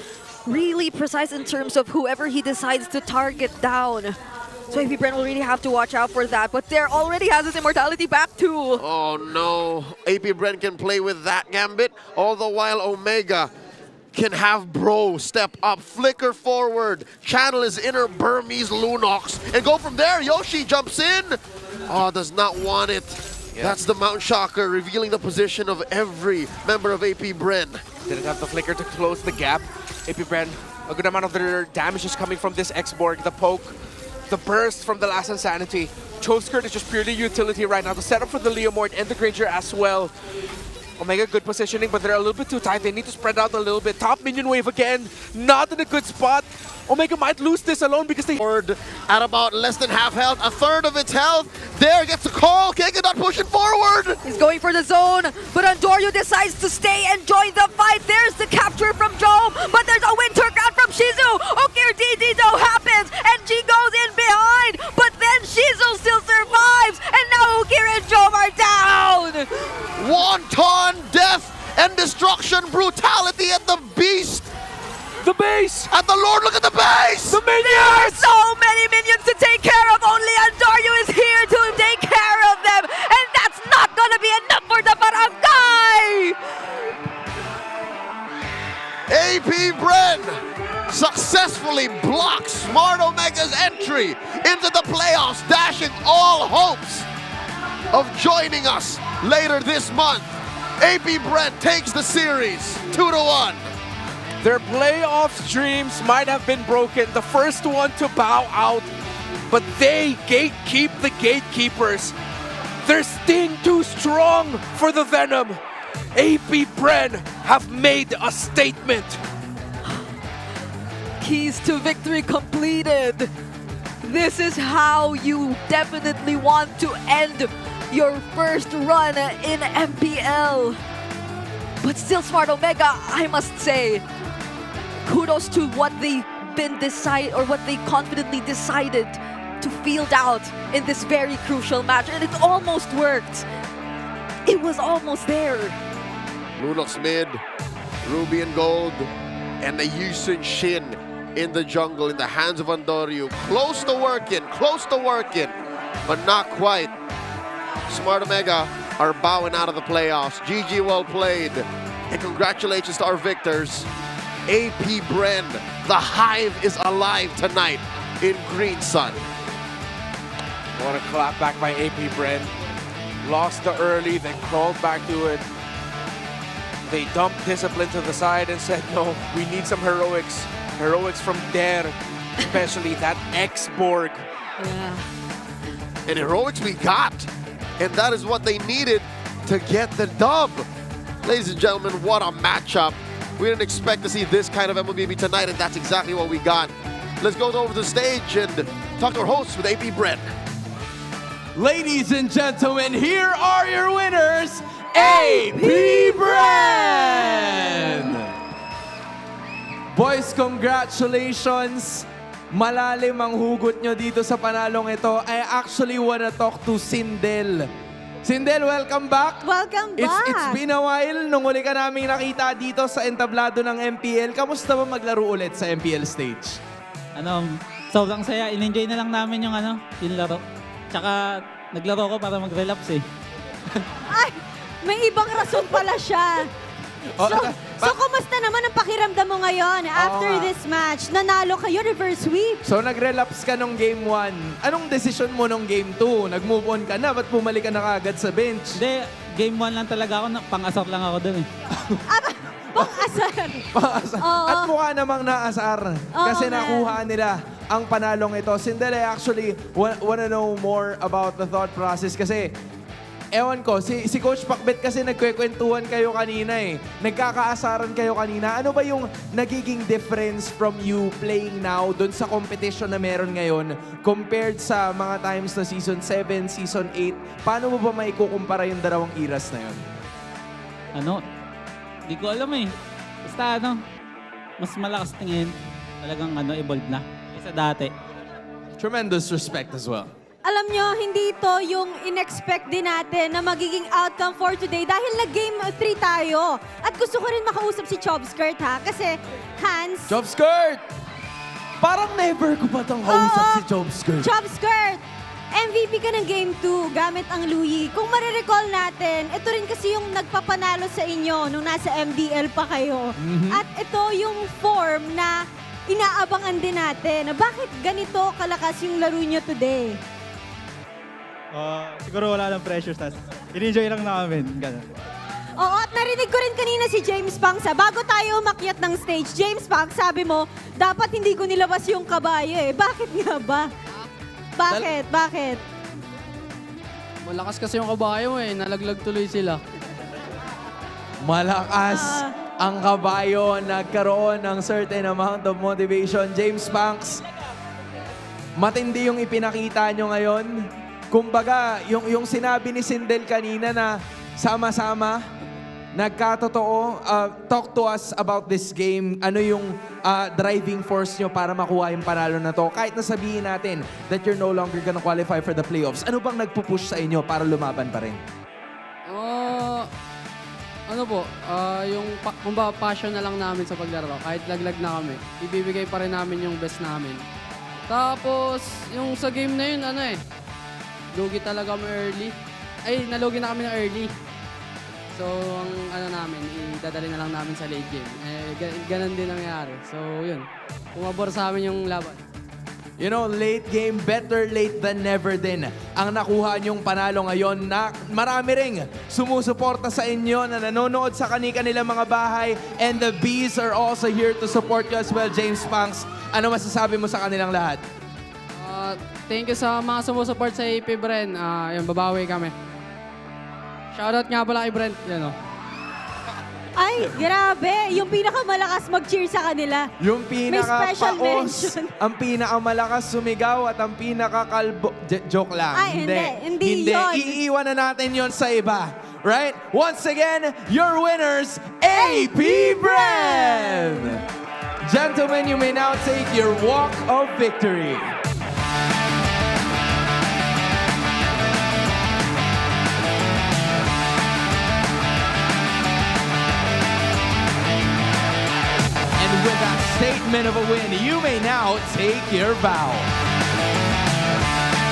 really precise in terms of whoever he decides to target down. So AP Bren will really have to watch out for that, but Dare already has his immortality back too. Oh no, AP Bren can play with that gambit, all the while Omega can have Bro step up, flicker forward, channel his inner Burmese Lunox, and go from there. Yoshi jumps in. Oh, does not want it. Yeah. That's the Mountain Shocker, revealing the position of every member of AP Bren. Didn't have the flicker to close the gap. AP Bren, a good amount of their damage is coming from this X-Borg, the poke, the burst from the last Insanity. Chokeskirt is just purely utility right now. The setup for the Leomord and the Granger as well. Omega good positioning, but they're a little bit too tight. They need to spread out a little bit. Top minion wave again, not in a good spot. Omega might lose this alone because they at about less than half health, a third of its health. There gets a call. Kekedat pushing forward. He's going for the zone, but Andoryu decides to stay and join the fight. There's the capture from Joe, but there's a winter crown from Shizu. Okir DD though happens, and G goes in behind, but then Shizu still survives, and now Okir and Joe are down. Wanton death and destruction, brutality at the beast. The base! At the Lord, look at the base! The minions! There are so many minions to take care of. Only Andoryu is here to take care of them. And that's not gonna be enough for the barangay! AP Bren successfully blocks Smart Omega's entry into the playoffs, dashing all hopes of joining us later this month. AP Bren takes the series 2-1. Their playoff dreams might have been broken. The first one to bow out, but they gatekeep the gatekeepers. Their sting too strong for the venom. AP Bren have made a statement. Keys to victory completed. This is how you definitely want to end your first run in MPL. But still, Smart Omega, I must say, kudos to what they've been what they confidently decided to field out in this very crucial match, and it almost worked. It was almost there. Lunox mid, Ruby and Gold, and the Yusun Shin in the jungle in the hands of Andoryu. Close to working, but not quite. Smart Omega are bowing out of the playoffs. GG, well played, and congratulations to our victors. AP Bren, the Hive is alive tonight in Green Sun. What a clap back by AP Bren. Lost the early, then crawled back to it. They dumped discipline to the side and said, no, we need some heroics. Heroics from Dare, especially that X-Borg. Yeah. And heroics we got. And that is what they needed to get the dub. Ladies and gentlemen, what a matchup. We didn't expect to see this kind of MLBB tonight, and that's exactly what we got. Let's go over the stage and talk to our hosts with AP Bren. Ladies and gentlemen, here are your winners, AP Bren! Boys, congratulations! Malalim ang hugot nyo dito sa panalong ito. I actually wanna talk to Sindel. Sindel, welcome back. Welcome back. It's been a while. Nung uli ka namin nakita dito sa entablado ng MPL, kamusta ba maglaro ulit sa MPL stage? Sobrang saya. In-enjoy na lang namin yung yung laro. Tsaka naglaro ko para mag-relapse eh. Ay, may ibang rason pala siya. So kumusta naman ang pakiramdam mo ngayon after nga. this match? Nanalo kayo, reverse sweep. So nag-relapse ka nung game 1. Anong decision mo nung game 2? Nag-move on ka na? Ba't bumalik ka na kagad sa bench? Hindi, game 1 lang talaga ako. Pang-asar lang ako dun eh. Pang-asar. Oo. At mukha namang naasar. Kasi nakuha nila ang panalong ito. Sindel, I actually wanna know more about the thought process kasi ewan ko, si Coach Pacbet kasi nagkwekwentuhan kayo kanina eh. Nagkakaasaran kayo kanina. Ano ba yung nagiging difference from you playing now doon sa competition na meron ngayon compared sa mga times na Season 7, Season 8? Paano mo ba maikukumpara yung dalawang eras na yun? Di ko alam eh. Basta mas malakas tingin. Talagang evolved na. Kaysa dati. Tremendous respect as well. Alam nyo, hindi ito yung in-expect din natin na magiging outcome for today dahil nag-game 3 tayo. At gusto ko rin makausap si Chobskirt ha, kasi Hans... Chobskirt! Parang never ko pa itong kausap si Chobskirt. Chobskirt! MVP ka ng Game 2 gamit ang Louie. Kung marirecall natin, ito rin kasi yung nagpapanalo sa inyo nung nasa MDL pa kayo. At ito yung form na inaabangan din natin. Bakit ganito kalakas yung laro nyo today? Siguro wala lang pressure, tas in-enjoy lang namin. Ganun. Oo, at narinig ko rin kanina si James Pangsa. Bago tayo umakyat ng stage, James Pang, sabi mo, dapat hindi ko nilabas yung kabayo eh. Bakit nga ba? Bakit? Malakas kasi yung kabayo eh. Nalaglag tuloy sila. Malakas ang kabayo. Nagkaroon ng certain amount of motivation. James Panks, matindi yung ipinakita nyo ngayon. Kumbaga, yung sinabi ni Sindel kanina na sama-sama, nagkatotoo, talk to us about this game. Ano yung driving force nyo para makuha yung panalo na to? Kahit na sabihin natin that you're no longer gonna qualify for the playoffs, ano bang nagpupush sa inyo para lumaban pa rin? Yung passion na lang namin sa paglaro. Kahit laglag na kami, ibibigay pa rin namin yung best namin. Tapos, yung sa game na yun, lugi talaga kami early. Nalugi na kami na early. So, ang namin, idadali na lang namin sa late game. Ganun din nangyari. So, yun. Pumabor sa amin yung laban. You know, late game, better late than never din. Ang nakuha niyong panalo ngayon na marami ring sumusuporta sa inyo na nanonood sa kanilang mga bahay, and the Bees are also here to support you as well, James Panks. Ano masasabi mo sa kanilang lahat? Thank you sa mga sumusuport sa AP Bren. Babawi kami. Shoutout nga pala kay Brent. Ay, grabe. Yung pinakamalakas mag-cheer sa kanila. Yung May special pinaka-paos, mention. ang pinakamalakas sumigaw at ang pinakakalbo... Joke lang. Ay, hindi yun. Iiwan na natin yon sa iba. Right? Once again, your winners, AP Bren! Gentlemen, you may now take your walk of victory. With that statement of a win, you may now take your bow.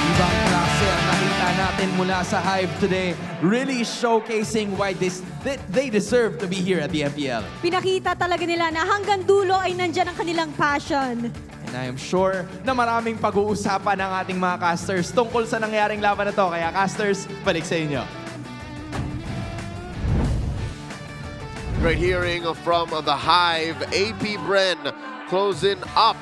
Ibang klase ang nakita natin mula sa Hive today, really showcasing why they deserve to be here at the MPL. Pinakita talaga nila na hanggang dulo ay nandyan ang kanilang passion. And I am sure na maraming pag-uusapan ng ating mga casters tungkol sa nangyaring laban na to. Kaya casters, balik sa inyo. Great hearing from the Hive. AP Bren closing up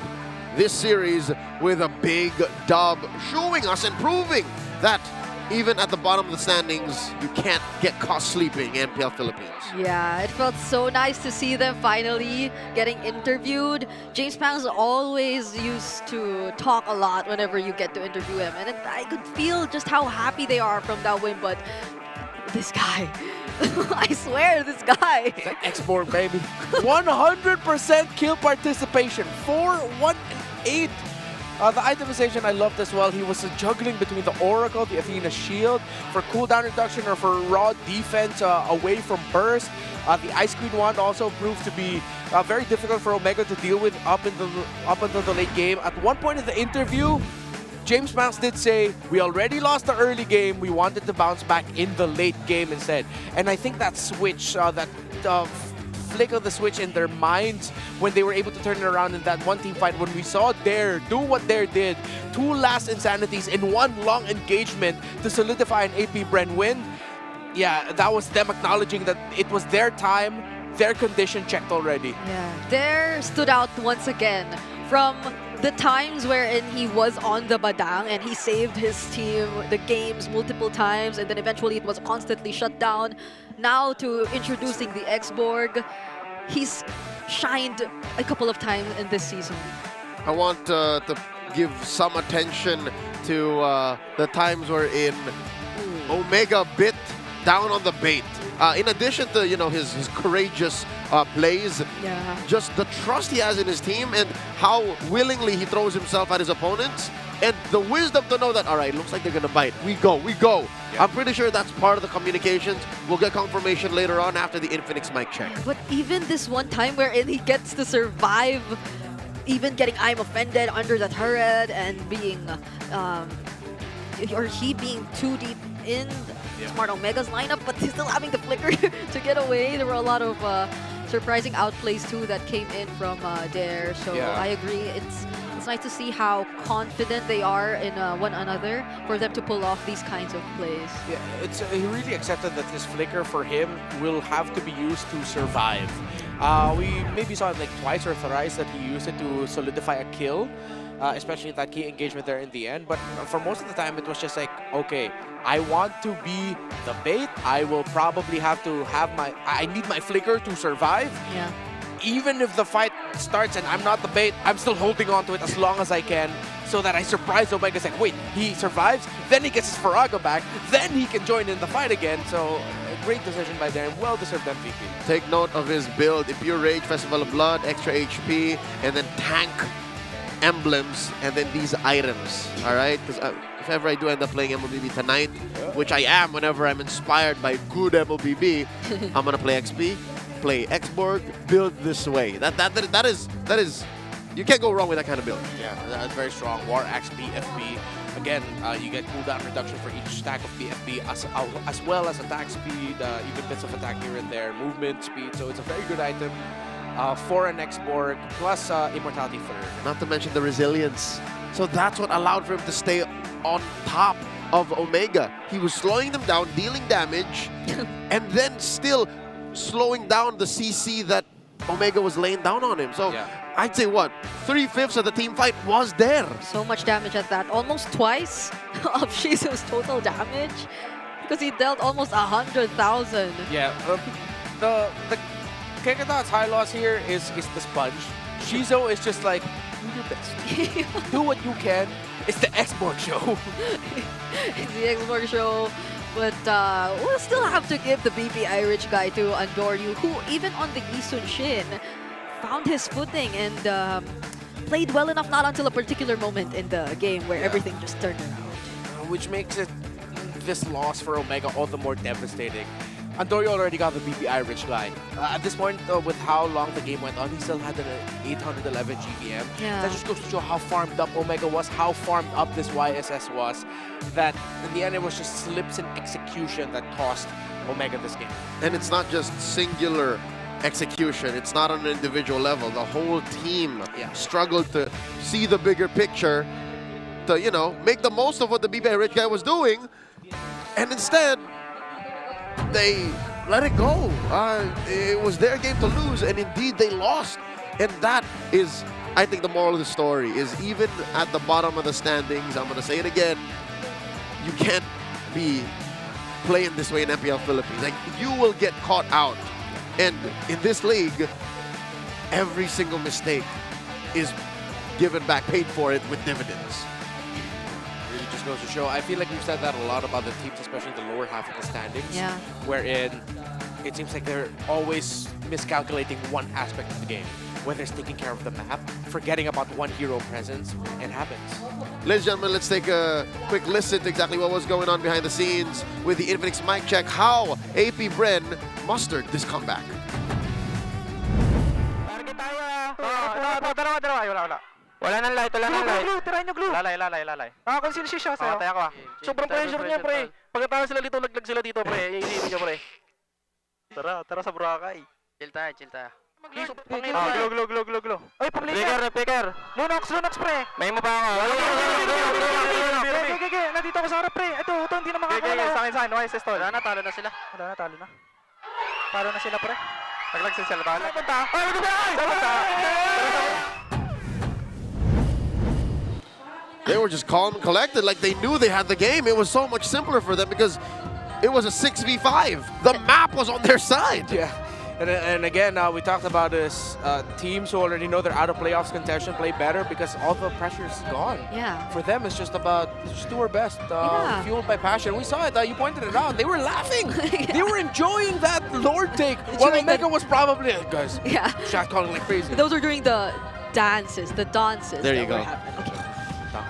this series with a big dub, showing us and proving that even at the bottom of the standings, you can't get caught sleeping, MPL Philippines. Yeah, it felt so nice to see them finally getting interviewed. James Pang's always used to talk a lot whenever you get to interview him. And I could feel just how happy they are from that win, but this guy... I swear, this guy. That export, baby. 100% kill participation. 4, 1, and 8. The itemization I loved as well. He was juggling between the Oracle, the Athena Shield, for cooldown reduction or for raw defense away from burst. The Ice Queen Wand also proved to be very difficult for Omega to deal with up until the late game. At one point in the interview, James Max did say, we already lost the early game, we wanted to bounce back in the late game instead. And I think that switch, that flick of the switch in their minds when they were able to turn it around in that one team fight, when we saw Dare do what Dare did, 2 last Insanities in 1 long engagement to solidify an AP Bren win. Yeah, that was them acknowledging that it was their time, their condition checked already. Yeah, Dare stood out once again from the times wherein he was on the Badang and he saved his team the games multiple times, and then eventually it was constantly shut down. Now to introducing the X-Borg, he's shined a couple of times in this season. I want to give some attention to the times wherein Omega bit down on the bait. In addition to, you know, his courageous plays, just the trust he has in his team and how willingly he throws himself at his opponents, and the wisdom to know that, all right, looks like they're gonna bite. We go. Yeah. I'm pretty sure that's part of the communications. We'll get confirmation later on after the Infinix mic check. But even this one time wherein he gets to survive, even getting I'm Offended under the turret and being, or he being too deep in Smart Omega's lineup, but he's still having the flicker to get away. There were a lot of surprising outplays too that came in from Dare. So I agree. It's nice to see how confident they are in one another for them to pull off these kinds of plays. Yeah, he really accepted that this flicker for him will have to be used to survive. We maybe saw it like twice or thrice that he used it to solidify a kill, especially that key engagement there in the end. But for most of the time, it was just like, okay, I want to be the bait. I will probably have to have I need my flicker to survive. Yeah. Even if the fight starts and I'm not the bait, I'm still holding on to it as long as I can so that I surprise Omega. It's like, wait, he survives, then he gets his Faraga back, then he can join in the fight again. So a great decision by Darren, well-deserved MVP. Take note of his build, Impure Rage, Festival of Blood, extra HP, and then tank emblems, and then these items, all right? Because if ever I do end up playing MLBB tonight, which I am whenever I'm inspired by good MLBB, I'm gonna play XP, play X-Borg, build this way. That is, you can't go wrong with that kind of build. Yeah, that's very strong. War Axe BFB. Again, you get cooldown reduction for each stack of BFB, as well as attack speed, even bits of attack here and there, movement speed. So it's a very good item for an X-Borg, plus immortality for. Not to mention the resilience. So that's what allowed for him to stay on top of Omega. He was slowing them down, dealing damage, and then still slowing down the CC that Omega was laying down on him. So I'd say what, 3/5 of the team fight was there. So much damage at that, almost twice of Shizu's total damage, because he dealt almost 100,000. Yeah, the Kekadot's high loss here is the sponge. Shizu is just like, do your best. Do what you can. It's the X-Borg show. It's the X-Borg show. But we'll still have to give the BPI Rich guy to Andoryu, who even on the Isun Shin found his footing and played well enough, not until a particular moment in the game where everything just turned around. Which makes it this loss for Omega all the more devastating. Andoryu already got the BPI Rich guy. At this point, with how long the game went on, he still had an 811 GBM. Yeah. That just goes to show how farmed up Omega was, how farmed up this YSS was, that in the end it was just slips in execution that cost Omega this game. And it's not just singular execution. It's not on an individual level. The whole team struggled to see the bigger picture, to, you know, make the most of what the BPI Rich guy was doing. And instead, they let it go. It was their game to lose, and indeed they lost. And that is, I think, the moral of the story, is even at the bottom of the standings, I'm going to say it again, you can't be playing this way in MPL Philippines. Like, you will get caught out. And in this league, every single mistake is given back, paid for it with dividends. Really just goes to show. I feel like we've said that a lot about the teams, especially the lower half of the standings, wherein it seems like they're always miscalculating one aspect of the game. whether it's taking care of the map, forgetting about one hero presence, it happens. Ladies and gentlemen, let's take a quick listen to exactly what was going on behind the scenes with the Infinix mic check, how AP Bren mustered this comeback. Wala nang light, wala nang light. Tirahin nyo glue. Lalay. Conscious siya sa'yo. Tayo ako. Sobrang pressure niya, pre. Pagkatapos sila dito, laglag sila dito, pre. Iisipin nyo, pre. Tara sa Boracay. Chill tayo. Glue. Ay, pag-laser. Picker. Lunox, pre. May mo pa ako. Gege, nandito ako sa harap, pre. Ito, hindi na makakawala. Gege, sa akin. No, SS tol. Wala na, talo na sila. Talo na sila, pre. Laglag sila. Ay, They were just calm and collected, like they knew they had the game. It was so much simpler for them because it was a 6v5. The map was on their side. Yeah. And again, we talked about this. Teams who already know they're out of playoffs contention play better because all the pressure's gone. Yeah. For them, it's just about just do our best, fueled by passion. We saw it. You pointed it out. They were laughing. Yeah. They were enjoying that Lord take. While Omega was probably, guys, shot calling like crazy. Those are during the dances. There you go. Okay.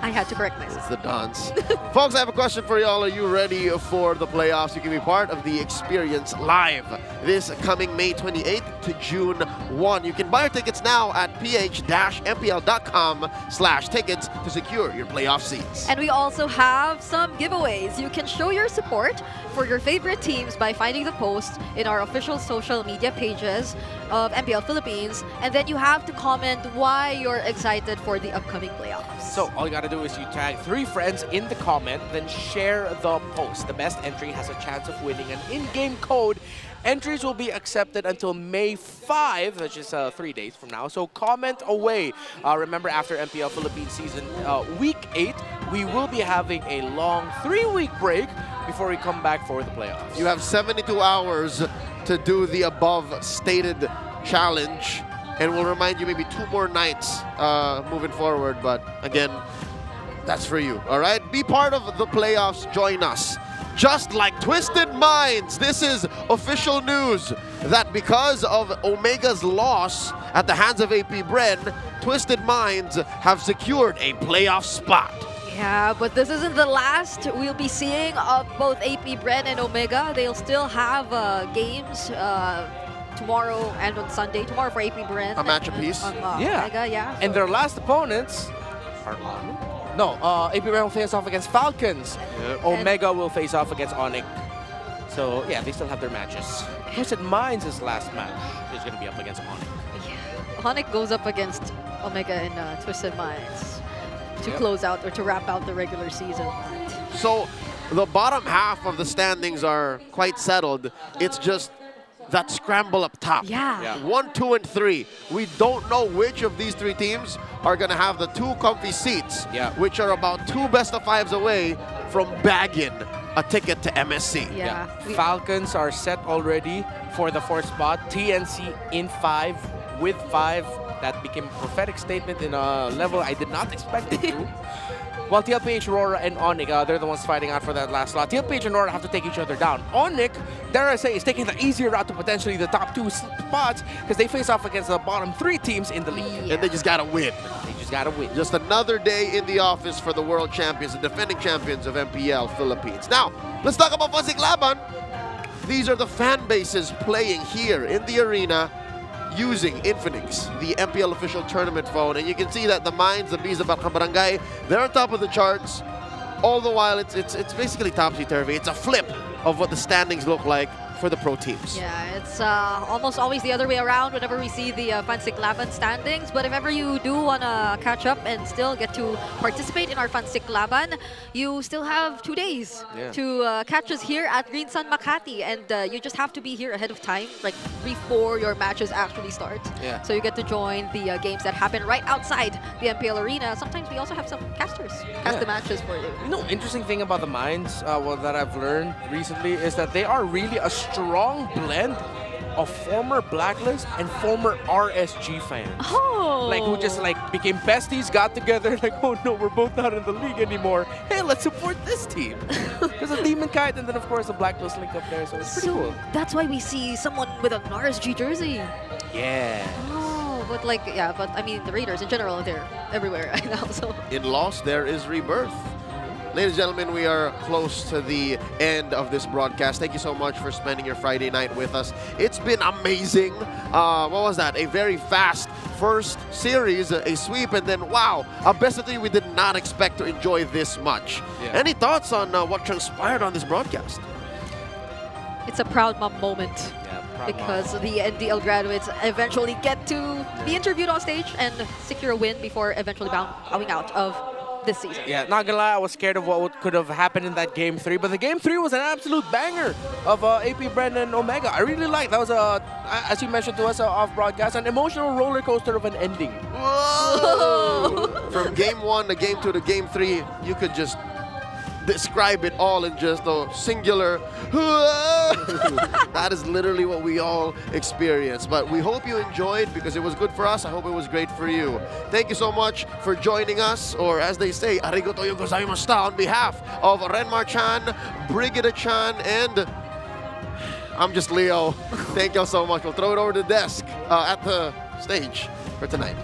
I had to correct myself. It's the dance. Folks, I have a question for y'all. Are you ready for the playoffs? You can be part of the experience live this coming May 28th to June 1. You can buy your tickets now at ph-mpl.com/tickets to secure your playoff seats. And we also have some giveaways. You can show your support for your favorite teams by finding the post in our official social media pages of MPL Philippines. And then you have to comment why you're excited for the upcoming playoffs. So all you gotta do is you tag 3 friends in the comment, then share the post. The best entry has a chance of winning an in-game code. Entries will be accepted until May 5, which is 3 days from now. So comment away. Remember, after MPL Philippines season week 8, we will be having a long 3-week break before we come back for the playoffs. You have 72 hours to do the above stated challenge. And we'll remind you maybe 2 more nights moving forward. But again, that's for you, all right? Be part of the playoffs. Join us. Just like Twisted Minds, this is official news that because of Omega's loss at the hands of AP Bren, Twisted Minds have secured a playoff spot. Yeah, but this isn't the last we'll be seeing of both AP Bren and Omega. They'll still have games tomorrow and on Sunday. Tomorrow for AP Bren. A match apiece. Omega, yeah. And their last opponents are on. No, AP Bren will face off against Falcons. Omega will face off against Onyx. So yeah, they still have their matches. Twisted Minds' last match is going to be up against Onyx. Yeah. Onyx goes up against Omega and Twisted Minds to close out or to wrap out the regular season. So the bottom half of the standings are quite settled. It's just that scramble up top. Yeah. 1, 2, and 3. We don't know which of these 3 teams are going to have the 2 comfy seats, which are about 2 best-of-5s away from bagging a ticket to MSC. Yeah. Falcons are set already for the 4th spot. TNC in 5 with 5. That became a prophetic statement in a level I did not expect it to. While TLPH, Aurora, and Onyx, they're the ones fighting out for that last slot. TLPH and Aurora have to take each other down. Onyx, dare I say, is taking the easier route to potentially the top 2 spots because they face off against the bottom 3 teams in the league. And they just got to win. They just got to win. Just another day in the office for the world champions and defending champions of MPL Philippines. Now, let's talk about Fansik Laban. These are the fan bases playing here in the arena using Infinix, the MPL official tournament phone. And you can see that the Minds, the Bees of Barangay, they're on top of the charts. All the while, it's basically topsy-turvy. It's a flip of what the standings look like for the pro teams. Yeah, it's almost always the other way around whenever we see the Fansik Laban standings. But if ever you do want to catch up and still get to participate in our Fansik Laban, you still have 2 days to catch us here at Green Sun Makati. And you just have to be here ahead of time, like before your matches actually start. Yeah. So you get to join the games that happen right outside the MPL arena. Sometimes we also have some casters cast the matches for you. You know, interesting thing about the Minds, that I've learned recently is that they are really a strong blend of former Blacklist and former RSG fans. Oh! Like, who just like became besties, got together, like, oh no, we're both not in the league anymore. Hey, let's support this team. There's a Demon Kite and then of course a Blacklist link up there, so it's pretty cool. That's why we see someone with an RSG jersey. Yeah. Oh, but I mean the Raiders in general, they're everywhere right now. So in loss, there is rebirth. Ladies and gentlemen, we are close to the end of this broadcast. Thank you so much for spending your Friday night with us. It's been amazing. What was that? A very fast first series, a sweep, and then wow, a best of three we did not expect to enjoy this much. Yeah. Any thoughts on what transpired on this broadcast? it's a proud mom moment. Because the NDL graduates eventually get to be interviewed on stage and secure a win before eventually bowing out of this season. Yeah, not gonna lie, I was scared of what could have happened in that Game 3, but the Game 3 was an absolute banger of AP Bren and Omega. I really liked that. Was as you mentioned to us off broadcast, an emotional roller coaster of an ending. Whoa! From Game 1 to Game 2 to Game 3, you could just describe it all in just a singular that is literally what we all experienced. But we hope you enjoyed because it was good for us. I hope it was great for you. Thank you so much for joining us, or as they say, arigato gozaimashita, on behalf of Renmar-chan, Brigida-chan, and I'm just Leo. Thank y'all so much. We'll throw it over to the desk at the stage for tonight.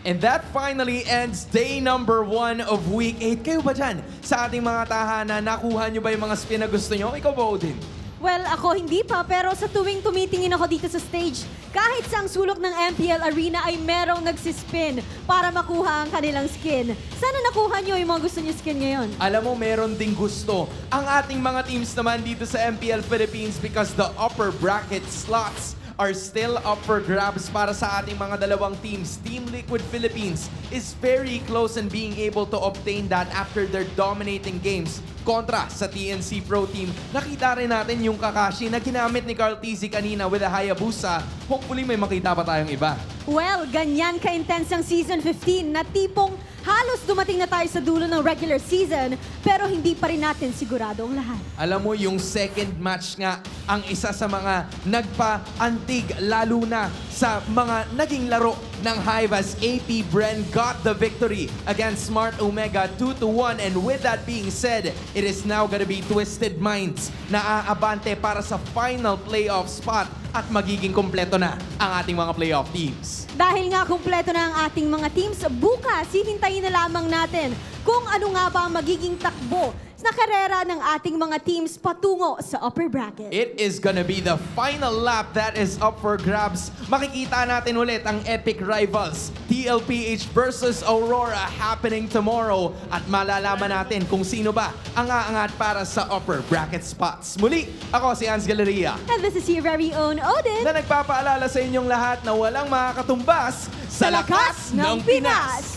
And that finally ends day number 1 of week 8. Kayo ba dyan? Sa ating mga tahanan, nakuha nyo ba yung mga spin na gusto nyo? Ikaw ba, Odin? Well, ako hindi pa, pero sa tuwing tumitingin ako dito sa stage, kahit sa ang sulok ng MPL Arena ay merong nagsispin para makuha ang kanilang skin. Sana nakuha nyo yung mga gusto nyo skin ngayon. Alam mo, meron ding gusto ang ating mga teams naman dito sa MPL Philippines because the upper bracket slots are still up for grabs para sa ating mga dalawang teams. Team Liquid Philippines is very close in being able to obtain that after their dominating games kontra sa TNC Pro Team. Nakita rin natin yung Kakashi na ginamit ni Carl TZ kanina with a Hayabusa. Hopefully may makita pa tayong iba. Well, ganyan ka-intense ang Season 15 na tipong halos dumating na tayo sa dulo ng regular season pero hindi pa rin natin sigurado ang lahat. Alam mo, yung second match nga ang isa sa mga nagpa-antig lalo na sa mga naging laro ng Hive as AP Bren got the victory against Smart Omega 2-1. And with that being said, it is now gonna be Twisted Minds na aabante para sa final playoff spot at magiging kompleto na ang ating mga playoff teams. Dahil nga kumpleto na ang ating mga teams, bukas hihintayin na lamang natin kung ano nga ba ang magiging takbo na karera ng ating mga teams patungo sa upper bracket. It is gonna be the final lap that is up for grabs. Makikita natin ulit ang epic rivals, TLPH versus Aurora, happening tomorrow. At malalaman natin kung sino ba ang aangat para sa upper bracket spots. Muli, ako si Hans Galleria. And this is your very own Odin. Na nagpapaalala sa inyong lahat na walang makakatumbas sa lakas ng Pinas.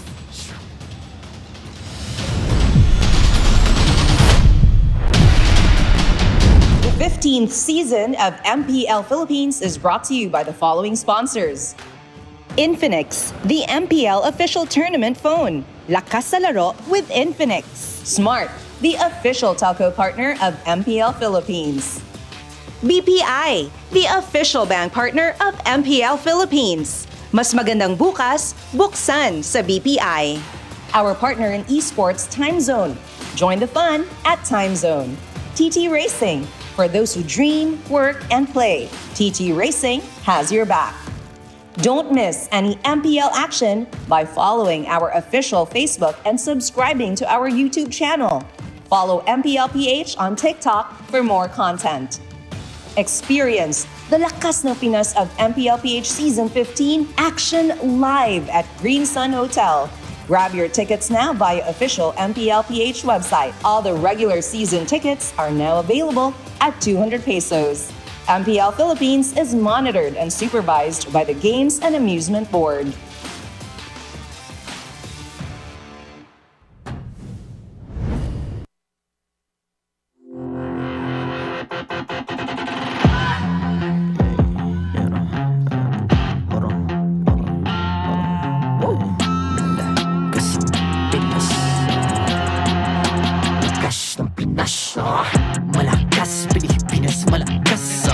The 15th season of MPL Philippines is brought to you by the following sponsors. Infinix, the MPL official tournament phone. Lakas sa laro with Infinix. Smart, the official telco partner of MPL Philippines. BPI, the official bank partner of MPL Philippines. Mas magandang bukas, buksan sa BPI. Our partner in esports, Time Zone. Join the fun at Time Zone. TT Racing, for those who dream, work, and play. TT Racing has your back. Don't miss any MPL action by following our official Facebook and subscribing to our YouTube channel. Follow MPL PH on TikTok for more content. Experience the Lakas ng Pinas of MPL PH Season 15 action live at Green Sun Hotel. Grab your tickets now via official MPL PH website. All the regular season tickets are now available at 200 pesos. MPL Philippines is monitored and supervised by the Games and Amusement Board. Malakas, Pilipinas, malakas,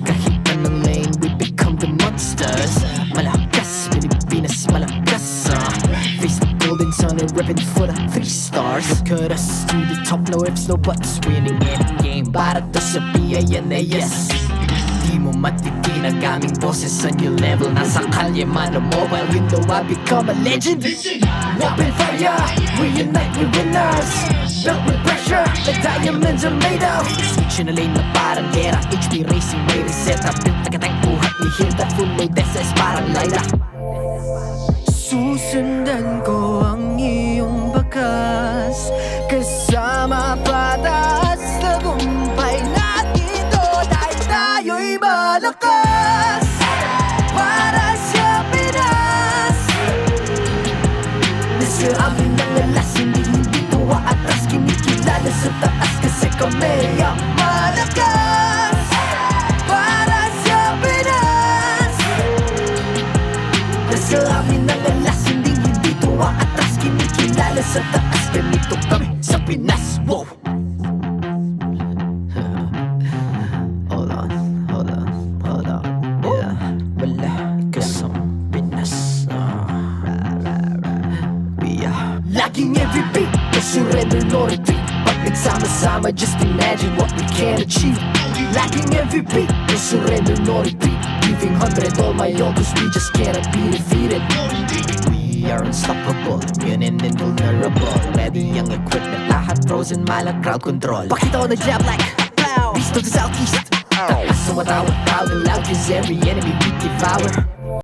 kahit anong lane, we become the monsters. Malakas, Pilipinas, malakas, face the golden sun and repping for the 3 stars. Look at us, to the top, no ifs, no buts, winning any game. Para to sa PANAS. Di mo matitin ang aming boses sa new level. Nasa kalye man o mobile, you know I become a legend. Open fire, we unite, we winners. Built with pressure, like diamonds are made of. Switch na lane na parang gera, HP racing may reset up. Tagatang buhat ni Hilda, full load SS parang Lyra. Susundan ko ang iyong bakas, kasama pataas. Tagumpay natin to dahil tayo'y malakas. Para sa Pinas, nasa amin ang alas, hindi tuwa atras. Kinikilala sa taas kasi kami ang malakas. Para sa Pinas, nasa amin ang alas, hindi tuwa atras. Kinikilala sa taas, ganito kami sa Pinas. Wow! Laging every beat, no surrender, no retreat. Pag nagsama-sama, just imagine what we can achieve. Laging every beat, no surrender, no retreat. Giving 100 all my all, cause we just cannot be defeated. We are unstoppable, immune and invulnerable. Ready ang equipment, lahat frozen, malang crowd control. Pakita ko na jab like Beast of the Southeast. Takas sa matawag, proud and loud, cause every enemy we devour.